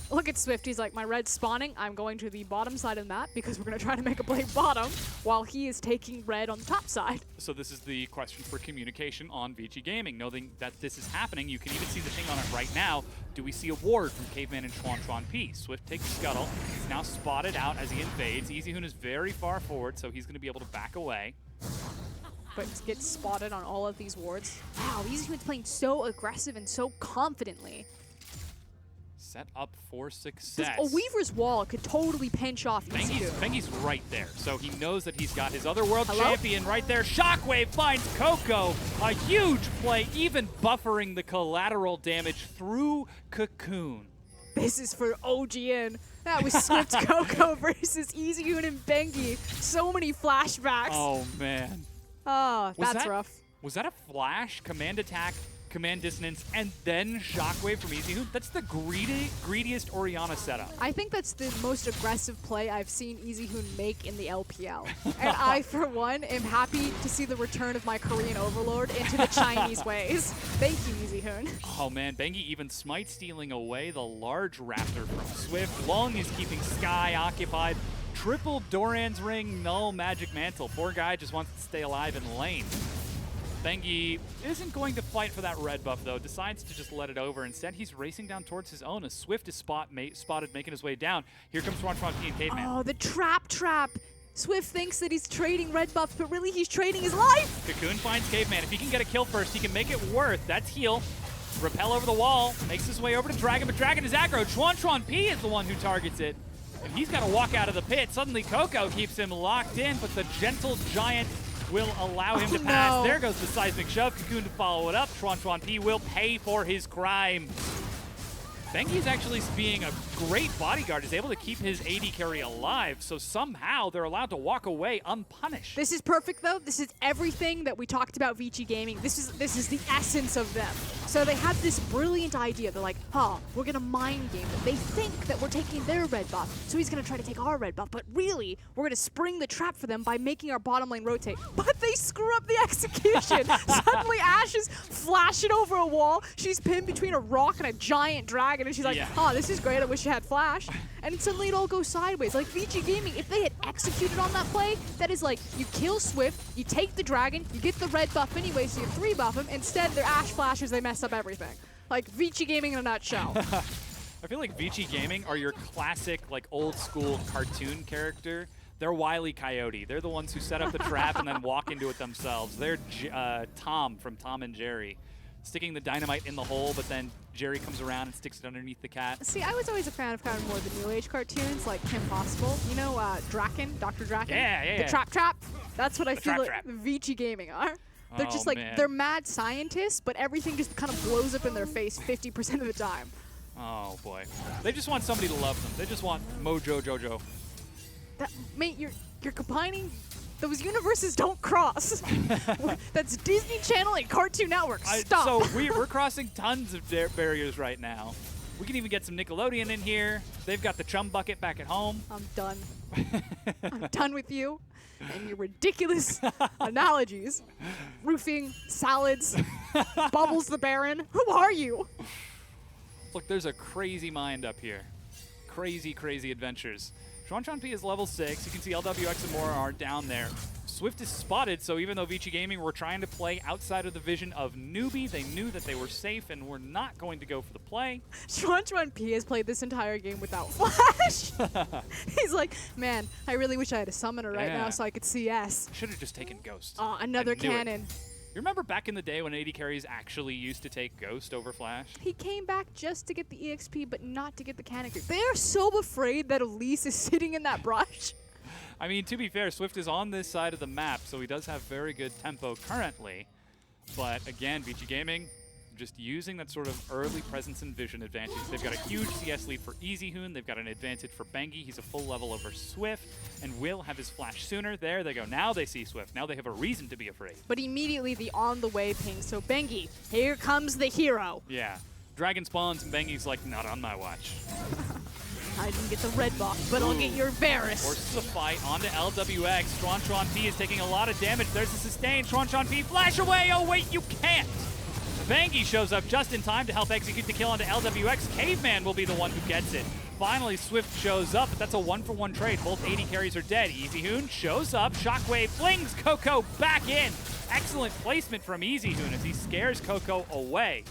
Look at Swift. He's like, my red's spawning. I'm going to the bottom side of the map because we're going to try to make a play bottom while he is taking red on the top side. So this is the question for communication on Vici Gaming. Knowing that this is happening, you can even see the thing on it right now. Do we see a ward from Caveman and Xuan Xuan P? Swift takes Scuttle. He's now spotted out as he invades. EasyHoon is very far forward, so he's going to be able to back away. But gets spotted on all of these wards. Wow, EasyHoon's playing so aggressive and so confidently. Set up for success. A Weaver's Wall could totally pinch off EasyHoon. Bengi's right there, so he knows that he's got his other world champion right there. Shockwave finds Coco. A huge play, even buffering the collateral damage through Cocoon. This is for OGN. That was Swift Coco versus EasyHoon and Bengi. So many flashbacks. Oh, man. Oh, that's rough. Was that a flash, command attack, command dissonance, and then shockwave from EasyHoon? That's the greediest Orianna setup. I think that's the most aggressive play I've seen EasyHoon make in the LPL. And I, for one, am happy to see the return of my Korean overlord into the Chinese ways. Thank you, EasyHoon. Oh man, Bengi even smite stealing away the large raptor from Swift. Long is keeping Sky occupied. Triple Doran's Ring, null Magic Mantle. Poor guy just wants to stay alive in lane. Bengi isn't going to fight for that red buff, though. Decides to just let it over. Instead, he's racing down towards his own as Swift is spotted making his way down. Here comes Xuan Xuan P and Caveman. Oh, the trap. Swift thinks that he's trading red buffs, but really he's trading his life. Cocoon finds Caveman. If he can get a kill first, he can make it worth. That's heal. Repel over the wall. Makes his way over to Dragon, but Dragon is aggro. Xuan Xuan P is the one who targets it. And he's got to walk out of the pit. Suddenly, Coco keeps him locked in, but the Gentle Giant will allow him to pass. No. There goes the seismic shove. Cocoon to follow it up. Xuan Xuan P will pay for his crime. Bengi's actually being a great bodyguard. He's able to keep his AD carry alive, so somehow they're allowed to walk away unpunished. This is perfect, though. This is everything that we talked about Vici Gaming. This is the essence of them. So So they have this brilliant idea. They're like, we're going to mind game them. They think that we're taking their red buff, so he's going to try to take our red buff. But really, we're going to spring the trap for them by making our bottom lane rotate. But they screw up the execution. Suddenly, Ashe is flashing over a wall. She's pinned between a rock and a giant dragon, and she's like, this is great. I wish I had flash. And suddenly it all goes sideways. Like VG Gaming, if they had executed on that play, that is like, you kill Swift, you take the dragon, you get the red buff anyway, so you 3-buff him. Instead, they're Ashe flashes, they mess up everything. Like VG Gaming in a nutshell. I feel like VG Gaming are your classic, like, old school cartoon character. They're Wile E. Coyote. They're the ones who set up the trap and then walk into it themselves. They're Tom from Tom and Jerry, sticking the dynamite in the hole, but then Jerry comes around and sticks it underneath the cat. See, I was always a fan of kind of more the New Age cartoons, like Kim Possible. You know, Draken, Dr. Draken? Yeah. The Trap. That's what I feel Trap. like VG Gaming are. They're just like, man. they're mad scientists, but everything just kind of blows up in their face 50% of the time. Oh, boy. They just want somebody to love them. They just want Mojo Jojo. Mate, you're combining... Those universes don't cross. That's Disney Channel and Cartoon Network. Stop. So we're crossing tons of barriers right now. We can even get some Nickelodeon in here. They've got the chum bucket back at home. I'm done. I'm done with you and your ridiculous analogies. Roofing, salads, Bubbles the Baron. Who are you? Look, there's a crazy mind up here. Crazy, crazy adventures. P is level 6. You can see LWX and more are down there. Swift is spotted, so even though VG Gaming were trying to play outside of the vision of Newbie, they knew that they were safe and were not going to go for the play. P has played this entire game without Flash. He's like, man, I really wish I had a summoner right now so I could CS. Should have just taken Ghost. Another cannon. You remember back in the day when AD carries actually used to take Ghost over Flash? He came back just to get the EXP, but not to get the cannon creep. They are so afraid that Elise is sitting in that brush. I mean, to be fair, Swift is on this side of the map, so he does have very good tempo currently. But again, VG Gaming just using that sort of early presence and vision advantage. They've got a huge CS lead for EasyHoon. They've got an advantage for Bengi. He's a full level over Swift and will have his flash sooner. There they go. Now they see Swift. Now they have a reason to be afraid. But immediately the on the way ping. So Bengi, here comes the hero. Yeah. Dragon spawns and Bengi's like, not on my watch. I didn't get the red buff, but I'll get your Varus. Forces the fight onto LWX. Tron P is taking a lot of damage. There's a sustain. Tron P, flash away. Oh, wait, you can't. Bengi shows up just in time to help execute the kill onto LWX. Caveman will be the one who gets it. Finally, Swift shows up, but that's a 1-for-1 trade. Both AD carries are dead. EasyHoon shows up. Shockwave flings Coco back in. Excellent placement from EasyHoon as he scares Coco away.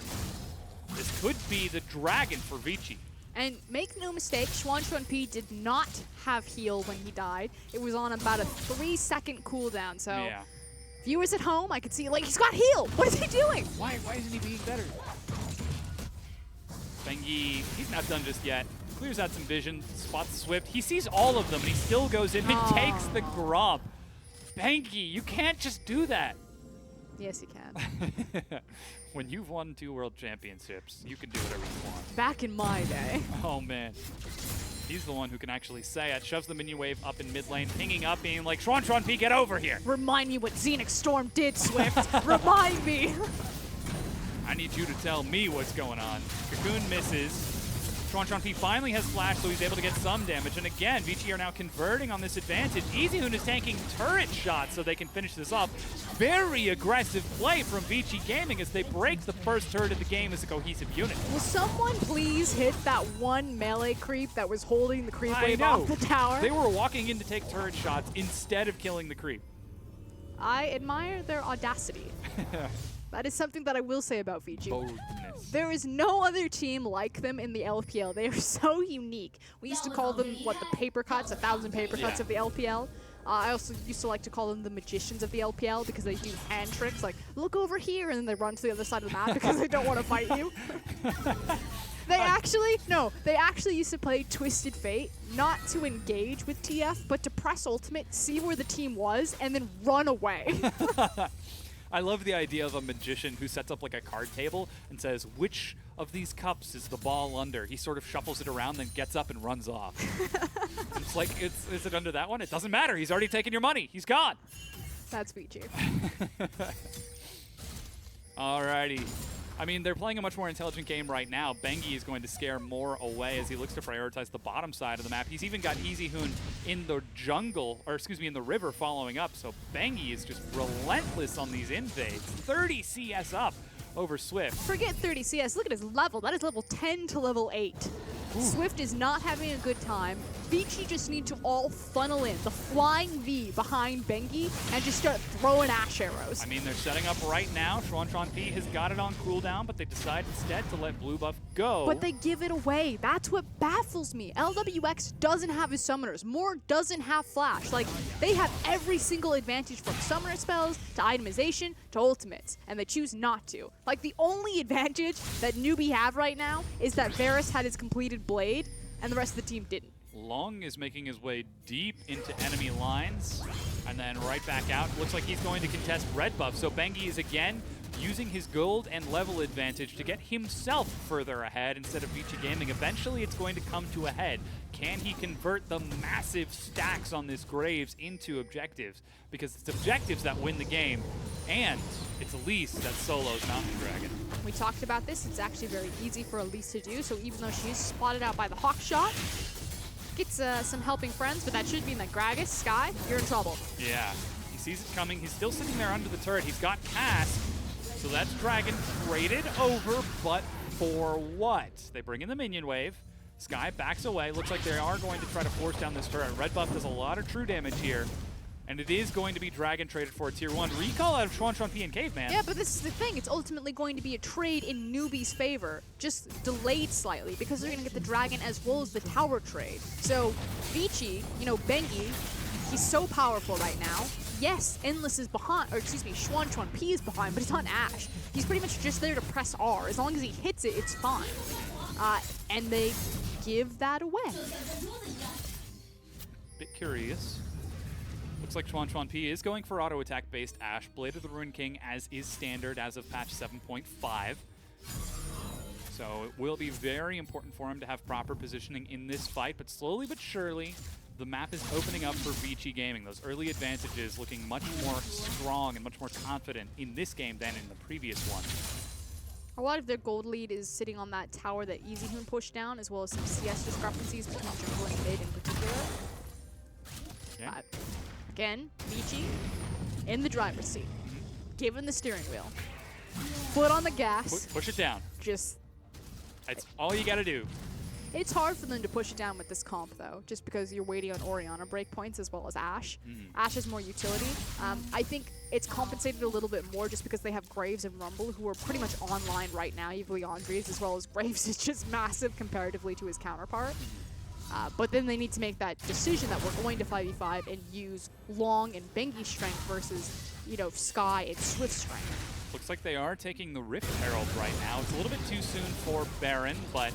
This could be the dragon for Vici. And make no mistake, P did not have heal when he died. It was on about a 3-second cooldown, so... Yeah. Viewers at home, I could see, like, he's got heal. What is he doing? Why isn't he being better? Bengi, he's not done just yet. Clears out some vision, spots Swift. He sees all of them, and he still goes in and takes the grub. Bengi, you can't just do that. Yes, he can. When you've won 2 world championships, you can do whatever you want. Back in my day. Oh, man. He's the one who can actually say it. Shoves the minion wave up in mid lane, pinging up, being like, Tron P, get over here. Remind me what Xenix Storm did, Swift. Remind me. I need you to tell me what's going on. Cocoon misses. Tron P finally has flash, so he's able to get some damage. And again, Vici are now converting on this advantage. EasyHoon is tanking turret shots so they can finish this off. Very aggressive play from Vici Gaming as they break the first turret of the game as a cohesive unit. Will someone please hit that one melee creep that was holding the creep wave off the tower? They were walking in to take turret shots instead of killing the creep. I admire their audacity. That is something that I will say about Vici. Boldness. There is no other team like them in the LPL. They are so unique. We used to call them, what, the paper cuts, 1,000 paper cuts of the LPL. I also used to like to call them the magicians of the LPL because they do hand tricks, like, look over here, and then they run to the other side of the map because they don't want to fight you. They actually used to play Twisted Fate, not to engage with TF, but to press ultimate, see where the team was, and then run away. I love the idea of a magician who sets up like a card table and says, which of these cups is the ball under? He sort of shuffles it around, then gets up and runs off. It's like, is it under that one? It doesn't matter. He's already taken your money. He's gone. That's Vici. Alrighty. I mean, they're playing a much more intelligent game right now. Bengi is going to scare more away as he looks to prioritize the bottom side of the map. He's even got EasyHoon in the jungle, or excuse me, in the river following up. So Bengi is just relentless on these invades. 30 CS up over Swift. Forget 30 CS. Look at his level. That is level 10 to level 8. Swift is not having a good time. Vici just need to all funnel in the flying V behind Bengi and just start throwing Ash arrows. I mean, they're setting up right now. Xuanchuan P has got it on cooldown, but they decide instead to let Blue Buff go. But they give it away. That's what baffles me. LWX doesn't have his summoners. Moore doesn't have flash. Like, they have every single advantage from summoner spells to itemization to ultimates, and they choose not to. Like, the only advantage that Newbie have right now is that Varus had his completed blade, and the rest of the team didn't. Long is making his way deep into enemy lines, and then right back out. Looks like he's going to contest red buff, so Bengi is again using his gold and level advantage to get himself further ahead instead of Vici Gaming. Eventually it's going to come to a head. Can he convert the massive stacks on this Graves into objectives? Because it's objectives that win the game, and it's Elise that solos Mountain Dragon. We talked about this. It's actually very easy for Elise to do, so even though she is spotted out by the Hawk shot, gets some helping friends, but that should mean that Gragas, Sky, you're in trouble. Yeah, he sees it coming. He's still sitting there under the turret. He's got Cask, so that's Dragon traded over, but for what? They bring in the minion wave. Sky backs away. Looks like they are going to try to force down this turret. Red buff does a lot of true damage here. And it is going to be Dragon traded for a tier 1 recall out of Xuanchuan P and Caveman. Yeah, but this is the thing. It's ultimately going to be a trade in Newbie's favor, just delayed slightly, because they're going to get the Dragon as well as the tower trade. So Vici, you know, Bengi, he's so powerful right now. Yes, Endless is behind, or excuse me, Xuanchuan P is behind, but it's on Ash. He's pretty much just there to press R. As long as he hits it, it's fine. And they give that away. Bit curious. Looks like Xuanchuan P is going for auto attack based Ash. Blade of the Ruined King as is standard as of patch 7.5. So it will be very important for him to have proper positioning in this fight, but slowly but surely the map is opening up for Vici Gaming. Those early advantages looking much more strong and much more confident in this game than in the previous one. A lot of their gold lead is sitting on that tower that EasyHoon pushed down, as well as some CS discrepancies between jungle and mid in particular. Yeah. Again, Vici in the driver's seat, given the steering wheel, foot on the gas. Push it down. Just. That's all you gotta do. It's hard for them to push it down with this comp, though, just because you're waiting on Orianna breakpoints as well as Ash. Ash has more utility. I think it's compensated a little bit more just because they have Graves and Rumble, who are pretty much online right now. You have Leandres as well as Graves is just massive comparatively to his counterpart. But then they need to make that decision that we're going to 5v5 and use Long and Bengi's strength versus, you know, Sky and Swift's strength. Looks like they are taking the Rift Herald right now. It's a little bit too soon for Baron, but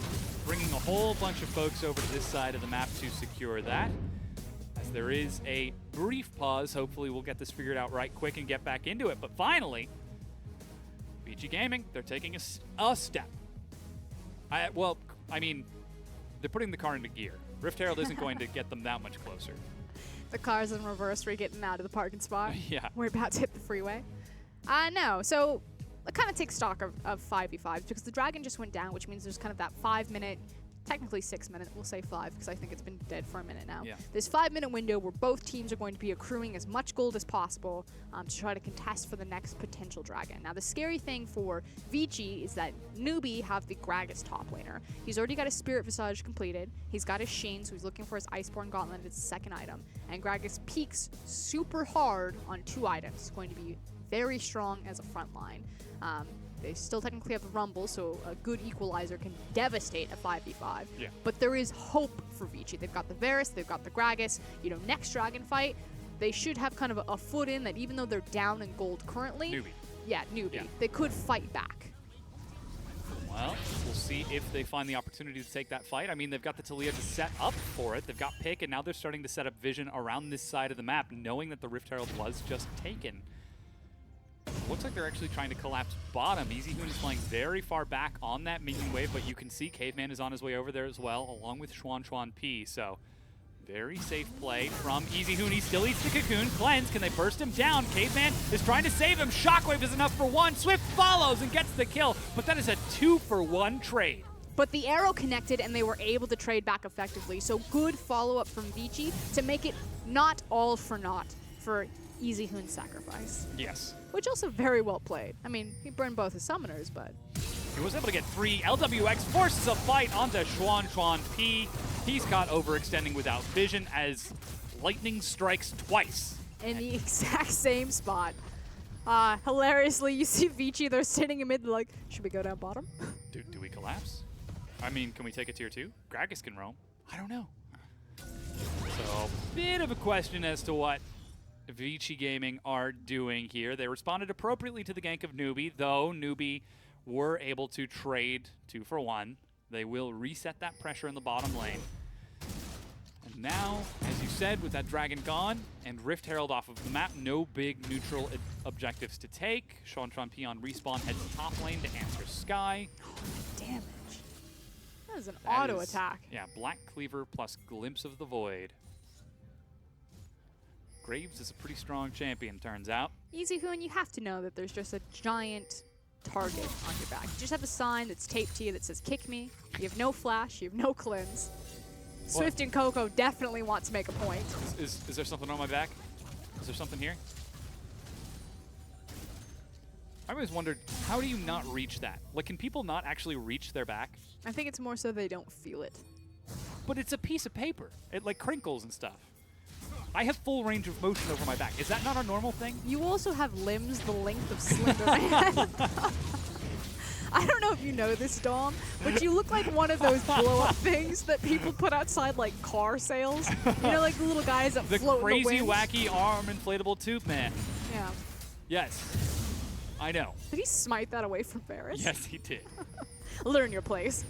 bringing a whole bunch of folks over to this side of the map to secure that. As there is a brief pause, hopefully we'll get this figured out right quick and get back into it. But finally, Vici Gaming, they're taking a step. Well, I mean, they're putting the car into gear. Rift Herald isn't going to get them that much closer. The car's in reverse. We're getting out of the parking spot. Yeah. We're about to hit the freeway. No, so I kind of take stock of 5v5s because the Dragon just went down, which means there's kind of that 5 minute, technically 6 minute, we'll say 5 because I think it's been dead for a minute now. Yeah. This 5 minute window where both teams are going to be accruing as much gold as possible to try to contest for the next potential Dragon. Now the scary thing for Vici is that Newbie have the Gragas top laner. He's already got his Spirit Visage completed. He's got his Sheen, so he's looking for his Iceborne Gauntlet. It's the second item. And Gragas peaks super hard on 2 items. It's going to be very strong as a front line. They still technically have the Rumble, so a good equalizer can devastate a 5v5. Yeah. But there is hope for Vici. They've got the Varus, they've got the Gragas. You know, next Dragon fight, they should have kind of a foot in that even though they're down in gold currently. Newbie. Yeah, Newbie. Yeah. They could fight back. Well, we'll see if they find the opportunity to take that fight. I mean, they've got the Taliyah to set up for it. They've got Pick, and now they're starting to set up vision around this side of the map, knowing that the Rift Herald was just taken. Looks like they're actually trying to collapse bottom. EasyHoon is flying very far back on that minion wave, but you can see Caveman is on his way over there as well, along with Xuanchuan P. So Very safe play from Easyhoon. He still eats the cocoon. Cleanse, can they burst him down? Caveman is trying to save him. Shockwave is enough for one. Swift follows and gets the kill, but that is a 2-for-1 trade. But the arrow connected and they were able to trade back effectively. So good follow-up from Vici to make it not all for naught for Easyhoon's sacrifice. Yes. Which also very well played. I mean, he burned both his summoners, but... He was able to get 3. LWX forces a fight onto Xuan P. He's caught overextending without vision as lightning strikes twice. In the exact same spot. Hilariously, you see Vici, they're sitting in mid, like, should we go down bottom? Do we collapse? I mean, can we take a tier 2? Gragas can roam. I don't know. So, bit of a question as to what Vici Gaming are doing here. They responded appropriately to the gank of Newbie, though Newbie were able to trade 2-for-1. They will reset that pressure in the bottom lane. And now, as you said, with that Dragon gone and Rift Herald off of the map, no big neutral objectives to take. Xuan P on respawn heads top lane to answer Sky. Damage. That is an That auto is- attack. Yeah, Black Cleaver plus Glimpse of the Void. Graves is a pretty strong champion, turns out. Easyhoon, you have to know that there's just a giant target on your back. You just have a sign that's taped to you that says, kick me. You have no flash, you have no cleanse. Swift and Coco definitely want to make a point. Is there something on my back? Is there something here? I always wondered, how do you not reach that? Like, can people not actually reach their back? I think it's more so they don't feel it. But it's a piece of paper. It, like, crinkles and stuff. I have full range of motion over my back. Is that not a normal thing? You also have limbs the length of Slender Man. I don't know if you know this, Dom, but you look like one of those blow-up things that people put outside, like, car sales. You know, like the little guys that The float crazy, in the wind? wacky arm inflatable tube man. Yeah. Yes. I know. Did he smite that away from Varus? Yes, he did. Learn your place.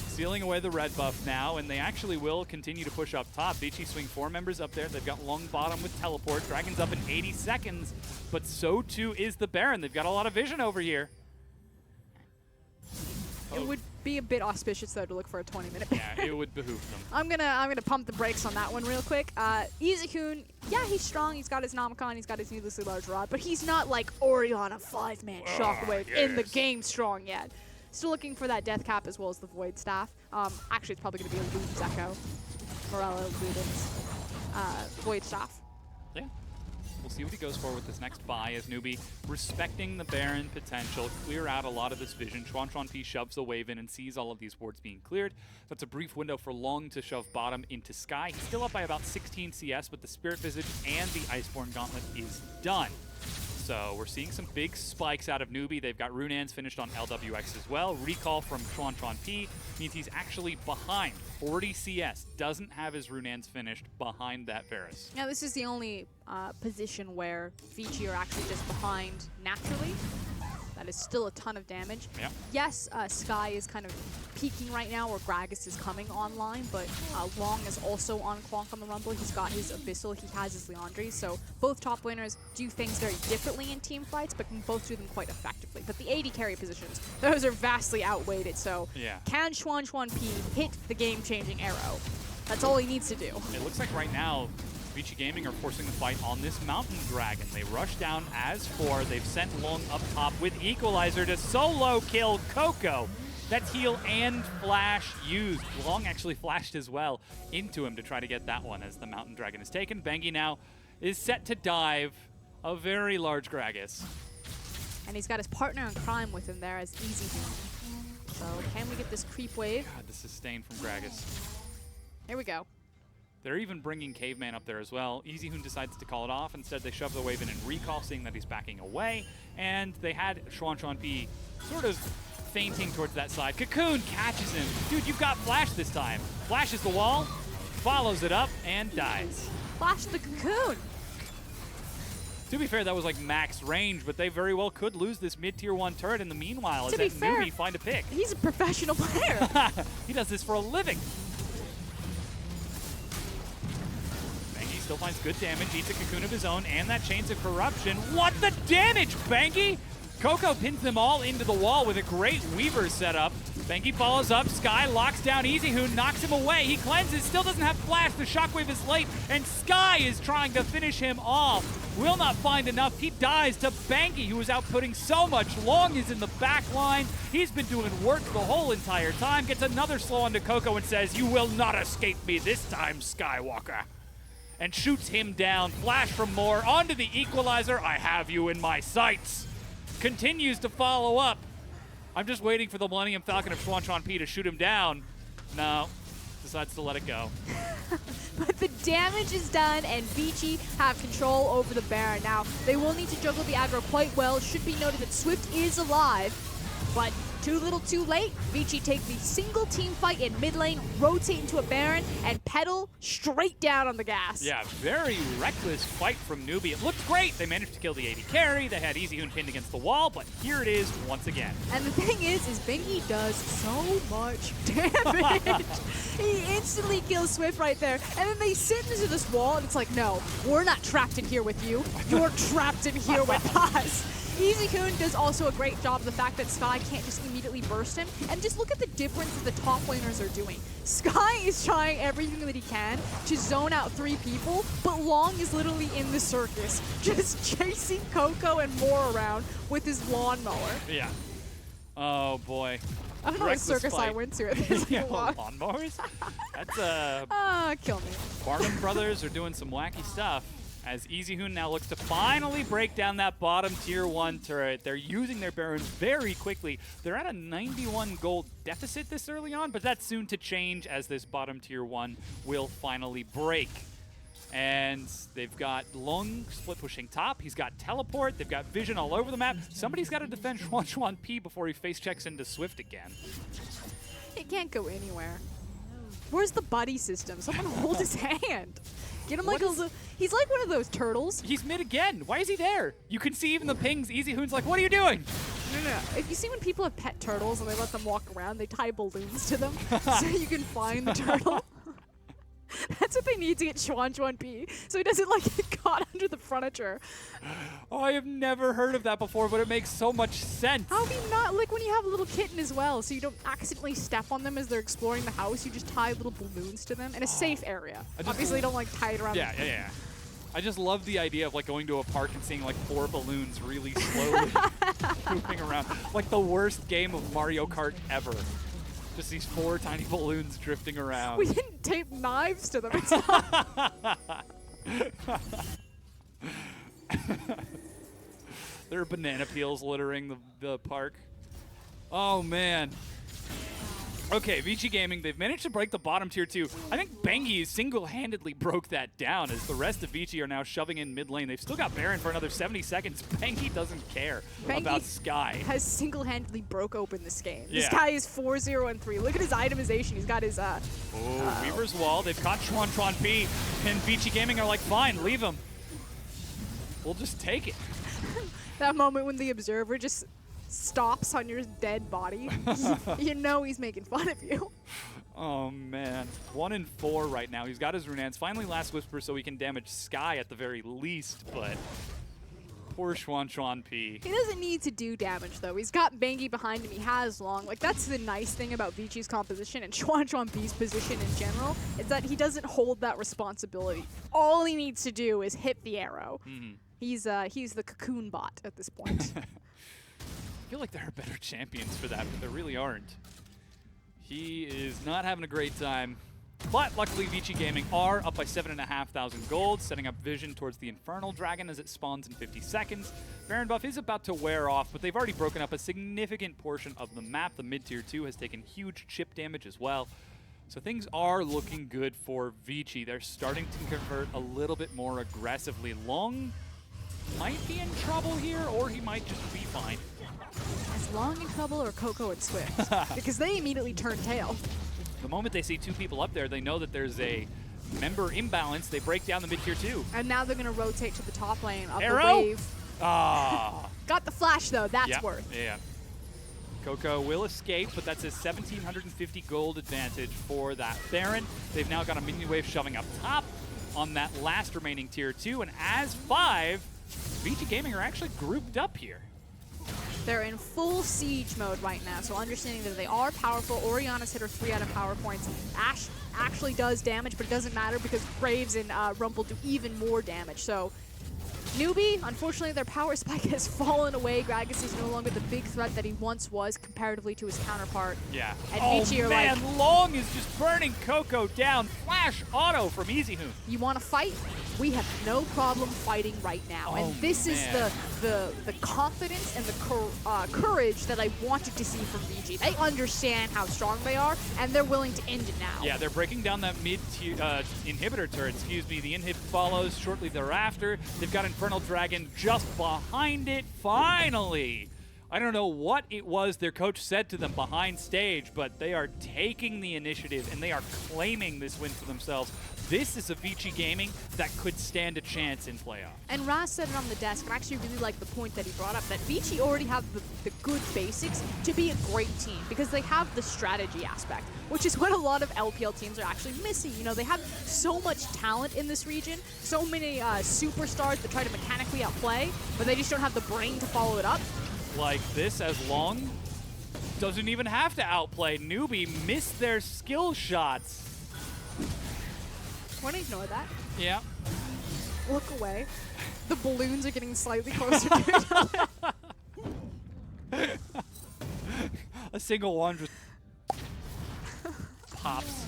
Sealing away the red buff now, and they actually will continue to push up top. Vici swing 4 members up there. They've got long bottom with teleport. Dragon's up in 80 seconds, but so too is the Baron. They've got a lot of vision over here. It would be a bit auspicious though to look for a 20-minute Baron. Yeah, it would behoove them. I'm gonna pump the brakes on that one real quick. Easyhoon, yeah, he's strong. He's got his Nomicon. He's got his needlessly large rod, but he's not like Orion, a 5-man shockwave in the game strong yet. Still looking for that death cap as well as the void staff. Actually, it's probably gonna be a Luden's Echo, Morello, Luden's void staff. Yeah. We'll see what he goes for with this next buy as Newbie, respecting the Baron potential, clear out a lot of this vision. Xuan P shoves the wave in and sees all of these wards being cleared. That's a brief window for Long to shove bottom into Sky. He's still up by about 16 CS, but the Spirit Visage and the Iceborne Gauntlet is done. So we're seeing some big spikes out of Newbie. They've got Runaan's finished on LWX as well. Recall from Xuan P means he's actually behind 40 CS. Doesn't have his Runaan's finished behind that Varus. Now this is the only position where Vici are actually just behind naturally. That is still a ton of damage. Yeah. Yes, Sky is kind of peaking right now where Gragas is coming online, but Long is also on Clonk on the Rumble. He's got his Abyssal, he has his Leandri, so both top laners do things very differently in team fights, but can both do them quite effectively. But the AD carry positions, those are vastly outweighted, so Yeah. can Xuan P hit the game-changing arrow? That's all he needs to do. It looks like right now, Vici Gaming are forcing the fight on this Mountain Dragon. They rush down as 4. They've sent Long up top with Equalizer to solo kill Coco. That's heal and flash used. Long actually flashed as well into him to try to get that one as the Mountain Dragon is taken. Bengi now is set to dive a very large Gragas. And he's got his partner in crime with him there as Easyhoon. So can we get this creep wave? God, the sustain from Gragas. Here we go. They're even bringing Caveman up there as well. Easyhoon decides to call it off. Instead, they shove the wave in and recall, seeing that he's backing away. And they had Xuan P sort of feinting towards that side. Cocoon catches him. Dude, you've got Flash this time. Flashes the wall, follows it up, and dies. Flash the Cocoon! To be fair, that was like max range, but they very well could lose this mid-tier 1 turret in the meanwhile as To be that fair, Newbie find a pick. He's a professional player. He does this for a living. Bangy still finds good damage, eats a cocoon of his own, and that Chains of Corruption. What the damage, Bangy? Coco pins them all into the wall with a great Weaver setup. Bengi follows up. Sky locks down EasyHoon, knocks him away. He cleanses, still doesn't have flash. The shockwave is late, and Sky is trying to finish him off. Will not find enough. He dies to Bengi, who is outputting so much. Long is in the back line. He's been doing work the whole entire time. Gets another slow onto Coco and says, "You will not escape me this time, Skywalker." And shoots him down. Flash from Moore onto the equalizer. I have you in my sights. Continues to follow up. I'm just waiting for the Millennium Falcon of Chuan P to shoot him down. No, decides to let it go. But the damage is done, and Vici have control over the Baron. Now, they will need to juggle the aggro quite well. It should be noted that Swift is alive, but too little too late. Vici take the single team fight in mid lane, rotate into a Baron, and pedal straight down on the gas. Yeah, very reckless fight from Newbie. It looked great. They managed to kill the AD carry. They had EasyHoon pinned against the wall, but here it is once again. And the thing is Bengi does so much damage. He instantly kills Swift right there. And then they sit into this wall, and it's like, no, we're not trapped in here with you. You're trapped in here with us. EasyHoon does also a great job of the fact that Sky can't just immediately burst him. And just look at the difference that the top laners are doing. Sky is trying everything that he can to zone out 3 people, but Long is literally in the circus, just chasing Coco and Moore around with his lawnmower. Yeah. Oh, boy. I don't know what circus I went to. Yeah, lawnmowers? That's kill me. Barnum Brothers are doing some wacky stuff. As EasyHoon now looks to finally break down that bottom tier 1 turret. They're using their Barons very quickly. They're at a 91 gold deficit this early on, but that's soon to change as this bottom tier 1 will finally break. And they've got Long split pushing top. He's got teleport. They've got vision all over the map. Somebody's got to defend Chuan P before he face checks into Swift again. He can't go anywhere. Where's the buddy system? Someone hold his hand. Get him like he's like one of those turtles. He's mid again. Why is he there? You can see even the pings. EasyHoon's like, what are you doing? No. If you see when people have pet turtles and they let them walk around, they tie balloons to them so you can find the turtle. That's what they need to get Chuan P, so he doesn't like get caught under the furniture. Oh, I have never heard of that before, but it makes so much sense. How do you not, like when you have a little kitten as well, so you don't accidentally step on them as they're exploring the house, you just tie little balloons to them in a safe area. Obviously, don't like tie it around. Yeah. I just love the idea of like going to a park and seeing like 4 balloons really slowly moving around. Like the worst game of Mario Kart ever. Just these 4 tiny balloons drifting around. We didn't tape knives to them. There are banana peels littering the park. Oh, man. Okay, Vici Gaming, they've managed to break the bottom tier 2. I think Bengi single-handedly broke that down as the rest of Vici are now shoving in mid lane. They've still got Baron for another 70 seconds. Bengi doesn't care about Sky. Has single-handedly broke open this game. Yeah. This guy is 4-0-3. Look at his itemization. He's got his Weaver's Wall. They've caught Chuan P, and Vici Gaming are like, fine, leave him. We'll just take it. That moment when the observer just stops on your dead body, you know he's making fun of you. Oh, man. 1 in 4 right now. He's got his Runans. Finally, Last Whisper so he can damage Sky at the very least, but poor Chuan P. He doesn't need to do damage, though. He's got Bengi behind him. He has Long. Like, that's the nice thing about Vici's composition and Chuan P's position in general, is that he doesn't hold that responsibility. All he needs to do is hit the arrow. He's the cocoon bot at this point. I feel like there are better champions for that, but there really aren't. He is not having a great time. But luckily, Vici Gaming are up by 7,500 gold, setting up vision towards the Infernal Dragon as it spawns in 50 seconds. Baron buff is about to wear off, but they've already broken up a significant portion of the map. The mid-tier 2 has taken huge chip damage as well. So things are looking good for Vici. They're starting to convert a little bit more aggressively. Long might be in trouble here, or he might just be fine. Is Long in trouble or Coco and Swift? Because they immediately turn tail. The moment they see 2 people up there, they know that there's a member imbalance. They break down the mid-tier 2. And now they're going to rotate to the top lane of Arrow? the wave. Ah. Got the flash, though. That's Yeah, worth. Yeah. Coco will escape, but that's a 1,750 gold advantage for that Baron. They've now got a minion wave shoving up top on that last remaining tier 2. And as 5, Vici Gaming are actually grouped up here. They're in full siege mode right now, so understanding that they are powerful. Oriana's hit her 3 out of power points. Ashe actually does damage, but it doesn't matter because Graves and Rumble do even more damage. So Newbie, unfortunately, their power spike has fallen away. Gragas is no longer the big threat that he once was comparatively to his counterpart. Yeah. And oh Vici are man, like, Long is just burning Coco down. Flash auto from Easyhoon. you want to fight? We have no problem fighting right now. Oh, and this is man. the confidence and the courage that I wanted to see from VG. They understand how strong they are, and they're willing to end it now. Yeah, they're breaking down that mid-tier inhibitor turret, excuse me. The inhib follows shortly thereafter. They've got Infernal Dragon just behind it, finally. I don't know what it was their coach said to them behind stage, but they are taking the initiative and they are claiming this win for themselves. This is a Vici Gaming that could stand a chance in playoffs. And Raz said it on the desk, and I actually really like the point that he brought up, that Vici already have the good basics to be a great team because they have the strategy aspect, which is what a lot of LPL teams are actually missing. You know, they have so much talent in this region, so many superstars that try to mechanically outplay, but they just don't have the brain to follow it up. Like this, as Long doesn't even have to outplay. Newbie missed their skill shots. Want to ignore that? Yeah. Look away. The balloons are getting slightly closer to it. A single one just pops.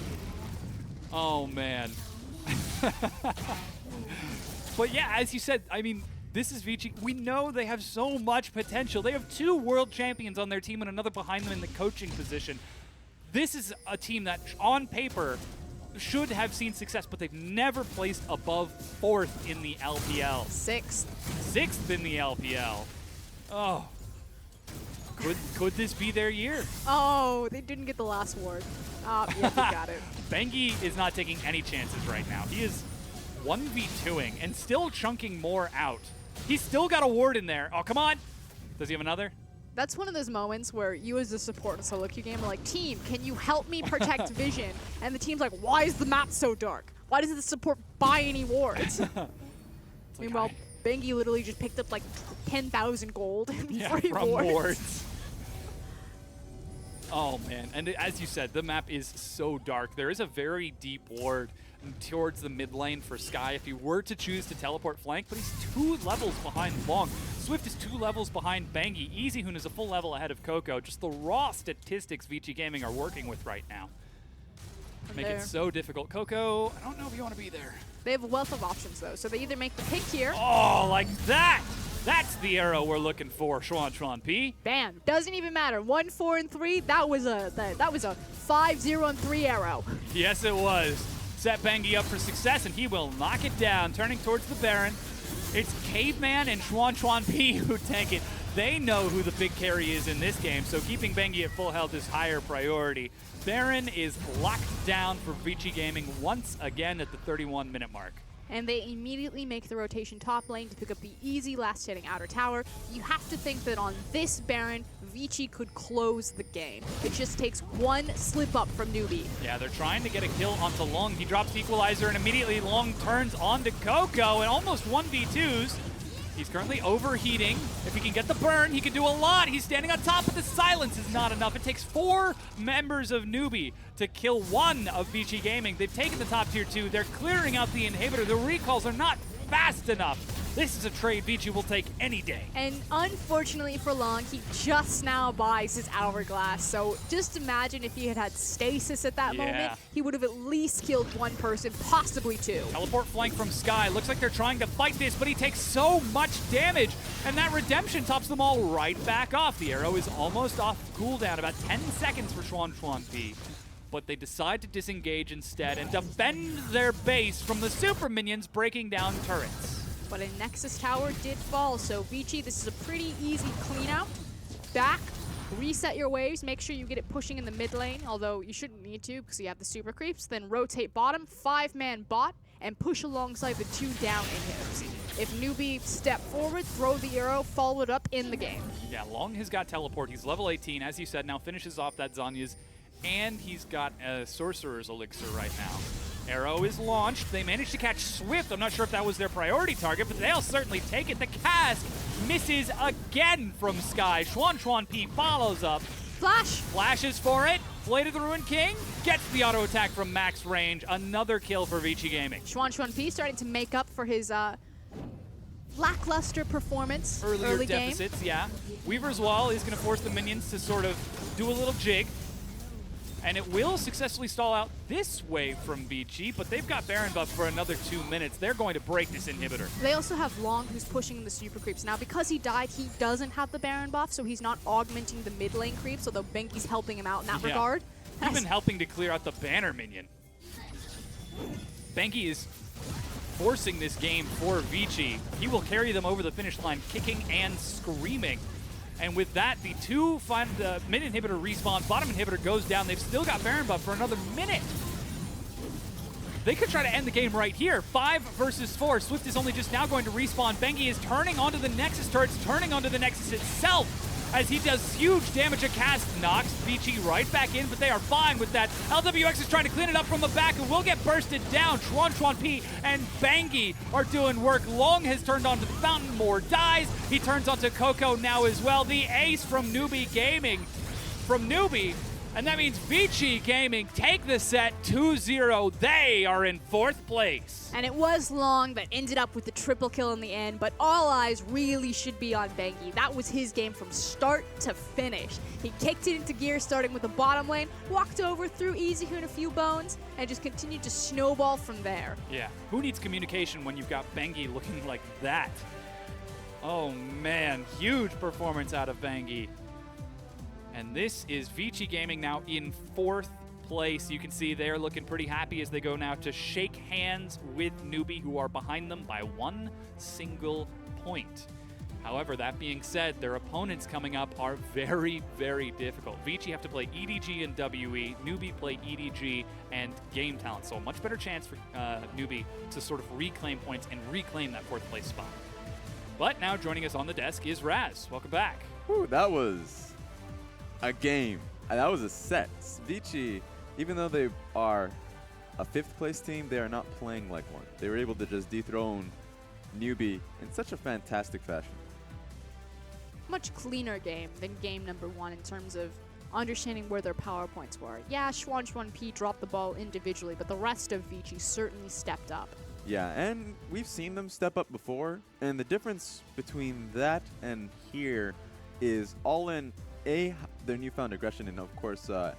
Oh, man. But yeah, as you said, I mean, this is Vici. We know they have so much potential. They have 2 world champions on their team and another behind them in the coaching position. This is a team that, on paper, should have seen success, but they've never placed above 4th in the LPL. 6th in the LPL. Oh. Could this be their year? Oh, they didn't get the last ward. Yeah, they got it. Bengi is not taking any chances right now. He is 1v2ing and still chunking more out. He's still got a ward in there. Oh, come on. Does he have another? That's one of those moments where you as a support in a solo queue game are like, team, can you help me protect Vision? And the team's like, why is the map so dark? Why doesn't the support buy any wards? Meanwhile, Bengi literally just picked up like 10,000 gold in free from wards. wards. Oh, man. And as you said, the map is so dark. There is a very deep ward towards the mid lane for Sky if he were to choose to teleport flank, but he's 2 levels behind Long. Swift is 2 levels behind Bengi. Easyhoon is a full level ahead of Coco. Just the raw statistics Vici Gaming are working with right now. Make it so difficult. Coco, I don't know if you want to be there. They have a wealth of options though, so they either make the pick here. Oh, like that! That's the arrow we're looking for, Chuan P. Bam! Doesn't even matter. 1, 4, and 3. That was a 5, 0, and 3 arrow. Yes, it was. Set Bengi up for success, and he will knock it down, turning towards the Baron. It's Caveman and Chuan P who tank it. They know who the big carry is in this game, so keeping Bengi at full health is higher priority. Baron is locked down for Vici Gaming once again at the 31-minute mark. And they immediately make the rotation top lane to pick up the easy last-hitting outer tower. You have to think that on this Baron, Vici could close the game. It just takes one slip up from Newbie. Yeah, they're trying to get a kill onto Long. He drops the Equalizer, and immediately Long turns onto Coco, and almost 1v2s. He's currently overheating. If he can get the burn, he can do a lot. He's standing on top, but the silence is not enough. It takes 4 members of Newbie to kill 1 of Vici Gaming. They've taken the top tier 2. They're clearing out the inhibitor. The recalls are not fast enough. This is a trade Vici will take any day. And unfortunately for Long, he just now buys his Hourglass. So just imagine if he had had stasis at that moment, he would have at least killed 1 person, possibly 2. Teleport flank from Sky. Looks like they're trying to fight this, but he takes so much damage. And that redemption tops them all right back off. The arrow is almost off cooldown, about 10 seconds for Chuan P. But they decide to disengage instead and defend their base from the super minions breaking down turrets. But a Nexus tower did fall, so Vici, this is a pretty easy clean out. Back, reset your waves, make sure you get it pushing in the mid lane, although you shouldn't need to because you have the super creeps. Then rotate bottom, 5-man bot, and push alongside the 2 down inhibs. If Newbie step forward, throw the arrow, follow it up in the game. Yeah, Long has got teleport. He's level 18, as you said, now finishes off that Zhonya's, and he's got a Sorcerer's Elixir right now. Arrow is launched. They managed to catch Swift. I'm not sure if that was their priority target, but they'll certainly take it. The cask misses again from Sky. Xuan P follows up. Flash! Flashes for it. Blade of the Ruined King gets the auto attack from max range. Another kill for Vici Gaming. Xuan P starting to make up for his lackluster performance Earlier game. deficits, yeah. Weaver's Wall is going to force the minions to sort of do a little jig. And it will successfully stall out this wave from Vici, but they've got Baron buff for another 2 minutes. They're going to break this inhibitor. They also have Long, who's pushing the super creeps. Now, because he died, he doesn't have the Baron buff, so he's not augmenting the mid lane creeps, although Benki's helping him out in that regard. Even helping to clear out the banner minion. Benki is forcing this game for Vici. He will carry them over the finish line, kicking and screaming. And with that, the two find the mid inhibitor respawn, bottom inhibitor goes down. They've still got Baron buff for another minute. They could try to end the game right here. 5 versus 4. Swift is only just now going to respawn. Bengi is turning onto the Nexus turrets, turning onto the Nexus itself as he does huge damage. A cast knocks Vici right back in, but they are fine with that. LWX is trying to clean it up from the back and will get bursted down. Xuan P and Bengi are doing work. Long has turned onto the Fountain. Moore dies. He turns onto Coco now as well. The ace from Newbie Gaming from Newbie. And that means Vici Gaming take the set 2-0. They are in 4th place. And it was Long that ended up with the triple kill in the end, but all eyes really should be on Bengi. That was his game from start to finish. He kicked it into gear starting with the bottom lane, walked over, threw Easyhoon a few bones, and just continued to snowball from there. Yeah, who needs communication when you've got Bengi looking like that? Oh man, huge performance out of Bengi. And this is Vici Gaming now in 4th place. You can see they're looking pretty happy as they go now to shake hands with Newbie, who are behind them by 1 single point. However, that being said, their opponents coming up are very, very difficult. Vici have to play EDG and WE. Newbie play EDG and Game Talent. So a much better chance for Newbie to sort of reclaim points and reclaim that 4th place spot. But now joining us on the desk is Raz. Welcome back. Whew, that was a game. That was a set. Vici, even though they are a 5th place team, they are not playing like one. They were able to just dethrone Newbie in such a fantastic fashion. Much cleaner game than game number 1 in terms of understanding where their power points were. Yeah, Xuan P dropped the ball individually, but the rest of Vici certainly stepped up. Yeah, and we've seen them step up before, and the difference between that and here is all in their newfound aggression, and of course the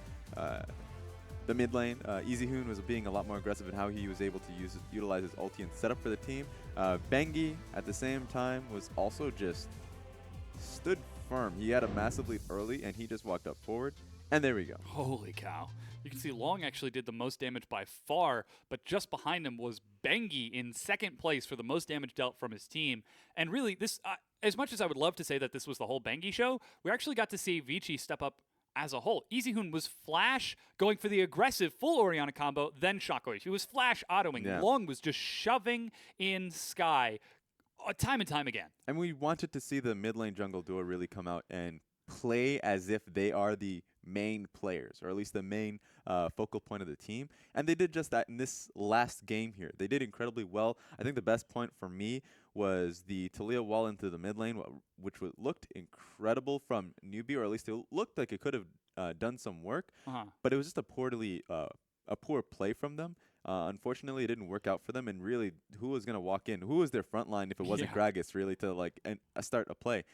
mid lane. Easyhoon was being a lot more aggressive in how he was able to utilize his ulti and setup for the team. Bengi at the same time was also just stood firm. He had a massive lead early, and he just walked up forward, and there we go. Holy cow. You can see Long actually did the most damage by far, but just behind him was Bengi in 2nd place for the most damage dealt from his team. And really, this, as much as I would love to say that this was the whole Bengi show, we actually got to see Vici step up as a whole. Easyhoon was flash going for the aggressive full Orianna combo, then Shockwave. He was flash autoing. Yeah. Long was just shoving in Sky time and time again. And we wanted to see the mid lane jungle duo really come out and play as if they are the main players, or at least the main focal point of the team. And they did just that in this last game here. They did incredibly well. I think the best point for me was the Taliyah wall into the mid lane, which looked incredible from Newbie, or at least it looked like it could have done some work. But it was just a poor play from them. Unfortunately, it didn't work out for them, and really, who was going to walk in? Who was their front line if it wasn't Gragas, really, to start a play?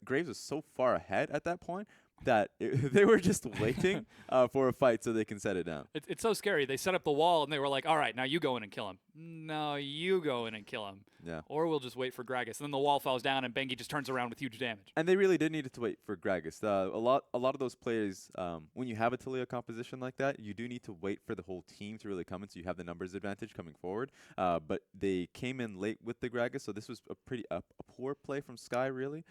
Graves was so far ahead at that point that they were just waiting for a fight so they can set it down. It's so scary. They set up the wall, and they were like, all right, now you go in and kill him. No, you go in and kill him. Yeah. Or we'll just wait for Gragas. And then the wall falls down, and Bengi just turns around with huge damage. And they really did need to wait for Gragas. A lot of those plays, when you have a Taliyah composition like that, you do need to wait for the whole team to really come in, so you have the numbers advantage coming forward. But they came in late with the Gragas, so this was a poor play from Sky, really.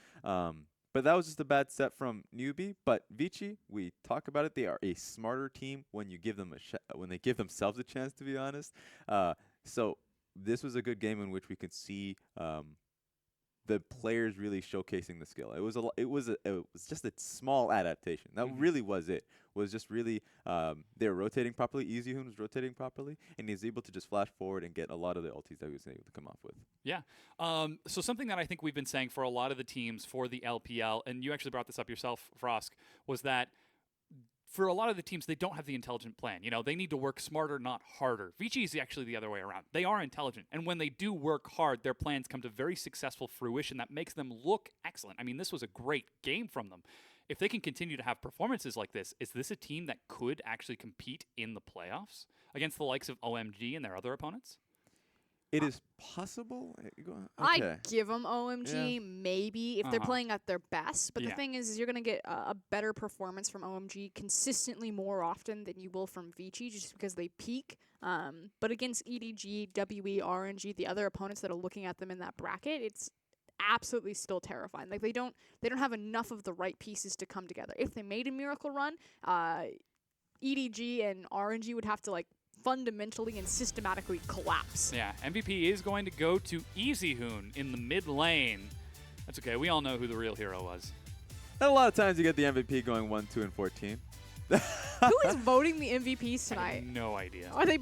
But that was just a bad set from Newbie. But Vici, we talk about it. They are a smarter team when you give them when they give themselves a chance, to be honest. So this was a good game in which we could see the players really showcasing the skill. It was just a small adaptation. That really was it. Was just really they were rotating properly. EasyHoon was rotating properly, and he's able to just flash forward and get a lot of the ultis that he was able to come off with. Yeah. So something that I think we've been saying for a lot of the teams for the LPL, and you actually brought this up yourself, Frosk, was that for a lot of the teams, they don't have the intelligent plan. You know, they need to work smarter, not harder. Vici is actually the other way around. They are intelligent, and when they do work hard, their plans come to very successful fruition that makes them look excellent. I mean, this was a great game from them. If they can continue to have performances like this, is this a team that could actually compete in the playoffs against the likes of OMG and their other opponents? It is possible. I give them OMG maybe if they're playing at their best. But the thing is you're going to get a better performance from OMG consistently more often than you will from Vici just because they peak. But against EDG, WE, RNG, the other opponents that are looking at them in that bracket, it's absolutely still terrifying. Like they don't have enough of the right pieces to come together. If they made a miracle run, EDG and RNG would have to like fundamentally and systematically collapse. Yeah, MVP is going to go to EasyHoon in the mid lane. That's okay. We all know who the real hero was. And a lot of times you get the MVP going 1, 2, and 14. Who is voting the MVPs tonight? I have no idea. Are they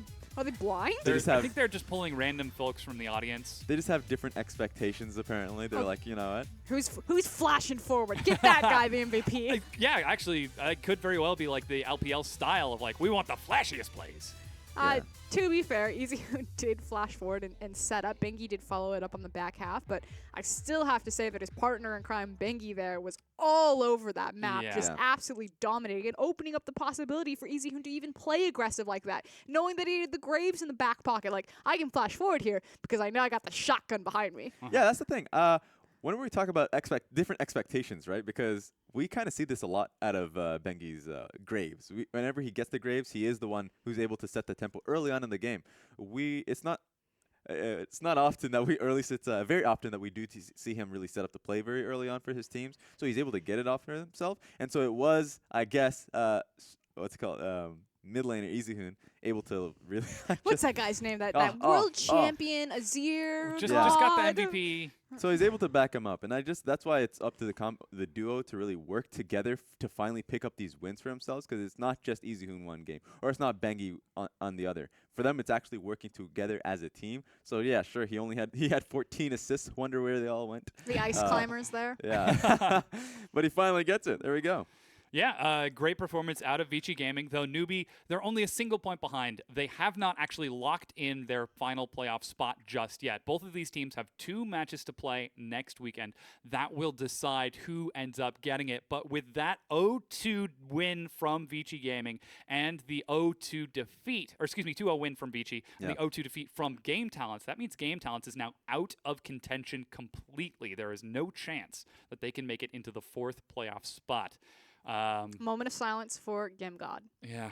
blind? I think they're just pulling random folks from the audience. They just have different expectations, apparently. They're like, you know what? Who's flashing forward? Get that guy the MVP. Yeah, actually, it could very well be like the LPL style of like, we want the flashiest plays. To be fair, EasyHoon did flash forward and set up. Bengi did follow it up on the back half, but I still have to say that his partner in crime, Bengi, there was all over that map, just absolutely dominating and opening up the possibility for EasyHoon to even play aggressive like that, knowing that he had the Graves in the back pocket. Like, I can flash forward here because I know I got the shotgun behind me. Yeah, that's the thing. Whenever we talk about different expectations, right? Because we kind of see this a lot out of Bengi's Graves. Whenever he gets the Graves, he is the one who's able to set the tempo early on in the game. It's not often that very often that we do see him really set up the play very early on for his teams. So he's able to get it off for himself. And so it was, I guess, what's it called? Mid laner EasyHoon able to really. What's that guy's name? That world champion Azir. Just got the MVP. So he's able to back him up, and that's why it's up to the duo to really work together to finally pick up these wins for themselves. Because it's not just EasyHoon one game, or it's not Bengi on the other. For them, it's actually working together as a team. So yeah, sure, he had 14 assists. Wonder where they all went. The ice climbers there. Yeah, but he finally gets it. There we go. Yeah, great performance out of Vici Gaming, though Newbie, they're only a single point behind. They have not actually locked in their final playoff spot just yet. Both of these teams have 2 matches to play next weekend. That will decide who ends up getting it. But with that 0-2 win from Vici Gaming and the 0-2 defeat, or excuse me, 2-0 win from Vici and the 0-2 defeat from Game Talents, that means Game Talents is now out of contention completely. There is no chance that they can make it into the 4th playoff spot. Moment of silence for Game God. Yeah.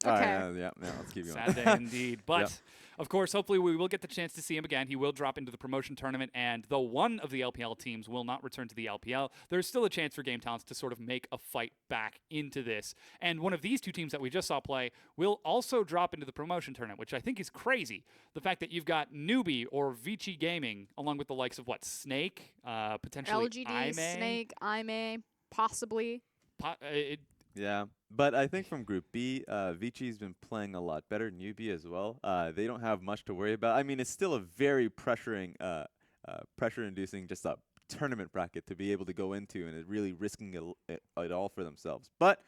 Okay. Yeah, let's keep going. Sad day indeed. But, of course, hopefully we will get the chance to see him again. He will drop into the promotion tournament, and though one of the LPL teams will not return to the LPL, there's still a chance for Game Talents to sort of make a fight back into this. And one of these 2 teams that we just saw play will also drop into the promotion tournament, which I think is crazy. The fact that you've got Newbie or Vici Gaming, along with the likes of, Snake, potentially LGD, IMA. Snake, IMA, possibly. Yeah, but I think from Group B, Vici's been playing a lot better. Newbie as well. They don't have much to worry about. I mean, it's still a very pressure-inducing just a tournament bracket to be able to go into, and really risking it all for themselves. But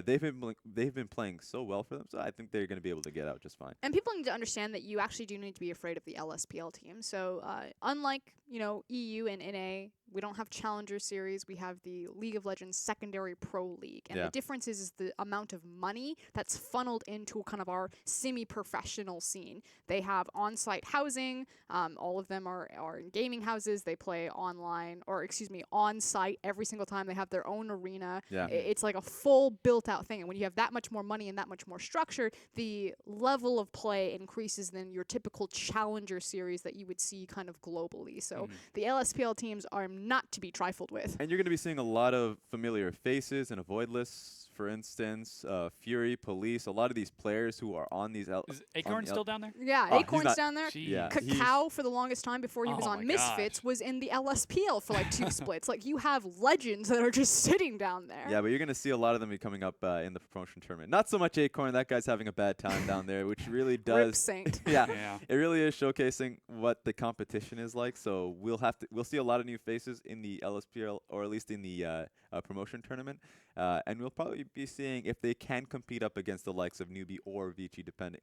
they've been playing so well for them, so I think they're going to be able to get out just fine. And people need to understand that you actually do need to be afraid of the LSPL team. So unlike EU and NA, we don't have Challenger Series. We have the League of Legends Secondary Pro League. And the difference is the amount of money that's funneled into kind of our semi-professional scene. They have on-site housing. All of them are in gaming houses. They play on-site every single time. They have their own arena. Yeah. It's like a full built out thing. And when you have that much more money and that much more structure, the level of play increases than your typical challenger series that you would see kind of globally. So the LSPL teams are not to be trifled with. And you're going to be seeing a lot of familiar faces in a void list, for instance, Fury, Police, a lot of these players who are on these... Is Acorn still down there? Yeah, Acorn's down there. Yeah, Cacao, for the longest time before he was on Misfits, was in the LSPL for like 2 splits. Like, you have legends that are just sitting down there. Yeah, but you're going to see a lot of them be coming up in the promotion tournament. Not so much Acorn. That guy's having a bad time down there, which really does... Rip Saint. Yeah, it really is showcasing what the competition is like. So we'll see a lot of new faces in the LSPL, or at least in the promotion tournament. And we'll probably be seeing if they can compete up against the likes of Newbie or Vici, depending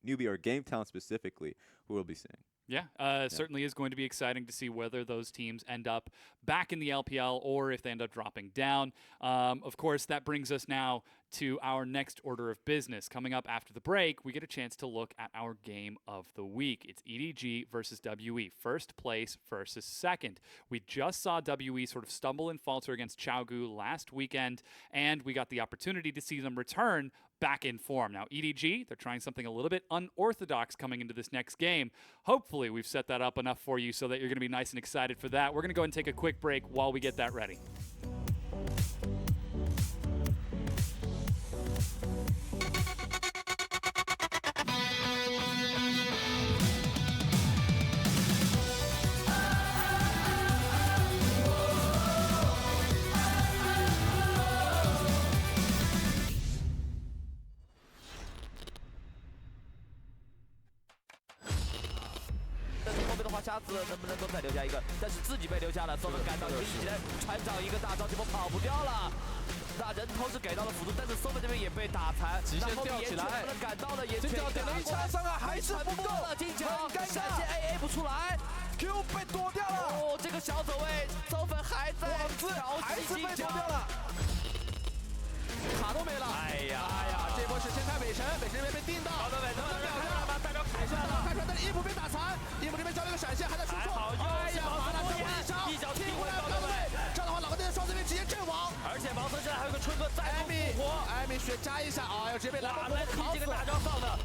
Newbie or Game Talent specifically, who we'll be seeing. Yeah, certainly is going to be exciting to see whether those teams end up back in the LPL or if they end up dropping down. Of course, that brings us now to our next order of business. Coming up after the break, we get a chance to look at our game of the week. It's EDG versus WE, first place versus second. We just saw WE sort of stumble and falter against Chaogu last weekend, and we got the opportunity to see them return back in form. Now, EDG, they're trying something a little bit unorthodox coming into this next game. Hopefully, we've set that up enough for you so that you're going to be nice and excited for that. We're going to go ahead and take a quick break while we get that ready.瞎子能不能够再留下一个？但是自己被留下了，所以赶到一个一人船长一个大招，结果跑不掉了。那人头是给到了辅助，但是 Sober 这边也被打残，极限吊起来，能赶到了，也金角点了一枪，伤害还是不够了，金角闪现 AA 不出来 ，Q 被躲掉了。哦，这个小走位，Sober还在还是被躲掉了。卡都没了，哎呀，这波是先开伟神，伟神这边被定到，好的，伟神秒杀，把代表砍出来了，开出来，但是伊普被打残，伊普这边交了一个闪现，还在输出，哎呀，麻辣最后一招，一脚踢回来高队，这样的话老哥队的双这边直接阵亡，而且盲僧现在还有个春哥再度复活，艾米血加一下，哎呦，直接被蓝波烤死，这个大招放的。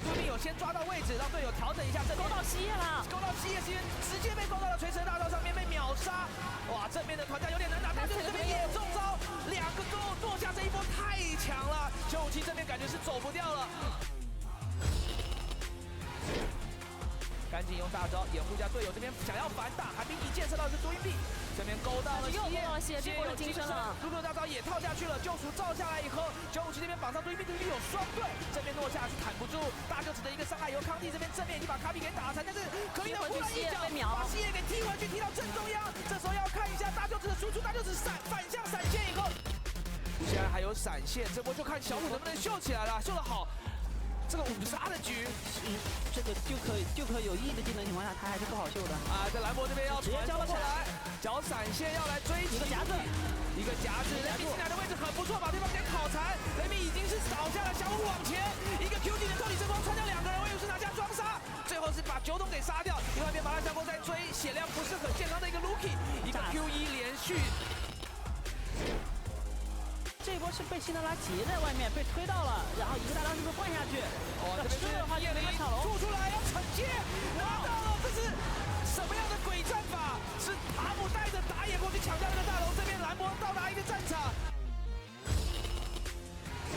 朱斌有先抓到位置，让队友调整一下阵面。勾到西叶了，勾到西叶，西叶直接被勾到了锤神大招上面，被秒杀。哇，正面的团战有点难打，但是这边也中招，两个勾落下，这一波太强了。957这边感觉是走不掉了。赶紧用大招掩护一下队友，这边想要反打，寒冰一见射到是朱茵碧，这边勾到了西叶，这波有金身了，露露大招也套下去了，救赎照下来以后，957这边绑上朱茵碧，朱茵碧有双对，这边落下是砍不住，大舅子的一个伤害由康帝这边正面已经把卡比给打残，但是可以的忽然一脚把西叶给踢回去，踢到正中央，这时候要看一下大舅子的输出，大舅子反向闪现以后，现在还有闪现，这波就看小虎能不能秀起来了，秀得好。这个5杀的局，这个就可有意义的技能情况下，他还是不好秀的啊！在兰博这边要直接交了过来，脚闪现要来追击一个夹子，一个夹子，雷米进来的位置很不错，把对方给烤残，雷米已经是倒下了，小虎往前，一个 Q 技能透体之光穿掉两个人，威武是拿下双杀，最后是把九董给杀掉，另外一边麻辣香锅在追，血量不是很健康的一个 Lucky， 一个 Q1连续。这一波是被辛德拉截在外面，被推到了，然后一个大招是不是换下去？哦，这边是的话就被抢龙，吐出来要惩戒，拿到了，这是什么样的鬼战法？是塔姆带着打野过去抢下那个大龙，这边兰博到达一个战场。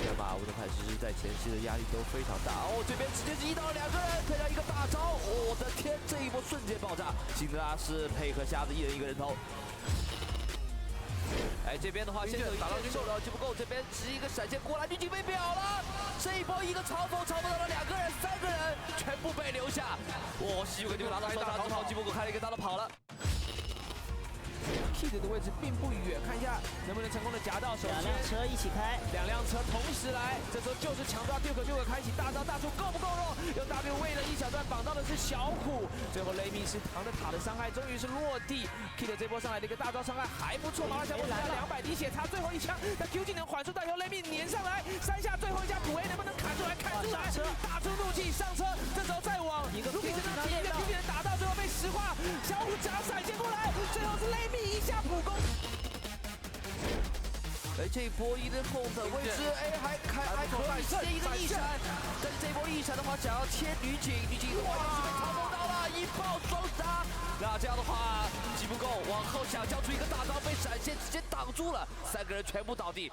对吧？乌德凯其实在前期的压力都非常大哦，这边直接是1到2个人，配上一个大招，我的天，这一波瞬间爆炸！辛德拉是配合瞎子一人一个人头。哎，这边的话，先手打到军受到就不够，这边是一个闪现过来，女警被秒了。这一波一个嘲讽，嘲讽到了2个人、3个人，全部被留下。哇，西游哥就拿到双杀之后，吉布狗开了一个大招跑了。Kid 的位置并不远，看一下能不能成功的夹到手。2辆车一起开，2辆车同时来，这时候就是强抓 Duke 开启大招，大树够不够弱？用 W 为了一小段绑到的是小虎，最后雷米是扛着塔的伤害终于是落地。Kid 这波上来的一个大招伤害还不错，麻辣香锅来了200滴血，差最后一枪，但 Q 技能缓速带由雷米粘上来，3下最后一下普 A 能不能砍出来？砍出来，打出怒气上车，这时候再往一个 Q 技能打到，最后被石化，小虎夹闪现过来，最后是雷米一下普攻。这一波伊的后的位置，哎，还可以直接一个逆闪，但是这一波逆闪的话，想要切女警，女警的话也是被操控到了，一爆双杀。那这样的话，击不够，往后想交出一个大招，被闪现直接挡住了，3个人全部倒地。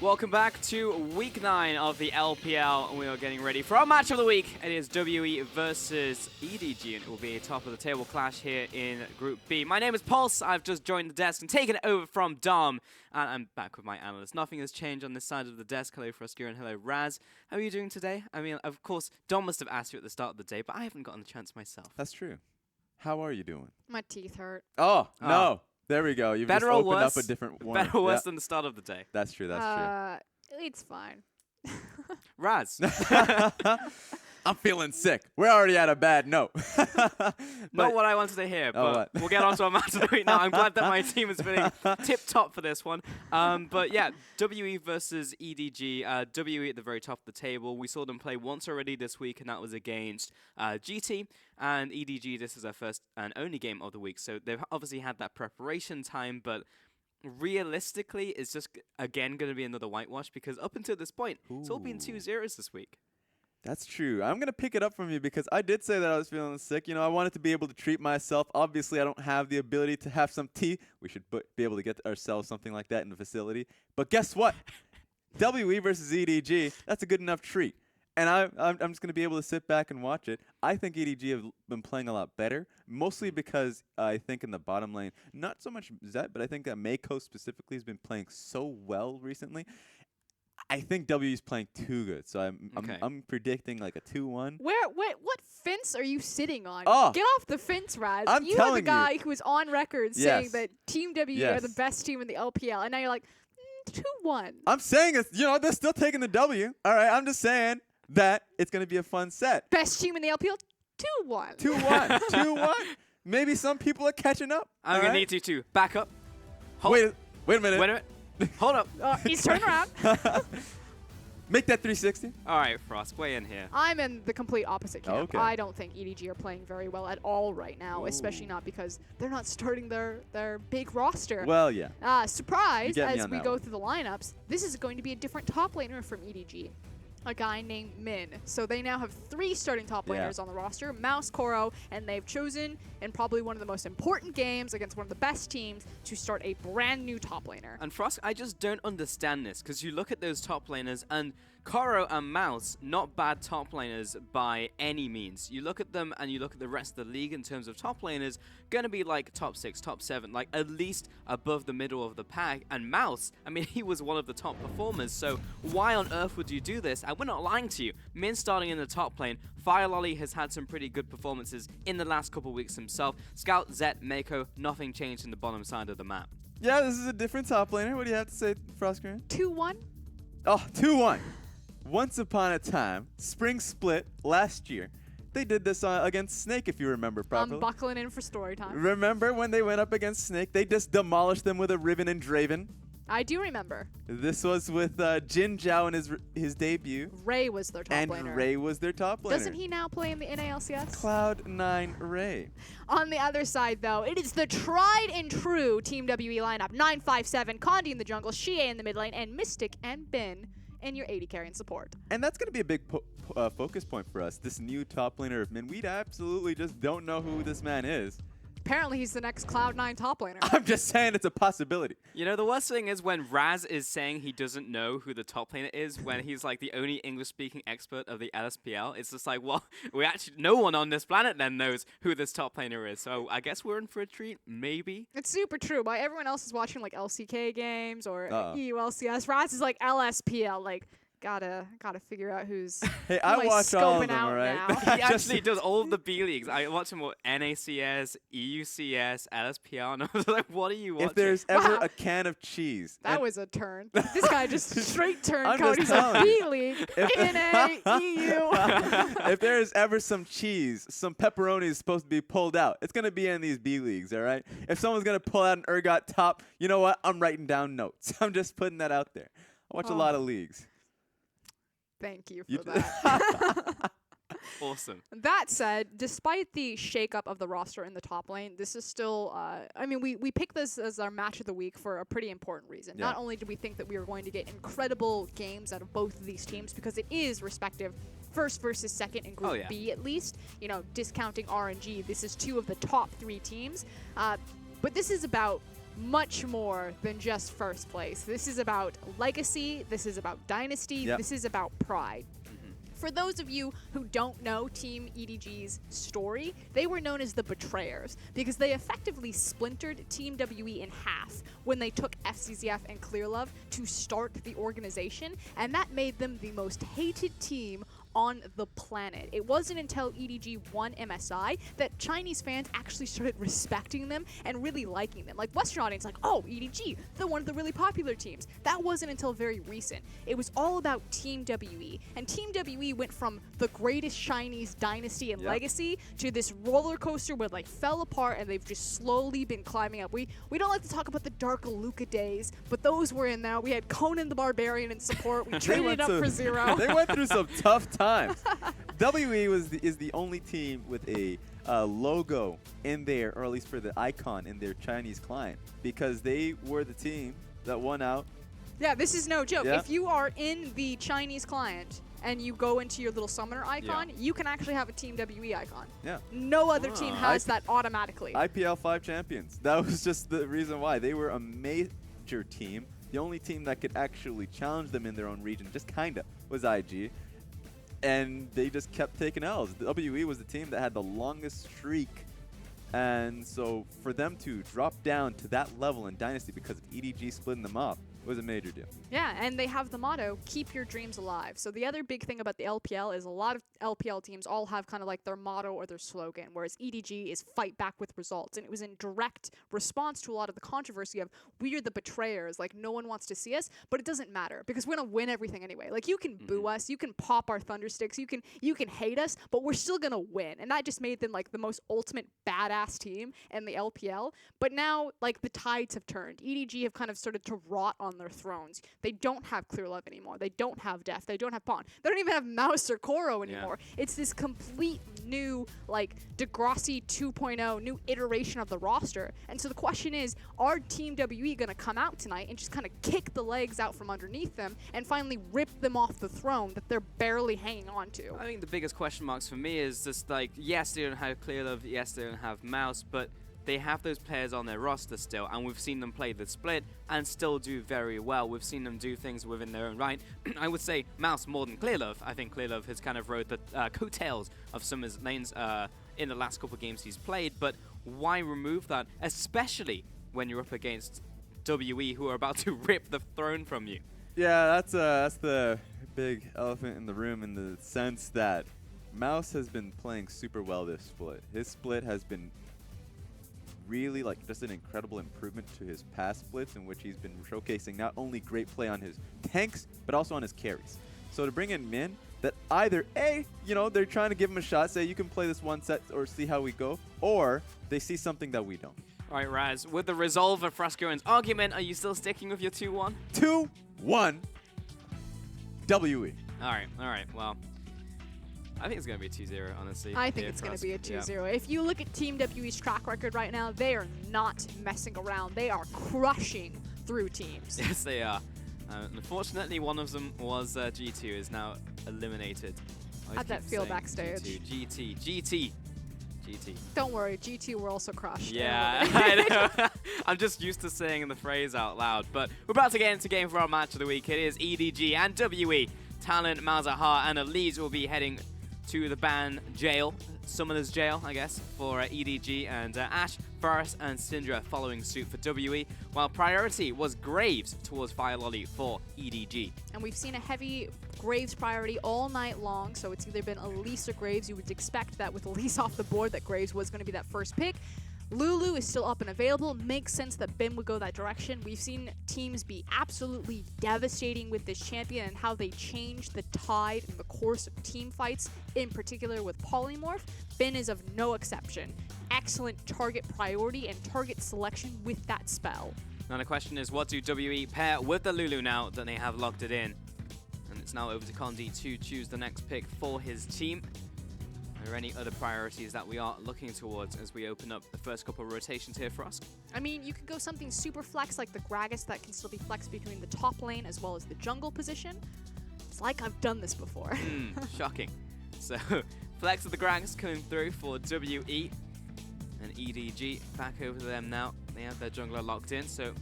Welcome back to week 9 of the LPL, and we are getting ready for our match of the week. It is WE versus EDG, and it will be a top of the table clash here in Group B. My name is Pulse. I've just joined the desk and taken it over from Dom, and I'm back with my analyst. Nothing has changed on this side of the desk. Hello, Froskia, and hello, Raz. How are you doing today? I mean, of course, Dom must have asked you at the start of the day, but I haven't gotten the chance myself. That's true. How are you doing? My teeth hurt. Oh, no. There we go. You've better just or opened worse, up a different one. Better or worse than the start of the day. That's true. That's It's fine. Raz. I'm feeling sick. We're already at a bad note. Not what I wanted to hear, but we'll get on to our match of the week now. I'm glad that my team is feeling tip-top for this one. But yeah, WE versus EDG. WE at the very top of the table. We saw them play once already this week, and that was against GT. And EDG, this is their first and only game of the week. So they've obviously had that preparation time, but realistically, it's just, again, going to be another whitewash because up until this point, it's all been 2-0s this week. That's true. I'm going to pick it up from you because I did say that I was feeling sick. You know, I wanted to be able to treat myself. Obviously, I don't have the ability to have some tea. We should be able to get ourselves something like that in the facility. But guess what? WE versus EDG, that's a good enough treat. And I'm just going to be able to sit back and watch it. I think EDG have been playing a lot better, mostly because I think in the bottom lane, not so much Zet, but I think that Mako specifically has been playing so well recently. I think W is playing too good, so I'm predicting like a 2-1. What fence are you sitting on? Oh, get off the fence, Raz. I'm you telling are the guy who was on record saying that Team W are the best team in the LPL, and now you're like 2-1. I'm saying it's, you know, they're still taking the W. All right, I'm just saying that it's going to be a fun set. Best team in the LPL, 2-1. 2-1. 2-1. Maybe some people are catching up. I'm going to need you to back up. Wait a minute. Wait a minute. Hold up. He's turned around. Make that 360. All right, Frost, weigh in here. I'm in the complete opposite camp. Okay. I don't think EDG are playing very well at all right now, especially not because they're not starting their big roster. Well, yeah. Surprise, as we go through the lineups, this is going to be a different top laner from EDG. A guy named Min. So they now have 3 starting top laners on the roster, Mouse, Koro, and they've chosen, in probably one of the most important games against one of the best teams, to start a brand new top laner. And Frost, I just don't understand this, because you look at those top laners, and Koro and Mouse, not bad top laners by any means. You look at them and you look at the rest of the league in terms of top laners, gonna be like top 6, top 7, like at least above the middle of the pack. And Mouse, I mean, he was one of the top performers, so why on earth would you do this? And we're not lying to you. Min starting in the top lane, Firelolly has had some pretty good performances in the last couple weeks himself. Scout, Zet, Mako, nothing changed in the bottom side of the map. Yeah, this is a different top laner. What do you have to say, Frostgreen? 2-1. Oh, 2-1. Once upon a time, Spring Split last year, they did this against Snake, if you remember properly. I'm buckling in for story time. Remember when they went up against Snake? They just demolished them with a Riven and Draven. I do remember. This was with Jin Zhao in his debut. Ray was their top laner. And Ray was their top laner. Doesn't he now play in the NALCS? Cloud9 Ray. On the other side, though, it is the tried and true Team WE lineup. 957, Condi in the jungle, Xie in the mid lane, and Mystic and Bin in your AD carry and support. And that's going to be a big focus point for us, this new top laner of Min. We absolutely just don't know who this man is. Apparently, he's the next Cloud9 top laner. I'm just saying it's a possibility. You know, the worst thing is when Raz is saying he doesn't know who the top laner is when he's like the only English-speaking expert of the LSPL. It's just like, well, no one on this planet then knows who this top laner is. So I guess we're in for a treat, maybe. It's super true. But everyone else is watching like LCK games or EU LCS. Raz is like LSPL, like. Gotta figure out who's. Hey, I watch all of them, all right? He actually does all of the B leagues. I watch him with NACS, EUCS, LSPL, and I was like, "What are you watching?" If there's ever a can of cheese, that was a turn. This guy just straight turned. Cody's a B league, NA, EU. If there is ever some cheese, some pepperoni is supposed to be pulled out, it's gonna be in these B leagues, all right? If someone's gonna pull out an Urgot top, you know what? I'm writing down notes. I'm just putting that out there. I watch a lot of leagues. Thank you for that. Awesome. That said, despite the shakeup of the roster in the top lane, this is still, I mean, we picked this as our match of the week for a pretty important reason. Yeah. Not only did we think that we were going to get incredible games out of both of these teams, because it is respective first versus second in Group B at least, you know, discounting RNG, this is 2 of the top 3 teams. But this is about much more than just first place. This is about legacy, this is about dynasty, this is about pride. For those of you who don't know Team EDG's story, they were known as the Betrayers because they effectively splintered Team WE in half when they took FCZF and Clearlove to start the organization, and that made them the most hated team on the planet. It wasn't until EDG won MSI that Chinese fans actually started respecting them and really liking them. Like Western audience, like, oh, EDG, they're one of the really popular teams. That wasn't until very recent. It was all about Team WE, and Team WE went from the greatest Chinese dynasty and legacy to this roller coaster where like fell apart, and they've just slowly been climbing up. We don't like to talk about the dark Aluka days, but those were in there. We had Conan the Barbarian in support. We traded it up for Zero. They went through some tough times. WE is the only team with a logo in there, or at least for the icon in their Chinese client, because they were the team that won out. Yeah, this is no joke. Yeah. If you are in the Chinese client and you go into your little summoner icon, you can actually have a Team WE icon. Yeah. No other team has that automatically. IPL 5 champions. That was just the reason why. They were a major team. The only team that could actually challenge them in their own region, just kinda, was IG. And they just kept taking L's. The WE was the team that had the longest streak. And so for them to drop down to that level in Dynasty because of EDG splitting them up, was a major deal. Yeah, and they have the motto, keep your dreams alive. So the other big thing about the LPL is a lot of LPL teams all have kind of like their motto or their slogan, whereas EDG is fight back with results. And it was in direct response to a lot of the controversy of, we are the betrayers, like no one wants to see us, but it doesn't matter because we're gonna win everything anyway. Like you can boo us, you can pop our thundersticks, you can hate us, but we're still gonna win. And that just made them like the most ultimate badass team in the LPL. But now like the tides have turned. EDG have kind of started to rot on their thrones. They don't have Clearlove anymore. They don't have Def. They don't have Pawn. They don't even have Mouse or Koro anymore. It's this complete new, like, Degrassi 2.0, new iteration of the roster. And so the question is, are Team WE going to come out tonight and just kind of kick the legs out from underneath them and finally rip them off the throne that they're barely hanging on to? I think the biggest question marks for me is just like, yes, they don't have Clearlove, yes, they don't have Mouse, but they have those players on their roster still, and we've seen them play the split and still do very well. We've seen them do things within their own right. I would say Mouse more than Clearlove. I think Clearlove has kind of rode the coattails of some of his lanes in the last couple of games he's played, but why remove that, especially when you're up against WE, who are about to rip the throne from you? Yeah, that's the big elephant in the room, in the sense that Mouse has been playing super well this split. His split has been really like just an incredible improvement to his past splits, in which he's been showcasing not only great play on his tanks, but also on his carries. So to bring in Min, that either A, they're trying to give him a shot, say you can play this one set or see how we go, or they see something that we don't. All right, Raz, with the resolve of Frasco's argument, are you still sticking with your 2-1? 2-1 WE. All right, well, I think it's going to be a 2-0, honestly. I think it's going to be a 2-0. Yeah. If you look at Team WE's track record right now, they are not messing around. They are crushing through teams. Yes, they are. Unfortunately, one of them was G2, is now eliminated. How'd that feel backstage? GT. Don't worry, G2 were also crushed. Yeah, I know. I'm just used to saying the phrase out loud. But we're about to get into game for our match of the week. It is EDG and WE. Talon, Malzahar, and Elise will be heading to the ban jail, Summoner's Jail, I guess, for EDG, and Ash, Varus, and Syndra following suit for WE, while priority was Graves towards Fire Lolly for EDG. And we've seen a heavy Graves priority all night long, so it's either been Elise or Graves. You would expect that with Elise off the board that Graves was going to be that first pick. Lulu is still up and available. Makes sense that Bim would go that direction. We've seen teams be absolutely devastating with this champion and how they change the tide in the course of team fights, in particular with Polymorph. Bin is of no exception. Excellent target priority and target selection with that spell. Now the question is, what do WE pair with the Lulu now that they have locked it in? And it's now over to Condi to choose the next pick for his team. Are there any other priorities that we are looking towards as we open up the first couple of rotations here for us? I mean, you could go something super flex like the Gragas that can still be flexed between the top lane as well as the jungle position. It's like I've done this before. Shocking. So, flex of the Gragas coming through for WE and EDG. Back over to them now. They have their jungler locked in, so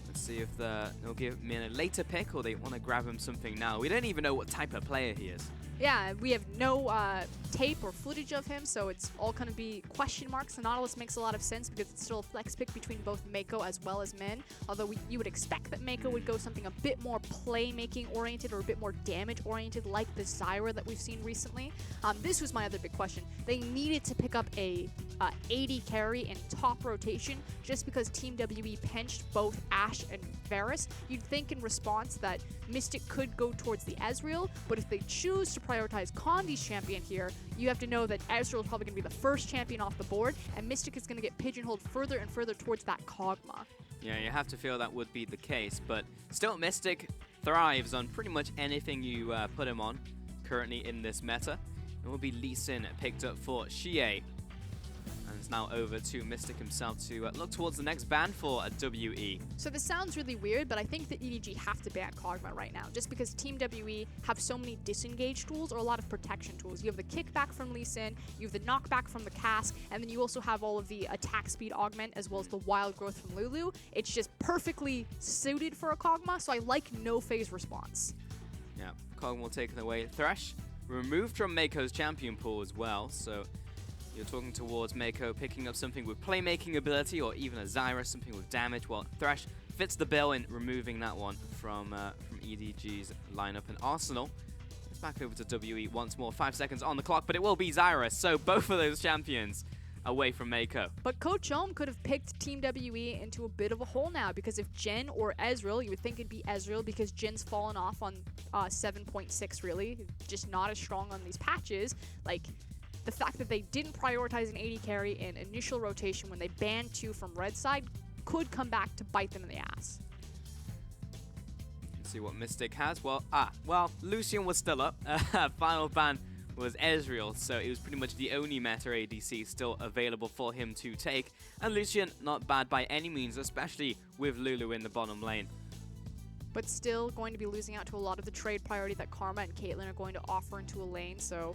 let's see if they'll give me a later pick or they want to grab him something now. We don't even know what type of player he is. Yeah, we have no tape or footage of him, so it's all going to be question marks. The Nautilus makes a lot of sense because it's still a flex pick between both Mako as well as Min, although you would expect that Mako would go something a bit more playmaking oriented or a bit more damage oriented like the Zyra that we've seen recently. This was my other big question. They needed to pick up a AD carry in top rotation just because Team WE pinched both Ashe and Varus. You'd think in response that Mystic could go towards the Ezreal, but if they choose to prioritize Condi's champion here, you have to know that Ezreal is probably going to be the first champion off the board, and Mystic is going to get pigeonholed further and further towards that Kog'Maw. Yeah, you have to feel that would be the case, but still Mystic thrives on pretty much anything you put him on currently in this meta. It will be Lee Sin picked up for Xie. And it's now over to Mystic himself to look towards the next ban for a WE. So this sounds really weird, but I think that EDG have to ban Kog'Maw right now, just because Team WE have so many disengage tools or a lot of protection tools. You have the kickback from Lee Sin, you have the knockback from the Cask, and then you also have all of the attack speed augment as well as the wild growth from Lulu. It's just perfectly suited for a Kog'Maw, so I like no phase response. Yeah, Kog'Maw taken away. Thresh removed from Mako's champion pool as well, so you're talking towards Mako picking up something with playmaking ability or even a Zyra, something with damage. Well, Thresh fits the bill in removing that one from EDG's lineup. And Arsenal is back over to WE once more. 5 seconds on the clock, but it will be Zyra. So both of those champions away from Mako. But Coach Ohm could have picked Team WE into a bit of a hole now, because if Jhin or Ezreal, you would think it'd be Ezreal because Jin's fallen off on 7.6 really, just not as strong on these patches. Like, the fact that they didn't prioritize an AD carry in initial rotation when they banned 2 from red side could come back to bite them in the ass. Let's see what Mystic has. Well, Lucian was still up. Final ban was Ezreal, so it was pretty much the only meta ADC still available for him to take. And Lucian, not bad by any means, especially with Lulu in the bottom lane. But still going to be losing out to a lot of the trade priority that Karma and Caitlyn are going to offer into a lane, so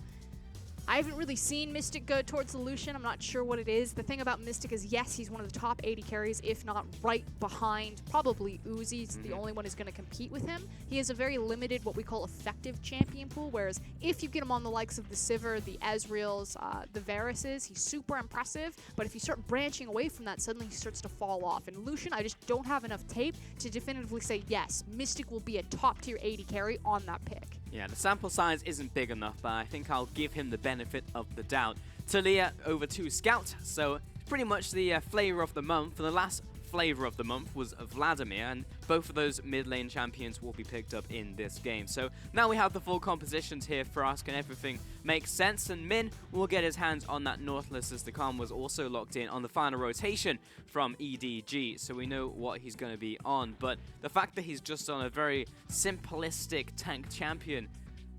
I haven't really seen Mystic go towards the Lucian. I'm not sure what it is. The thing about Mystic is, yes, he's one of the top 80 carries, if not right behind probably Uzi. He's the only one who's going to compete with him. He has a very limited, what we call effective champion pool, whereas if you get him on the likes of the Sivir, the Ezreals, the Varuses, he's super impressive. But if you start branching away from that, suddenly he starts to fall off. And Lucian, I just don't have enough tape to definitively say, yes, Mystic will be a top tier 80 carry on that pick. Yeah, the sample size isn't big enough, but I think I'll give him the benefit of the doubt. Taliyah over to Scout, so pretty much the flavor of the month. For the last flavor of the month was Vladimir, and both of those mid lane champions will be picked up in this game. So now we have the full compositions here for us, and everything makes sense, and Min will get his hands on that Nautilus as the Calm was also locked in on the final rotation from EDG, so we know what he's going to be on. But the fact that he's just on a very simplistic tank champion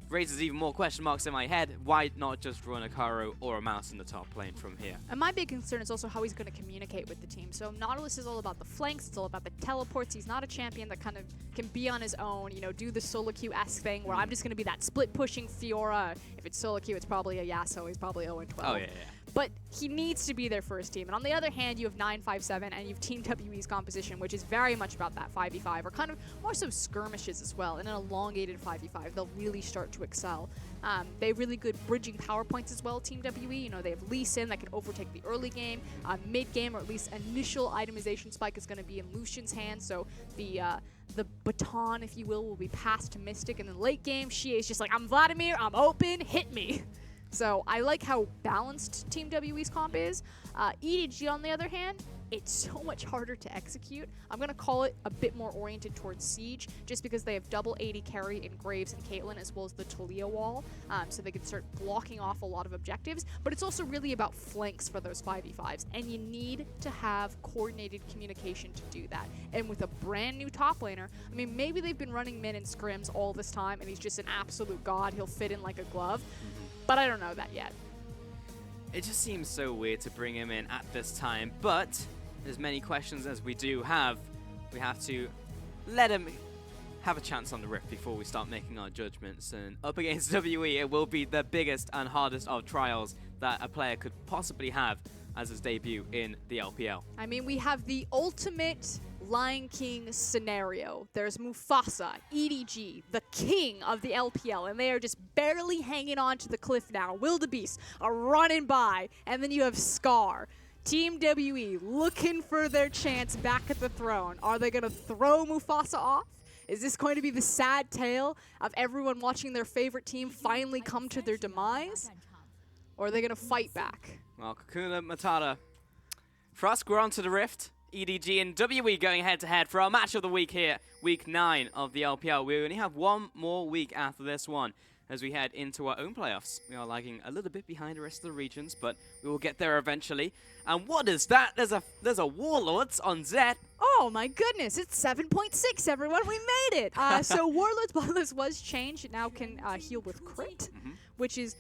raises even more question marks in my head. Why not just run a Karo or a Mouse in the top lane from here? And my big concern is also how he's going to communicate with the team. So Nautilus is all about the flanks, it's all about the teleports. He's not a champion that kind of can be on his own, you know, do the solo queue-esque thing where I'm just going to be that split-pushing Fiora. If it's solo queue, it's probably a Yasuo. He's probably 0-12. Oh, yeah. But he needs to be there for his team. And on the other hand, you have 957 and you have Team WE's composition, which is very much about that 5v5, or kind of more so skirmishes as well. In an elongated 5v5, they'll really start to excel. They have really good bridging power points as well, Team WE. You know, they have Lee Sin that can overtake the early game. Mid-game, or at least initial itemization spike, is going to be in Lucian's hands. So the baton, if you will be passed to Mystic. And then late game, she is just like, I'm Vladimir, I'm open, hit me. So I like how balanced Team WE's comp is. EDG, on the other hand, it's so much harder to execute. I'm going to call it a bit more oriented towards Siege, just because they have double 80 carry in Graves and Caitlyn, as well as the Taliyah wall, so they can start blocking off a lot of objectives. But it's also really about flanks for those 5v5s, and you need to have coordinated communication to do that. And with a brand new top laner, I mean, maybe they've been running Min and scrims all this time, and he's just an absolute god. He'll fit in like a glove. But I don't know that yet. It just seems so weird to bring him in at this time, but as many questions as we do have, we have to let him have a chance on the Rift before we start making our judgments. And up against WE, it will be the biggest and hardest of trials that a player could possibly have as his debut in the LPL. I mean, we have the ultimate Lion King scenario. There's Mufasa, EDG, the king of the LPL, and they are just barely hanging on to the cliff now. Wildebeest are running by, and then you have Scar. Team WE looking for their chance back at the throne. Are they going to throw Mufasa off? Is this going to be the sad tale of everyone watching their favorite team finally come to their demise? Or are they going to fight back? Well, Kakuna Matata. Frusk, we're on to the Rift. EDG and WE going head-to-head for our match of the week here, week 9 of the LPL. We only have one more week after this one as we head into our own playoffs. We are lagging a little bit behind the rest of the regions, but we will get there eventually. And what is that? There's a Warlords on Zed. Oh my goodness, it's 7.6, everyone. We made it. So Warlords Bloodless was changed. It now can heal with crit, which is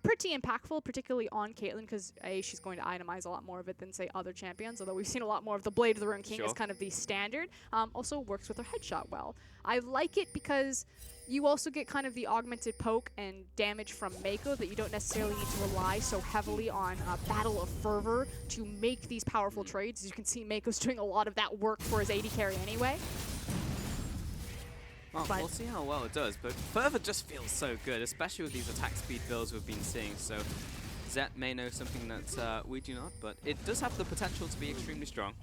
pretty impactful, particularly on Caitlyn, because A, she's going to itemize a lot more of it than, say, other champions, although we've seen a lot more of the Blade of the Ruined King as kind of the standard. Also works with her headshot well. I like it because you also get kind of the augmented poke and damage from Mako that you don't necessarily need to rely so heavily on Battle of Fervor to make these powerful trades. As you can see, Mako's doing a lot of that work for his 80 carry anyway. Well, we'll see how well it does, but Fervor just feels so good, especially with these attack speed builds we've been seeing. So Zet may know something that we do not, but it does have the potential to be extremely strong.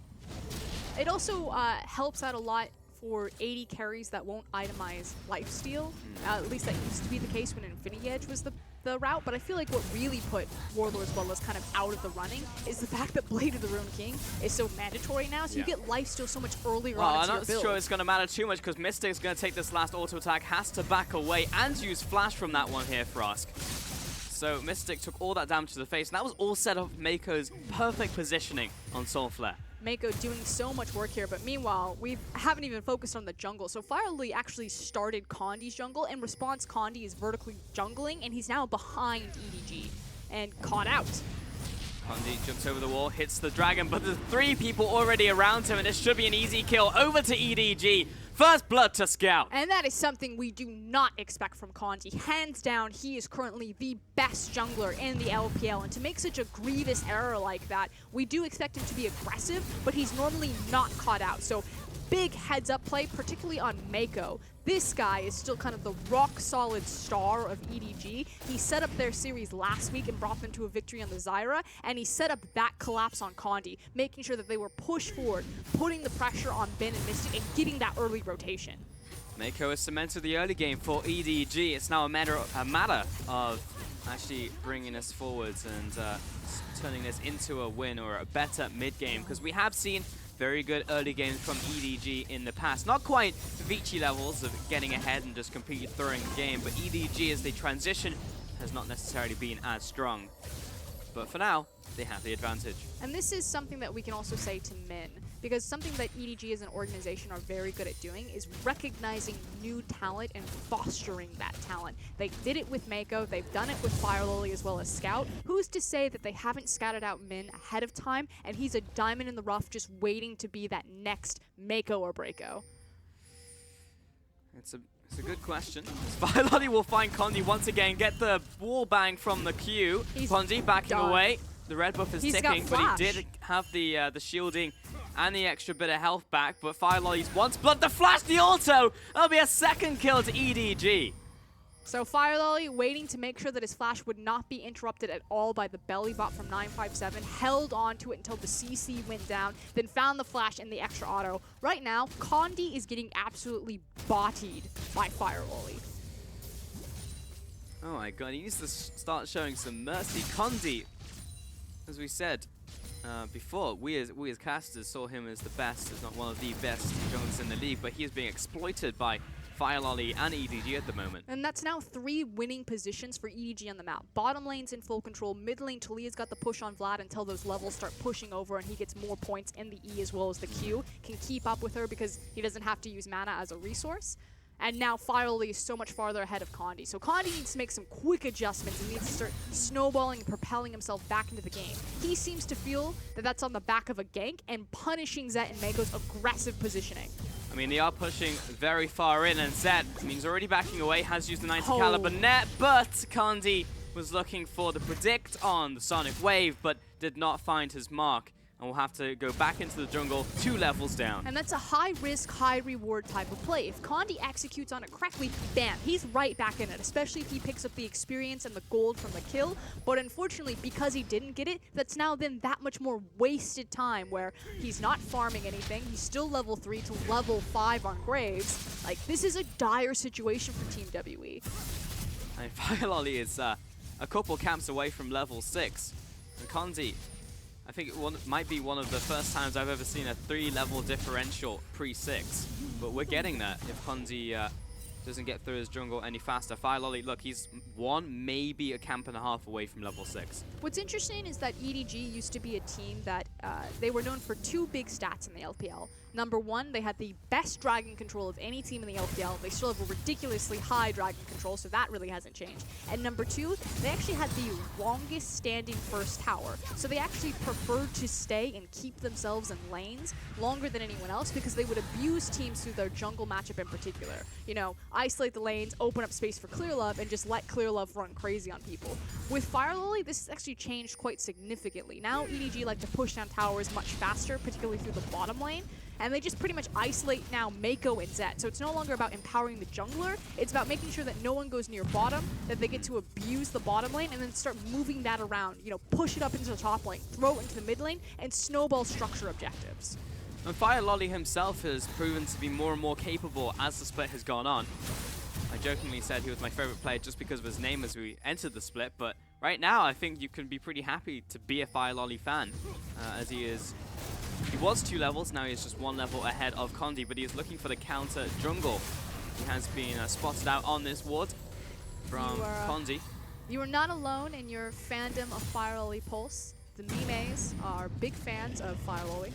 It also helps out a lot for 80 carries that won't itemize lifesteal. At least that used to be the case when Infinity Edge was the route, but I feel like what really put Warlords Bloodless kind of out of the running is the fact that Blade of the Ruined King is so mandatory now, so you get lifesteal so much earlier on into your build. I'm not sure it's going to matter too much because Mystic's going to take this last auto attack, has to back away and use Flash from that one here, Frosk. So Mystic took all that damage to the face, and that was all set up Mako's perfect positioning on Soulflare. Mako doing so much work here, but meanwhile, we haven't even focused on the jungle. So Firelily actually started Condi's jungle. In response, Condi is vertically jungling, and he's now behind EDG and caught out. Condi jumps over the wall, hits the dragon, but there's 3 people already around him, and it should be an easy kill. Over to EDG. First blood to Scout. And that is something we do not expect from Condi. Hands down, he is currently the best jungler in the LPL, and to make such a grievous error like that, we do expect him to be aggressive, but he's normally not caught out. So big heads-up play, particularly on Mako. This guy is still kind of the rock-solid star of EDG. He set up their series last week and brought them to a victory on the Zyra, and he set up that collapse on Condi, making sure that they were pushed forward, putting the pressure on Ben and Mystic, and getting that early rotation. Mako has cemented the early game for EDG. It's now a matter of actually bringing us forwards and turning this into a win or a better mid-game, because we have seen very good early games from EDG in the past. Not quite Vici levels of getting ahead and just completely throwing the game, but EDG as they transition has not necessarily been as strong. But for now, they have the advantage. And this is something that we can also say to Min, because something that EDG as an organization are very good at doing is recognizing new talent and fostering that talent. They did it with Mako, they've done it with Fire Lily as well as Scout. Who's to say that they haven't scouted out Min ahead of time, and he's a diamond in the rough just waiting to be that next Mako or Breako? It's a good question. Fire Lily will find Condi once again, get the wall bang from the Q. Condi backing away. The red buff is ticking, but he did have the shielding and the extra bit of health back. But Fire Lolly's wants blood. The flash, the auto. That'll be a second kill to EDG. So Fire Lolly waiting to make sure that his flash would not be interrupted at all by the belly bot from 957, held on to it until the CC went down, then found the flash and the extra auto. Right now, Condi is getting absolutely bodied by Fire Lolly. Oh my god, he needs to start showing some mercy. Condi, as we said before, we as casters saw him as the best, if not one of the best junglers in the league, but he is being exploited by Fire Lolly and EDG at the moment. And that's now 3 winning positions for EDG on the map. Bottom lane's in full control. Mid lane, Talia's got the push on Vlad until those levels start pushing over and he gets more points in the E as well as the Q. Can keep up with her because he doesn't have to use mana as a resource. And now Fire Lolly is so much farther ahead of Condi. So Condi needs to make some quick adjustments and needs to start snowballing and propelling himself back into the game. He seems to feel that that's on the back of a gank and punishing Zet and Mako's aggressive positioning. I mean, they are pushing very far in, and Zet, I mean, he's already backing away, has used the 90 caliber net, but Condi was looking for the predict on the Sonic Wave, but did not find his mark, and will have to go back into the jungle 2 levels down. And that's a high-risk, high-reward type of play. If Condi executes on it correctly, bam, he's right back in it, especially if he picks up the experience and the gold from the kill. But unfortunately, because he didn't get it, that's now then that much more wasted time where he's not farming anything. He's still level 3 to level 5 on Graves. Like, this is a dire situation for Team WE. And Fire Lolly is a couple camps away from level 6. And Condi, I think it might be one of the first times I've ever seen a 3-level differential pre-6. But we're getting there if Condi doesn't get through his jungle any faster. Fire Lolly, look, he's 1, maybe a camp and a half away from level 6. What's interesting is that EDG used to be a team that they were known for 2 big stats in the LPL. Number 1, they had the best dragon control of any team in the LPL. They still have a ridiculously high dragon control, so that really hasn't changed. And number 2, they actually had the longest standing first tower. So they actually preferred to stay and keep themselves in lanes longer than anyone else because they would abuse teams through their jungle matchup in particular. You know, isolate the lanes, open up space for Clearlove, and just let Clearlove run crazy on people. With Fire Lolly, this has actually changed quite significantly. Now EDG like to push down towers much faster, particularly through the bottom lane. And they just pretty much isolate now Mako and Zet. So it's no longer about empowering the jungler. It's about making sure that no one goes near bottom, that they get to abuse the bottom lane, and then start moving that around. You know, push it up into the top lane, throw it into the mid lane, and snowball structure objectives. And Fire Lolly himself has proven to be more and more capable as the split has gone on. I jokingly said he was my favorite player just because of his name as we entered the split, but right now I think you can be pretty happy to be a Fire Lolly fan, as he is... He was 2 levels, now he's just 1 level ahead of Condi, but he is looking for the counter jungle. He has been spotted out on this ward from Condi. You are not alone in your fandom of Fire Lolly Pulse. The memes are big fans of Fire Lolly.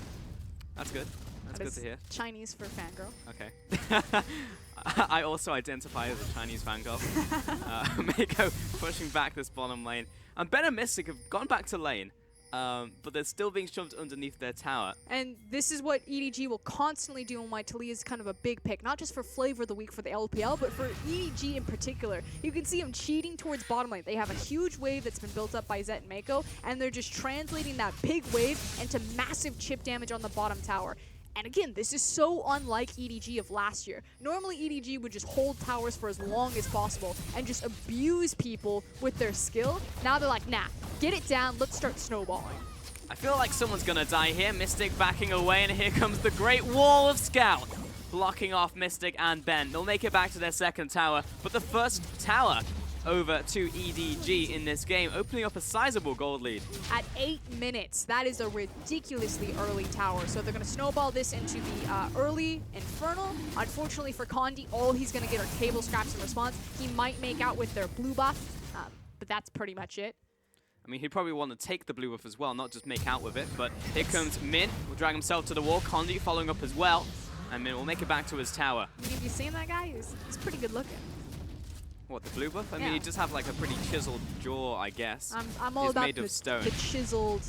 That's good. That's good to hear. Chinese for fangirl. Okay. I also identify as a Chinese fangirl. Mako pushing back this bottom lane. And Ben and Mystic have gone back to lane. but they're still being shoved underneath their tower. And this is what EDG will constantly do, and why Taliyah is kind of a big pick, not just for flavor of the week for the LPL, but for EDG in particular. You can see him cheating towards bottom lane. They have a huge wave that's been built up by Zet and Mako, and they're just translating that big wave into massive chip damage on the bottom tower. And again, this is so unlike EDG of last year. Normally, EDG would just hold towers for as long as possible and just abuse people with their skill. Now they're like, nah, get it down, let's start snowballing. I feel like someone's gonna die here. Mystic backing away, and here comes the Great Wall of Scout, blocking off Mystic and Ben. They'll make it back to their second tower, but the first tower over to EDG in this game, opening up a sizable gold lead. At 8 minutes, that is a ridiculously early tower. So they're going to snowball this into the early Infernal. Unfortunately for Condi, all he's going to get are cable scraps in response. He might make out with their blue buff, but that's pretty much it. I mean, he'd probably want to take the blue buff as well, not just make out with it. But here comes Min, will drag himself to the wall. Condi following up as well. And Min will make it back to his tower. Have you seen that guy? He's pretty good looking. What, the blue buff? I mean, he just have like a pretty chiseled jaw, I guess. I'm all He's about made of stone. the chiseled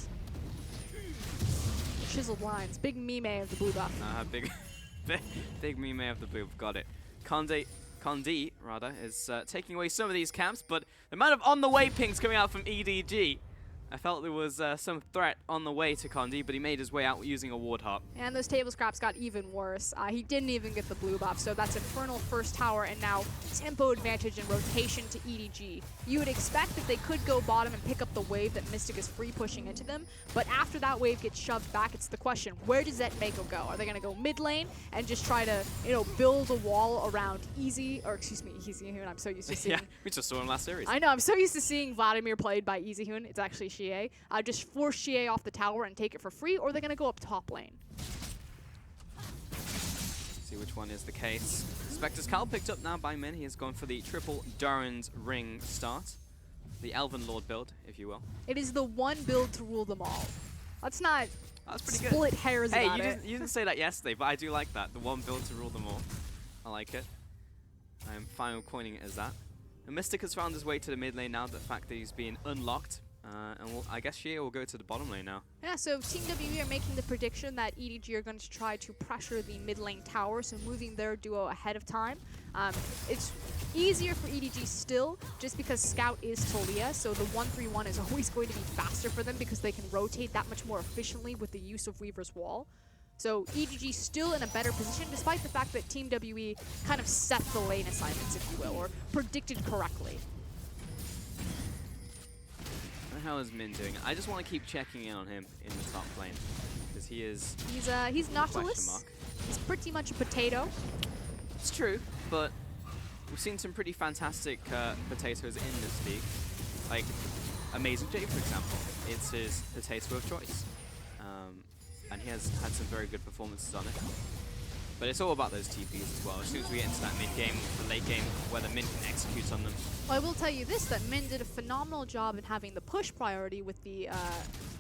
lines. Big meme of the blue buff. Big meme of the blue buff. Got it. Condi, rather, is taking away some of these camps, but the amount of on-the-way pings coming out from EDG, I felt there was some threat on the way to Condi, but he made his way out using a ward hop. And those table scraps got even worse. He didn't even get the blue buff, so that's Infernal first tower, and now tempo advantage and rotation to EDG. You would expect that they could go bottom and pick up the wave that Mystic is free pushing into them, but after that wave gets shoved back, it's the question, where does Zet and Mako go? Are they going to go mid lane and just try to, build a wall around Easy Hoon? I'm so used to seeing... Yeah, we just saw him last series. I know, I'm so used to seeing Vladimir played by Easy Hoon. It's actually Xie. Just force Xie off the tower and take it for free, or they're going to go up top lane. See which one is the case. Spectre's Cal picked up now by Min. He has gone for the triple Duran's Ring start. The Elven Lord build, if you will. It is the one build to rule them all. Let's not pretty split good. hairs hey, about you didn't say that yesterday, but I do like that. The one build to rule them all. I like it. I'm fine with coining it as that. The Mystic has found his way to the mid lane now, the fact that he's been unlocked. I guess Xie will go to the bottom lane now. Yeah, so Team WE are making the prediction that EDG are going to try to pressure the mid lane tower, so moving their duo ahead of time. It's easier for EDG still, just because Scout is Taliyah, so the 1-3-1 is always going to be faster for them because they can rotate that much more efficiently with the use of Weaver's Wall. So EDG still in a better position, despite the fact that Team WE kind of set the lane assignments, if you will, or predicted correctly. How is Min doing? I just want to keep checking in on him in the top lane because he is. He's Nautilus. He's pretty much a potato. It's true, but we've seen some pretty fantastic potatoes in this league, like Amazing J, for example. It's his potato of choice, and he has had some very good performances on it. But it's all about those TPs as well. As soon as we get into that mid-game, the late game, whether Min can execute on them. Well, I will tell you this, that Min did a phenomenal job in having the push priority with the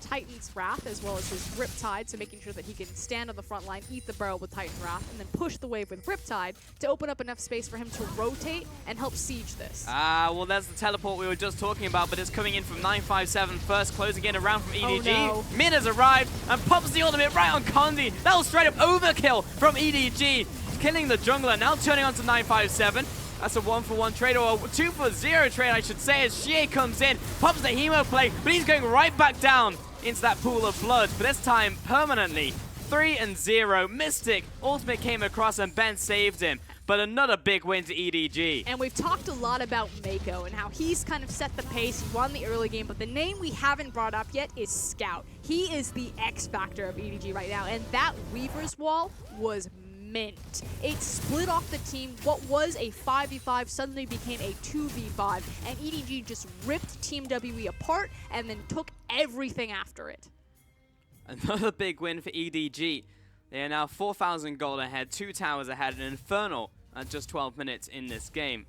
Titan's Wrath, as well as his Riptide, so making sure that he can stand on the front line, eat the barrel with Titan's Wrath, and then push the wave with Riptide to open up enough space for him to rotate and help siege this. Well, there's the teleport we were just talking about, but it's coming in from 957 first, closing in around from EDG. Oh, no. Min has arrived and pops the ultimate right on Condi. That was straight up overkill from EDG, killing the jungler, now turning on to 957. That's a 1-for-1 trade, or a 2-for-0 trade, I should say, as Xie comes in, pops the Hemo play, but he's going right back down into that pool of blood, but this time permanently. 3-0. Mystic ultimate came across and Ben saved him. But another big win to EDG. And we've talked a lot about Mako and how he's kind of set the pace. He won the early game, but the name we haven't brought up yet is Scout. He is the X factor of EDG right now, and that Weaver's Wall was mint. It split off the team. What was a 5v5 suddenly became a 2v5, and EDG just ripped Team WE apart and then took everything after it. Another big win for EDG. They are now 4,000 gold ahead, 2 towers ahead, and Infernal at just 12 minutes in this game.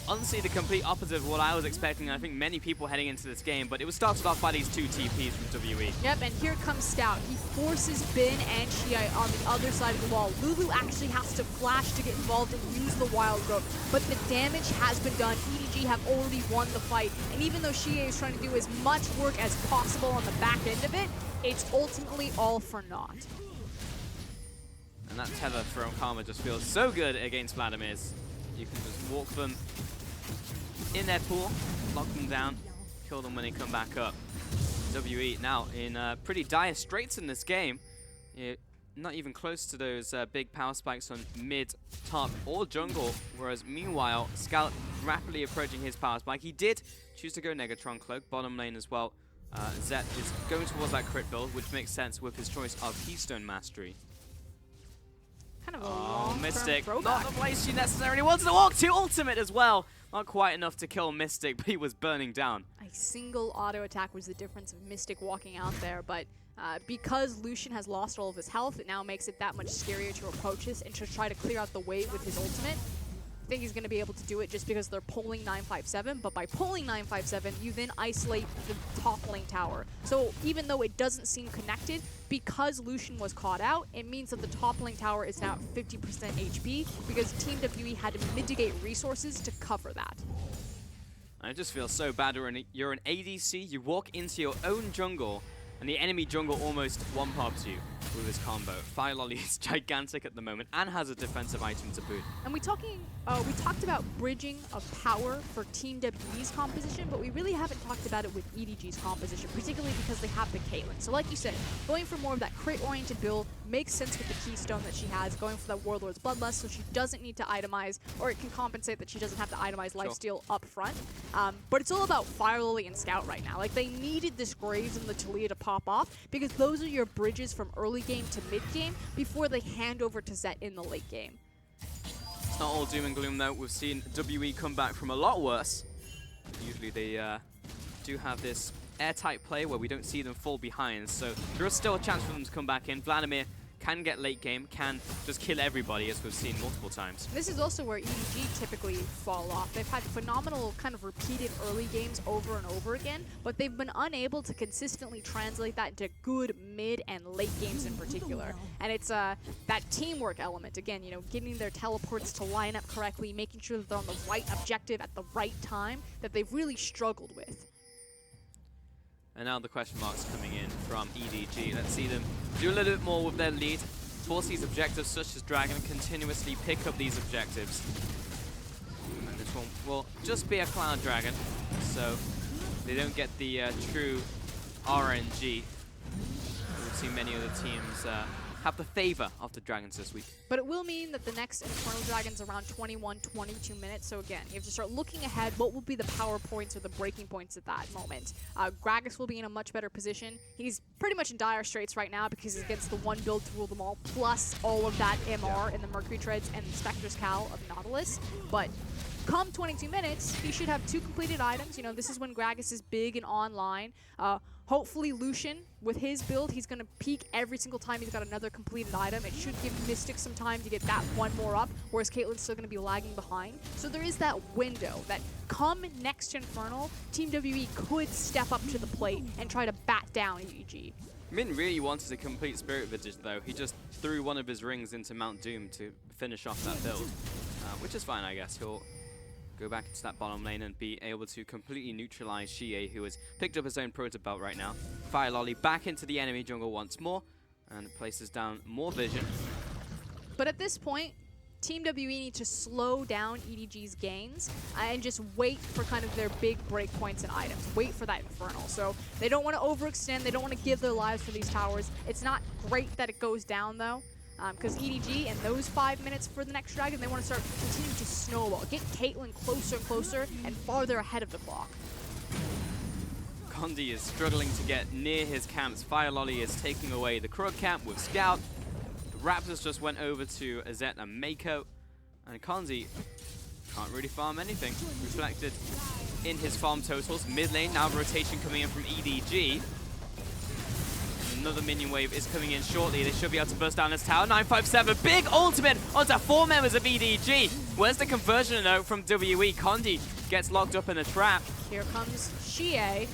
Honestly, the complete opposite of what I was expecting, and I think many people heading into this game, but it was started off by these 2 TPs from WE. Yep, and here comes Scout. He forces Bin and Xie on the other side of the wall. Lulu actually has to flash to get involved and use the Wild Growth, but the damage has been done. EDG EDG have already won the fight. And even though Xie is trying to do as much work as possible on the back end of it, it's ultimately all for naught. And that tether from Karma just feels so good against Vladimir's. You can just walk them in their pool, lock them down, kill them when they come back up. WE now in pretty dire straits in this game. Not even close to those big power spikes on mid, top, or jungle. Whereas meanwhile, Scout rapidly approaching his power spike. He did choose to go Negatron Cloak, bottom lane as well. Zet is going towards that crit build, which makes sense with his choice of Keystone Mastery. Kind of a long Mystic, not the place she necessarily wanted to walk to. Ultimate as well. Not quite enough to kill Mystic, but he was burning down. A single auto attack was the difference of Mystic walking out there, but because Lucian has lost all of his health, it now makes it that much scarier to approach this and to try to clear out the wave with his ultimate. I think he's going to be able to do it just because they're pulling 957, but by pulling 957, you then isolate the top lane tower. So even though it doesn't seem connected, because Lucian was caught out, it means that the top lane tower is now at 50% HP because Team WE had to mitigate resources to cover that. I just feel so bad. You're an ADC, you walk into your own jungle, and the enemy jungle almost one-pops you with this combo. Fire Lolly is gigantic at the moment and has a defensive item to boot. And we talked about bridging of power for Team WE's composition, but we really haven't talked about it with EDG's composition, particularly because they have the Caitlyn. So like you said, going for more of that crit-oriented build makes sense with the Keystone that she has, going for that Warlord's Bloodlust, so she doesn't need to itemize, or it can compensate that she doesn't have to itemize lifesteal up front. But it's all about Fire Lily and Scout right now. Like, they needed this Graves and the Taliyah to pop off, because those are your bridges from early game to mid game before they hand over to Zet in the late game. It's not all doom and gloom though. We've seen WE come back from a lot worse. Usually they do have this airtight play where we don't see them fall behind, so there is still a chance for them to come back in. Vladimir can get late game, can just kill everybody, as we've seen multiple times. This is also where EDG typically fall off. They've had phenomenal kind of repeated early games over and over again, but they've been unable to consistently translate that into good mid and late games in particular. And it's that teamwork element, again, you know, getting their teleports to line up correctly, making sure that they're on the right objective at the right time, that they've really struggled with. And now the question marks coming in from EDG. Let's see them do a little bit more with their lead. Force these objectives, such as Dragon, continuously pick up these objectives. And this one will just be a Cloud Dragon, so they don't get the true RNG. We've seen many other teams have the favor of the Dragons this week. But it will mean that the next Infernal Dragon's around 21, 22 minutes. So again, you have to start looking ahead. What will be the power points or the breaking points at that moment? Gragas will be in a much better position. He's pretty much in dire straits right now because he's against the one build to rule them all, plus all of that MR in the Mercury Treads and the Spectre's Cowl of Nautilus. But come 22 minutes, he should have 2 completed items. You know, this is when Gragas is big and online. Hopefully Lucian, with his build, he's going to peak every single time he's got another completed item. It should give Mystic some time to get that one more up, whereas Caitlyn's still going to be lagging behind. So there is that window that come next Infernal, Team WE could step up to the plate and try to bat down EDG. Min really wanted a complete Spirit Visage though. He just threw one of his rings into Mount Doom to finish off that build, which is fine, I guess. He'll go back into that bottom lane and be able to completely neutralize Xie, who has picked up his own Proto Belt right now. Fire Lolly back into the enemy jungle once more, and places down more vision. But at this point, Team WE need to slow down EDG's gains and just wait for kind of their big breakpoints and items. Wait for that Infernal. So they don't want to overextend. They don't want to give their lives for these towers. It's not great that it goes down, though. Because EDG in those 5 minutes for the next Dragon, they want to start continuing to snowball. Get Caitlyn closer and closer and farther ahead of the clock. Condi is struggling to get near his camps. Fire Lolly is taking away the Krug camp with Scout. The Raptors just went over to Zet and Mako. And Condi can't really farm anything. Reflected in his farm totals. Mid lane, now rotation coming in from EDG. Another minion wave is coming in shortly. They should be able to burst down this tower. 957, big ultimate onto 4 members of EDG. Where's the conversion note from WE? Condi gets locked up in a trap. Here comes Xie.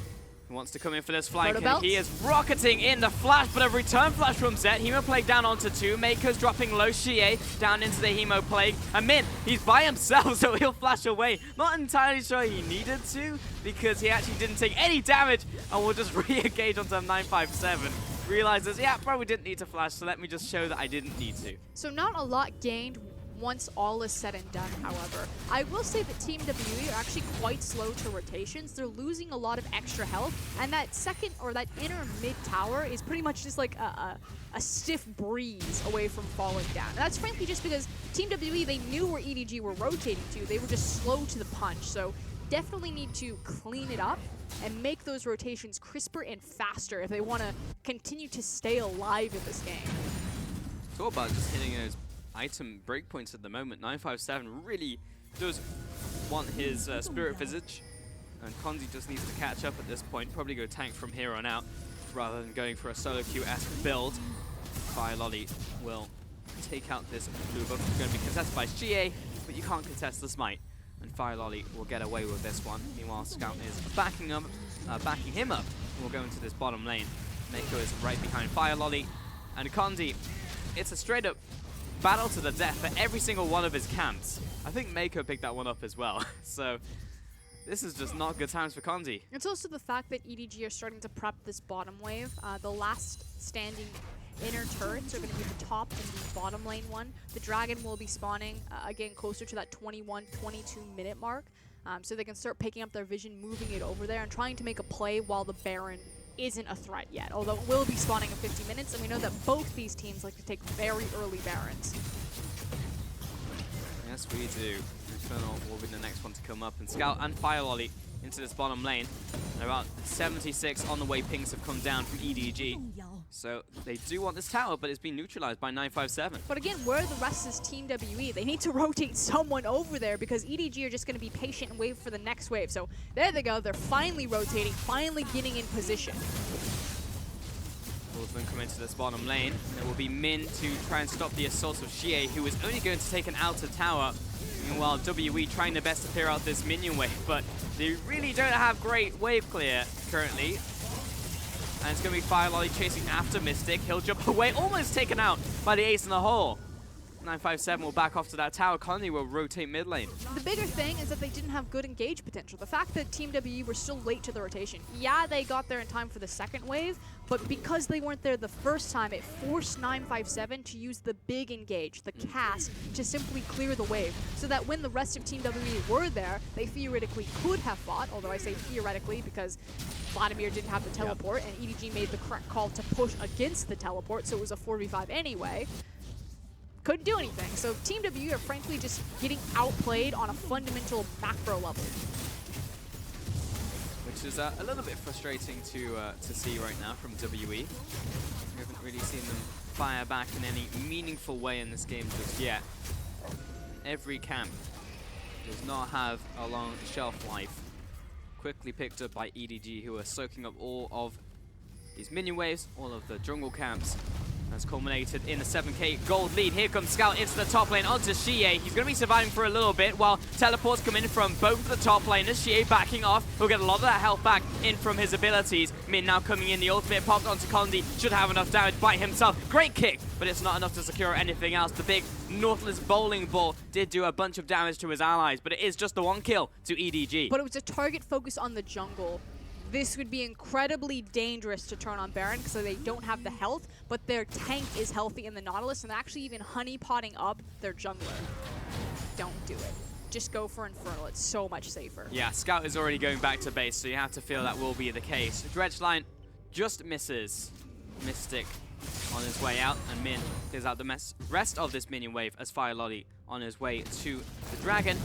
He wants to come in for this flank, Proto and he is rocketing in the flash, but a return flash from Zed. Hemo Plague down onto 2. Maker's dropping low. Xie down into the Hemo Plague. And Min, he's by himself, so he'll flash away. Not entirely sure he needed to, because he actually didn't take any damage, and will just re-engage onto 957. Realizes, yeah, probably didn't need to flash, so let me just show that I didn't need to. So not a lot gained once all is said and done, however. I will say that Team WE are actually quite slow to rotations. They're losing a lot of extra health, and that second or that inner mid tower is pretty much just like a stiff breeze away from falling down. And that's frankly just because Team WE, they knew where EDG were rotating to. They were just slow to the punch. So definitely need to clean it up and make those rotations crisper and faster if they want to continue to stay alive in this game. It's all about just hitting those item breakpoints at the moment. 957 really does want his Spirit Visage, and Konzi just needs to catch up at this point. Probably go tank from here on out rather than going for a solo queue-esque build. Fire Lolly will take out this blue buff. It's going to be contested by Xie, but you can't contest the smite, and Fire Lolly will get away with this one. Meanwhile, Scout is backing him up. We'll go into this bottom lane. Mako is right behind Fire Lolly, and Konzi, it's a straight up battle to the death for every single one of his camps. I think Mako picked that one up as well. So this is just not good times for Konzi. It's also the fact that EDG are starting to prep this bottom wave. The last standing inner turrets are going to be the top and the bottom lane one. The Dragon will be spawning again closer to that 21-22 minute mark. So they can start picking up their vision, moving it over there, and trying to make a play while the Baron isn't a threat yet, although it will be spawning in 50 minutes, and we know that both these teams like to take very early Barons. Yes, we do. Infernal will be the next one to come up, and Scout and Fire Lolly into this bottom lane. And about 76 on the way pings have come down from EDG. So they do want this tower, but it's been neutralized by 957. But again, where the rest is Team WE, they need to rotate someone over there because EDG are just going to be patient and wait for the next wave. So there they go. They're finally rotating, finally getting in position. Wolfman come into this bottom lane. There will be Min to try and stop the assault of Xie, who is only going to take an outer tower. Meanwhile, WE trying their best to clear out this minion wave, but they really don't have great wave clear currently. And it's going to be Fire Lolly chasing after Mystic. He'll jump away, almost taken out by the ace in the hole. 957 will back off to that tower. Conley will rotate mid lane. The bigger thing is that they didn't have good engage potential. The fact that Team WE were still late to the rotation. Yeah, they got there in time for the second wave, but because they weren't there the first time, it forced 957 to use the big engage, the cast, to simply clear the wave. So that when the rest of Team WE were there, they theoretically could have fought, although I say theoretically because Vladimir didn't have the teleport, and EDG made the correct call to push against the teleport, so it was a 4v5 anyway. Couldn't do anything. So Team WE are frankly just getting outplayed on a fundamental macro level. Which is a little bit frustrating to see right now from WE. We haven't really seen them fire back in any meaningful way in this game just yet. Every camp does not have a long shelf life. Quickly picked up by EDG, who are soaking up all of these minion waves, all of the jungle camps. That's culminated in a 7k gold lead. Here comes Scout into the top lane onto Xie. He's going to be surviving for a little bit while teleports come in from both the top laners. Xie backing off. He'll get a lot of that health back in from his abilities. Min now coming in. The ultimate popped onto Kondi. Should have enough damage by himself. Great kick, but it's not enough to secure anything else. The big Nautilus bowling ball did do a bunch of damage to his allies, but it is just the one kill to EDG. But it was a target focus on the jungle. This would be incredibly dangerous to turn on Baron because they don't have the health, but their tank is healthy in the Nautilus, and they're actually even honeypotting up their jungler. Don't do it. Just go for Infernal. It's so much safer. Yeah, Scout is already going back to base, so you have to feel that will be the case. Dredgeline just misses Mystic on his way out, and Min clears out the rest of this minion wave as Fire Lolly on his way to the Dragon.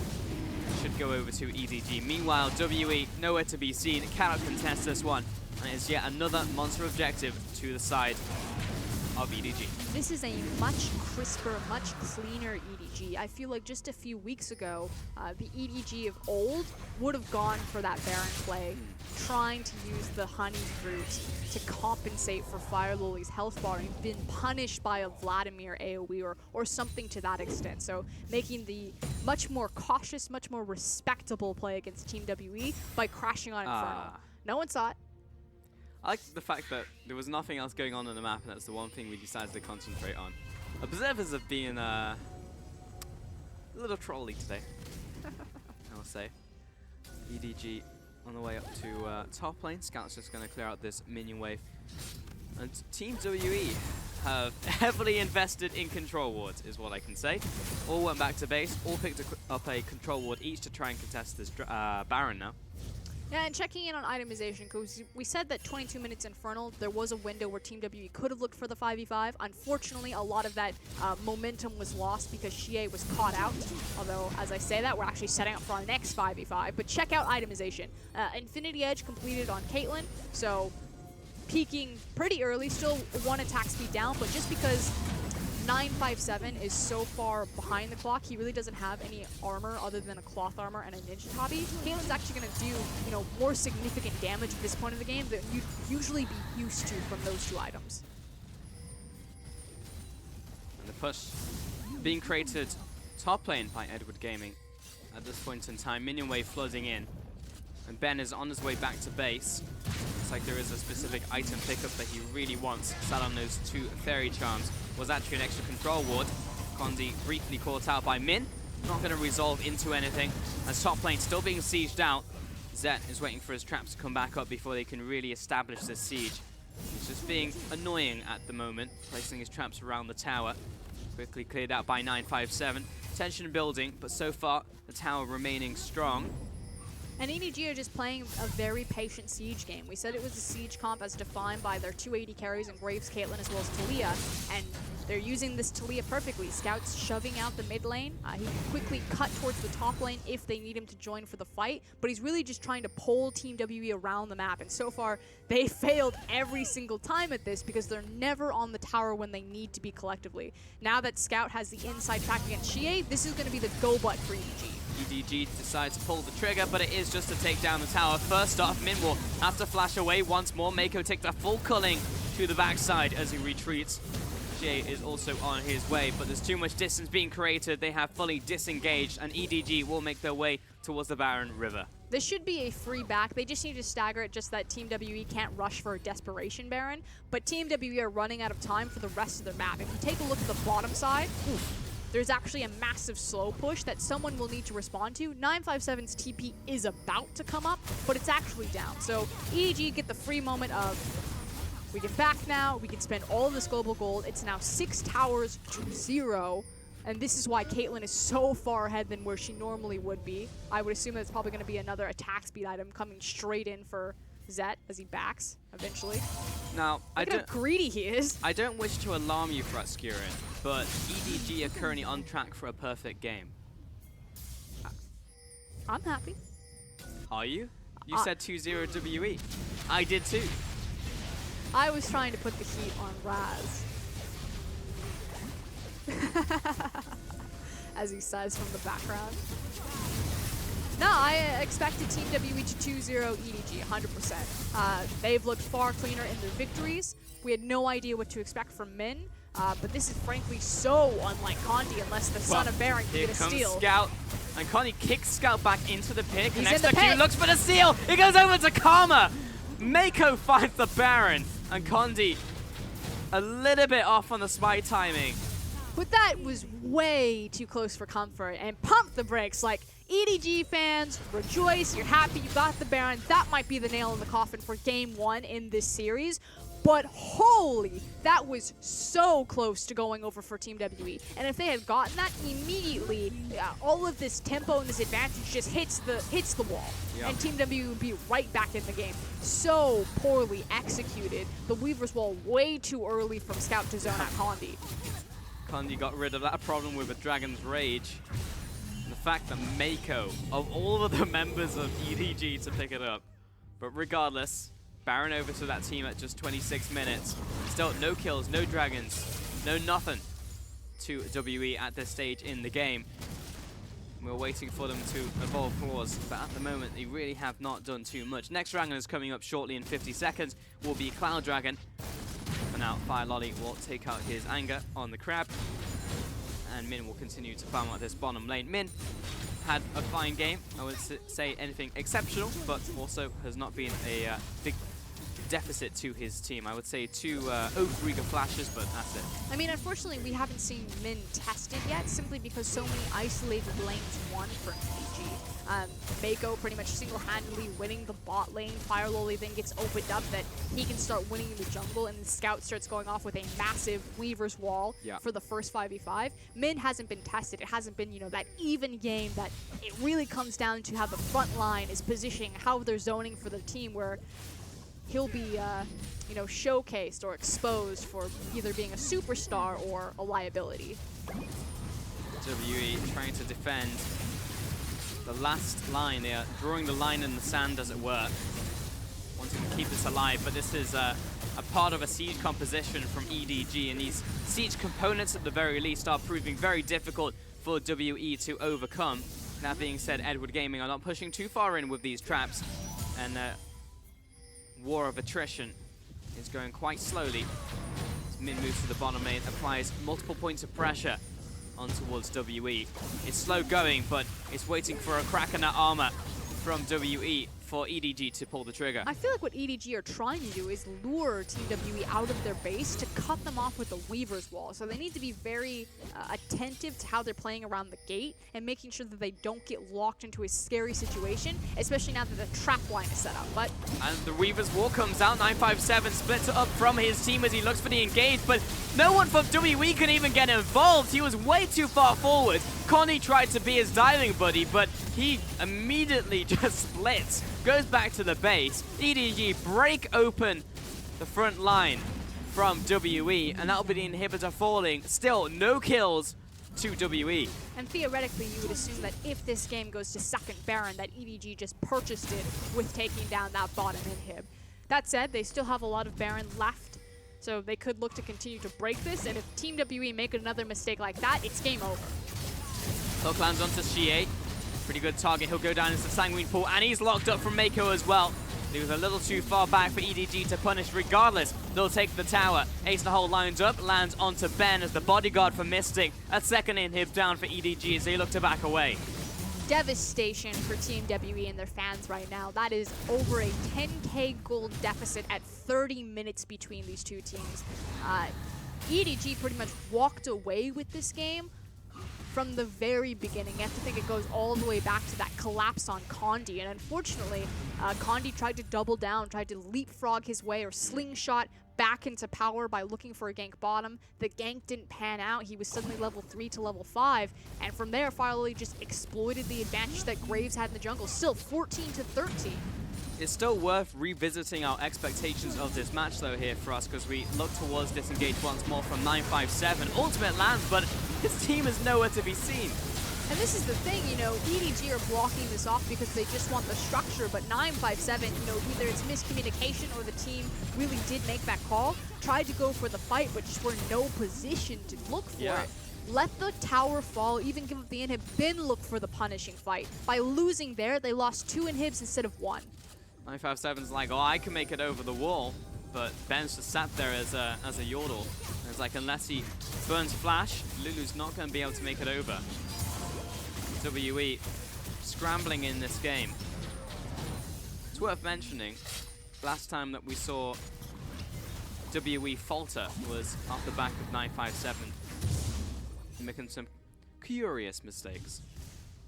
Should go over to EDG. Meanwhile, WE nowhere to be seen, cannot contest this one, and it's yet another monster objective to the side of EDG. This is a much crisper, much cleaner EDG. I feel like just a few weeks ago, the EDG of old would have gone for that Baron play, trying to use the honey fruit to compensate for Fire Lolly's health bar and been punished by a Vladimir AoE or something to that extent. So making the much more cautious, much more respectable play against Team WE by crashing on Infernal. No one saw it. I like the fact that there was nothing else going on the map, and that's the one thing we decided to concentrate on. Observers have been a little trolly today, I will say. EDG on the way up to top lane. Scout's just going to clear out this minion wave. And Team WE have heavily invested in control wards, is what I can say. All went back to base, all picked up a control ward each to try and contest this Baron now. Yeah, and checking in on itemization, because we said that 22 minutes Infernal, there was a window where Team WE could have looked for the 5v5. Unfortunately, a lot of that momentum was lost because Xie was caught out. Although, as I say that, we're actually setting up for our next 5v5. But check out itemization. Infinity Edge completed on Caitlyn, so peaking pretty early, still 1 attack speed down, but just because 957 is so far behind the clock, he really doesn't have any armor other than a cloth armor and a ninja tabi. Caitlyn's actually going to do, you know, more significant damage at this point of the game than you'd usually be used to from those 2 items. And the push being created top lane by Edward Gaming at this point in time. Minion wave flooding in. And Ben is on his way back to base. Looks like there is a specific item pickup that he really wants. Sat on those 2 fairy charms. Was actually an extra control ward. Condi briefly caught out by Min. Not going to resolve into anything. As top lane still being sieged out. Zet is waiting for his traps to come back up before they can really establish this siege. He's just being annoying at the moment, placing his traps around the tower. Quickly cleared out by 957. Tension building, but so far the tower remaining strong. And EDG are just playing a very patient siege game. We said it was a siege comp as defined by their 280 carries and Graves, Caitlyn, as well as Talia. And they're using this Talia perfectly. Scout's shoving out the mid lane. He can quickly cut towards the top lane if they need him to join for the fight. But he's really just trying to pull Team WE around the map. And so far, they failed every single time at this because they're never on the tower when they need to be collectively. Now that Scout has the inside track against Xie, this is going to be the go-butt for EDG. EDG decides to pull the trigger, but it is just to take down the tower. First off, Min will have to flash away once more. Mako takes a full culling to the backside as he retreats. Xie is also on his way, but there's too much distance being created. They have fully disengaged, and EDG will make their way towards the Baron River. This should be a free back. They just need to stagger it, just that Team WE can't rush for a Desperation Baron. But Team WE are running out of time for the rest of their map. If you take a look at the bottom side, there's actually a massive slow push that someone will need to respond to. 957's TP is about to come up, but it's actually down. So EDG get the free moment of, we get back now, we can spend all of this global gold. It's now 6 towers to 0. And this is why Caitlyn is so far ahead than where she normally would be. I would assume that it's probably going to be another attack speed item coming straight in for Zet as he backs eventually. Now, Look at how greedy he is. I don't wish to alarm you, Fratskurin, but EDG are currently on track for a perfect game. I'm happy. Are you? You said 2-0 WE. I did too. I was trying to put the heat on Raz. As he says from the background. No, I expected Team WE to 2-0 EDG, 100%. They've looked far cleaner in their victories. We had no idea what to expect from Min, but this is frankly so unlike Condi unless the son of Baron can get a steal. Here comes Scout, and Condi kicks Scout back into the pit, He's connects in the the Q, pit. looks for the steal, it goes over to Karma! Mako finds the Baron, and Condi a little bit off on the spy timing. But that was way too close for comfort, and pump the brakes. Like, EDG fans, rejoice, you're happy you got the Baron. That might be the nail in the coffin for game 1 in this series. But holy, that was so close to going over for Team WE. And if they had gotten that immediately, all of this tempo and this advantage just hits the wall. Yep. And Team WE would be right back in the game. So poorly executed. The Weaver's Wall way too early from Scout to zone at Condi. Condi got rid of that problem with a Dragon's Rage. And the fact that Mako, of all of the members of EDG to pick it up. But regardless, Baron over to that team at just 26 minutes. Still no kills, no dragons, no nothing to WE at this stage in the game. We're waiting for them to evolve claws, but at the moment they really have not done too much. Next dragon is coming up shortly in 50 seconds, will be Cloud Dragon. For now, Fire Lolly will take out his anger on the crab, and Min will continue to farm out this bottom lane. Min had a fine game, I wouldn't say anything exceptional, but also has not been a big deficit to his team. I would say 2 Oathbringer flashes, but that's it. I mean, unfortunately, we haven't seen Min tested yet, simply because so many isolated lanes won for EDG. Mako pretty much single-handedly winning the bot lane. Fire Loli then gets opened up that he can start winning in the jungle, and the Scout starts going off with a massive Weaver's Wall for the first 5v5. Min hasn't been tested. It hasn't been, you know, that even game that it really comes down to how the front line is positioning, how they're zoning for the team, where he'll be, you know, showcased or exposed for either being a superstar or a liability. WE trying to defend the last line. They are drawing the line in the sand, as it were, wanting to keep this alive, but this is a part of a siege composition from EDG, and these siege components at the very least are proving very difficult for WE to overcome. That being said, Edward Gaming are not pushing too far in with these traps, and war of attrition is going quite slowly. As Min moves to the bottom lane, applies multiple points of pressure on towards WE. It's slow going, but it's waiting for a crack in that armor from WE for EDG to pull the trigger. I feel like what EDG are trying to do is lure Team WE out of their base to cut them off with the Weaver's Wall. So they need to be very attentive to how they're playing around the gate and making sure that they don't get locked into a scary situation, especially now that the trap line is set up. But and the Weaver's Wall comes out. 957 splits up from his team as he looks for the engage, but no one from WE can even get involved. He was way too far forward. Connie tried to be his diving buddy, but he immediately just splits. Goes back to the base. EDG break open the front line from WE, and that'll be the inhibitor falling. Still, no kills to WE. And theoretically, you would assume that if this game goes to second Baron, that EDG just purchased it with taking down that bottom inhib. That said, they still have a lot of Baron left, so they could look to continue to break this, and if Team WE make another mistake like that, it's game over. Hook lands onto Xie. Pretty good target. He'll go down into the Sanguine Pool, and he's locked up from Mako as well. He was a little too far back for EDG to punish. Regardless, they'll take the tower. Ace in the hole lines up, lands onto Ben as the bodyguard for Mystic. A second inhib down for EDG as they look to back away. Devastation for Team WE and their fans right now. That is over a 10k gold deficit at 30 minutes between these two teams. EDG pretty much walked away with this game from the very beginning. You have to think it goes all the way back to that collapse on Condi, and unfortunately, Condi tried to double down, tried to leapfrog his way or slingshot back into power by looking for a gank bottom. The gank didn't pan out. He was suddenly level 3 to level 5, and from there, Fire Loli just exploited the advantage that Graves had in the jungle. Still 14 to 13. It's still worth revisiting our expectations of this match, though, here for us, because we look towards disengage once more from 957. Ultimate lands, but his team is nowhere to be seen. And this is the thing, you know, EDG are blocking this off because they just want the structure, but 957, you know, either it's miscommunication or the team really did make that call, tried to go for the fight, but just were in no position to look for it. Let the tower fall, even give up the inhib, then look for the punishing fight. By losing there, they lost 2 inhibs instead of 1. 957's like, oh, I can make it over the wall, but Ben's just sat there as a Yordle. And it's like, unless he burns Flash, Lulu's not going to be able to make it over. WE scrambling in this game. It's worth mentioning, last time that we saw WE falter was off the back of 957, making some curious mistakes.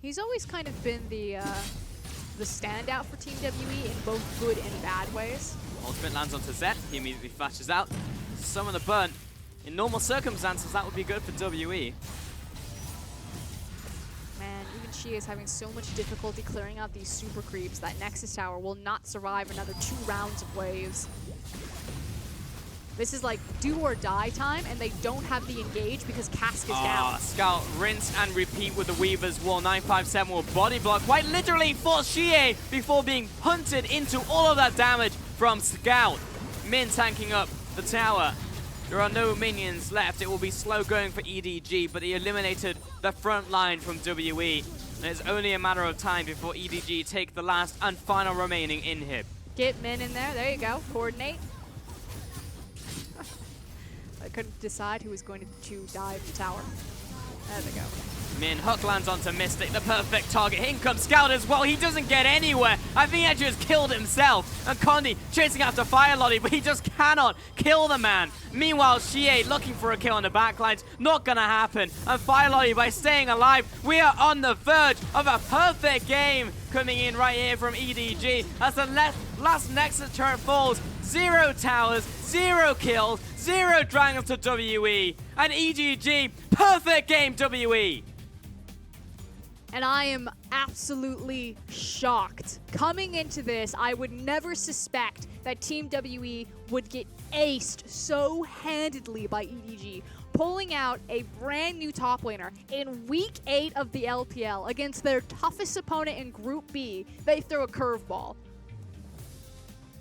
He's always kind of been the standout for Team WE in both good and bad ways. Ultimate lands onto Zet. He immediately flashes out. Some of the burn. In normal circumstances, that would be good for WE. Man, even she is having so much difficulty clearing out these super creeps that Nexus Tower will not survive another 2 rounds of waves. This is like do or die time, and they don't have the engage because Cask is down. Scout, rinse and repeat with the Weaver's Wall. 957 will body block quite literally for Xie before being hunted into all of that damage from Scout. Min tanking up the tower. There are no minions left. It will be slow going for EDG, but he eliminated the front line from WE. And it's only a matter of time before EDG take the last and final remaining inhib. Get Min in there. There you go. Coordinate. I couldn't decide who was going to dive the tower. There they go. Min hook lands onto Mystic, the perfect target. In comes Scout as well. He doesn't get anywhere. I think he actually just killed himself. And Condi chasing after Fire Lolly, but he just cannot kill the man. Meanwhile, Xie looking for a kill on the backlines. Not gonna happen. And Fire Lolly, by staying alive, we are on the verge of a perfect game coming in right here from EDG. As the last Nexus turret falls, 0 towers, 0 kills, 0 dragons to WE. And EDG, perfect game, WE. And I am absolutely shocked. Coming into this, I would never suspect that Team WE would get aced so handedly by EDG, pulling out a brand new top laner in Week 8 of the LPL against their toughest opponent in Group B. They throw a curveball.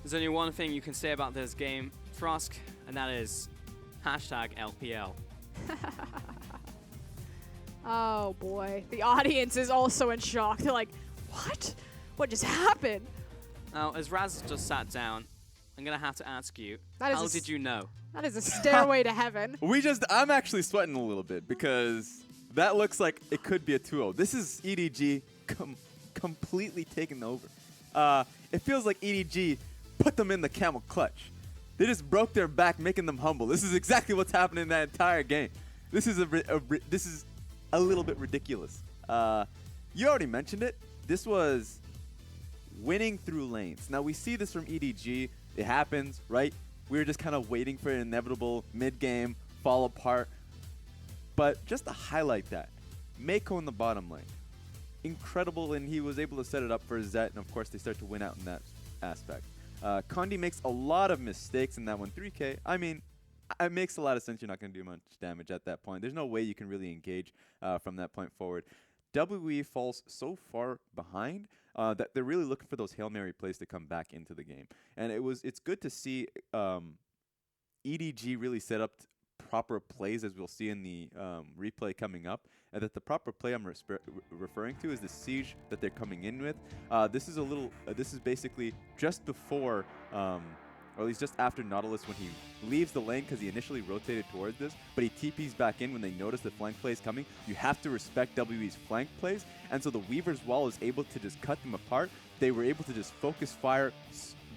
There's only one thing you can say about this game, Frosk, and that is #LPL. Oh boy, the audience is also in shock. They're like, what? What just happened? Now, as Raz just sat down, I'm gonna have to ask you, how did you know? That is a stairway to heaven. I'm actually sweating a little bit because that looks like it could be a 2-0. This is EDG completely taking over. It feels like EDG put them in the camel clutch. They just broke their back, making them humble. This is exactly what's happening in that entire game. This is a little bit ridiculous. You already mentioned it. This was winning through lanes. Now, we see this from EDG. It happens, right? We were just kind of waiting for an inevitable mid-game fall apart. But just to highlight that, Meiko in the bottom lane. Incredible, and he was able to set it up for Zet, and of course they start to win out in that aspect. Condi makes a lot of mistakes in that one. 3K, I mean, it makes a lot of sense. You're not going to do much damage at that point. There's no way you can really engage from that point forward. WE falls so far behind that they're really looking for those Hail Mary plays to come back into the game. And it's good to see EDG really set up proper plays, as we'll see in the replay coming up. And that the proper play I'm referring to is the siege that they're coming in with. This is basically just before, or at least just after Nautilus, when he leaves the lane, because he initially rotated towards this, but he TPs back in when they notice the flank play is coming. You have to respect WE's flank plays, and so the Weaver's Wall is able to just cut them apart. They were able to just focus fire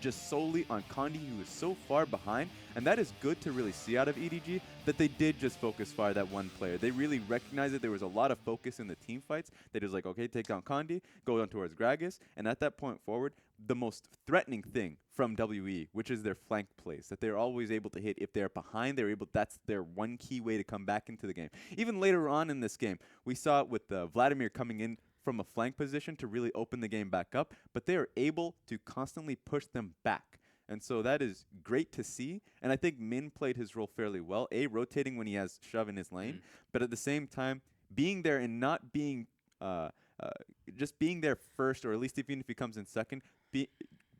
just solely on Condi, who is so far behind, and that is good to really see out of EDG, that they did just focus fire that one player. They really recognized that there was a lot of focus in the team fights. They just like, okay, take down Condi, go down towards Gragas, and at that point forward, the most threatening thing from WE, which is their flank plays, that they're always able to hit. If they're behind, that's their one key way to come back into the game. Even later on in this game, we saw it with Vladimir coming in from a flank position to really open the game back up, but they are able to constantly push them back. And so that is great to see, and I think Min played his role fairly well, rotating when he has Shove in his lane, but at the same time, being there and not being, just being there first, or at least even if he comes in second,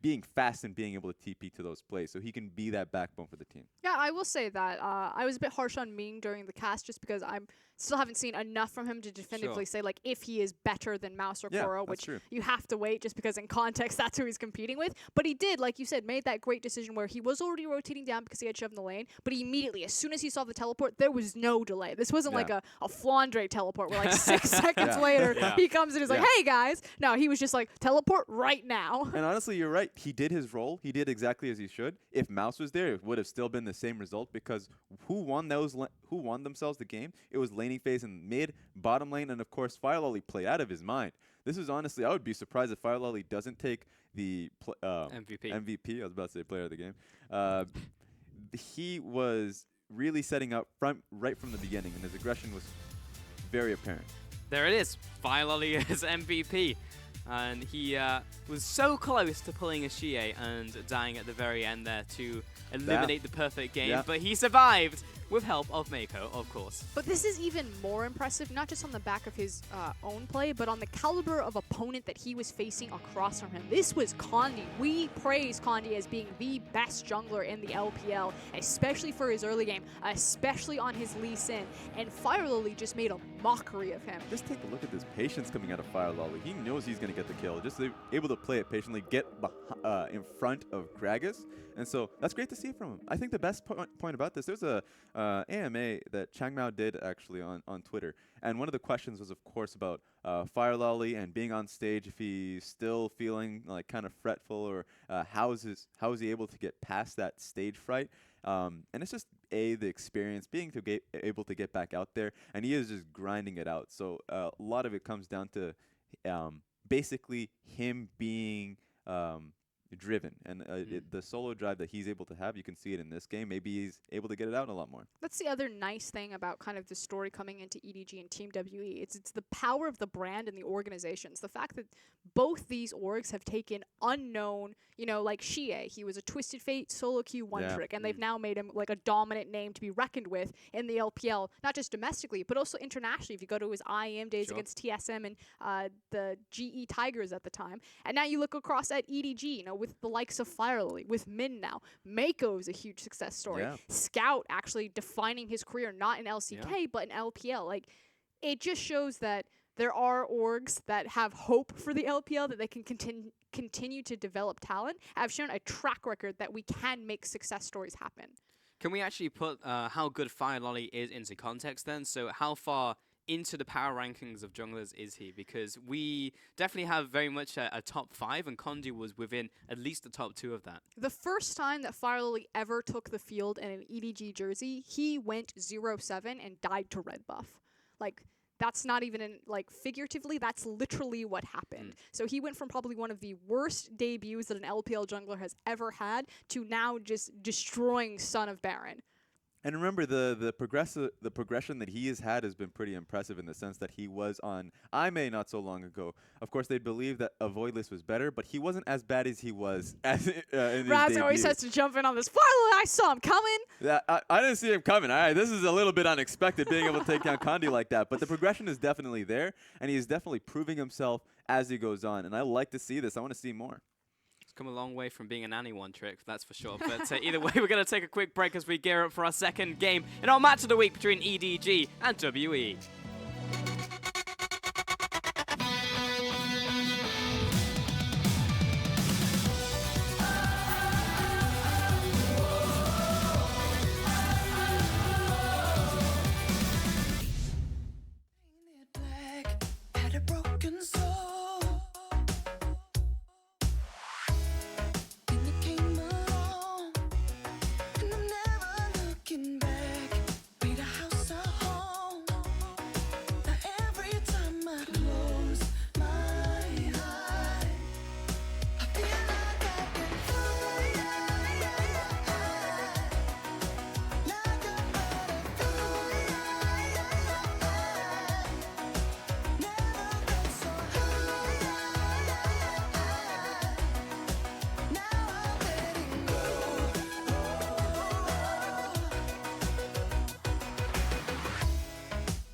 being fast and being able to TP to those plays, so he can be that backbone for the team. Yeah, I will say that. I was a bit harsh on Ming during the cast just because I still haven't seen enough from him to definitively say like if he is better than Mouse or Koro, which you have to wait just because in context that's who he's competing with. But he did, like you said, made that great decision where he was already rotating down because he had Shove in the lane, but he immediately, as soon as he saw the teleport, there was no delay. This wasn't like a Flandre teleport where like 6 seconds later he comes and is like, hey guys. No, he was just like, teleport right now. And honestly, you're right. He did his role. He did exactly as he should. If Mouse was there, it would have still been the same result, because who won themselves the game? It was laning phase in mid, bottom lane, and of course Fire Lolly played out of his mind. This is honestly, I would be surprised if Fire Lolly doesn't take the MVP. I was about to say player of the game. He was really setting up right from the beginning, and his aggression was very apparent. There it is. Fire Lolly is MVP. And he was so close to pulling a Xie and dying at the very end there to eliminate the perfect game. But he survived with help of Meiko, of course. But this is even more impressive, not just on the back of his own play, but on the caliber of opponent that he was facing across from him. This was Condi. We praise Condi as being the best jungler in the LPL, especially for his early game, especially on his Lee Sin. And Fire Lolly just made a mockery of him. Just take a look at this patience coming out of Fire Lolly. He knows he's going to get the kill. Just able to play it patiently, get in front of Gragas. And so that's great to see from him. I think the best point about this, there's a AMA that Changmao did actually on Twitter, and one of the questions was, of course, about Fire Lolly and being on stage. If he's still feeling like kind of fretful, or how is he able to get past that stage fright? And it's just the experience, being able to get back out there, and he is just grinding it out. So a lot of it comes down to basically him being driven, and the solo drive that he's able to have, you can see it in this game. Maybe he's able to get it out a lot more. That's the other nice thing about kind of the story coming into EDG and Team WE. It's the power of the brand and the organizations. The fact that both these orgs have taken unknown, like Xie, he was a Twisted Fate solo queue one trick, and they've now made him like a dominant name to be reckoned with in the LPL, not just domestically, but also internationally. If you go to his IEM days against TSM and the GE Tigers at the time, and now you look across at EDG, with the likes of Fire Lily, with Min now. Mako is a huge success story. Yeah. Scout actually defining his career not in LCK but in LPL. Like, it just shows that there are orgs that have hope for the LPL, that they can continue to develop talent. Have shown a track record that we can make success stories happen. Can we actually put how good Fire Lolly is into context then? So how far into the power rankings of junglers is he? Because we definitely have very much a top 5, and Kondi was within at least the top 2 of that. The first time that Fire Lily ever took the field in an EDG jersey, he went 0-7 and died to red buff. Like, that's not even figuratively, that's literally what happened. So he went from probably one of the worst debuts that an LPL jungler has ever had to now just destroying Son of Baron. And remember, the progression that he has had has been pretty impressive, in the sense that he was on IMA not so long ago. Of course, they believed that Avoidless was better, but he wasn't as bad as he was in his Raz always has to jump in on this. Finally, I saw him coming. Yeah, I didn't see him coming. All right, this is a little bit unexpected, being able to take down Kondi like that. But the progression is definitely there, and he is definitely proving himself as he goes on. And I like to see this. I want to see more. Come a long way from being an Annie one trick, that's for sure. But either way, we're going to take a quick break as we gear up for our second game in our match of the week between EDG and WE. Had a broken soul. Then you came along, and I'm never looking back. Made a house a home. Now every time I close my eyes, I feel like I can fly, like a butterfly. Never been so high. Now I'm letting go.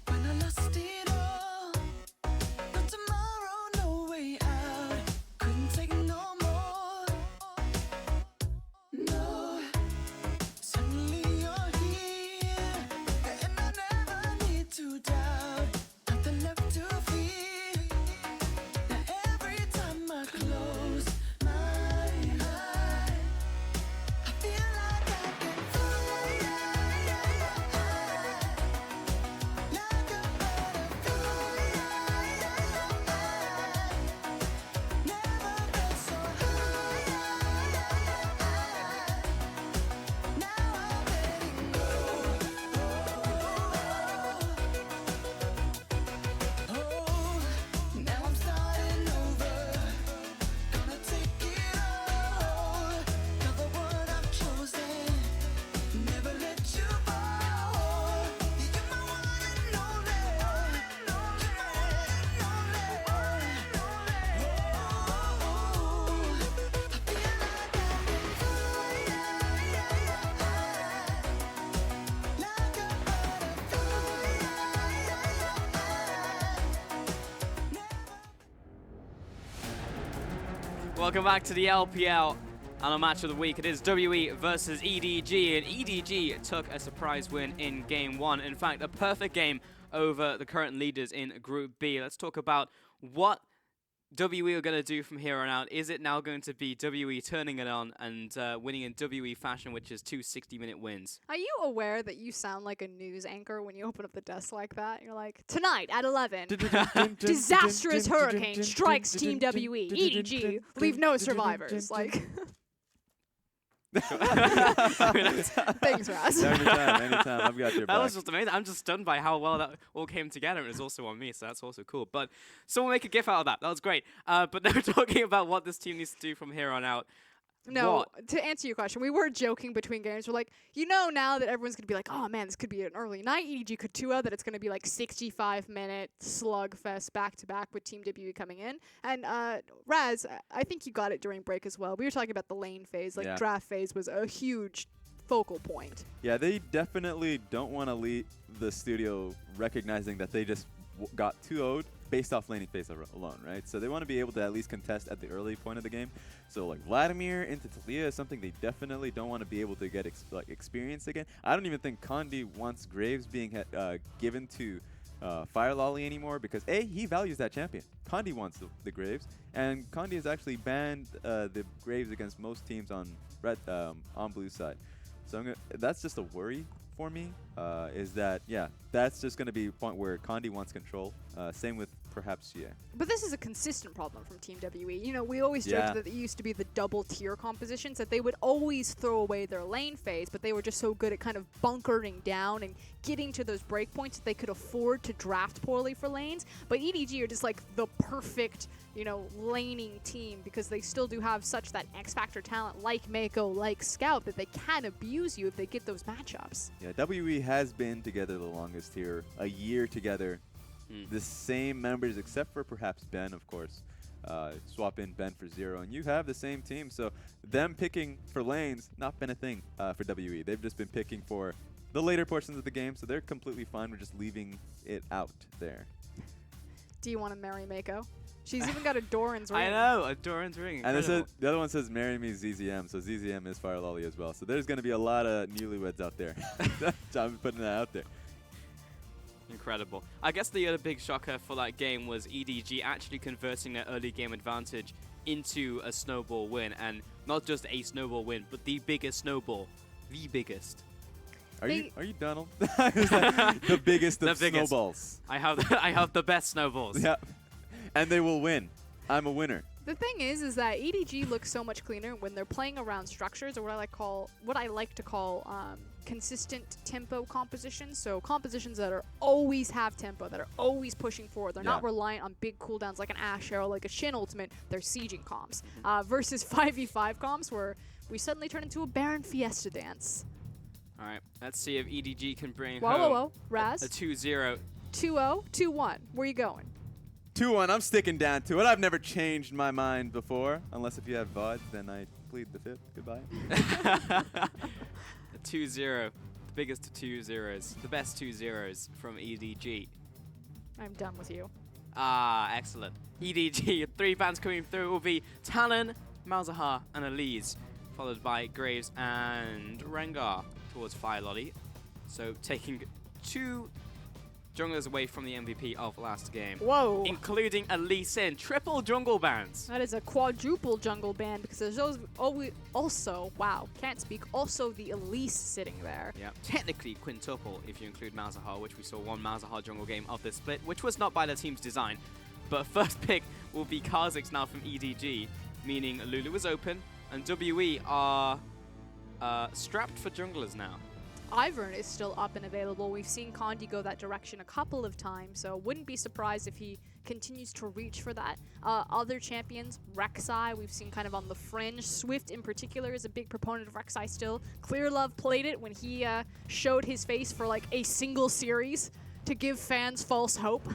When I lost it all, no tomorrow, no way out. Couldn't take no more. No, suddenly you're here, and I never need to doubt. Nothing left to fear. Now every time I close my eyes, I feel like I can fly, like a butterfly. Never been so high. Now I'm letting go. Now I'm starting over. Gonna take it all. You're the one I've chosen. Never let you go. You're my one and only. You're my one and only. I feel like I can fly, like a Welcome back to the LPL and our match of the week. It is WE versus EDG, and EDG took a surprise win in Game 1. In fact, a perfect game over the current leaders in Group B. Let's talk about what WE are going to do from here on out? Is it now going to be WE turning it on and winning in WE fashion, which is 2 60-minute wins? Are you aware that you sound like a news anchor when you open up the desk like that? You're like, tonight at 11, disastrous hurricane strikes Team WE. EDG, leave no survivors. Like, thanks, Raz. Anytime. I've got your back. That was just amazing. I'm just stunned by how well that all came together, and it's also on me, so that's also cool. But someone make a gif out of that. That was great. But now talking about what this team needs to do from here on out. No, to answer your question, we were joking between games. We're like, now that everyone's going to be like, oh man, this could be an early night EDG Couture, that it's going to be like 65-minute slugfest back-to-back with Team WE coming in. And Raz, I think you got it during break as well. We were talking about the lane phase. Like, draft phase was a huge focal point. Yeah, they definitely don't want to leave the studio recognizing that they just got 2-0'd based off laning phase alone, right? So they want to be able to at least contest at the early point of the game. So like Vladimir into Taliyah is something they definitely don't want to be able to get experience again. I don't even think Condi wants Graves being given to Fire Lolly anymore because A, he values that champion. Condi wants the Graves, and Condi has actually banned the Graves against most teams on blue side. So that's just a worry for me, is that, that's just going to be a point where Condi wants control. Same with perhaps Xie. But this is a consistent problem from Team WE. We always joked that it used to be the double tier compositions, that they would always throw away their lane phase, but they were just so good at kind of bunkering down and getting to those breakpoints that they could afford to draft poorly for lanes. But EDG are just like the perfect, laning team because they still do have such that X-Factor talent like Mako, like Scout, that they can abuse you if they get those matchups. Yeah, WE has been together the longest here, a year together. The same members except for perhaps Ben, of course. Swap in Ben for 0, and you have the same team. So them picking for lanes, not been a thing for WE. They've just been picking for the later portions of the game, so they're completely fine with just leaving it out there. Do you want to marry Mako? She's even got a Doran's ring. I know, a Doran's ring. And the other one says, marry me ZZM, so ZZM is Fire Lolly as well. So there's going to be a lot of newlyweds out there. I'm putting that out there. Incredible. I guess the other big shocker for that game was EDG actually converting their early game advantage into a snowball win, and not just a snowball win, but the biggest snowball. The biggest. Are you Donald? The biggest of snowballs. I have the best snowballs. Yeah. And they will win. I'm a winner. The thing is that EDG looks so much cleaner when they're playing around structures, or what I like to call consistent tempo compositions. So compositions that are always have tempo, that are always pushing forward. They're not reliant on big cooldowns like an Ashe Arrow, like a Shin ultimate. They're sieging comps. Versus 5v5 comps where we suddenly turn into a Baron Fiesta dance. All right, let's see if EDG can bring whoa, Raz. A 2-0. 2-0, 2-1. Where you going? 2-1. I'm sticking down to it. I've never changed my mind before, unless if you have VOD, then I plead the fifth. Goodbye. A 2-0. The biggest of 2-0s. The best 2-0s from EDG. I'm done with you. Ah, excellent. EDG, 3 bans coming through will be Talon, Malzahar, and Elise, followed by Graves and Rengar towards Fire Lolly. So taking 2 junglers away from the MVP of last game. Whoa. Including Elise in. Triple jungle bans. That is a quadruple jungle ban because there's also, wow, can't speak, also the Elise sitting there. Yeah, technically quintuple if you include Malzahar, which we saw 1 Malzahar jungle game of this split, which was not by the team's design. But first pick will be Kha'Zix now from EDG, meaning Lulu is open, and WE are strapped for junglers now. Ivern is still up and available. We've seen Condi go that direction a couple of times, so wouldn't be surprised if he continues to reach for that. Other champions, Rek'Sai, we've seen kind of on the fringe. Swift in particular is a big proponent of Rek'Sai still. Clearlove played it when he showed his face for like a single series to give fans false hope.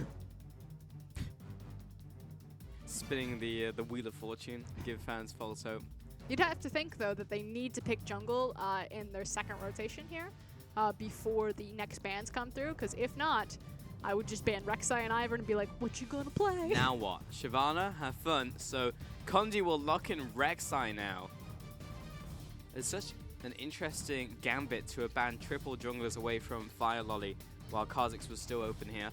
Spinning the Wheel of Fortune, give fans false hope. You'd have to think, though, that they need to pick jungle in their second rotation here before the next bans come through, because if not, I would just ban Rek'Sai and Ivern and be like, what you gonna play? Now what? Shyvana, have fun. So Condi will lock in Rek'Sai now. It's such an interesting gambit to ban triple junglers away from Fire Lolly while Kha'Zix was still open here.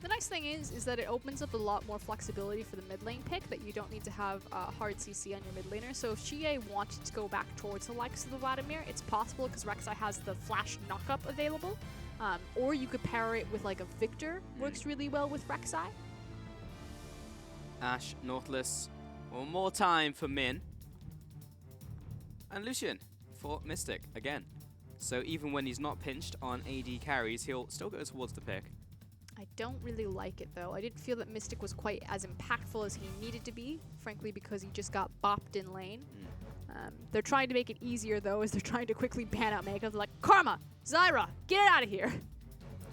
The nice thing is that it opens up a lot more flexibility for the mid lane pick, that you don't need to have hard CC on your mid laner. So if Xie wanted to go back towards the likes of the Vladimir, it's possible because Rek'Sai has the flash knockup available. Or you could pair it with like a Victor, works really well with Rek'Sai. Ashe, Nautilus, one more time for Min. And Lucian for Mystic again. So even when he's not pinched on AD carries, he'll still go towards the pick. I don't really like it though. I didn't feel that Mystic was quite as impactful as he needed to be, frankly, because he just got bopped in lane. They're trying to make it easier though, as they're trying to quickly ban out Mako. They're like, Karma, Zyra, get it out of here.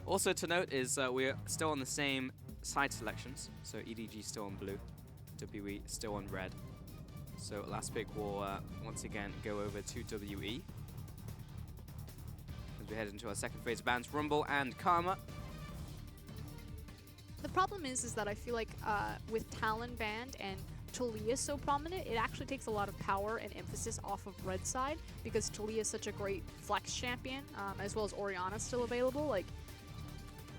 Also to note is we're still on the same side selections. So EDG still on blue, WE still on red. So last pick will once again go over to WE. As we head into our second phase of bans, Rumble and Karma. The problem is that I feel like with Talon banned and Taliyah so prominent, it actually takes a lot of power and emphasis off of red side, because Taliyah is such a great flex champion, as well as Orianna still available. Like,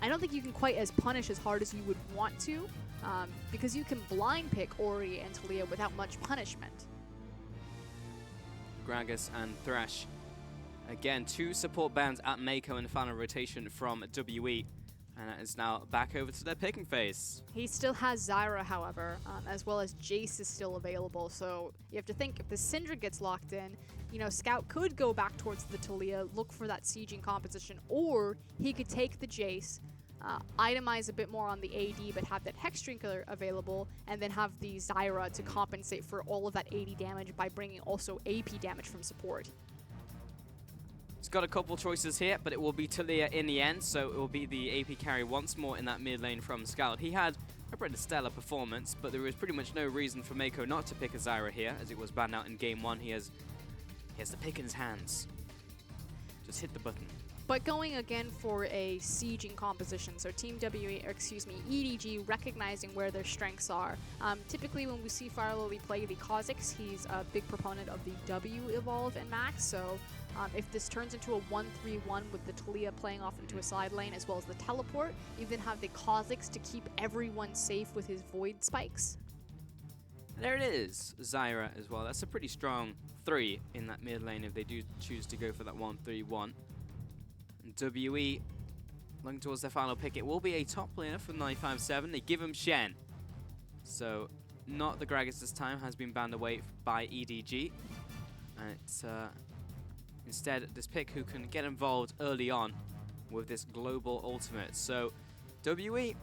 I don't think you can quite as punish as hard as you would want to, because you can blind pick Ori and Taliyah without much punishment. Gragas and Thresh. Again, 2 support bans at Mako in the final rotation from WE. And that is now back over to their picking phase. He still has Zyra, however, as well as Jace is still available. So you have to think, if the Syndra gets locked in, you know, Scout could go back towards the Taliyah, look for that sieging composition, or he could take the Jace, itemize a bit more on the AD, but have that Hex Drinker available, and then have the Zyra to compensate for all of that AD damage by bringing also AP damage from support. He's got a couple choices here, but it will be Taliyah in the end, so it will be the AP carry once more in that mid lane from Scout. He had a pretty stellar performance, but there was pretty much no reason for Mako not to pick a Zyra here, as it was banned out in game 1. He has the pick in his hands. Just hit the button. But going again for a sieging composition, so Team EDG recognizing where their strengths are. Typically when we see Fire Lily play the Kha'Zix, he's a big proponent of the W evolve and max, so if this turns into a 1-3-1 with the Taliyah playing off into a side lane as well as the teleport, you then have the Kha'Zix to keep everyone safe with his Void Spikes. There it is, Zyra as well. That's a pretty strong 3 in that mid lane if they do choose to go for that 1-3-1. WE looking towards their final pick. It will be a top laner from 957. They give him Shen. So not the Gragas this time, has been banned away by EDG. And it's instead this pick who can get involved early on with this global ultimate. So WE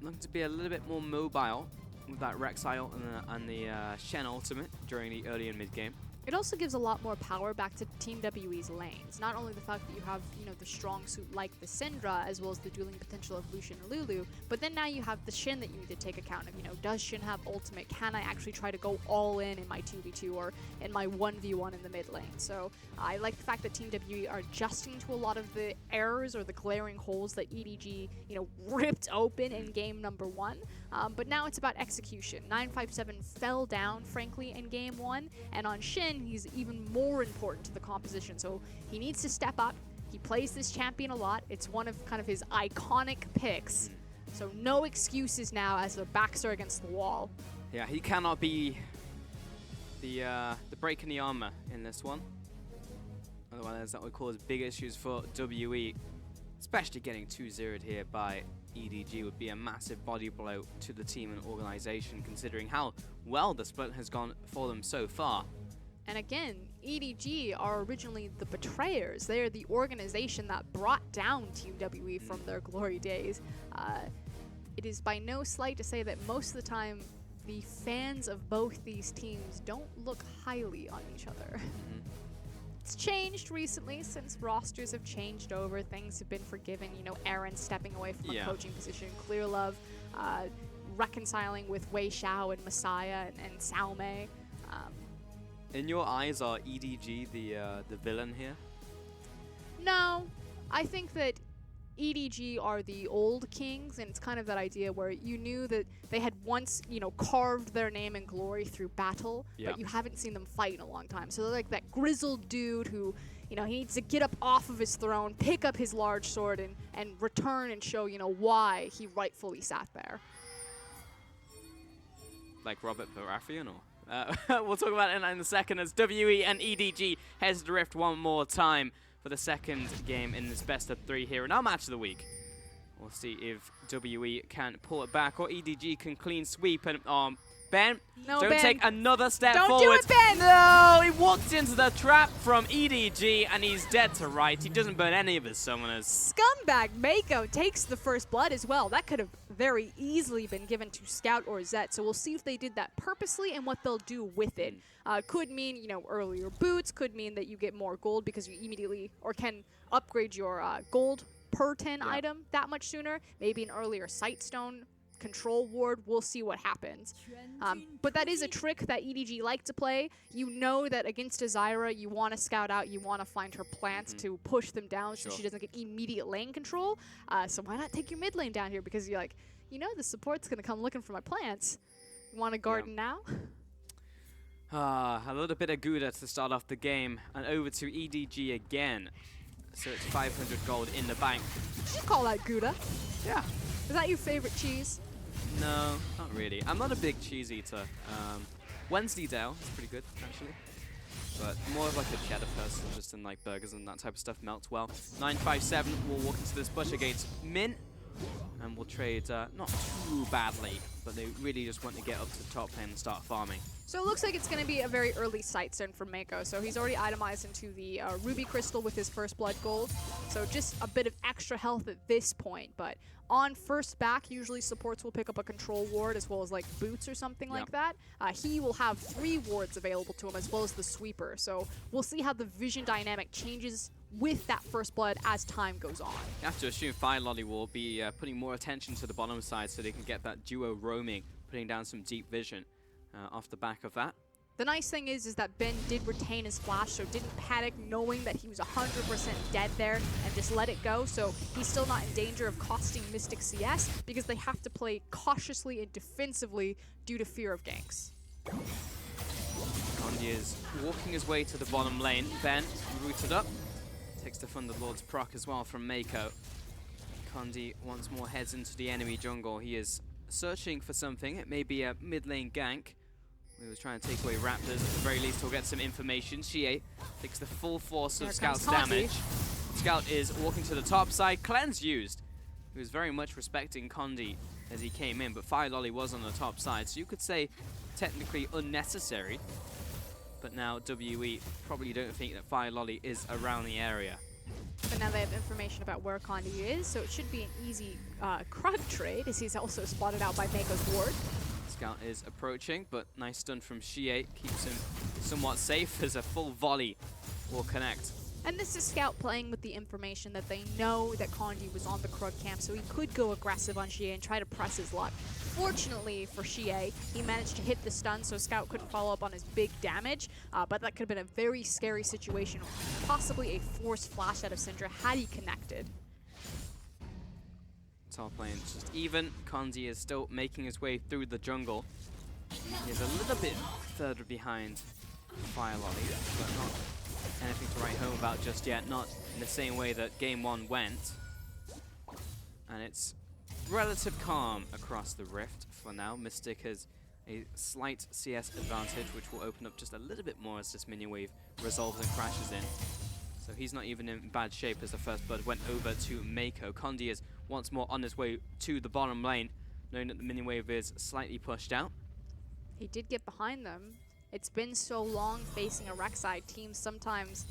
looking to be a little bit more mobile with that Rek'Sai and the Shen ultimate during the early and mid game. It also gives a lot more power back to Team WE's lanes. Not only the fact that you have, you know, the strong suit like the Syndra, as well as the dueling potential of Lucian and Lulu, but then now you have the Shin that you need to take account of. You know, does Shin have ultimate? Can I actually try to go all in my 2v2 or in my 1v1 in the mid lane? So I like the fact that Team WE are adjusting to a lot of the errors or the glaring holes that EDG, you know, ripped open in game number 1. But now it's about execution. 957 fell down, frankly, in game 1, and on Shin, he's even more important to the composition. So he needs to step up. He plays this champion a lot. It's one of kind of his iconic picks. So no excuses now as their backs are against the wall. Yeah, he cannot be the break in the armor in this one. Otherwise, that would cause big issues for WE. Especially getting 2-0'd here by EDG would be a massive body blow to the team and organization, considering how well the split has gone for them so far. And again, EDG are originally the betrayers. They are the organization that brought down Team WE from their glory days. It is by no slight to say that most of the time, the fans of both these teams don't look highly on each other. It's changed recently since rosters have changed over. Things have been forgiven. You know, Aaron stepping away from a coaching position, Clear Love reconciling with Wei Xiao and Messiah and Sao Mei. In your eyes, are EDG the villain here? No, I think that EDG are the old kings, and it's kind of that idea where you knew that they had once, carved their name and glory through battle, but you haven't seen them fight in a long time. So they're like that grizzled dude who, he needs to get up off of his throne, pick up his large sword, and return and show, why he rightfully sat there. Like Robert Baratheon, or we'll talk about it in a second as WE and EDG heads to Rift one more time for the second game in this best of 3 here in our match of the week. We'll see if WE can pull it back or EDG can clean sweep. And Ben, don't take another step forward. Don't do it, Ben! No, he walked into the trap from EDG and he's dead to rights. He doesn't burn any of his summoners. Scumbag Mako takes the first blood as well. That could have very easily been given to Scout or Zet. So we'll see if they did that purposely and what they'll do with it. Could mean, earlier boots. Could mean that you get more gold because you immediately or can upgrade your gold per 10 item that much sooner. Maybe an earlier Sightstone control ward. We'll see what happens. But that is a trick that EDG like to play. You know that against a Zyra, you want to scout out, you want to find her plants to push them down so she doesn't get immediate lane control. So why not take your mid lane down here? Because you're like, the support's going to come looking for my plants. You want to garden now? A little bit of Gouda to start off the game, and over to EDG again. So it's 500 gold in the bank. You call that Gouda? Yeah. Is that your favorite cheese? No, not really. I'm not a big cheese eater. Wensleydale is pretty good, actually. But more of like a cheddar person, just in like burgers and that type of stuff melts well. 957 will walk into this bush against Min. And we'll trade not too badly, but they really just want to get up to the top lane and start farming. So it looks like it's going to be a very early Sightstone from Mako. So he's already itemized into the Ruby Crystal with his first blood gold. So just a bit of extra health at this point. But on first back, usually supports will pick up a control ward as well as like boots or something like that. He will have 3 wards available to him as well as the sweeper. So we'll see how the vision dynamic changes with that first blood as time goes on. You have to assume Fire Lolly will be putting more attention to the bottom side so they can get that duo roaming, putting down some deep vision off the back of that. The nice thing is that Ben did retain his flash, so didn't panic knowing that he was 100% dead there and just let it go. So he's still not in danger of costing Mystic CS because they have to play cautiously and defensively due to fear of ganks. Kondi is walking his way to the bottom lane. Ben rooted up. Takes the Thunderlord's proc as well from Mako. Kondi once more heads into the enemy jungle. He is searching for something. It may be a mid lane gank. We was trying to take away Raptors. At the very least, he'll get some information. Shie takes the full force of Scout's damage. Scout is walking to the top side. Cleanse used. He was very much respecting Kondi as he came in, but Fire Lolly was on the top side, so you could say technically unnecessary. But now WE probably don't think that Fire Lolly is around the area. But now they have information about where Kondi is, so it should be an easy Krug trade, as he's also spotted out by Mako's ward. Scout is approaching, but nice stun from Shie keeps him somewhat safe as a full volley will connect. And this is Scout playing with the information that they know that Kondi was on the Krug camp, so he could go aggressive on Shie and try to press his luck. Fortunately for Shie, he managed to hit the stun, so Scout couldn't follow up on his big damage, but that could have been a very scary situation, possibly a forced flash out of Syndra had he connected. Top lane just even. Kondi is still making his way through the jungle. He's a little bit further behind Fire Lolly, but not anything to write home about just yet. Not in the same way that game 1 went. And it's relative calm across the Rift for now. Mystic has a slight CS advantage, which will open up just a little bit more as this minion wave resolves and crashes in. So he's not even in bad shape as the first blood went over to Mako. Kondi is once more on his way to the bottom lane, knowing that the minion wave is slightly pushed out. He did get behind them. It's been so long facing a Rek'Sai. Teams sometimes,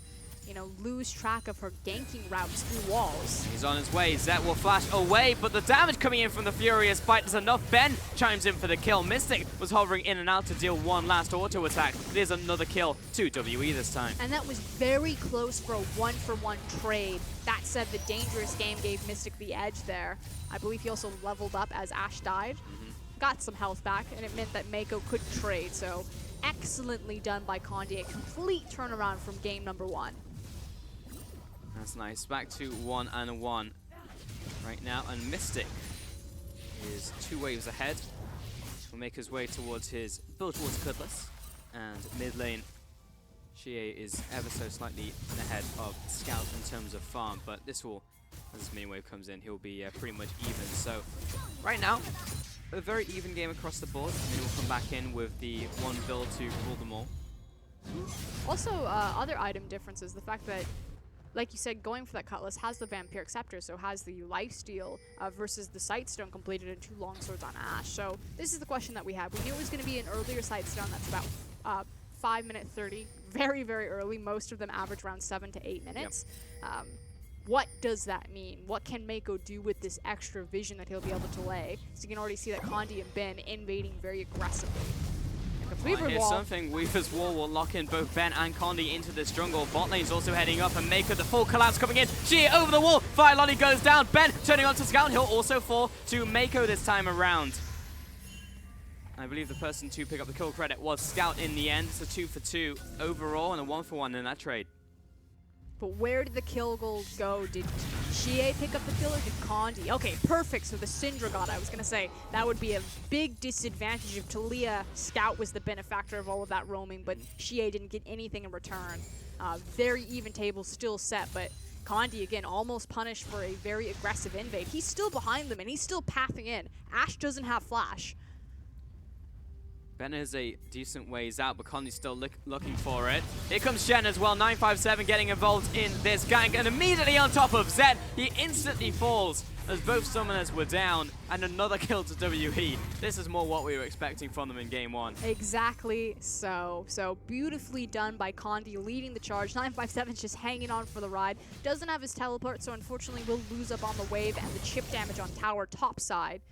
lose track of her ganking routes through walls. He's on his way. Zet will flash away, but the damage coming in from the Furious Bite is enough. Ben chimes in for the kill. Mystic was hovering in and out to deal one last auto attack. There's another kill to WE this time. And that was very close for a 1-for-1 trade. That said, the dangerous game gave Mystic the edge there. I believe he also leveled up as Ashe died. Got some health back, and it meant that Mako could trade. So excellently done by Kondi. A complete turnaround from game number 1. That's nice. Back to 1-1. right now, and Mystic is 2 waves ahead. Will make his way towards his build towards Cutlass, and mid lane Xie is ever so slightly ahead of Scout in terms of farm, but this will, as this mini wave comes in, he'll be pretty much even. So right now, a very even game across the board. Min will come back in with the one build to rule them all. Also, other item differences, the fact that, like you said, going for that Cutlass has the Vampiric Scepter, so has the lifesteal versus the Sightstone completed in 2 longswords on Ashe. So this is the question that we had. We knew it was going to be an earlier Sightstone that's about 5-minute 30, very, very early. Most of them average around 7 to 8 minutes. Yep. What does that mean? What can Mako do with this extra vision that he'll be able to lay? So you can already see that Condi and Ben invading very aggressively. Here's something. Weaver's Wall will lock in both Ben and Condi into this jungle. Bot lane's also heading up, and Mako, the full collapse coming in. Xie over the wall. Fire Lolly goes down. Ben turning on to Scout. He'll also fall to Mako this time around. I believe the person to pick up the kill credit was Scout in the end. It's a 2 for 2 overall and a 1 for 1 in that trade. But where did the kill gold go? Did Xie pick up the kill or did Condi? Okay, perfect. So the Syndra got it. I was going to say that would be a big disadvantage if Talia Scout was the benefactor of all of that roaming, but Xie didn't get anything in return. Very even table still set, but Condi, again, almost punished for a very aggressive invade. He's still behind them, and he's still pathing in. Ashe doesn't have flash. Ben is a decent ways out, but Condi's still looking for it. Here comes Shen as well, 957 getting involved in this gank, and immediately on top of Zed, he instantly falls as both summoners were down, and another kill to WE. This is more what we were expecting from them in game 1. Exactly so. So beautifully done by Condi, leading the charge. 957's just hanging on for the ride. Doesn't have his teleport, so unfortunately will lose up on the wave and the chip damage on tower top side.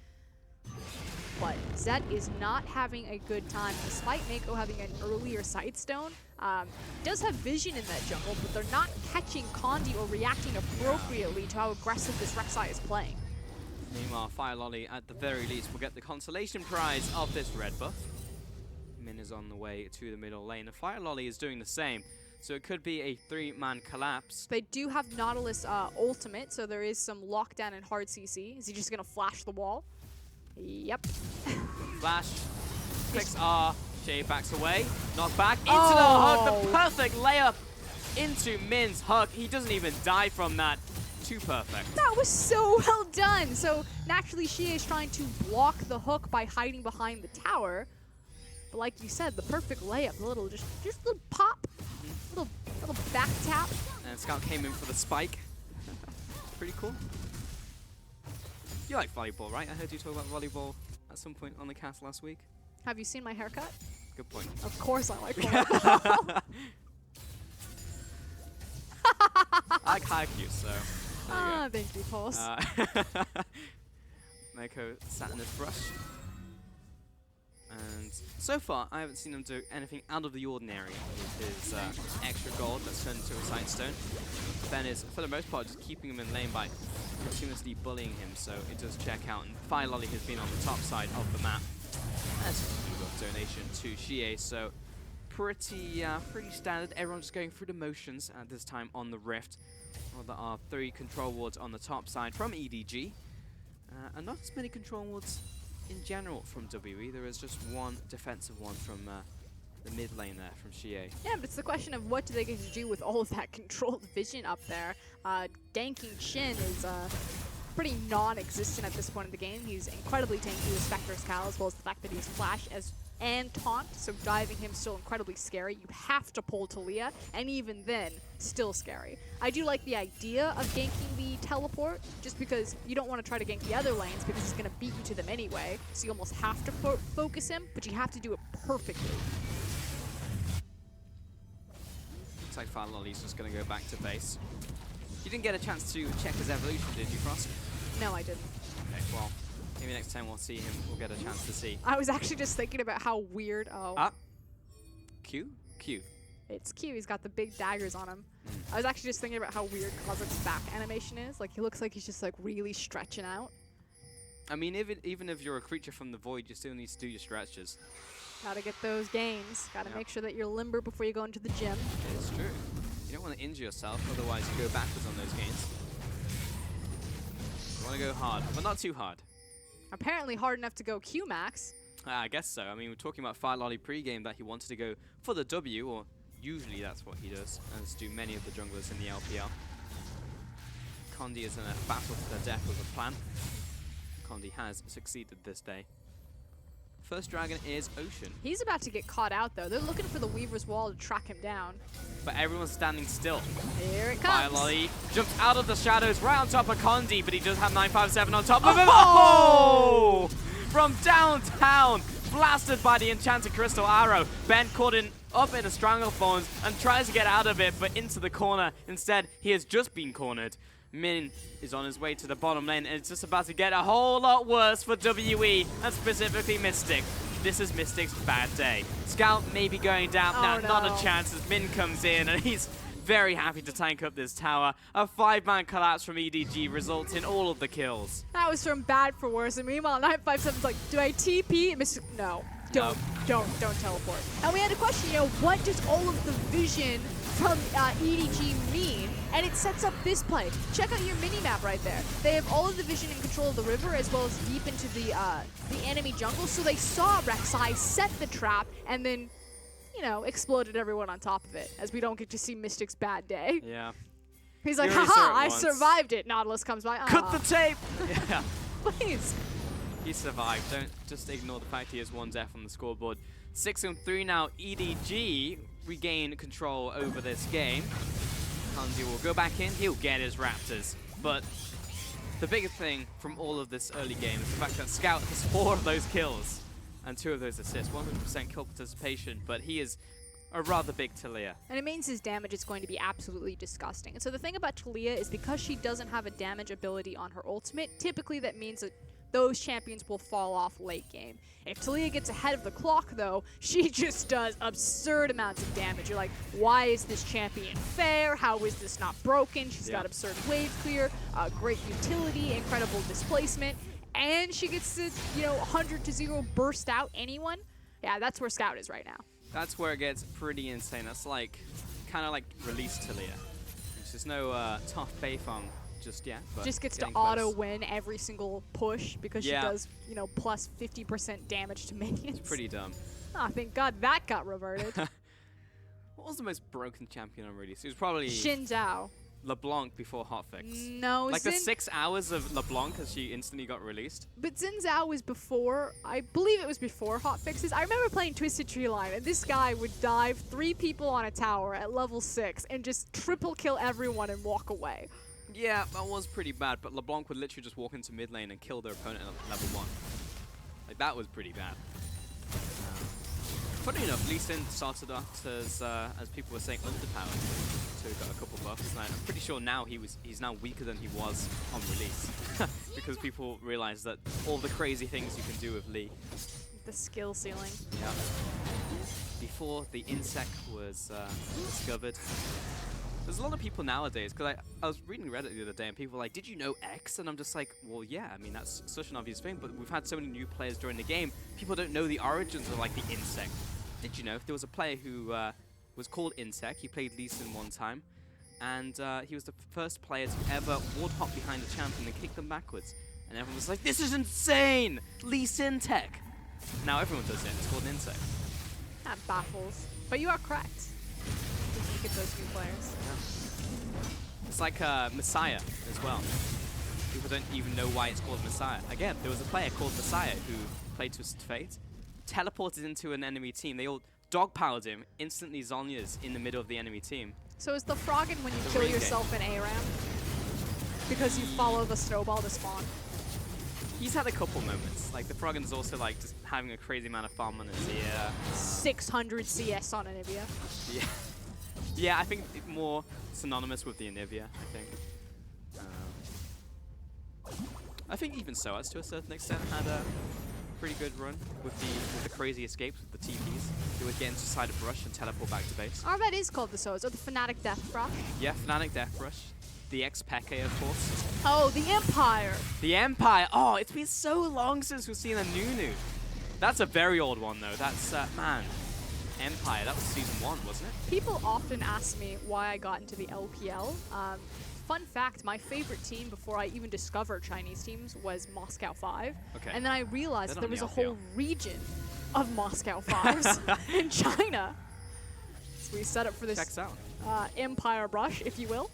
But Zed is not having a good time, despite Mako having an earlier Sightstone. Does have vision in that jungle, but they're not catching Condi or reacting appropriately to how aggressive this Rek'Sai is playing. Meanwhile, Fire Lolly, at the very least, will get the consolation prize of this red buff. Min is on the way to the middle lane, and Fire Lolly is doing the same. So it could be a 3-man collapse. They do have Nautilus ultimate, so there is some lockdown and hard CC. Is he just going to flash the wall? Yep. Flash, clicks R, Xie backs away, knock back into the hug, the perfect layup into Min's hug. He doesn't even die from that. Too perfect. That was so well done. So naturally Xie is trying to block the hook by hiding behind the tower. But like you said, the perfect layup, a little, just a little pop, little back tap. And Scout came in for the spike. Pretty cool. You like volleyball, right? I heard you talk about volleyball at some point on the cast last week. Have you seen my haircut? Good point. Of course I like volleyball. I like Haikyuu, so. Thank you, Pulse. Mako sat in his brush. And so far, I haven't seen him do anything out of the ordinary with his extra gold that's turned into a Sightstone. Ben is, for the most part, just keeping him in lane by continuously bullying him, so it does check out. And Fire Lolly has been on the top side of the map. That's a donation to Xie, so pretty standard. Everyone's just going through the motions at this time on the Rift. Well, there are 3 control wards on the top side from EDG, and not as many control wards in general from WE. There is just 1 defensive one from the mid lane there from Xie. Yeah, but it's the question of what do they get to do with all of that controlled vision up there. Ganking Shin is pretty non-existent at this point in the game. He's incredibly tanky with Spectre's Cal, as well as the fact that he's Flash and Taunt, so diving him still incredibly scary. You have to pull Talia, and even then, still scary. I do like the idea of ganking the teleport, just because you don't want to try to gank the other lanes because he's going to beat you to them anyway, so you almost have to focus him, but you have to do it perfectly. Looks like Fire Lolly's just going to go back to base. You didn't get a chance to check his evolution, did you, Frost? No, I didn't. Okay, well, maybe next time we'll see him, we'll get a chance to see. I was actually just thinking about how weird. Q? Q. It's Q. He's got the big daggers on him. I was actually just thinking about how weird Kha'Zix's back animation is. Like, he looks like he's just like really stretching out. I mean, even if you're a creature from the void, you still need to do your stretches. Gotta get those gains. Gotta make sure that you're limber before you go into the gym. It's true. You don't want to injure yourself, otherwise you go backwards on those gains. Want to go hard, but not too hard. Apparently hard enough to go Q-Max. I guess so. I mean, we're talking about Fire Lolly pre-game that he wanted to go for the W, or usually that's what he does, as do many of the junglers in the LPL. Condi is in a battle to the death with a plan. Condi has succeeded this day. First dragon is Ocean. He's about to get caught out, though. They're looking for the Weaver's Wall to track him down. But everyone's standing still. Here it Fire comes. Lolly jumps out of the shadows right on top of Condi, but he does have 957 on top of him. Oh! From downtown, blasted by the Enchanted Crystal Arrow. Ben caught up in a Stranglethorns and tries to get out of it, but into the corner. Instead, he has just been cornered. Min is on his way to the bottom lane, and it's just about to get a whole lot worse for WE, and specifically Mystic. This is Mystic's bad day. Scout may be going down. Not a chance as Min comes in, and he's very happy to tank up this tower. A 5-man collapse from EDG results in all of the kills. That was from bad for worse. And meanwhile, 957's like, do I TP? Mystic, no. Don't teleport. And we had a question, what does all of the vision from EDG mean? And it sets up this play. Check out your mini-map right there. They have all of the vision and control of the river as well as deep into the enemy jungle. So they saw Rek'Sai set the trap and then, exploded everyone on top of it, as we don't get to see Mystic's bad day. Yeah. He's like, haha, I survived it. Nautilus comes by. Cut the tape! Yeah. Please. He survived. Don't just ignore the fact he has 1 death on the scoreboard. 6-3 now. EDG regain control over this game. Condi will go back in. He'll get his Raptors. But the biggest thing from all of this early game is the fact that Scout has 4 of those kills and 2 of those assists. 100% kill participation, but he is a rather big Taliyah. And it means his damage is going to be absolutely disgusting. And so the thing about Taliyah is because she doesn't have a damage ability on her ultimate, typically that means that those champions will fall off late game. If Taliyah gets ahead of the clock, though, she just does absurd amounts of damage. You're like, why is this champion fair? How is this not broken? She's got absurd wave clear, great utility, incredible displacement, and she gets to, 100-0 burst out anyone. Yeah, that's where Scout is right now. That's where it gets pretty insane. That's kind of like release Taliyah. There's no tough Beifong just yet. But just gets to close. auto win every single push because she does, plus 50% damage to minions. It's pretty dumb. Oh, thank God that got reverted. What was the most broken champion on release? It was probably Xin Zhao. LeBlanc before hotfix. No, like the 6 hours of LeBlanc as she instantly got released. But Xin Zhao was before, I believe it was before hotfixes. I remember playing Twisted Tree Line, and this guy would dive 3 people on a tower at level 6 and just triple kill everyone and walk away. Yeah, that was pretty bad, but LeBlanc would literally just walk into mid lane and kill their opponent at level 1. Like, that was pretty bad. Funny enough, Lee Sin started out as people were saying, underpowered. So he got a couple buffs. And I'm pretty sure now he's now weaker than he was on release. Because people realize that all the crazy things you can do with Lee. The skill ceiling. Yeah. Before the insect was discovered. There's a lot of people nowadays, because I was reading Reddit the other day and people were like, did you know X? And I'm just like, well, yeah, I mean, that's such an obvious thing, but we've had so many new players during the game, people don't know the origins of, like, the insect. Did you know there was a player who was called Insect? He played Lee Sin one time, and he was the first player to ever ward hop behind a champion and kick them backwards. And everyone was like, this is insane! Lee Sin tech! Now everyone does it, it's called an Insect. That baffles. But you are correct. Look at those new players. Yeah. It's like Messiah as well. People don't even know why it's called Messiah. Again, there was a player called Messiah who played Twisted Fate, teleported into an enemy team. They all dogpiled him, instantly Zhonya's in the middle of the enemy team. So is the Froggen when you kill yourself in ARAM? Because you follow the snowball to spawn? He's had a couple moments. Like, the Froggen's also, like, just having a crazy amount of farm on his ear. 600 CS on Anivia. Yeah. Yeah, I think more synonymous with the Anivia, I think even Soaz, to a certain extent, had a pretty good run with the crazy escapes with the TPs. He would get into side of Brush and teleport back to base. Oh, that is called the Soaz, or the Fnatic Death Rush. Yeah, Fnatic Death Rush. The ex-Peke, of course. Oh, the Empire! The Empire! Oh, it's been so long since we've seen a Nunu. That's a very old one, though. That's, man. Empire, that was season 1, wasn't it? People often ask me why I got into the LPL. fun fact, my favorite team before I even discovered Chinese teams was Moscow 5. Okay. And then I realized They're there not was a in the whole region of Moscow 5s in China. So we set up for this Checks out. Empire brush, if you will.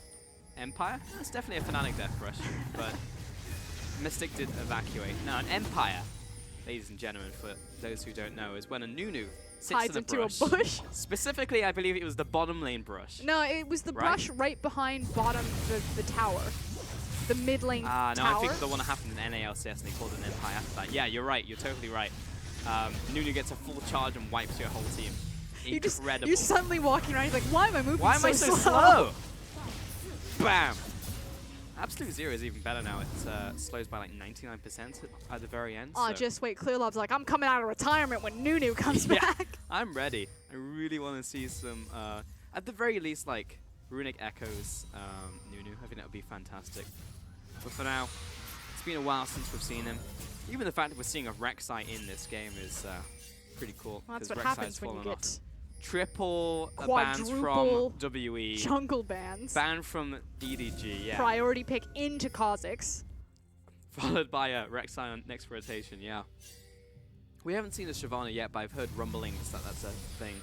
Empire? That's definitely a Fnatic death rush, but Mystic did evacuate. Now, an Empire, ladies and gentlemen, for those who don't know, is when a Nunu sits Hides in a into brush. a bush. Specifically, I believe it was the bottom lane brush. No, it was the brush right behind bottom the tower. The mid lane No, tower. I think the one that happened in NALCS and they called it an Empire after that. Yeah, you're right. You're totally right. Nunu gets a full charge and wipes your whole team. Incredible. You're suddenly walking around, you're like, why am I moving Why am I so slow? Bam! Absolute Zero is even better now. It slows by like 99% at the very end. Oh, so. just wait. Clearlove's like, I'm coming out of retirement when Nunu comes back. I'm ready. I really want to see some, at the very least, like, Runic Echoes Nunu. I think that would be fantastic. But for now, it's been a while since we've seen him. Even the fact that we're seeing a Rek'Sai in this game is pretty cool. Well, that's what Rek'Sai's happens when you fallen get off. Triple bans quadruple from WE. jungle bans. Ban from EDG, yeah. Priority pick into Kha'Zix. Followed by a Rek'Sai on next rotation, yeah. We haven't seen a Shyvana yet, but I've heard rumblings that that's a thing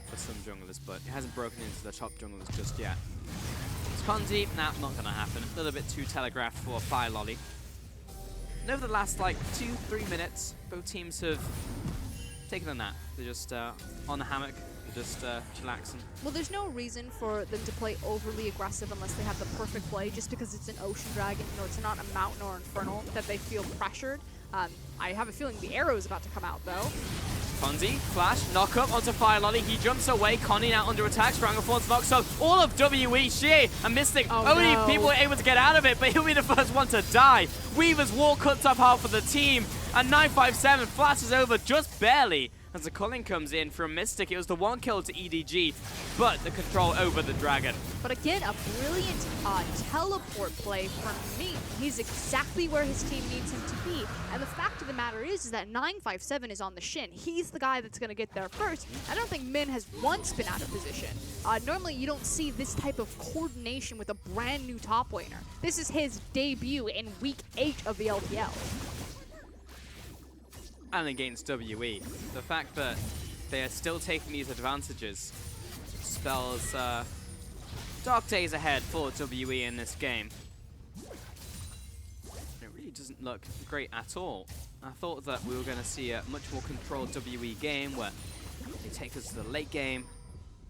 for some junglers, but it hasn't broken into the top junglers just yet. Sponzy, nah, not gonna happen. A little bit too telegraphed for Fire Lolly. And over the last like 2-3 minutes, both teams have taken a nap. They're just on the hammock, they're just chillaxing. Well, there's no reason for them to play overly aggressive unless they have the perfect play, just because it's an Ocean Dragon or it's not a Mountain or Infernal that they feel pressured. I have a feeling the arrow is about to come out, though. Fonzie, flash, knock up onto Fire Lolly. He jumps away. Connie now under attack. Stranglethorns knocks up all of WE. Xie and Mystic. Only people were able to get out of it, but he'll be the first one to die. Weaver's wall cuts up half of the team, and 957 flashes over just barely. As the culling comes in from Mystic, it was the one kill to EDG, but the control over the Dragon. But again, a brilliant teleport play from Min. He's exactly where his team needs him to be. And the fact of the matter is that 957 is on the shin. He's the guy that's going to get there first. I don't think Min has once been out of position. Normally, you don't see this type of coordination with a brand new top laner. This is his debut in Week 8 of the LPL. And against WE. The fact that they are still taking these advantages spells dark days ahead for WE in this game. It really doesn't look great at all. I thought that we were going to see a much more controlled WE game where they take us to the late game.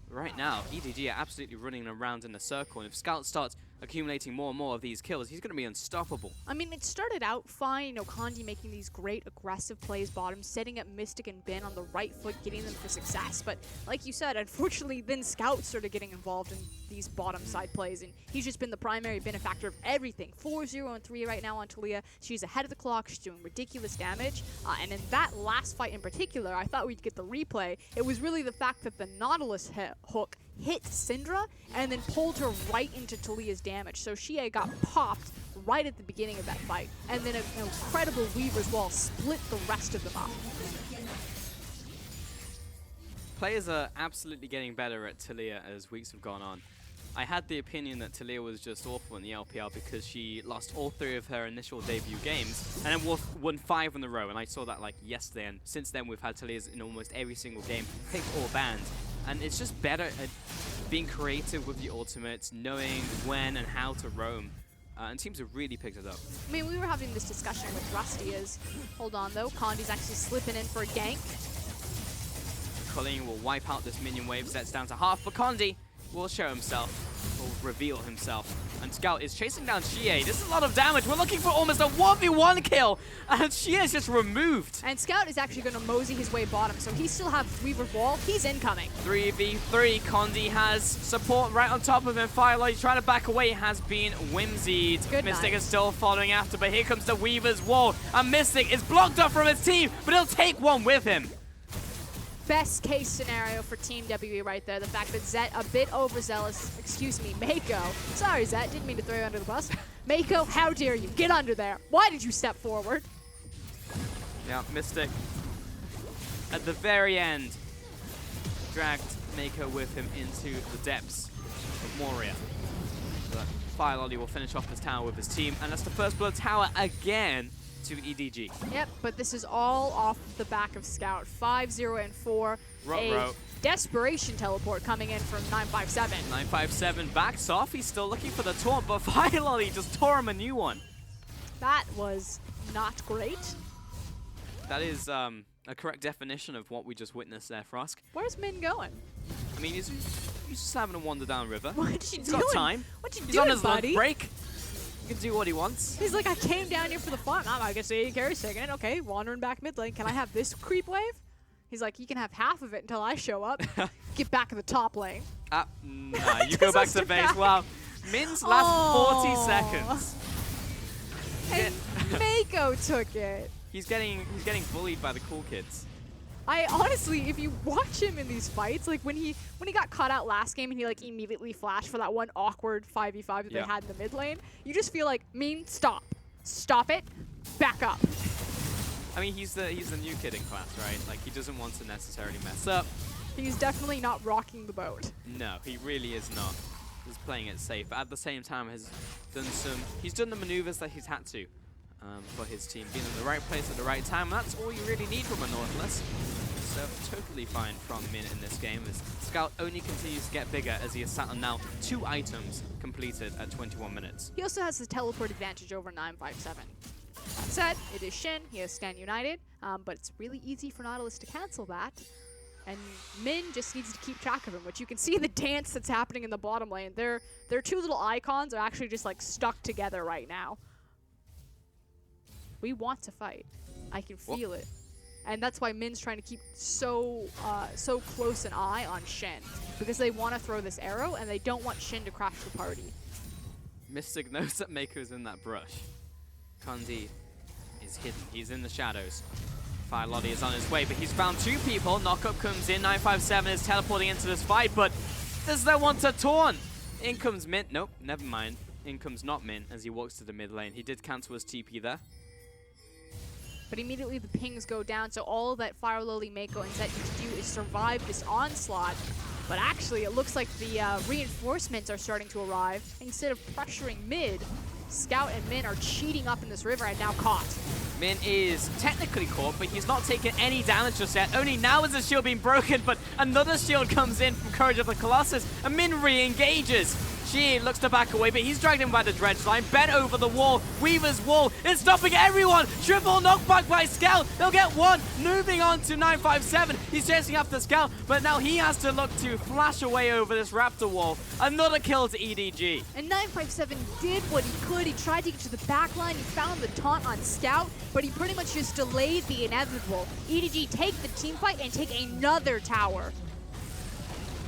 Right now, EDG are absolutely running around in a circle, and if Scout starts accumulating more and more of these kills, he's going to be unstoppable. I mean, it started out fine, Kandi making these great aggressive plays bottom, setting up Mystic and Ben on the right foot, getting them for success. But like you said, unfortunately, then Scout started getting involved in these bottom side plays, and he's just been the primary benefactor of everything. 4-0 and 3 right now on Taliyah. She's ahead of the clock. She's doing ridiculous damage. And in that last fight in particular, I thought we'd get the replay. It was really the fact that the Nautilus hook hit Syndra and then pulled her right into Taliyah's damage. So Xie got popped right at the beginning of that fight, and then an incredible Weaver's Wall split the rest of them up. Players are absolutely getting better at Taliyah as weeks have gone on. I had the opinion that Taliyah was just awful in the LPL because she lost all 3 of her initial debut games and then won 5 in a row, and I saw that like yesterday, and since then we've had Taliyahs in almost every single game, picked or banned. And it's just better at being creative with the ultimates, knowing when and how to roam. And teams have really picked it up. I mean, we were having this discussion with Rusty as, hold on though, Kandi's actually slipping in for a gank. Culling will wipe out this minion wave, sets down to half, but Kandi will show himself, will reveal himself. And Scout is chasing down Xie. This is a lot of damage. We're looking for almost a 1v1 kill, and Xie is just removed. And Scout is actually going to mosey his way bottom, so he still has Weaver's Wall. He's incoming. 3v3. Kandi has support right on top of him. Firelight trying to back away, has been whimsied. Mystic is still following after, but here comes the Weaver's Wall. And Mystic is blocked up from his team, but he'll take one with him. Best case scenario for Team WE right there. The fact that Zet a bit overzealous, excuse me, Mako. Sorry, Zet, didn't mean to throw you under the bus. Mako, how dare you? Get under there. Why did you step forward? Yeah, Mystic at the very end dragged Mako with him into the depths of Moria. But Fire Lolly will finish off this tower with his team, and that's the first blood tower again to EDG. Yep, but this is all off the back of Scout. 5-0 and 4. Ruh-roh. Desperation teleport coming in from 957. 957 backs off. He's still looking for the taunt, but Fire Lolly just tore him a new one. That was not great. That is a correct definition of what we just witnessed there, Frosk. Where's Min going? I mean, he's just having a wander down river. What you He's doing? got time. What you He's doing, on his lunch buddy? break. He can do what he wants. He's like, I came down here for the fun. I guess AD carry's taking it. Okay, wandering back mid lane. Can I have this creep wave? He's like, you can have half of it until I show up. Get back in the top lane. Nah, you go back to base. Wow. Min's last 40 seconds. And Mako took it. He's getting bullied by the cool kids. I honestly, if you watch him in these fights, like when he got caught out last game and he like immediately flashed for that one awkward 5v5 that they had in the mid lane, you just feel like, stop. Stop it. Back up. I mean, he's the new kid in class, right? Like, he doesn't want to necessarily mess up. He's definitely not rocking the boat. No, he really is not. He's playing it safe, but at the same time he's done the maneuvers that he's had to for his team, being in the right place at the right time. And that's all you really need from a Nautilus. So totally fine from Min in this game, as Scout only continues to get bigger as he has sat on now 2 items completed at 21 minutes. He also has the teleport advantage over 957. That said, it is Shin. He has Stand United, but it's really easy for Nautilus to cancel that. And Min just needs to keep track of him, which you can see in the dance that's happening in the bottom lane. Their 2 little icons are actually just like stuck together right now. We want to fight. I can feel it. And that's why Min's trying to keep so close an eye on Shin, because they want to throw this arrow and they don't want Shin to crash the party. Mystic knows that Mako's in that brush. Kandi is hidden. He's in the shadows. Fire Lolly is on his way, but he's found 2 people. Knockup comes in. 957 is teleporting into this fight, but does that want to taunt? In comes Min. Nope, never mind. In comes not Min as he walks to the mid lane. He did cancel his TP there. But immediately the pings go down, so all that Fire Lolly, Mako, and Zed need to do is survive this onslaught. But actually, it looks like the reinforcements are starting to arrive. Instead of pressuring mid, Scout and Min are cheating up in this river and now caught. Min is technically caught, but he's not taking any damage just yet. Only now is his shield being broken, but another shield comes in from Courage of the Colossus, and Min re-engages. She looks to back away, but he's dragged him by the dredge line, bent over the wall. Weaver's wall is stopping everyone. Triple knockback by Scout. They'll get 1. Moving on to 957. He's chasing after Scout, but now he has to look to flash away over this Raptor wall. Another kill to EDG. And 957 did what he could. He tried to get to the back line. He found the taunt on Scout, but he pretty much just delayed the inevitable. EDG take the team fight and take another tower.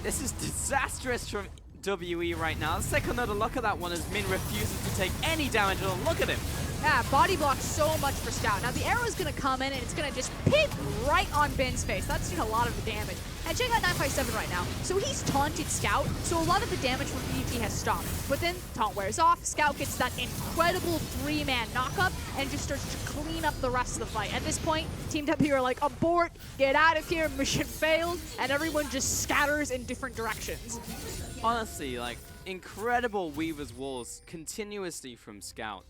This is disastrous from WE right now. Let's take another look at that one as Min refuses to take any damage. Oh, look at him. Yeah, body blocks so much for Scout. Now the arrow is going to come in and it's going to just pip right on Ben's face. That's doing a lot of the damage. And check out 957 right now. So he's taunted Scout, so a lot of the damage from EDG has stopped. But then taunt wears off, Scout gets that incredible 3-man knockup and just starts to clean up the rest of the fight. At this point, Team W are like, abort, get out of here, mission failed, and everyone just scatters in different directions. Honestly, like, incredible Weaver's walls continuously from Scout.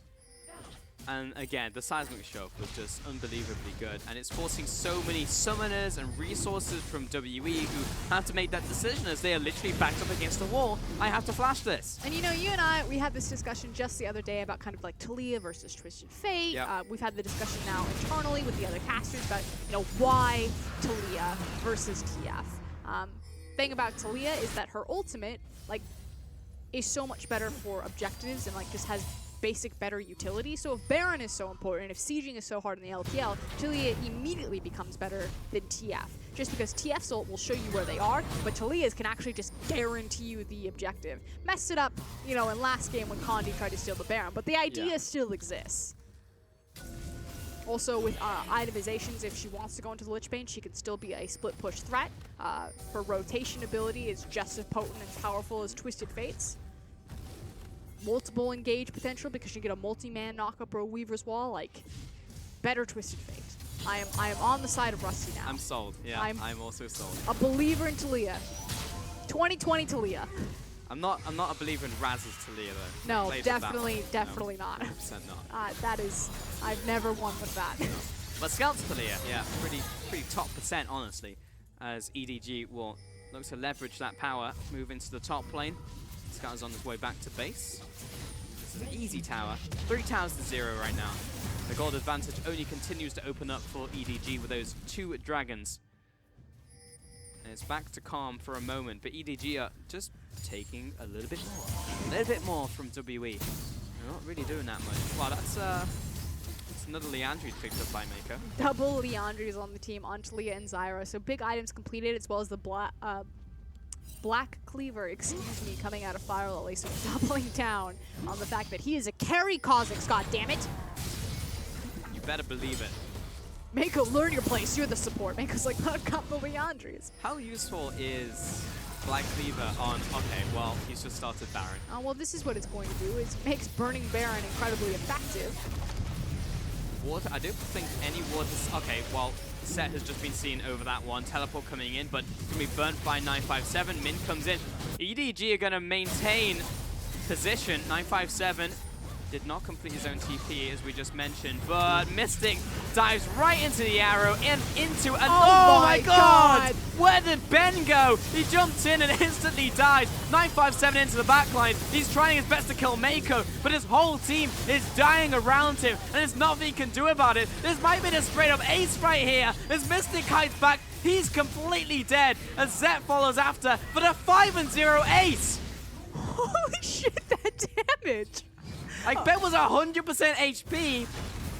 And again, the seismic show was just unbelievably good, and it's forcing so many summoners and resources from WE who have to make that decision as they are literally backed up against the wall. I have to flash this. And you know, you and I, we had this discussion just the other day about kind of like Taliyah versus Twisted Fate. Yep. We've had the discussion now internally with the other casters about, you know, why Taliyah versus TF. Thing about Taliyah is that her ultimate, like, is so much better for objectives and like just has basic better utility. So if Baron is so important, if sieging is so hard in the LPL, Taliyah immediately becomes better than TF. Just because TF's ult will show you where they are, but Taliyah's can actually just guarantee you the objective. Messed it up, you know, in last game when Kandi tried to steal the Baron, but the idea still exists. Also with itemizations, if she wants to go into the Lich Bane, she can still be a split push threat. Her rotation ability is just as potent and powerful as Twisted Fate's. Multiple engage potential because you get a multi-man knockup or a Weaver's Wall, like, better Twisted Fate. I am on the side of Rusty now. I'm sold. Yeah, I'm also sold. A believer in Taliyah. 2020 Taliyah. I'm not a believer in Raz's Taliyah though. No, Played with that definitely, one. definitely No, not. 100% not. That is, I've never won with that. But Scout's Taliyah, yeah, pretty top percent honestly, as EDG will look to leverage that power, move into the top lane. Scout is on his way back to base. This is an easy tower. 3 towers to 0 right now. The gold advantage only continues to open up for EDG with those 2 dragons. And it's back to calm for a moment, but EDG are just taking a little bit more from WE. They're not really doing that much. Wow, that's another Leandri picked up by Mako. Double Leandri's on the team on Taliyah and Zyra. So big items completed, as well as the Black Cleaver, excuse me, coming out of Fire Lily. So doubling down on the fact that he is a carry Kha'Zix, god damn it. You better believe it. Mako, learn your place. You're the support. Mako's like, I've got the Leandris. How useful is Black Cleaver on... Okay, well, he's just started Baron. Well, this is what it's going to do. It makes Burning Baron incredibly effective. Water, I don't think any water... Okay, well, Set has just been seen over that one. Teleport coming in, but it's going to be burnt by 957. Min comes in. EDG are going to maintain position. 957 did not complete his own TP, as we just mentioned, but Mystic dives right into the arrow and into an... Oh my god! Where did Ben go? He jumped in and instantly died. 957 into the backline. He's trying his best to kill Mako, but his whole team is dying around him, and there's nothing he can do about it. This might be a straight up ace right here. As Mystic hides back, he's completely dead, as Zet follows after for the 5-0 ace. Holy shit, that damage! Like, Ben was 100% HP,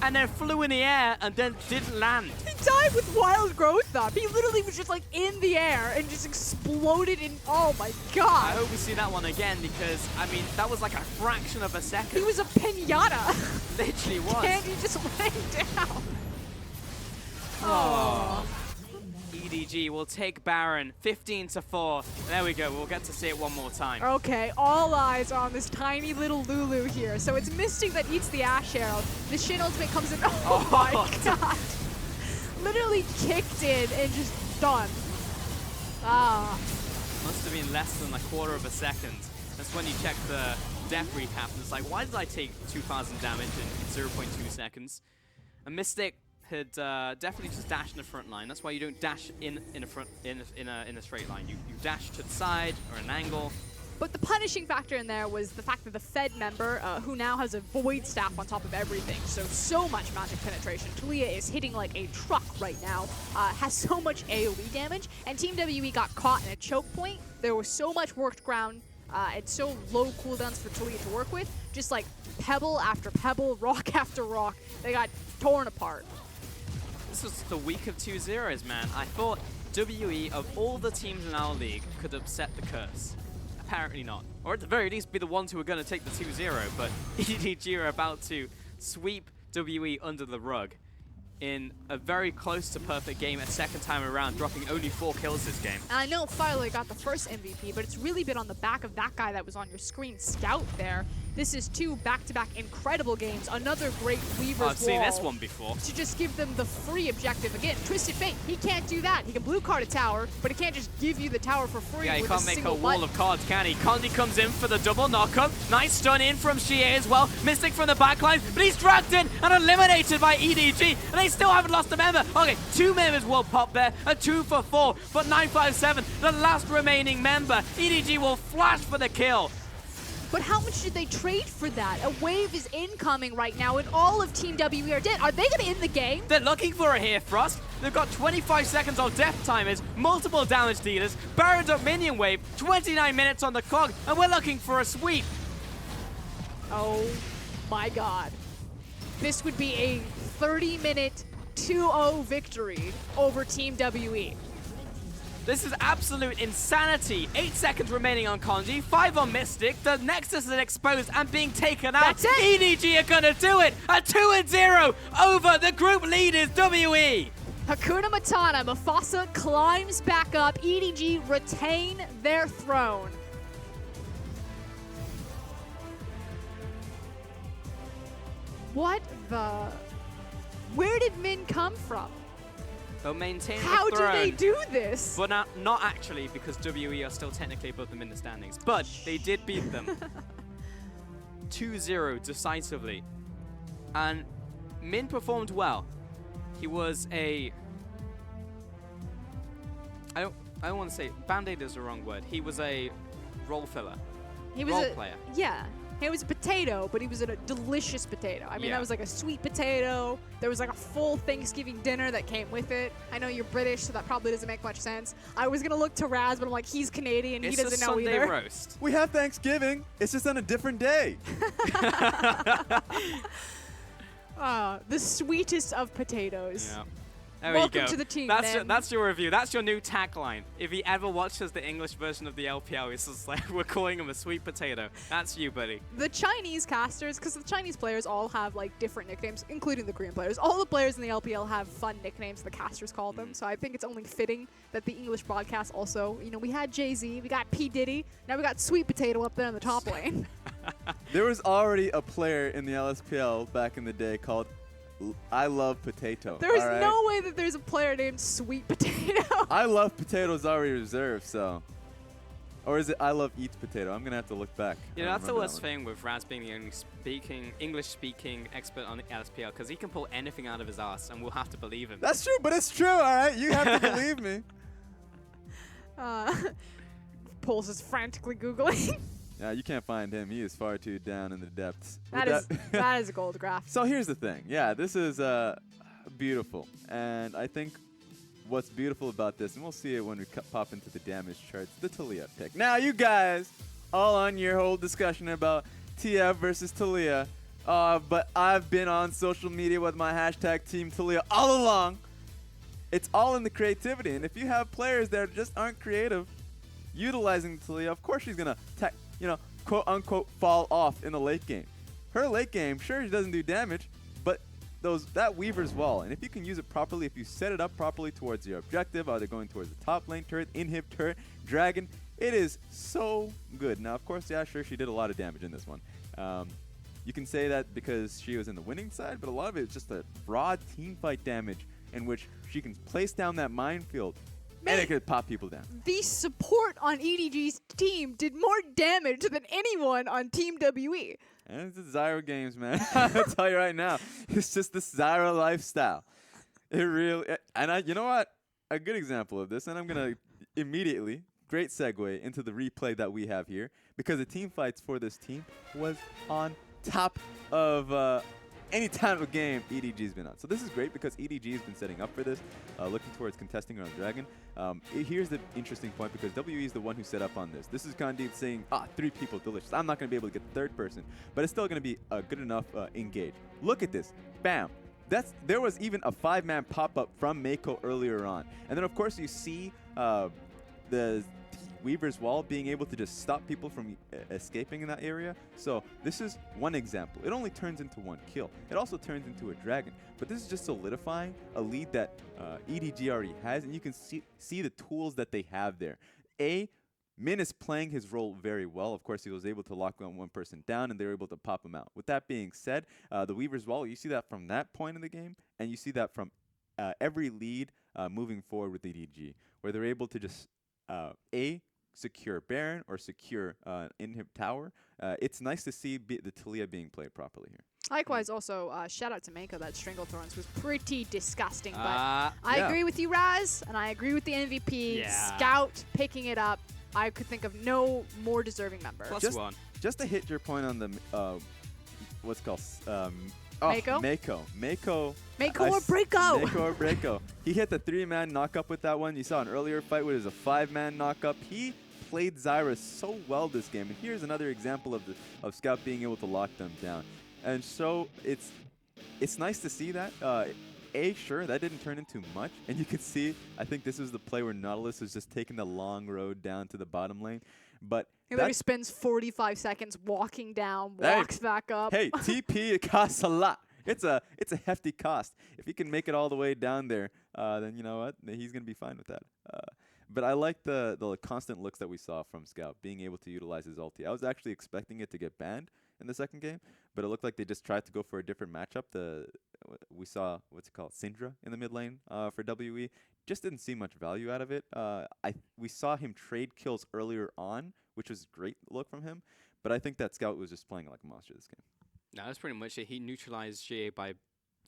and then flew in the air, and then didn't land. He died with wild growth up. He literally was just like in the air and just exploded in... Oh my god. I hope we see that one again, because, I mean, that was like a fraction of a second. He was a pinata. Literally was. And he just went down. Oh. EDG will take Baron 15-4. There we go. We'll get to see it one more time. Okay, all eyes are on this tiny little Lulu here. So it's Mystic that eats the Ash Arrow. The Shin ultimate comes in. Oh my god. Literally kicked in and just done. Ah. Must have been less than a quarter of a second. That's when you check the death recap. And it's like, why did I take 2,000 damage in 0.2 seconds? A Mystic had definitely just dashed in the front line. That's why you don't dash in a straight line. You dash to the side or an angle. But the punishing factor in there was the fact that the Fed member, who now has a Void Staff on top of everything, so much magic penetration. Taliyah is hitting like a truck right now, has so much AoE damage, and Team WE got caught in a choke point. There was so much worked ground, and so low cooldowns for Taliyah to work with. Just like pebble after pebble, rock after rock, they got torn apart. This was the week of 2-0s, man. I thought WE, of all the teams in our league, could upset the curse. Apparently not. Or at the very least be the ones who are going to take the 2-0, but EDG are about to sweep WE under the rug in a very close to perfect game a second time around, dropping only 4 kills this game. And I know Firelord got the first MVP, but it's really been on the back of that guy that was on your screen, Scout there. This is 2 back-to-back incredible games. Another great Weaver's Wall. I've seen this one before. To just give them the free objective. Again, Twisted Fate, he can't do that. He can blue card a tower, but he can't just give you the tower for free. Yeah, he with can't make a wall button. of cards, can he? Kondi comes in for the double knock-up. Nice stun in from Xie as well. Mystic from the backline, but he's dragged in and eliminated by EDG, and they still haven't lost a member. Okay, 2 members will pop there, a 2 for 4, but 957, the last remaining member. EDG will flash for the kill. But how much did they trade for that? A wave is incoming right now, and all of Team WE are dead. Are they going to end the game? They're looking for a Herefrost. They've got 25 seconds of death timers, multiple damage dealers, Baron's up minion wave, 29 minutes on the clock, and we're looking for a sweep. Oh my god. This would be a 30-minute 2-0 victory over Team WE. This is absolute insanity. 8 seconds remaining on Konji, 5 on Mystic. The Nexus is exposed and being taken out. That's it. EDG are gonna do it. A 2-0 over the group leaders, WE. Hakuna Matata, Mufasa climbs back up. EDG retain their throne. What the? Where did Min come from? They'll maintain How the do throne. they do this? But not actually, because WE are still technically above them in the standings. But they did beat them 2-0 decisively. And Min performed well. He was a... I don't want to say... Band-Aid is the wrong word. He was a role filler. He was role a player. Yeah. He was a potato, but he was a delicious potato. I mean, Yeah. that was like a sweet potato. There was like a full Thanksgiving dinner that came with it. I know you're British, so that probably doesn't make much sense. I was gonna look to Raz, but I'm like, he's Canadian. It's He doesn't a know Sunday either. roast. We have Thanksgiving. It's just on a different day. The sweetest of potatoes. Yeah. There Welcome you go. to the team, That's man. that's your review. That's your new tagline. If he ever watches the English version of the LPL, it's just like we're calling him a sweet potato. That's you, buddy. The Chinese casters, because the Chinese players all have like different nicknames, including the Korean players. All the players in the LPL have fun nicknames. The casters call them. So I think it's only fitting that the English broadcast also. You know, we had Jay-Z, we got P Diddy, now we got Sweet Potato up there in the top lane. There was already a player in the LSPL back in the day called I Love Potato. There is all right? no way that there's a player named Sweet Potato. I Love Potato's already reserved, so. Or is it I Love Eats Potato? I'm going to have to look back. You I know, don't that's the remember worst that one. thing with Raz being the English-speaking expert on the LSPL, because he can pull anything out of his ass, and we'll have to believe him. That's true, but it's true, all right? You have to believe me. Pulse is frantically Googling. Yeah, you can't find him. He is far too down in the depths. that is a gold graph. So here's the thing. Yeah, this is beautiful. And I think what's beautiful about this, and we'll see it when we pop into the damage charts, the Taliyah pick. Now, you guys, all on your whole discussion about TF versus Taliyah, but I've been on social media with my hashtag Team Taliyah all along. It's all in the creativity. And if you have players that just aren't creative, utilizing Taliyah, of course she's going to, quote unquote, fall off in the late game. Her late game, sure, she doesn't do damage, but that Weaver's Wall, and if you can use it properly, if you set it up properly towards your objective, either going towards the top lane turret, inhib turret, dragon, it is so good. Now, of course, yeah, sure, she did a lot of damage in this one. You can say that because she was in the winning side, but a lot of it is just a broad team fight damage in which she can place down that minefield, and it could pop people down. The support on EDG's team did more damage than anyone on Team WE. And it's the Zyro games, man. I'll tell you right now. It's just the Zyro lifestyle. It really... And you know what? A good example of this, and I'm going to immediately, great segue into the replay that we have here, because the team fights for this team was on top of... any time of game EDG's been on. So this is great because EDG has been setting up for this, looking towards contesting around Dragon. Here's the interesting point, because WE is the one who set up on this. This is Kandid saying, 3 people, delicious. I'm not going to be able to get the third person, but it's still going to be good enough engage. Look at this. Bam. There was even a 5-man pop-up from Mako earlier on. And then, of course, you see the Weaver's Wall being able to just stop people from escaping in that area. So this is one example. It only turns into 1 kill. It also turns into a dragon. But this is just solidifying a lead that EDG already has, and you can see the tools that they have there. Min is playing his role very well. Of course, he was able to lock one person down, and they were able to pop him out. With that being said, the Weaver's Wall, you see that from that point in the game, and you see that from every lead moving forward with EDG, where they're able to just, secure Baron or secure inhib tower. It's nice to see the Taliyah being played properly here. Likewise, also, shout out to Mako. That Stranglethorns was pretty disgusting. But Yeah. I agree with you, Raz, and I agree with the MVP. Yeah. Scout picking it up. I could think of no more deserving member. +1. Just to hit your point on the, what's it called? Mako? Mako or Breako. Mako or Breako. He hit the 3-man knockup with that one. You saw an earlier fight where it was a 5-man knockup. He played Zyra so well this game. And here's another example of Scout being able to lock them down. And so it's nice to see that. Sure, that didn't turn into much. And you can see, I think this is the play where Nautilus is just taking the long road down to the bottom lane. But He literally spends 45 seconds walking down, Hey. walks back up. Hey, TP, it costs a lot. It's a hefty cost. If he can make it all the way down there, then you know what? He's going to be fine with that. But I like the constant looks that we saw from Scout, being able to utilize his ulti. I was actually expecting it to get banned in the second game, but it looked like they just tried to go for a different matchup. we saw what's it called, Syndra in the mid lane for WE. Just didn't see much value out of it. We saw him trade kills earlier on, which was a great look from him. But I think that Scout was just playing like a monster this game. No, that's pretty much it. He neutralized GA by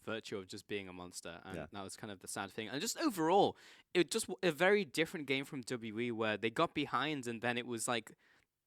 virtue of just being a monster, and that was kind of the sad thing. And just overall, it just a very different game from WE, where they got behind and then it was like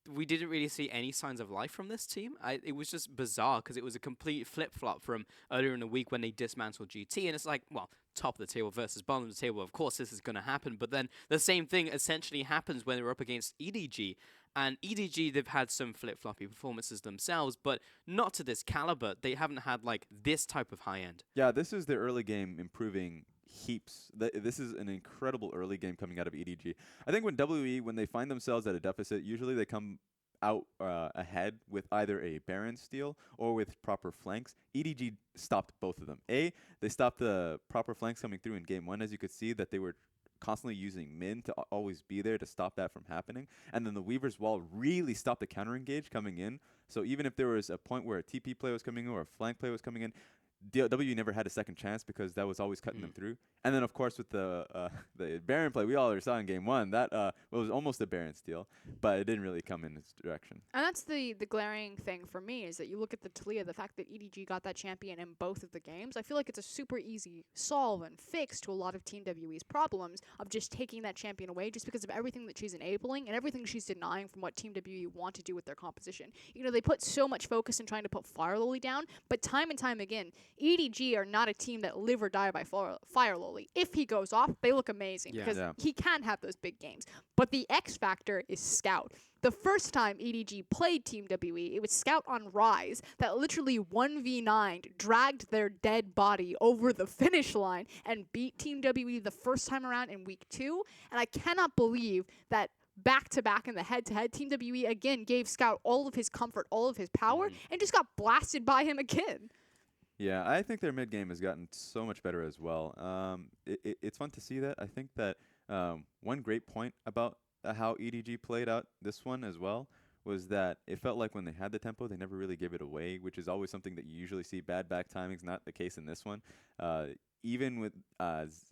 we didn't really see any signs of life from this team. It was just bizarre because it was a complete flip-flop from earlier in the week when they dismantled GT, and it's like, well, top of the table versus bottom of the table, of course this is going to happen, but then the same thing essentially happens when they're up against EDG. And EDG, they've had some flip-floppy performances themselves, but not to this caliber. They haven't had, like, this type of high-end. Yeah, this is their early game improving heaps. This is an incredible early game coming out of EDG. I think when WE, when they find themselves at a deficit, usually they come out ahead with either a Baron steal or with proper flanks. EDG stopped both of them. They stopped the proper flanks coming through in game 1, as you could see that they were constantly using Min to always be there to stop that from happening. And then the Weaver's Wall really stopped the counter engage coming in. So even if there was a point where a TP play was coming in or a flank play was coming in, W never had a second chance because that was always cutting them through. And then, of course, with the Baron play, we all saw in game 1, that was almost a Baron steal, but it didn't really come in its direction. And that's the glaring thing for me, is that you look at the Taliyah, the fact that EDG got that champion in both of the games. I feel like it's a super easy solve and fix to a lot of Team WE's problems of just taking that champion away just because of everything that she's enabling and everything she's denying from what Team WE want to do with their composition. You know, they put so much focus in trying to put Fire Loli down, but time and time again, EDG are not a team that live or die by Fire Loli. If he goes off, they look amazing because he can have those big games. But the X factor is Scout. The first time EDG played Team WE, it was Scout on Rise that literally 1v9'd, dragged their dead body over the finish line and beat Team WE the first time around in week 2. And I cannot believe that back-to-back in the head-to-head, Team WE again gave Scout all of his comfort, all of his power, and just got blasted by him again. Yeah, I think their mid game has gotten so much better as well. It's fun to see that. I think that one great point about how EDG played out this one as well was that it felt like when they had the tempo, they never really gave it away, which is always something that you usually see. Bad back timing's not the case in this one. Even with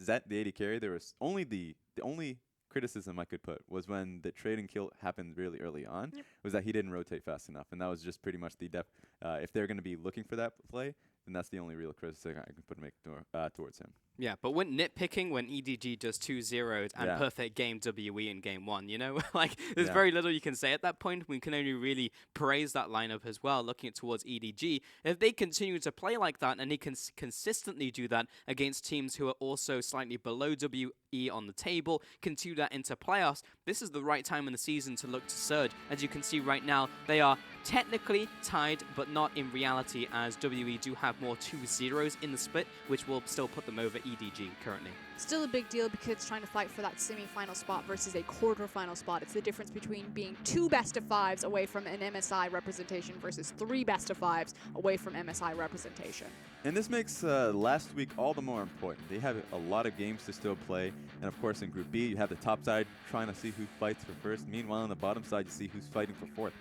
Zet, the AD carry, there was only the only criticism I could put was when the trading kill happened really early on, was that he didn't rotate fast enough, and that was just pretty much the depth. If they're going to be looking for that play, then that's the only real criticism I can towards him. Yeah, but when nitpicking when EDG does 2-0'd and perfect game WE in game 1, you know? Like, there's very little you can say at that point. We can only really praise that lineup as well, looking towards EDG. If they continue to play like that and they can consistently do that against teams who are also slightly below WE on the table, continue that into playoffs, this is the right time in the season to look to Surge. As you can see right now, they are technically tied, but not in reality, as WE do have more 2-0s in the split, which will still put them over EDG currently. Still a big deal because it's trying to fight for that semi-final spot versus a quarter-final spot. It's the difference between being 2 best-of-5s away from an MSI representation versus 3 best-of-5s away from MSI representation. And this makes last week all the more important. They have a lot of games to still play. And of course, in Group B, you have the top side trying to see who fights for first. Meanwhile, on the bottom side, you see who's fighting for fourth.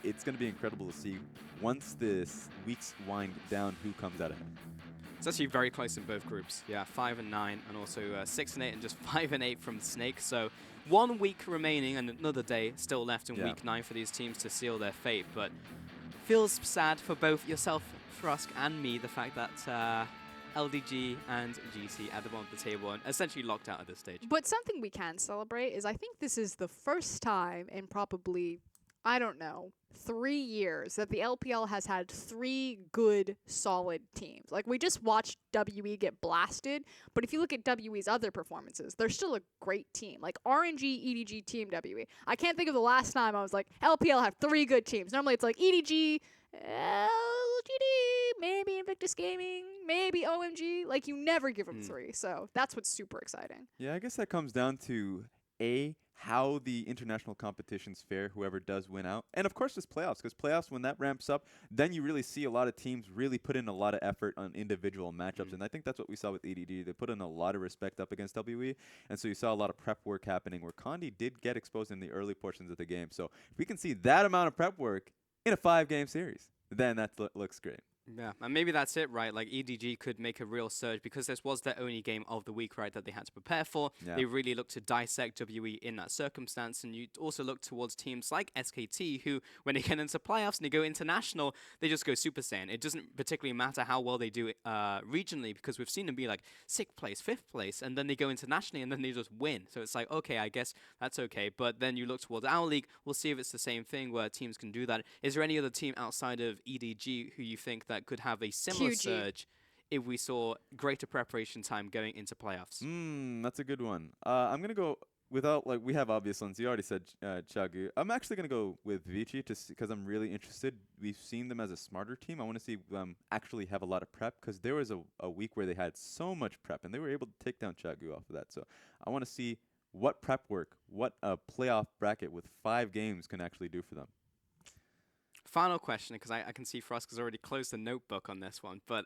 It's going to be incredible to see once this weeks wind down who comes out ahead. It's actually very close in both groups. Yeah, 5 and 9, and also 6 and 8, and just 5 and 8 from Snake. So 1 week remaining, and another day still left in week 9 for these teams to seal their fate. But feels sad for both yourself, Frosk, and me, the fact that LDG and GC at the bottom of the table and essentially locked out at this stage. But something we can celebrate is I think this is the first time in probably, I don't know, 3 years that the LPL has had 3 good, solid teams. Like, we just watched WE get blasted, but if you look at WE's other performances, they're still a great team. Like, RNG, EDG, Team WE. I can't think of the last time I was like, LPL have 3 good teams. Normally it's like EDG, LGD, maybe Invictus Gaming, maybe OMG. Like, you never give them 3, so that's what's super exciting. Yeah, I guess that comes down to, how the international competitions fare, whoever does win out. And of course, it's playoffs, because playoffs, when that ramps up, then you really see a lot of teams really put in a lot of effort on individual matchups. And I think that's what we saw with EDG. They put in a lot of respect up against WE. And so you saw a lot of prep work happening where Condi did get exposed in the early portions of the game. So if we can see that amount of prep work in a 5-game series, then that looks great. Yeah, and maybe that's it, right? Like EDG could make a real surge because this was their only game of the week, right, that they had to prepare for. Yeah. They really looked to dissect WE in that circumstance, and you also look towards teams like SKT, who, when they get into playoffs and they go international, they just go Super Saiyan. It doesn't particularly matter how well they do regionally, because we've seen them be like 6th place, 5th place, and then they go internationally and then they just win. So it's like, okay, I guess that's okay. But then you look towards our league, we'll see if it's the same thing where teams can do that. Is there any other team outside of EDG who you think that could have a similar surge if we saw greater preparation time going into playoffs? That's a good one. I'm going to go without, like, we have obvious ones. You already said Chagu. I'm actually going to go with Vici because I'm really interested. We've seen them as a smarter team. I want to see them actually have a lot of prep, because there was a week where they had so much prep and they were able to take down Chagu off of that. So I want to see what prep work, what a playoff bracket with 5 games can actually do for them. Final question, because I can see Frosk has already closed the notebook on this one, but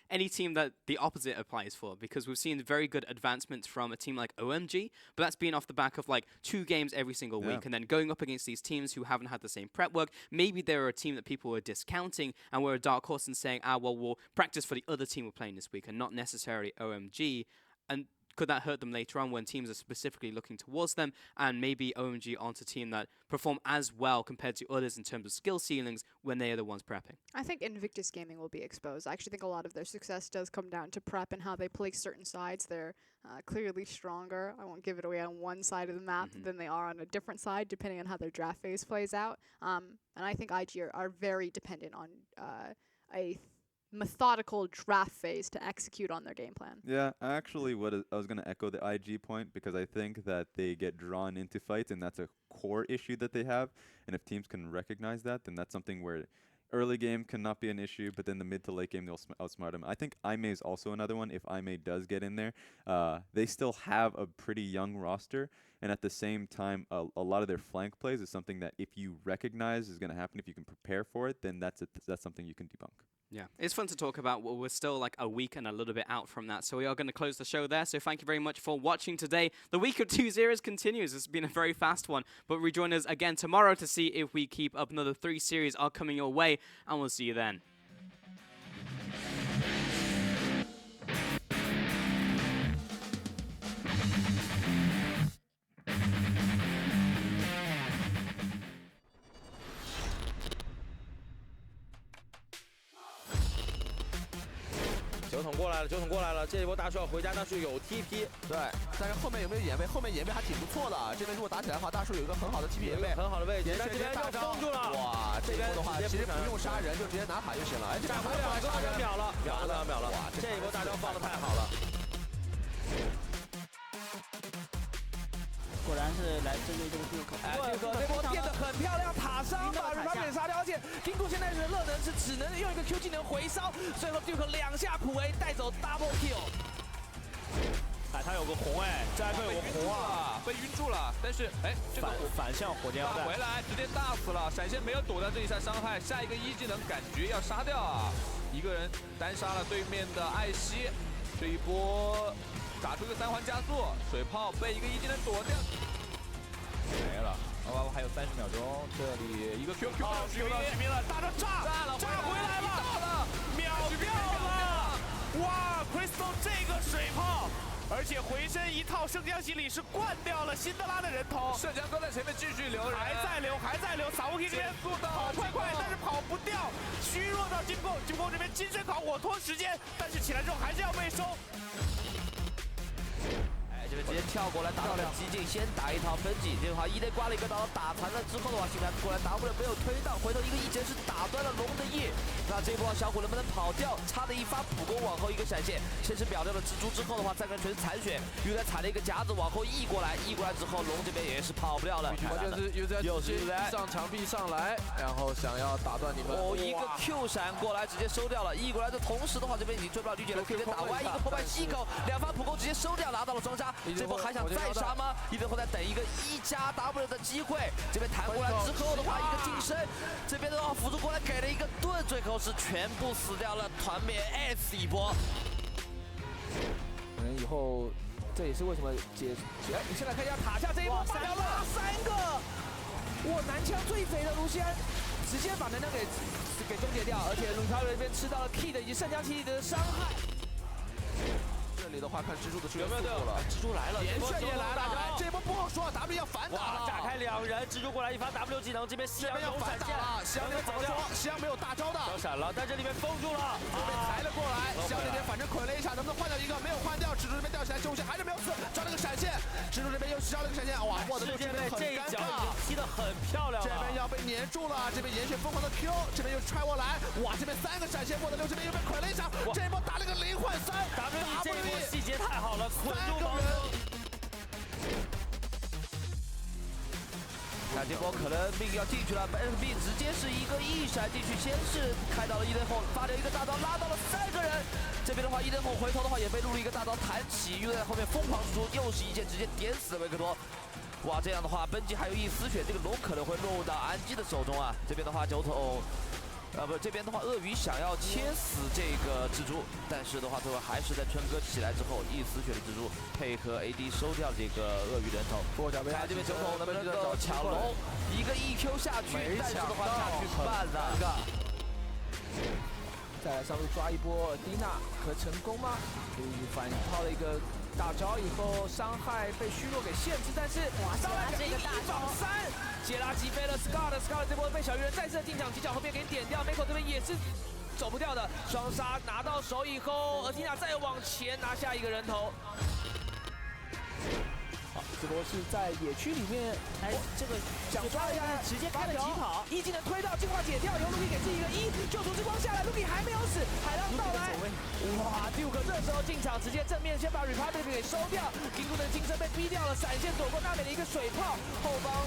any team that the opposite applies for, because we've seen very good advancements from a team like OMG, but that's been off the back of like 2 games every single week, and then going up against these teams who haven't had the same prep work. Maybe they're a team that people are discounting, and we're a dark horse and saying, well, we'll practice for the other team we're playing this week, and not necessarily OMG. And could that hurt them later on when teams are specifically looking towards them, and maybe OMG aren't a team that perform as well compared to others in terms of skill ceilings when they are the ones prepping? I think Invictus Gaming will be exposed. I actually think a lot of their success does come down to prep and how they play certain sides. They're clearly stronger. I won't give it away on one side of the map than they are on a different side, depending on how their draft phase plays out. And I think IG are very dependent on a methodical draft phase to execute on their game plan. Yeah, actually, I was going to echo the IG point, because I think that they get drawn into fights, and that's a core issue that they have. And if teams can recognize that, then that's something where early game cannot be an issue, but then the mid to late game, they'll outsmart them. I think IMEI is also another one. If IMEI does get in there, they still have a pretty young roster, and at the same time, a lot of their flank plays is something that if you recognize is going to happen, if you can prepare for it, then that's something you can debunk. Yeah, it's fun to talk about. Well, we're still like a week and a little bit out from that, so we are going to close the show there. So thank you very much for watching today. The week of 2-0s continues. It's been a very fast one, but rejoin us again tomorrow to see if we keep up. Another 3 series are coming your way, and we'll see you then.酒桶过来了，酒桶过来了，这一波大树要回家，大树有 TP， 对，但是后面有没有眼位？后面眼位还挺不错的。这边如果打起来的话，大树有一个很好的 TP 眼位，很好的位置。但这边又封住了，哇，这边的话其实不用杀人，就直接拿塔就行了。哎，这边还2个人秒了，秒了，哇，这一波大招放的太好了。果然是来针对这个 Duke， 哎，这个这波垫的很漂亮，塔伤把 Republic 杀掉，而且 Gingu 现在是热能是只能用一个 Q 技能回烧，最后 Duke 2下普 A 带走 double kill。哎，他有个红哎，这还有个红啊，被晕住了，但是哎，这个反向火箭腰带回来直接大死了，闪现没有躲掉这一下伤害，下一个一技能感觉要杀掉啊，一个人单杀了对面的艾希，这一波。打出一个3环加速，水炮被一个一技能躲掉，没了。还有30秒钟，这里一个 QQ 举兵了，大招炸回来了，秒掉了！哇 ，Crystal 这个水炮，而且回身一套圣江洗礼是灌掉了辛德拉的人头。圣江哥在前面继续留人，还在留，撒乌 K 这边跑快，但是跑不掉，虚弱到金凤这边金身烤火拖时间，但是起来之后还是要被收。这边直接跳过来打到了激进，先打一套分级，这个话一雷刮了一个刀，打残了之后的话，新来过来 W 没有推到，回头一个一截是打断了龙的翼。那这一波小虎能不能跑掉？差的一发普攻往后一个闪现，先是秒掉了蜘蛛之后的话，再跟全是残血，又在踩了一个夹子往后溢过来之后，龙这边也是跑不掉了。关键是又是上墙壁上来，然后想要打断你们。哦，一个 Q 闪过来直接收掉了，溢过来的同时的话，这边已经追不到绿箭了，可以打歪一个破败吸口，2发普攻直接收掉，拿到了双杀。这波还想再杀吗？一直会在等一个1+W 的机会。这边弹过来之后的话，一个近身，这边的话辅助过来给了一个盾，最后是全部死掉了，团灭 S 一波。可能以后这也是为什么哎，你先来看一下塔下这一波大招拉3个，哇，男枪最肥的卢锡安直接把能量给给终结掉，而且鲁超这边吃到了 Kid 以及圣枪奇迹的伤害。这里的话，看蜘蛛的支援有没有队友？蜘蛛来了，连炫也来了，这波不好说 ，W 要反打了，炸开2人，蜘蛛过来一发 W 技能，这边夕阳要反打了，夕阳这边怎么说？夕阳没有大招的，交闪了，但这里面封住了，这边抬了过来，夕阳这边反正捆了一下，能不能换掉一个？没有换掉，蜘蛛这边掉起来，中线还是没有死，抓了个闪现，蜘蛛这边又是抓了个闪现，哇，获得6这边很尴尬，踢得很漂亮，这边要被粘住了，这边严血疯狂的 Q， 这边又踹过来，哇，这边3个闪现，获得6这边又被捆了一下，这一波打了个0换3 ，W 这一波细节太好了，捆住3个人。那这波可能命要进去了 ，SB 直接是一个一闪进去，先是开到了伊登后，发了一个大招拉到了3个人。这边的话，伊登后回头的话也被录了一个大招弹起，又在后面疯狂输出，又是一剑直接点死了维克多。哇，这样的话，本季还有一丝血，这个龙可能会落入到安基的手中啊。这边的话，九头。这边的话，鳄鱼想要切死这个蜘蛛，但是的话，最后还是在春哥起来之后，一丝血的蜘蛛配合 AD 收掉这个鳄鱼人头。看这边九头能不能够抢龙，一个 EQ 下去，但是的话下去慢了。再来上路抓一波蒂娜，可成功吗？反抛了一个大招以后，伤害被虚弱给限制，但是上来这个大招3，杰拉击飞了 Scar 这波被小鱼人再次进场，几脚后面给点掉 ，Miko 这边也是走不掉的，双杀拿到手以后，而蒂娜再往前拿下一个人头。好，这波是在野区里面，这个想抓一下，直接开了疾跑，一技能推到进化解掉，由 Luki 给自己一个1，救赎之光下来 ，Luki 还没有死，海浪到来，哇 ，Duke 这时候进场直接正面先把 Republic 给收掉，金库的金身被逼掉了，闪现躲过娜美的一个水炮，后方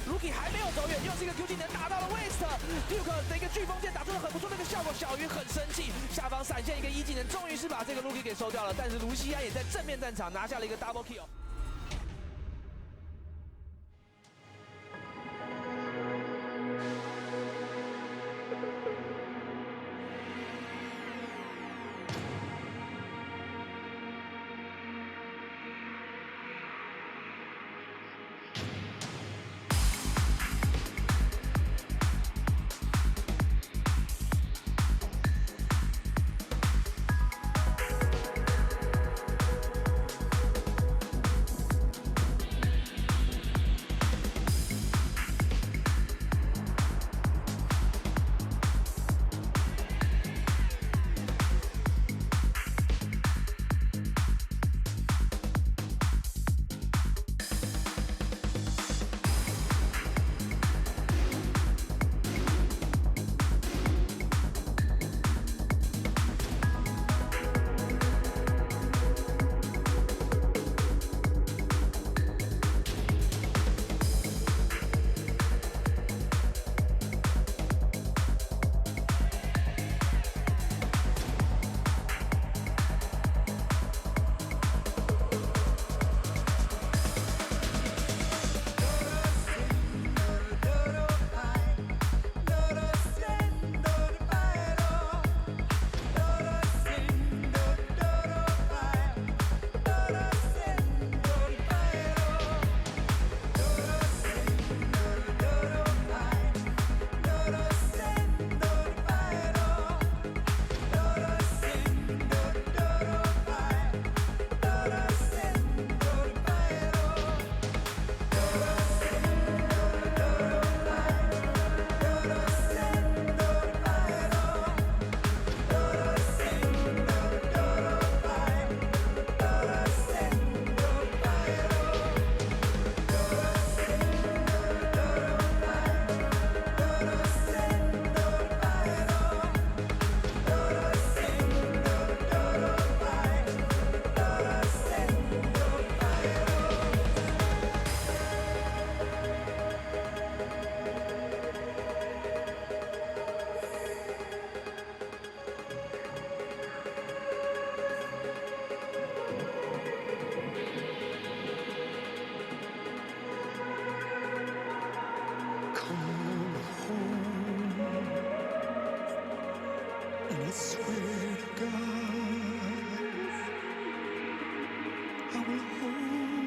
Luki 还没有走远，又是一个 Q 技能打到了 Waste，Duke 的一个飓风剑打出了很不错的一个效果，小鱼很生气，下方闪现一个1技能，终于是把这个 Luki 给收掉了，但是卢西安也在正面战场拿下了一个 Double Kill。I will hold